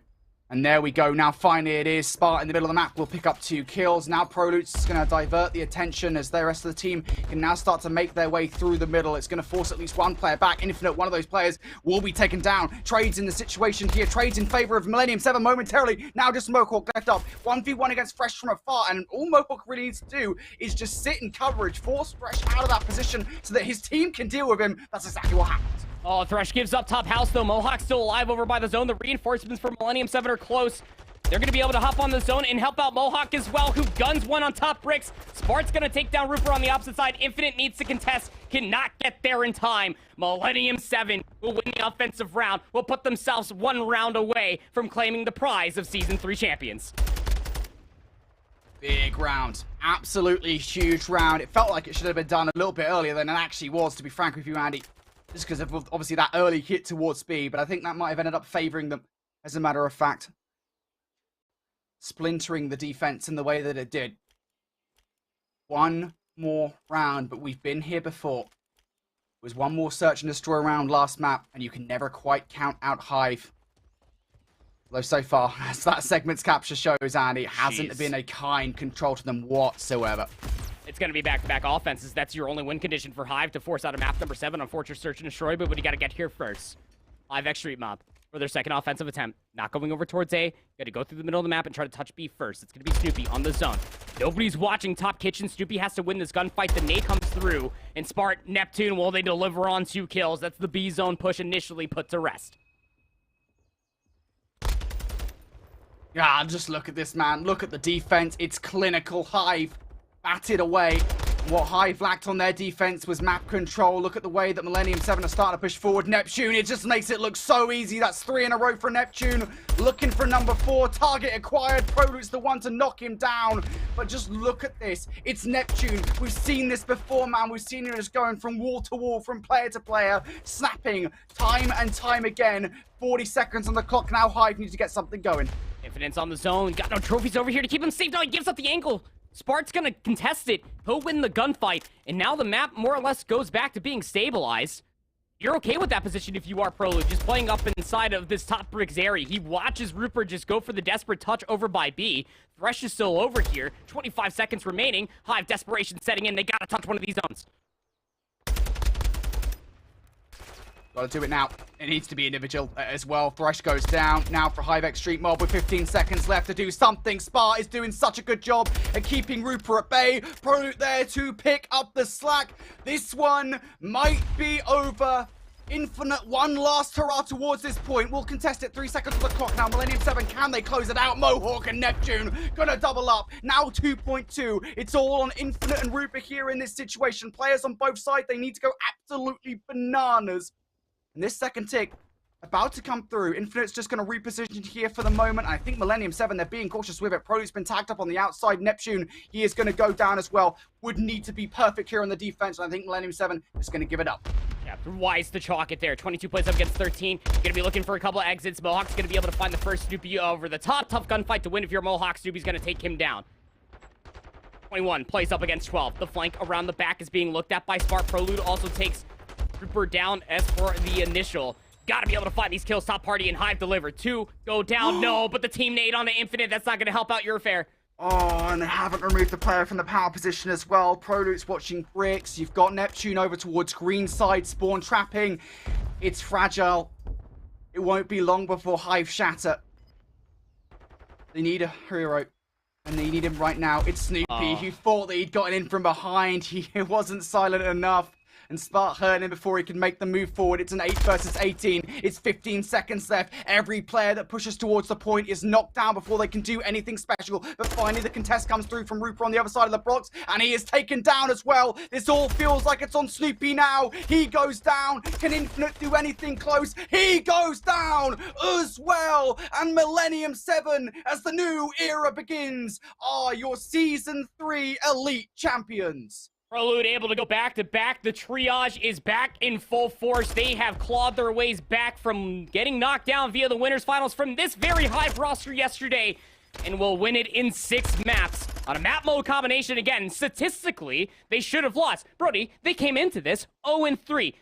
And there we go. Now, finally, it is. Spart in the middle of the map will pick up 2 kills. Now, Prolute's going to divert the attention as the rest of the team can now start to make their way through the middle. It's going to force at least one player back. Infinite, one of those players, will be taken down. Trades in the situation here. Trades in favor of Millennium 7 momentarily. Now, just Mohawk left up. 1v1 against Fresh from afar. And all Mohawk really needs to do is just sit in coverage, force Fresh out of that position so that his team can deal with him. That's exactly what happens. Oh, Thresh gives up top house, though. Mohawk's still alive over by the zone. The reinforcements for Millennium 7 are close. They're going to be able to hop on the zone and help out Mohawk as well, who guns one on top bricks. Spart's going to take down Rupert on the opposite side. Infinite needs to contest. Cannot get there in time. Millennium 7 will win the offensive round. Will put themselves 1 round away from claiming the prize of Season 3 champions. Big round. Absolutely huge round. It felt like it should have been done a little bit earlier than it actually was, to be frank with you, Andy. Just because of obviously that early hit towards speed, but I think that might have ended up favoring them, as a matter of fact. Splintering the defense in the way that it did. 1 more round, but we've been here before. It was 1 more search and destroy round last map, and you can never quite count out Hive. Though so far, as that segment's capture shows, Andy, it hasn't Jeez. been a kind control to them whatsoever. It's going to be back-to-back offenses. That's your only win condition for Hive to force out of map number 7 on Fortress Search and Destroy, but what do you got to get here first? HiveX Street Mob for their second offensive attempt. Not going over towards A. Got to go through the middle of the map and try to touch B first. It's going to be Snoopy on the zone. Nobody's watching top kitchen. Snoopy has to win this gunfight. The nade comes through, and Spart, Neptune, will they deliver on 2 kills? That's the B zone push initially put to rest. Yeah, just look at this, man. Look at the defense. It's clinical. Hive batted away. What Hive lacked on their defense was map control. Look at the way that Millennium 7 are starting to push forward. Neptune, it just makes it look so easy. That's 3 in a row for Neptune. Looking for number 4. Target acquired. Prolute's the one to knock him down. But just look at this. It's Neptune. We've seen this before, man. We've seen it just going from wall to wall, from player to player, snapping time and time again. 40 seconds on the clock now. Hive needs to get something going. Infinite's on the zone. Got no trophies over here to keep him safe. No, he gives up the angle. Spart's gonna contest it. He'll win the gunfight. And now the map more or less goes back to being stabilized. You're okay with that position if you are Prolute, just playing up inside of this top bricks area. He watches Rupert just go for the desperate touch over by B. Thresh is still over here. 25 seconds remaining. Hive desperation setting in. They gotta touch one of these zones. Gotta do it now. It needs to be individual as well. Thresh goes down. Now for HiveX Street Mob with 15 seconds left to do something. Spart is doing such a good job at keeping Rupert at bay. Prolute there to pick up the slack. This one might be over. Infinite, one last hurrah towards this point. We'll contest it. 3 seconds on the clock now. Millennium 7, can they close it out? Mohawk and Neptune gonna double up. Now 2.2. It's all on Infinite and Rupert here in this situation. Players on both sides, they need to go absolutely bananas. And this second tick, about to come through. Infinite's just going to reposition here for the moment. I think Millennium 7, they're being cautious with it. Prolute's been tagged up on the outside. Neptune, he is going to go down as well. Would need to be perfect here on the defense. And I think Millennium 7 is going to give it up. Yeah, wise to chalk it there. 22 plays up against 13. Gonna be looking for a couple of exits. Mohawk's gonna be able to find the first Snoopy over the top. Tough gunfight to win if you're Mohawk. Snoopy's gonna take him down. 21 plays up against 12. The flank around the back is being looked at by Spart. Prolute also takes Rupert down as for the initial. Gotta be able to find these kills. Top party and Hive deliver. 2 go down. No, but the team nade on the Infinite. That's not gonna help out your affair. Oh, and they haven't removed the player from the power position as well. Prolute's watching bricks. You've got Neptune over towards green side, spawn trapping. It's fragile. It won't be long before Hive shatter. They need a hero, and they need him right now. It's Snoopy, who thought that he'd gotten in from behind. He wasn't silent enough. And Spart heard him before he could make the move forward. It's an 8 versus 18. It's 15 seconds left. Every player that pushes towards the point is knocked down before they can do anything special. But finally, the contest comes through from Rupert on the other side of the blocks, and he is taken down as well. This all feels like it's on Snoopy now. He goes down. Can Infinite do anything close? He goes down as well. And Millennium 7, as the new era begins, are your Season 3 Elite Champions. Prolute able to go back-to-back. The triage is back in full force. They have clawed their ways back from getting knocked down via the winners finals from this very Hive roster yesterday, and will win it in 6 maps on a map mode combination. Again, statistically, they should have lost. Brody, they came into this 0-3.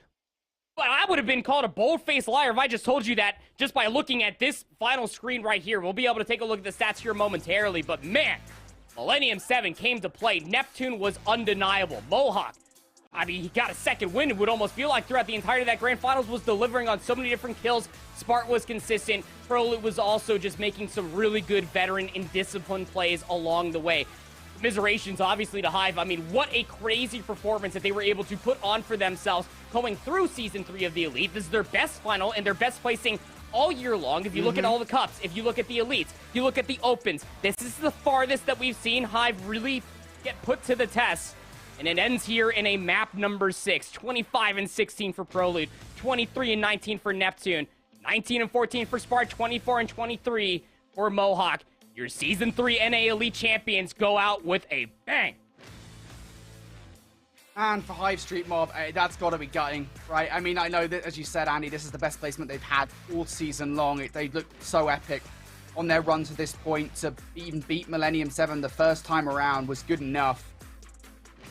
But I would have been called a bold-faced liar if I just told you that just by looking at this final screen right here. We'll be able to take a look at the stats here momentarily, but man, Millennium 7 came to play. Neptune was undeniable. Mohawk, I mean, he got a second win. It would almost feel like throughout the entirety of that grand finals was delivering on so many different kills. Spart was consistent. Prolute was also just making some really good veteran and disciplined plays along the way. Commiserations, obviously, to Hive. I mean, what a crazy performance that they were able to put on for themselves going through Season 3 of the Elite. This is their best final and their best placing all year long. If you look at all the cups, if you look at the elites, you look at the opens, this is the farthest that we've seen Hive really get put to the test. And it ends here in a map number 6. 25-16 for Prolute, 23-19 for Neptune, 19-14 for Spart, 24-23 for Mohawk. Your Season 3 NA Elite Champions go out with a bang. And for Hive Street Mob, that's got to be gutting, right? I mean, I know that, as you said, Andy, this is the best placement they've had all season long. They look so epic on their run to this point. To even beat Millennium 7 the first time around was good enough.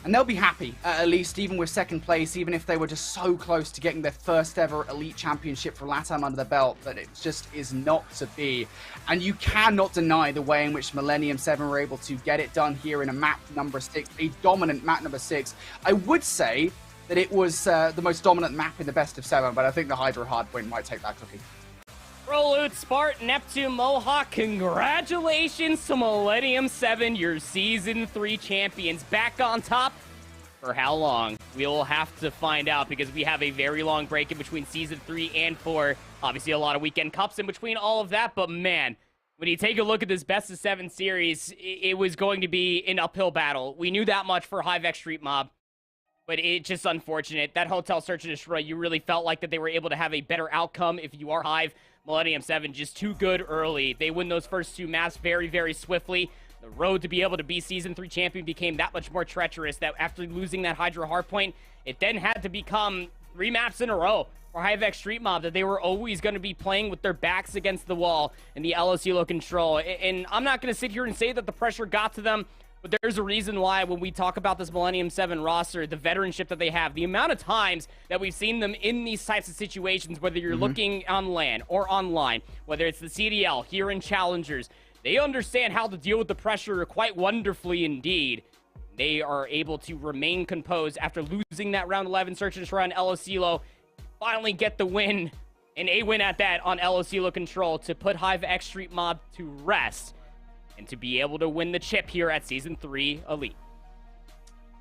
And they'll be happy, at least even with second place, even if they were just so close to getting their first ever Elite Championship for LATAM under the belt, that it just is not to be. And you cannot deny the way in which Millennium 7 were able to get it done here in a map number 6, a dominant map number 6. I would say that it was the most dominant map in the best of 7, but I think the Hydra Hardpoint might take that cookie. Prolute, Spartan, Neptune, Mohawk, congratulations to Millennium 7, your Season 3 champions. Back on top for how long? We'll have to find out because we have a very long break in between Season 3 and 4. Obviously, a lot of weekend cups in between all of that, but man, when you take a look at this best of 7 series, it was going to be an uphill battle. We knew that much for HiveX Street Mob. But it's just unfortunate. That Hotel Search and Destroy, you really felt like that they were able to have a better outcome if you are Hive. Millennium 7 just too good early. They win those first 2 maps very, very swiftly. The road to be able to be Season 3 champion became that much more treacherous that after losing that Hydra Hardpoint, it then had to become 3 maps in a row for HiveX Street Mob that they were always going to be playing with their backs against the wall in the LOCLO control. And I'm not going to sit here and say that the pressure got to them, but there's a reason why when we talk about this Millennium 7 roster, the veteranship that they have, the amount of times that we've seen them in these types of situations, whether you're looking on LAN or online, whether it's the CDL, here in Challengers, they understand how to deal with the pressure quite wonderfully indeed. They are able to remain composed after losing that round 11 search and destroy on LOCLO, finally get the win, and a win at that on LOCLO control to put HiveX Street Mob to rest. And to be able to win the chip here at Season 3 Elite.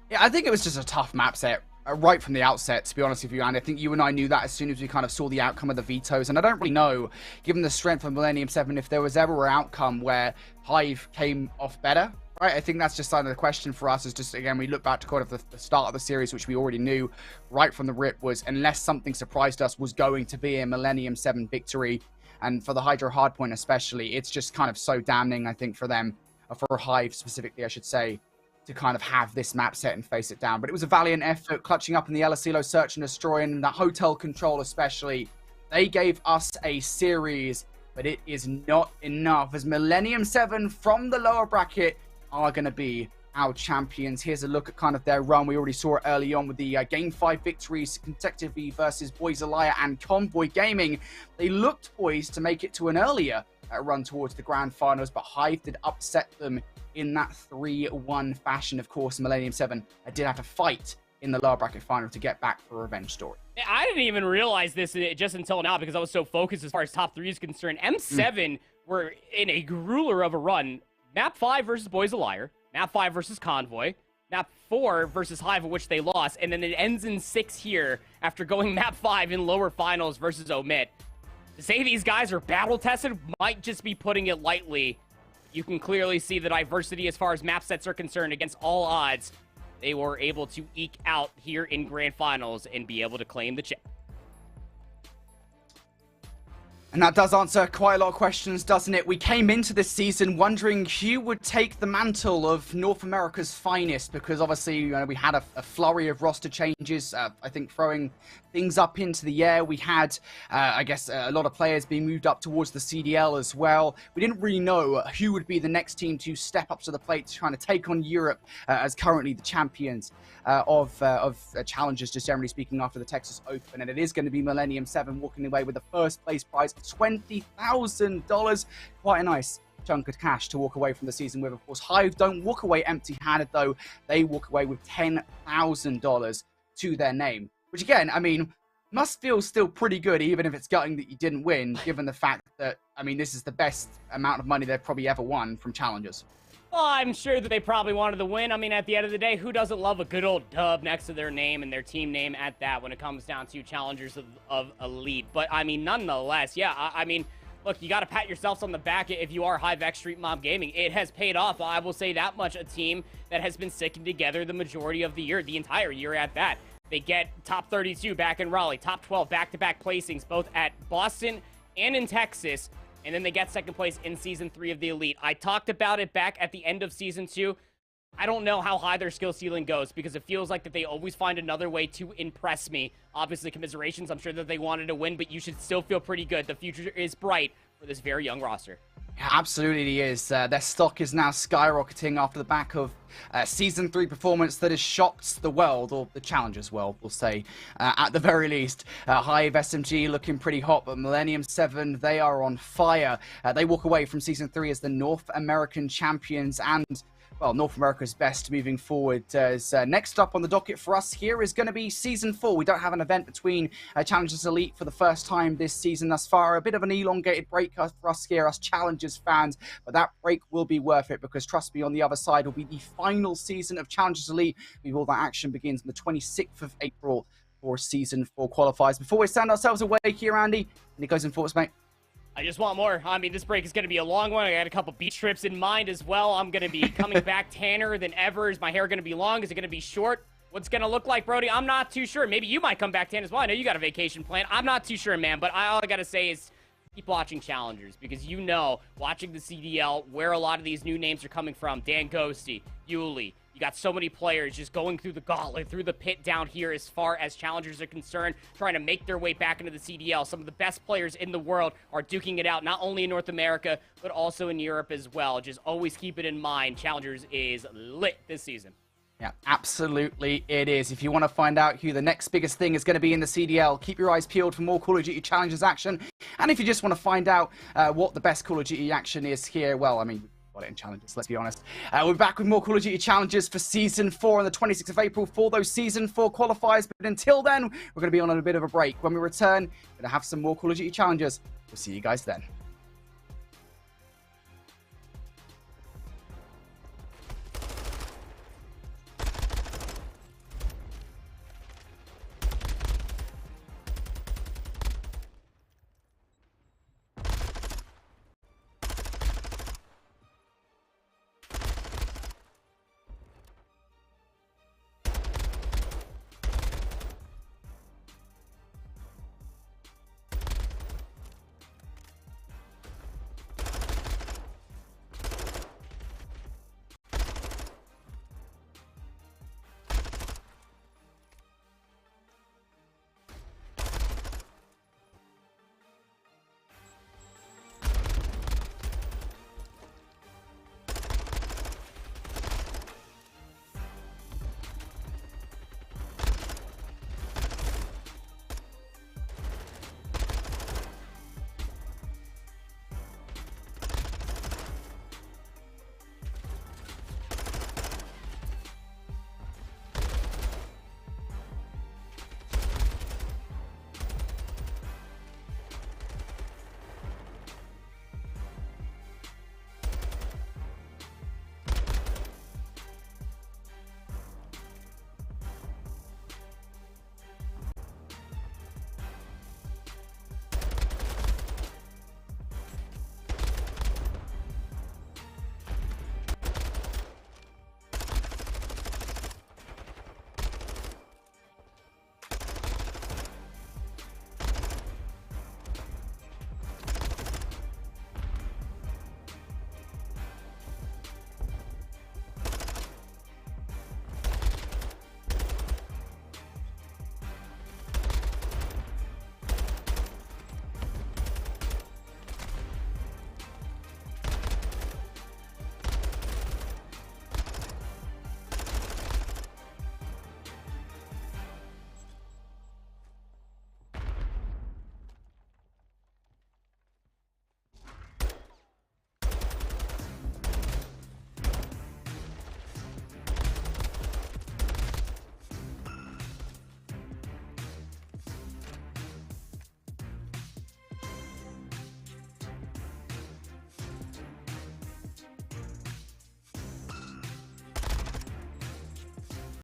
Yeah, I think it was just a tough map set right from the outset, to be honest with you, and I think you and I knew that as soon as we kind of saw the outcome of the vetoes, and I don't really know, given the strength of Millennium 7, if there was ever an outcome where Hive came off better, right? I think that's just kind of the question for us, is just, again, we look back to kind of the start of the series, which we already knew right from the rip was, unless something surprised us, was going to be a Millennium 7 victory. And for the Hydra Hardpoint especially, it's just kind of so damning, I think, for them, for Hive specifically, I should say, to kind of have this map set and face it down. But it was a valiant effort, clutching up in the LOCLO Search and Destroy, and that Hotel Control especially. They gave us a series, but it is not enough, as Millennium 7 from the lower bracket are going to be our champions. Here's a look at kind of their run. We already saw it early on with the Game 5 victories consecutively versus Boys Elia and Convoy Gaming. They looked poised to make it to an earlier run towards the grand finals, but Hive did upset them in that 3-1 fashion. Of course, Millennium 7 did have to fight in the lower bracket final to get back for a revenge story. I didn't even realize this just until now because I was so focused as far as top 3 is concerned. M7 were in a grueler of a run. Map 5 versus Boys Elia. Map 5 versus Convoy. Map 4 versus Hive, which they lost. And then it ends in 6 here after going Map 5 in lower finals versus Omit. To say these guys are battle-tested might just be putting it lightly. You can clearly see the diversity as far as map sets are concerned against all odds. They were able to eke out here in Grand Finals and be able to claim the chip. And that does answer quite a lot of questions, doesn't it? We came into this season wondering who would take the mantle of North America's finest, because obviously we had a flurry of roster changes, I think throwing things up into the air. We had, I guess, a lot of players being moved up towards the CDL as well. We didn't really know who would be the next team to step up to the plate to trying to take on Europe as currently the champions of challenges, just generally speaking, after the Texas Open. And it is going to be Millennium 7 walking away with the first place prize of $20,000. Quite a nice chunk of cash to walk away from the season with. Of course, Hive don't walk away empty-handed, though. They walk away with $10,000 to their name. Which, again, I mean, must feel still pretty good, even if it's gutting that you didn't win, given the fact that, I mean, this is the best amount of money they've probably ever won from Challengers. Well, I'm sure that they probably wanted to win. I mean, at the end of the day, who doesn't love a good old dub next to their name and their team name at that when it comes down to Challengers of Elite? But, I mean, nonetheless, yeah, I mean, look, you got to pat yourselves on the back if you are HiveX Street Mob Gaming. It has paid off. I will say that much. A team that has been sticking together the majority of the year, the entire year at that. They get top 32 back in Raleigh, top 12 back-to-back placings, both at Boston and in Texas, and then they get second place in Season 3 of the Elite. I talked about it back at the end of Season 2. I don't know how high their skill ceiling goes because it feels like that they always find another way to impress me. Obviously, commiserations, I'm sure that they wanted to win, but you should still feel pretty good. The future is bright for this very young roster. Absolutely is. Their stock is now skyrocketing after the back of Season 3 performance that has shocked the world, or the Challengers world, we'll say, at the very least. Hive SMG looking pretty hot, but Millennium 7, they are on fire. They walk away from Season 3 as the North American champions and, well, North America's best moving forward. As next up on the docket for us here is going to be Season 4. We don't have an event between Challengers Elite for the first time this season thus far. A bit of an elongated break for us here, us Challengers fans, but that break will be worth it because, trust me, on the other side will be the final season of Challengers Elite. All that action begins on the 26th of April for Season 4 qualifiers. Before we stand ourselves away here, Andy, any closing thoughts, mate? I just want more. I mean, this break is going to be a long one. I got a couple beach trips in mind as well. I'm going to be coming back tanner than ever. Is my hair going to be long? Is it going to be short? What's it going to look like, Brody? I'm not too sure. Maybe you might come back tan as well. I know you got a vacation plan. I'm not too sure, man. But all I got to say is keep watching Challengers because you know, watching the CDL, where a lot of these new names are coming from. Dan Ghosty, Yuli. You got so many players just going through the gauntlet, through the pit down here as far as Challengers are concerned, trying to make their way back into the CDL. Some of the best players in the world are duking it out, not only in North America, but also in Europe as well. Just always keep it in mind. Challengers is lit this season. Yeah, absolutely it is. If you want to find out who the next biggest thing is going to be in the CDL, keep your eyes peeled for more Call of Duty Challengers action. And if you just want to find out what the best Call of Duty action is here, well, I mean, got it in Challengers, let's be honest. We're back with more Call of Duty Challengers for Season 4 on the 26th of April for those Season 4 qualifiers. But until then, we're going to be on a bit of a break. When we return, we're going to have some more Call of Duty Challengers. We'll see you guys then.